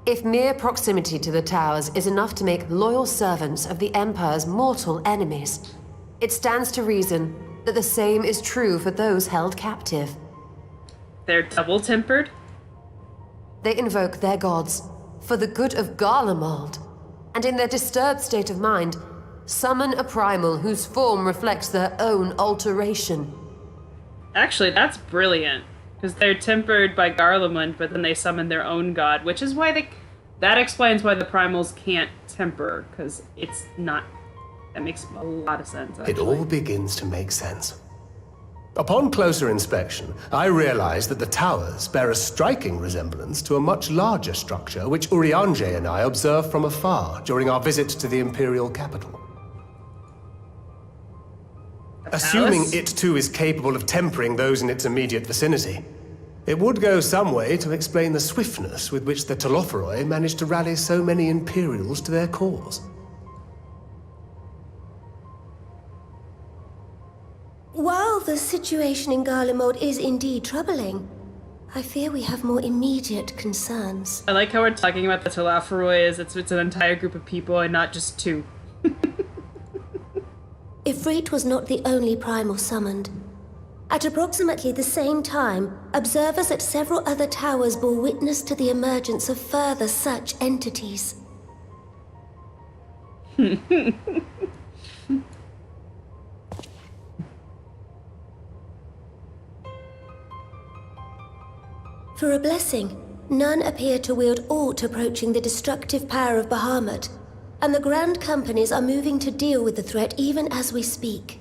If mere proximity to the towers is enough to make loyal servants of the Empire's mortal enemies, it stands to reason that the same is true for those held captive. They're double-tempered? They invoke their gods for the good of Garlemald, and in their disturbed state of mind, summon a primal whose form reflects their own alteration. Actually, that's brilliant. Because they're tempered by Garlemald, but then they summon their own god, which is why that explains why the primals can't temper, because it's not That makes a lot of sense, It actually. all begins to make sense. Upon closer inspection, I realized that the towers bear a striking resemblance to a much larger structure which Urianger and I observed from afar during our visit to the Imperial capital. Assuming palace? it too is capable of tempering those in its immediate vicinity, it would go some way to explain the swiftness with which the Telophoroi managed to rally so many Imperials to their cause. While the situation in Garlemald is indeed troubling, I fear we have more immediate concerns. I like how we're talking about the Telophoroi as it's an entire group of people and not just two. Ifrit was not the only primal summoned. At approximately the same time, observers at several other towers bore witness to the emergence of further such entities. For a blessing, none appear to wield aught approaching the destructive power of Bahamut, and the Grand Companies are moving to deal with the threat even as we speak.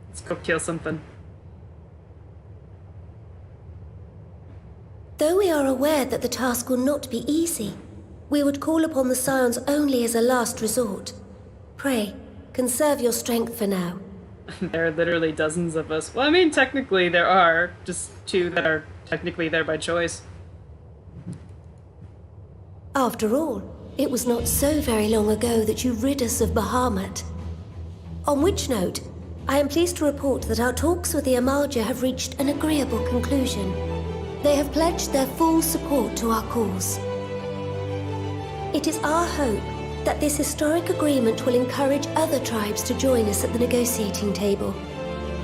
Let's go kill something. Though we are aware that the task will not be easy, we would call upon the Scions only as a last resort. Pray, conserve your strength for now. There are literally dozens of us. Well, I mean, technically there are just two that are technically there by choice. After all, it was not so very long ago that you rid us of Bahamut. On which note, I am pleased to report that our talks with the Amalja have reached an agreeable conclusion. They have pledged their full support to our cause. It is our hope that this historic agreement will encourage other tribes to join us at the negotiating table.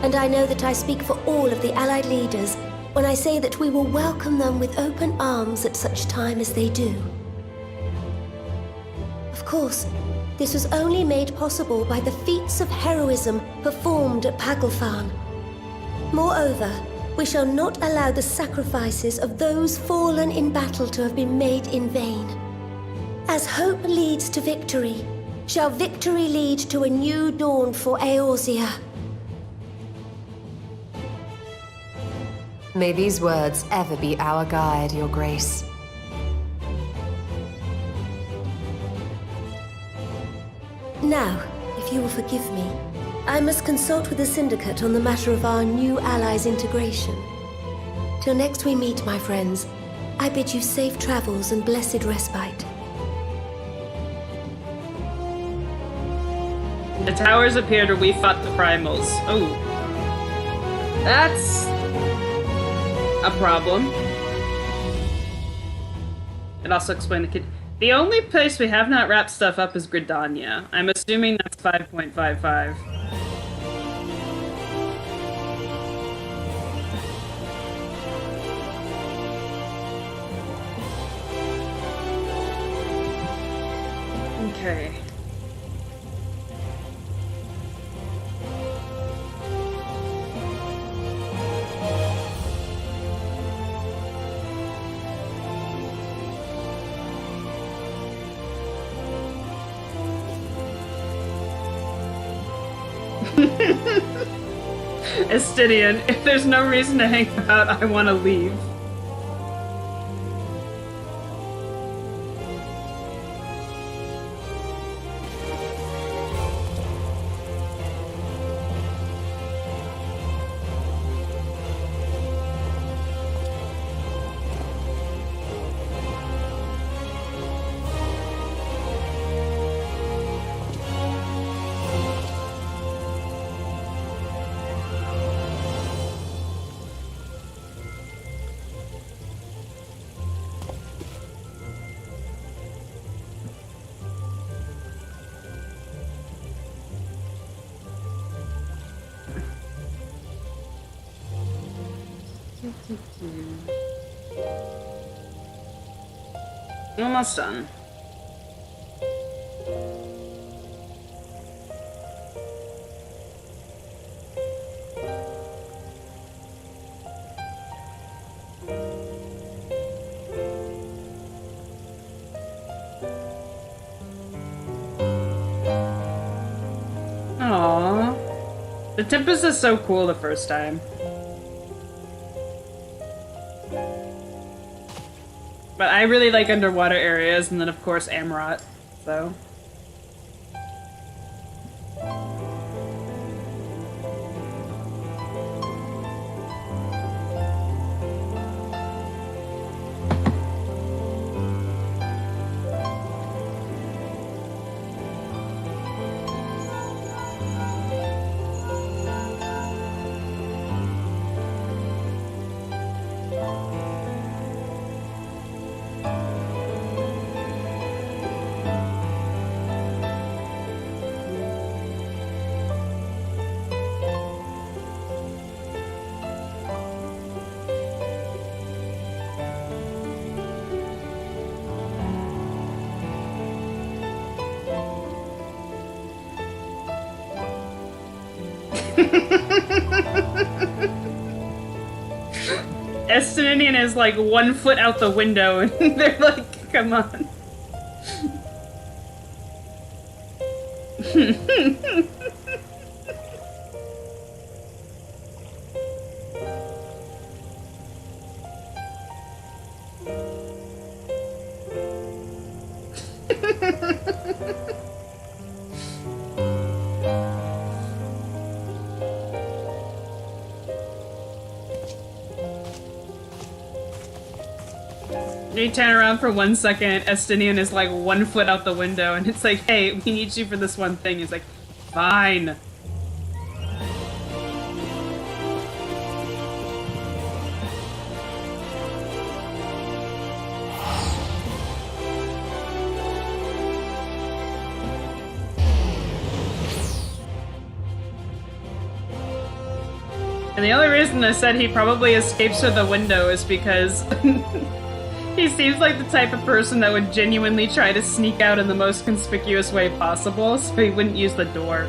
And I know that I speak for all of the Allied leaders when I say that we will welcome them with open arms at such time as they do. Of course, this was only made possible by the feats of heroism performed at Paglfan. Moreover, we shall not allow the sacrifices of those fallen in battle to have been made in vain. As hope leads to victory, shall victory lead to a new dawn for Eorzea. May these words ever be our guide, Your Grace. Now, if you will forgive me, I must consult with the Syndicate on the matter of our new allies' integration. Till next we meet, my friends, I bid you safe travels and blessed respite. The towers appeared where we fought the primals. Oh. That's a problem. It also explained the kid. The only place we have not wrapped stuff up is Gridania. I'm assuming that's 5.55. Okay. Estidian, if there's no reason to hang out, I want to leave. Almost done. The Tempest is so cool the first time. But I really like underwater areas, and then of course Amrot, so... Estinian is like 1 foot out the window and they're like, come on. You turn around for 1 second, Estinian is like 1 foot out the window, and it's like, hey, we need you for this one thing. He's like, fine. And the only reason I said he probably escapes through the window is because he seems like the type of person that would genuinely try to sneak out in the most conspicuous way possible, so he wouldn't use the door.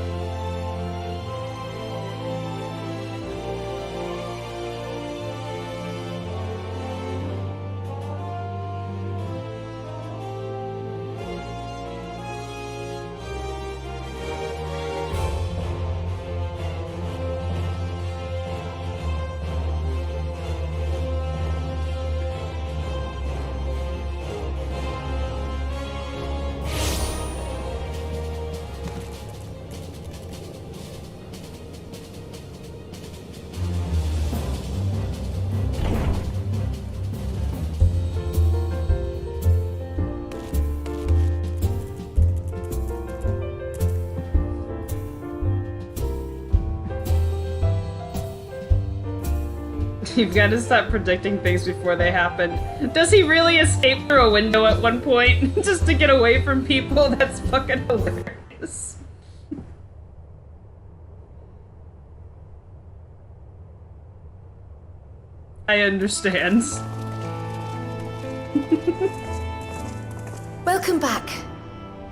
You've got to stop predicting things before they happen. Does he really escape through a window at one point just to get away from people? That's fucking hilarious. I understand. Welcome back.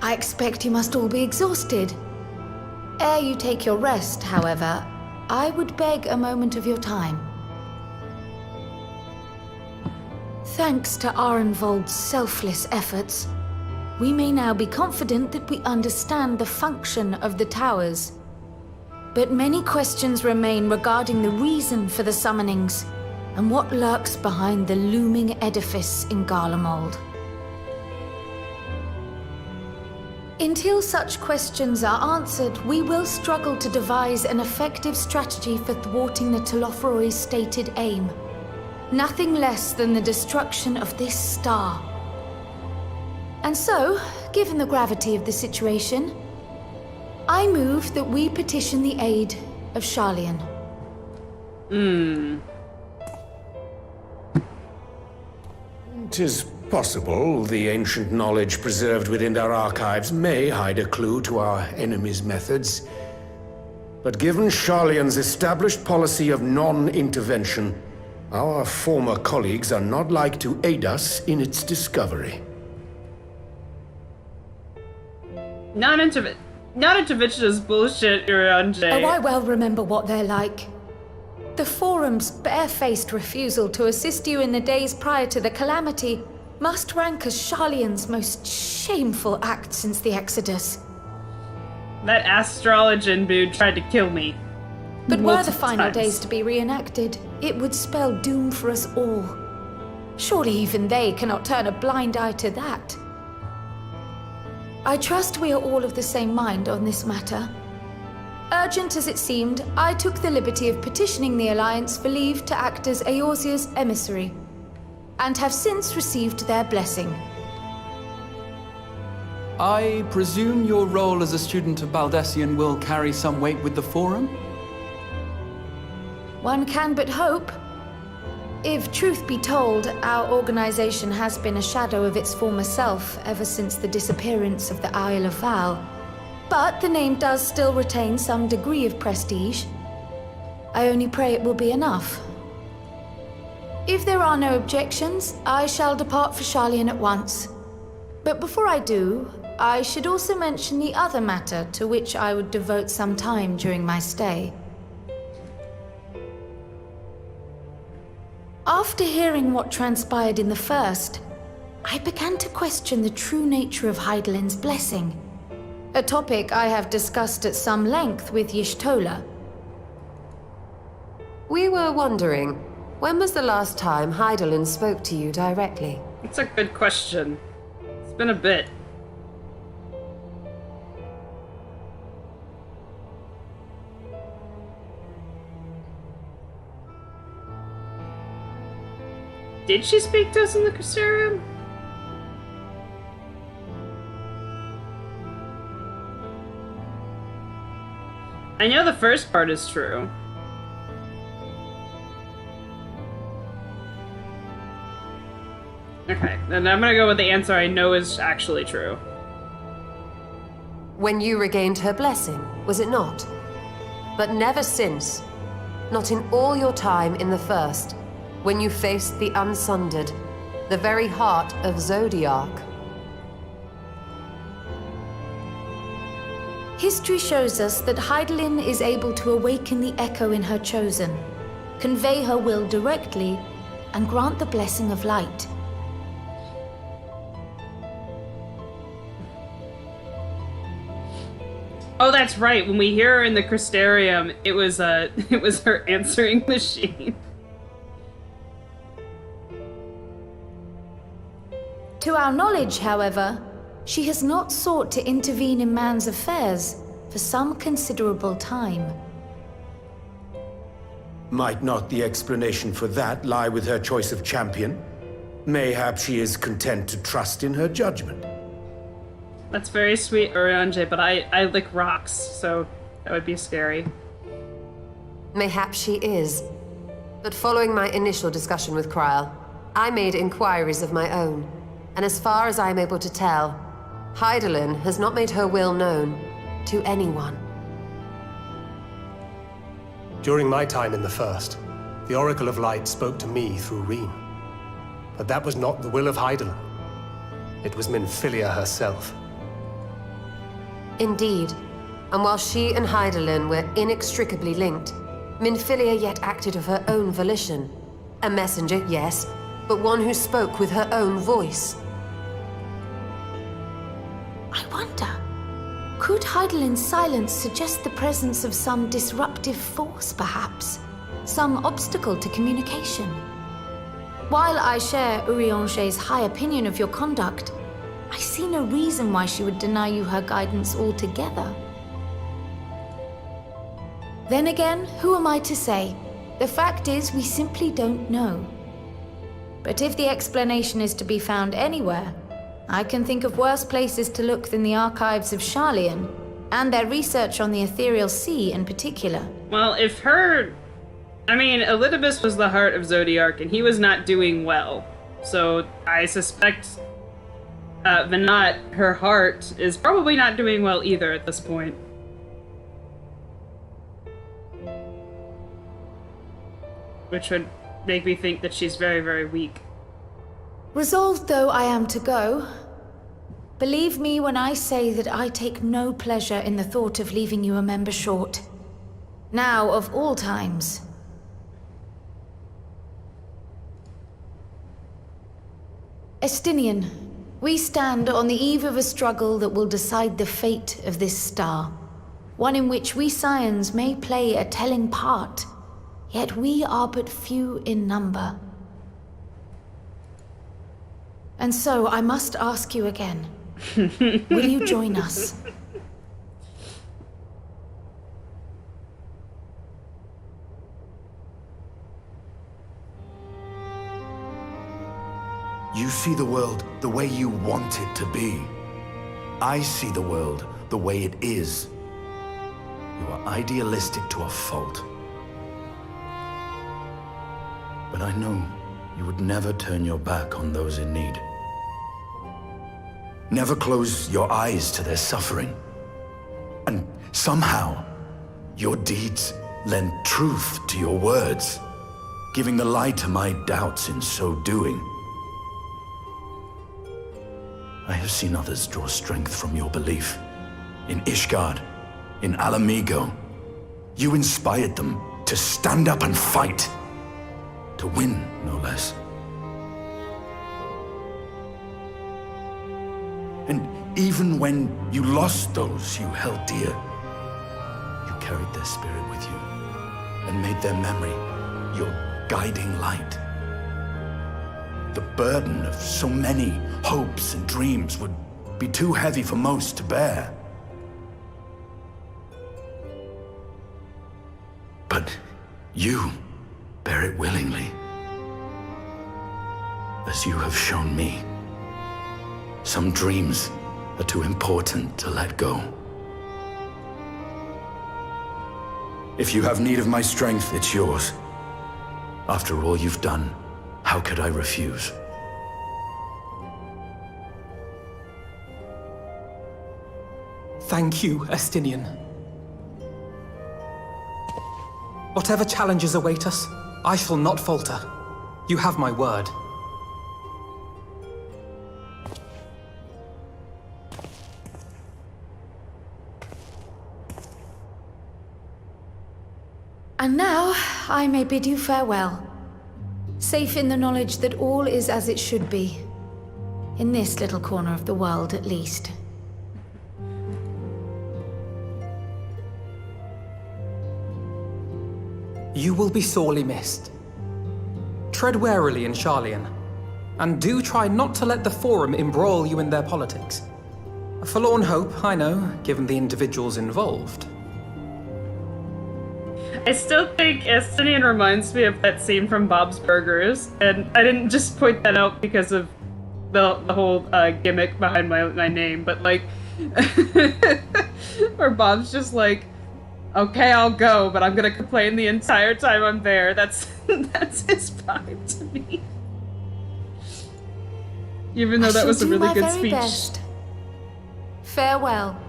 I expect you must all be exhausted. Ere you take your rest, however, I would beg a moment of your time. Thanks to Arenvold's selfless efforts, we may now be confident that we understand the function of the towers. But many questions remain regarding the reason for the summonings and what lurks behind the looming edifice in Garlemald. Until such questions are answered, we will struggle to devise an effective strategy for thwarting the Telofroi's stated aim. Nothing less than the destruction of this star. And so, given the gravity of the situation, I move that we petition the aid of Sharlayan. Tis possible the ancient knowledge preserved within our archives may hide a clue to our enemy's methods. But given Sharlayan's established policy of non-intervention, our former colleagues are not like to aid us in its discovery. Non-intervention is bullshit, Urianger. Oh, I well remember what they're like. The Forum's barefaced refusal to assist you in the days prior to the calamity must rank as Sharlayan's most shameful act since the Exodus. That astrologian dude tried to kill me. But were the Multiple final times. days to be reenacted, it would spell doom for us all. Surely even they cannot turn a blind eye to that. I trust we are all of the same mind on this matter. Urgent as it seemed, I took the liberty of petitioning the Alliance for leave to act as Eorzea's emissary, and have since received their blessing. I presume your role as a student of Baldessian will carry some weight with the Forum? One can but hope. If truth be told, our organization has been a shadow of its former self ever since the disappearance of the Isle of Val. But the name does still retain some degree of prestige. I only pray it will be enough. If there are no objections, I shall depart for Sharlayan at once. But before I do, I should also mention the other matter to which I would devote some time during my stay. After hearing what transpired in the first, I began to question the true nature of Hydaelyn's blessing. A topic I have discussed at some length with Y'shtola. We were wondering, when was the last time Hydaelyn spoke to you directly? It's a good question. It's been a bit. Did she speak to us in the Crystarium? I know the first part is true. Okay, then I'm gonna go with the answer I know is actually true. When you regained her blessing, was it not? But never since. Not in all your time in the first, when you faced the Unsundered, the very heart of Zodiark. History shows us that Hydaelyn is able to awaken the echo in her chosen, convey her will directly, and grant the blessing of light. Oh, that's right. When we hear her in the Crystarium, it was her answering machine. To our knowledge, however, she has not sought to intervene in man's affairs for some considerable time. Might not the explanation for that lie with her choice of champion? Mayhap she is content to trust in her judgment. That's very sweet, Urianger, but I lick rocks, so that would be scary. Mayhap she is. But following my initial discussion with Kryl, I made inquiries of my own. And as far as I am able to tell, Hydaelyn has not made her will known to anyone. During my time in the First, the Oracle of Light spoke to me through Reen. But that was not the will of Hydaelyn. It was Minfilia herself. Indeed. And while she and Hydaelyn were inextricably linked, Minfilia yet acted of her own volition. A messenger, yes, but one who spoke with her own voice. I wonder, could Hydaelyn's silence suggest the presence of some disruptive force, perhaps? Some obstacle to communication? While I share Urianger's high opinion of your conduct, I see no reason why she would deny you her guidance altogether. Then again, who am I to say? The fact is, we simply don't know. But if the explanation is to be found anywhere, I can think of worse places to look than the archives of Sharlayan, and their research on the Ethereal Sea in particular. Well, if her... I mean, Elidibus was the heart of Zodiark, and he was not doing well. So I suspect Venat, her heart, is probably not doing well either at this point. Which would make me think that she's very, very weak. Resolved though I am to go, believe me when I say that I take no pleasure in the thought of leaving you a member short. Now, of all times. Estinian, we stand on the eve of a struggle that will decide the fate of this star. one in which we Scions may play a telling part, yet we are but few in number. And so I must ask you again, will you join us? You see the world the way you want it to be. I see the world the way it is. You are idealistic to a fault. But I know you would never turn your back on those in need. Never close your eyes to their suffering. And somehow, your deeds lend truth to your words, giving the lie to my doubts in so doing. I have seen others draw strength from your belief. In Ishgard, in Alamigo, you inspired them to stand up and fight. To win, no less. And even when you lost those you held dear, you carried their spirit with you and made their memory your guiding light. The burden of so many hopes and dreams would be too heavy for most to bear. But you bear it willingly, as you have shown me. Some dreams are too important to let go. If you have need of my strength, it's yours. After all you've done, how could I refuse? Thank you, Estinian. Whatever challenges await us, I shall not falter. You have my word. And now, I may bid you farewell. Safe in the knowledge that all is as it should be. In this little corner of the world, at least. You will be sorely missed. Tread warily in Sharlayan, and do try not to let the Forum embroil you in their politics. A forlorn hope, I know, given the individuals involved. I still think Estinian reminds me of that scene from Bob's Burgers, and I didn't just point that out because of the whole gimmick behind my name, but like, where Bob's just like, okay, I'll go, but I'm gonna complain the entire time I'm there. That's his vibe to me. Even though that was a really good speech. Best. Farewell.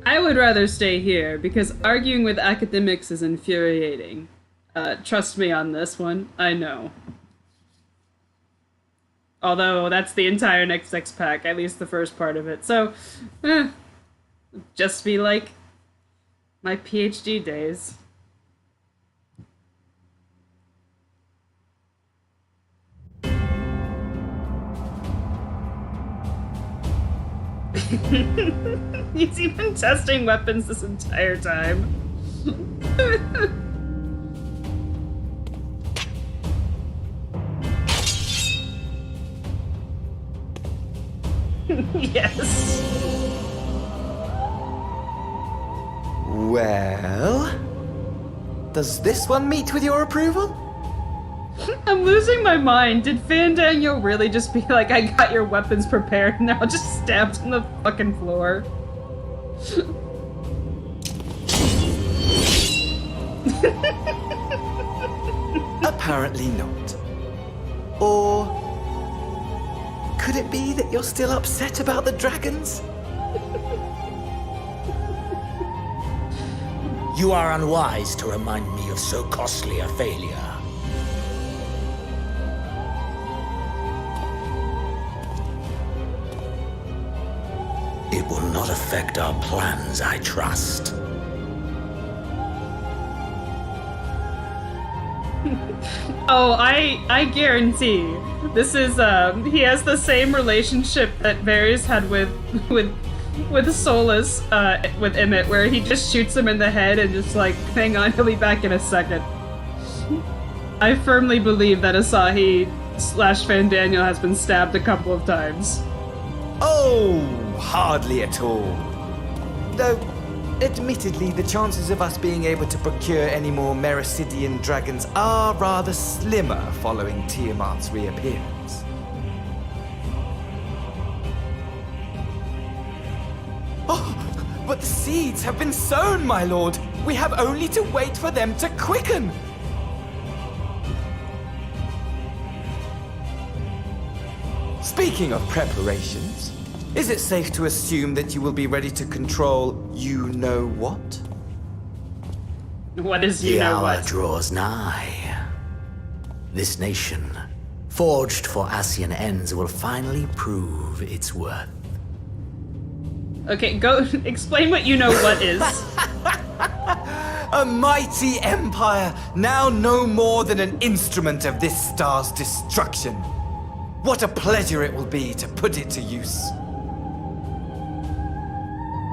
I would rather stay here, because arguing with academics is infuriating. Trust me on this one, I know. Although, that's the entire next pack, at least the first part of it. So, just be like my PhD days. He's even testing weapons this entire time. Yes. Well, does this one meet with your approval? I'm losing my mind. Did Fandaniel really just be like, I got your weapons prepared, and now just stabbed in the fucking floor? Apparently not. Or could it be that you're still upset about the dragons? You are unwise to remind me of so costly a failure. It will not affect our plans, I trust. Oh, I guarantee this is he has the same relationship that Varys had with Solus with Emmett, where he just shoots him in the head and just like, hang on, he'll be back in a second. I firmly believe that Asahi / Fan Daniel has been stabbed a couple of times. Oh, hardly at all. Though, admittedly, the chances of us being able to procure any more Mericidian dragons are rather slimmer following Tiamat's reappearance. Oh, but the seeds have been sown, my lord. We have only to wait for them to quicken. Speaking of preparations, is it safe to assume that you will be ready to control you-know-what? What is The you-know-what? hour draws nigh. This nation, forged for Ascian ends, will finally prove its worth. Okay, go explain what you-know-what is. A mighty empire, now no more than an instrument of this star's destruction. What a pleasure it will be to put it to use.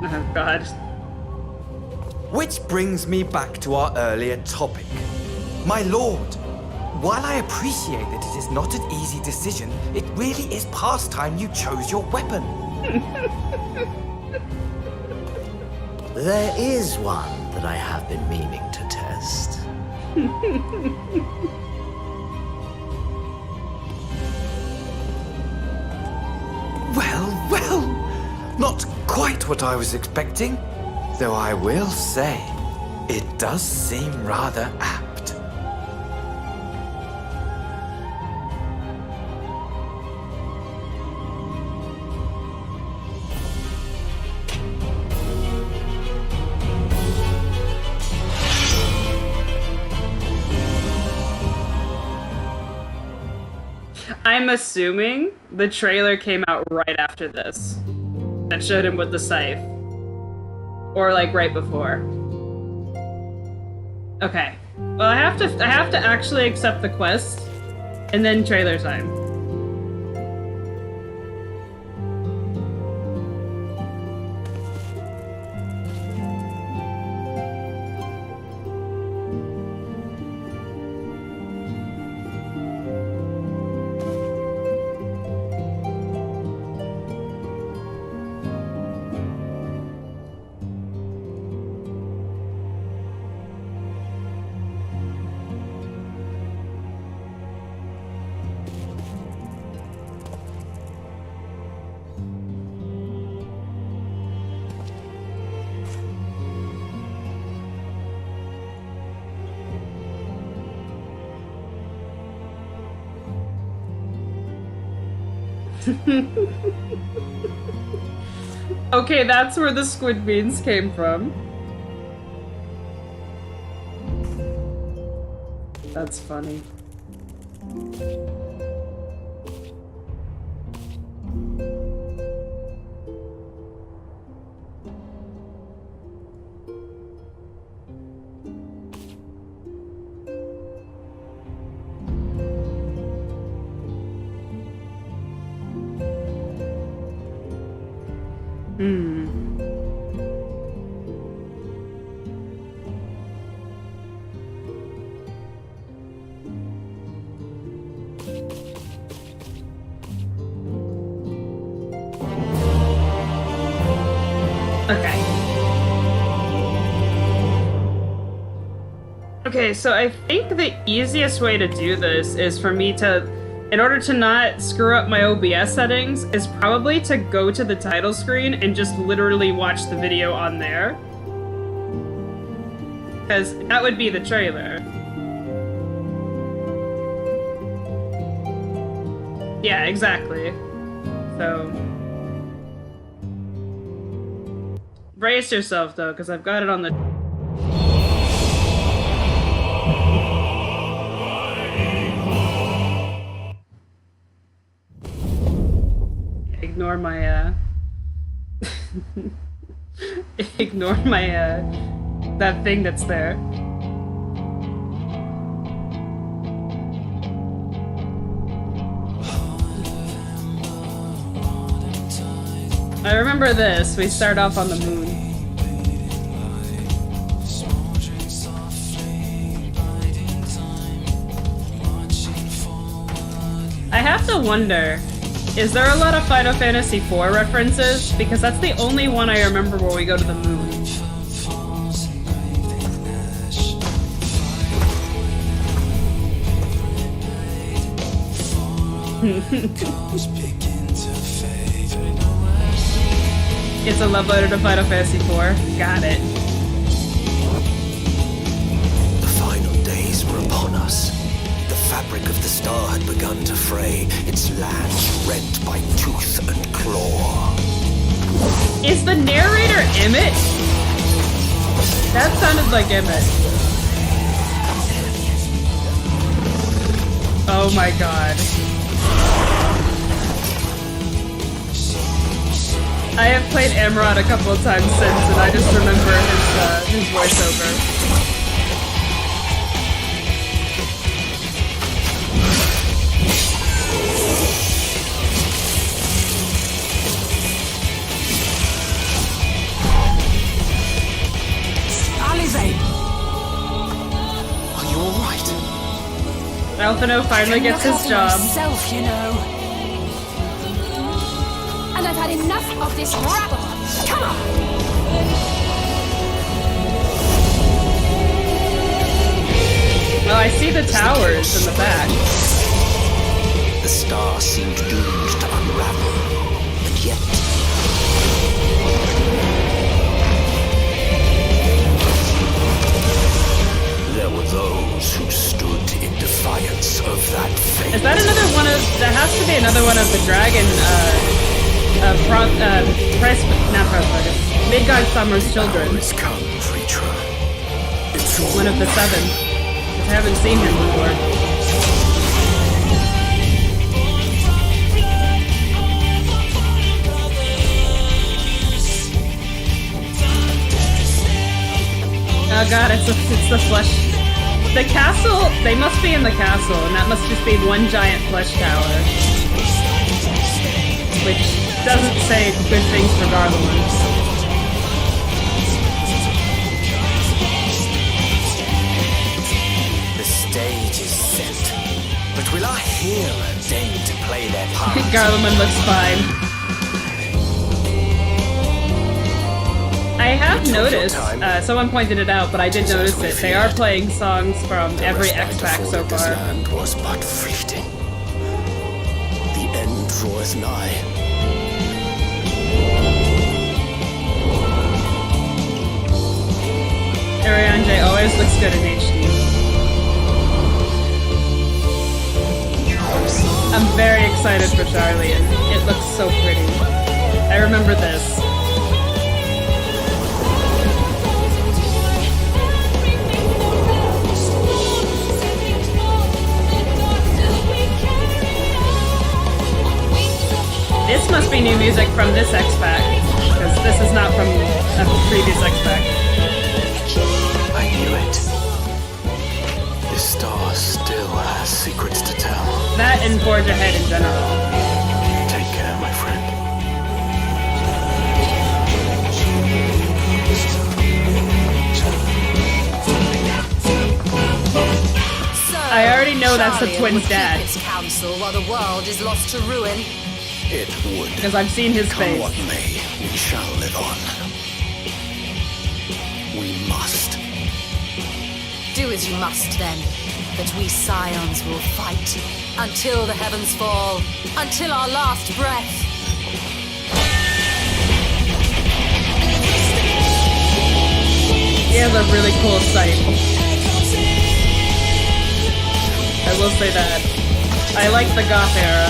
Oh, God. Which brings me back to our earlier topic. My lord, while I appreciate that it is not an easy decision, it really is past time you chose your weapon. There is one that I have been meaning to test. Well, not quite what I was expecting, though I will say, it does seem rather apt. I'm assuming the trailer came out right after this. That showed him with the scythe. Or like right before. Okay. Well, I have to actually accept the quest and then trailer time. Okay, that's where the squid beans came from. That's funny. Okay, so I think the easiest way to do this is for me to, in order to not screw up my OBS settings, is probably to go to the title screen and just literally watch the video on there. Because that would be the trailer. Yeah, exactly. So... brace yourself, though, because I've got it on the... Ignore my, Ignore my, that thing that's there. I remember this. We start off on the moon. I have to wonder, is there a lot of Final Fantasy IV references? Because that's the only one I remember where we go to the moon. It's a love letter to Final Fantasy IV. Got it. The final days were upon us. The fabric of the star had begun to fray, its lands rent by tooth and claw. Is the narrator Emmett? That sounded like Emmett. Oh my god. I have played Amrod a couple of times since, and I just remember his voiceover. Alize! Are you alright? Alphino finally gets his job. Myself, you know. And I've had enough of this rabble. Come on! Oh, I see the towers in the back. The star seemed doomed to unravel, and yet... there were those who stood in defiance of that fate. Is that another one of... that has to be another one of the dragon, Midgard Summer's children. One of the seven. I haven't seen him before. Oh god, it's the flesh. The castle, they must be in the castle, and that must just be one giant flesh tower. Which doesn't say good things for Garlemald. The stage is set, but will our hero deign to play their part? Garlemald looks fine. I have noticed, someone pointed it out, but I did notice it. They are playing songs from every X-Pack so far. Land was but fleeting. The end draweth nigh. Ariane always looks good in HD. I'm very excited for Charlian. It looks so pretty. I remember this. This must be new music from this X-Pack, because this is not from a previous X-Pack. I knew it. This star still has secrets to tell. That and Forge Ahead in general. Take care, my friend. I already know that's the twins' dad. Its counsel while the world is lost to ruin. It would. Because I've seen his face. Come what may, we shall live on. We must. Do as you must then, but we scions will fight until the heavens fall, until our last breath. Yeah, a really cool sight. I will say that. I like the goth era.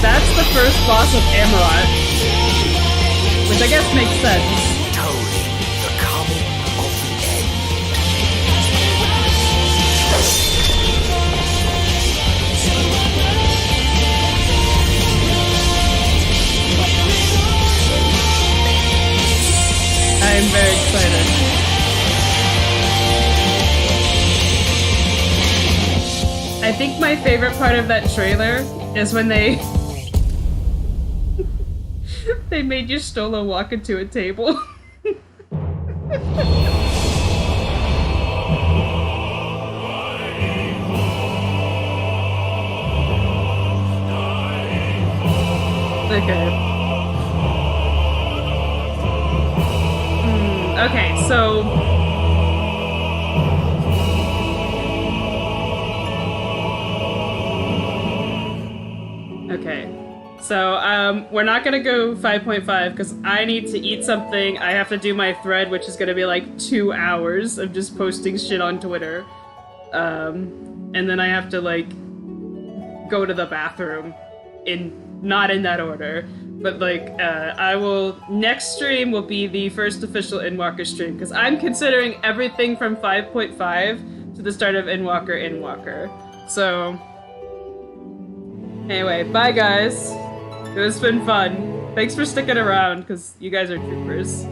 that's the first boss of Amarot. Which I guess makes sense. I'm very excited. I think my favorite part of that trailer is when they made you Stola walk into a table. Okay. Okay, so... Okay. So, we're not gonna go 5.5 because I need to eat something. I have to do my thread, which is gonna be like 2 hours of just posting shit on Twitter. And then I have to, like, go to the bathroom. Not in that order. But, like, I will... Next stream will be the first official Endwalker stream, because I'm considering everything from 5.5 to the start of Endwalker. So... Anyway, bye guys. It has been fun. Thanks for sticking around, because you guys are troopers.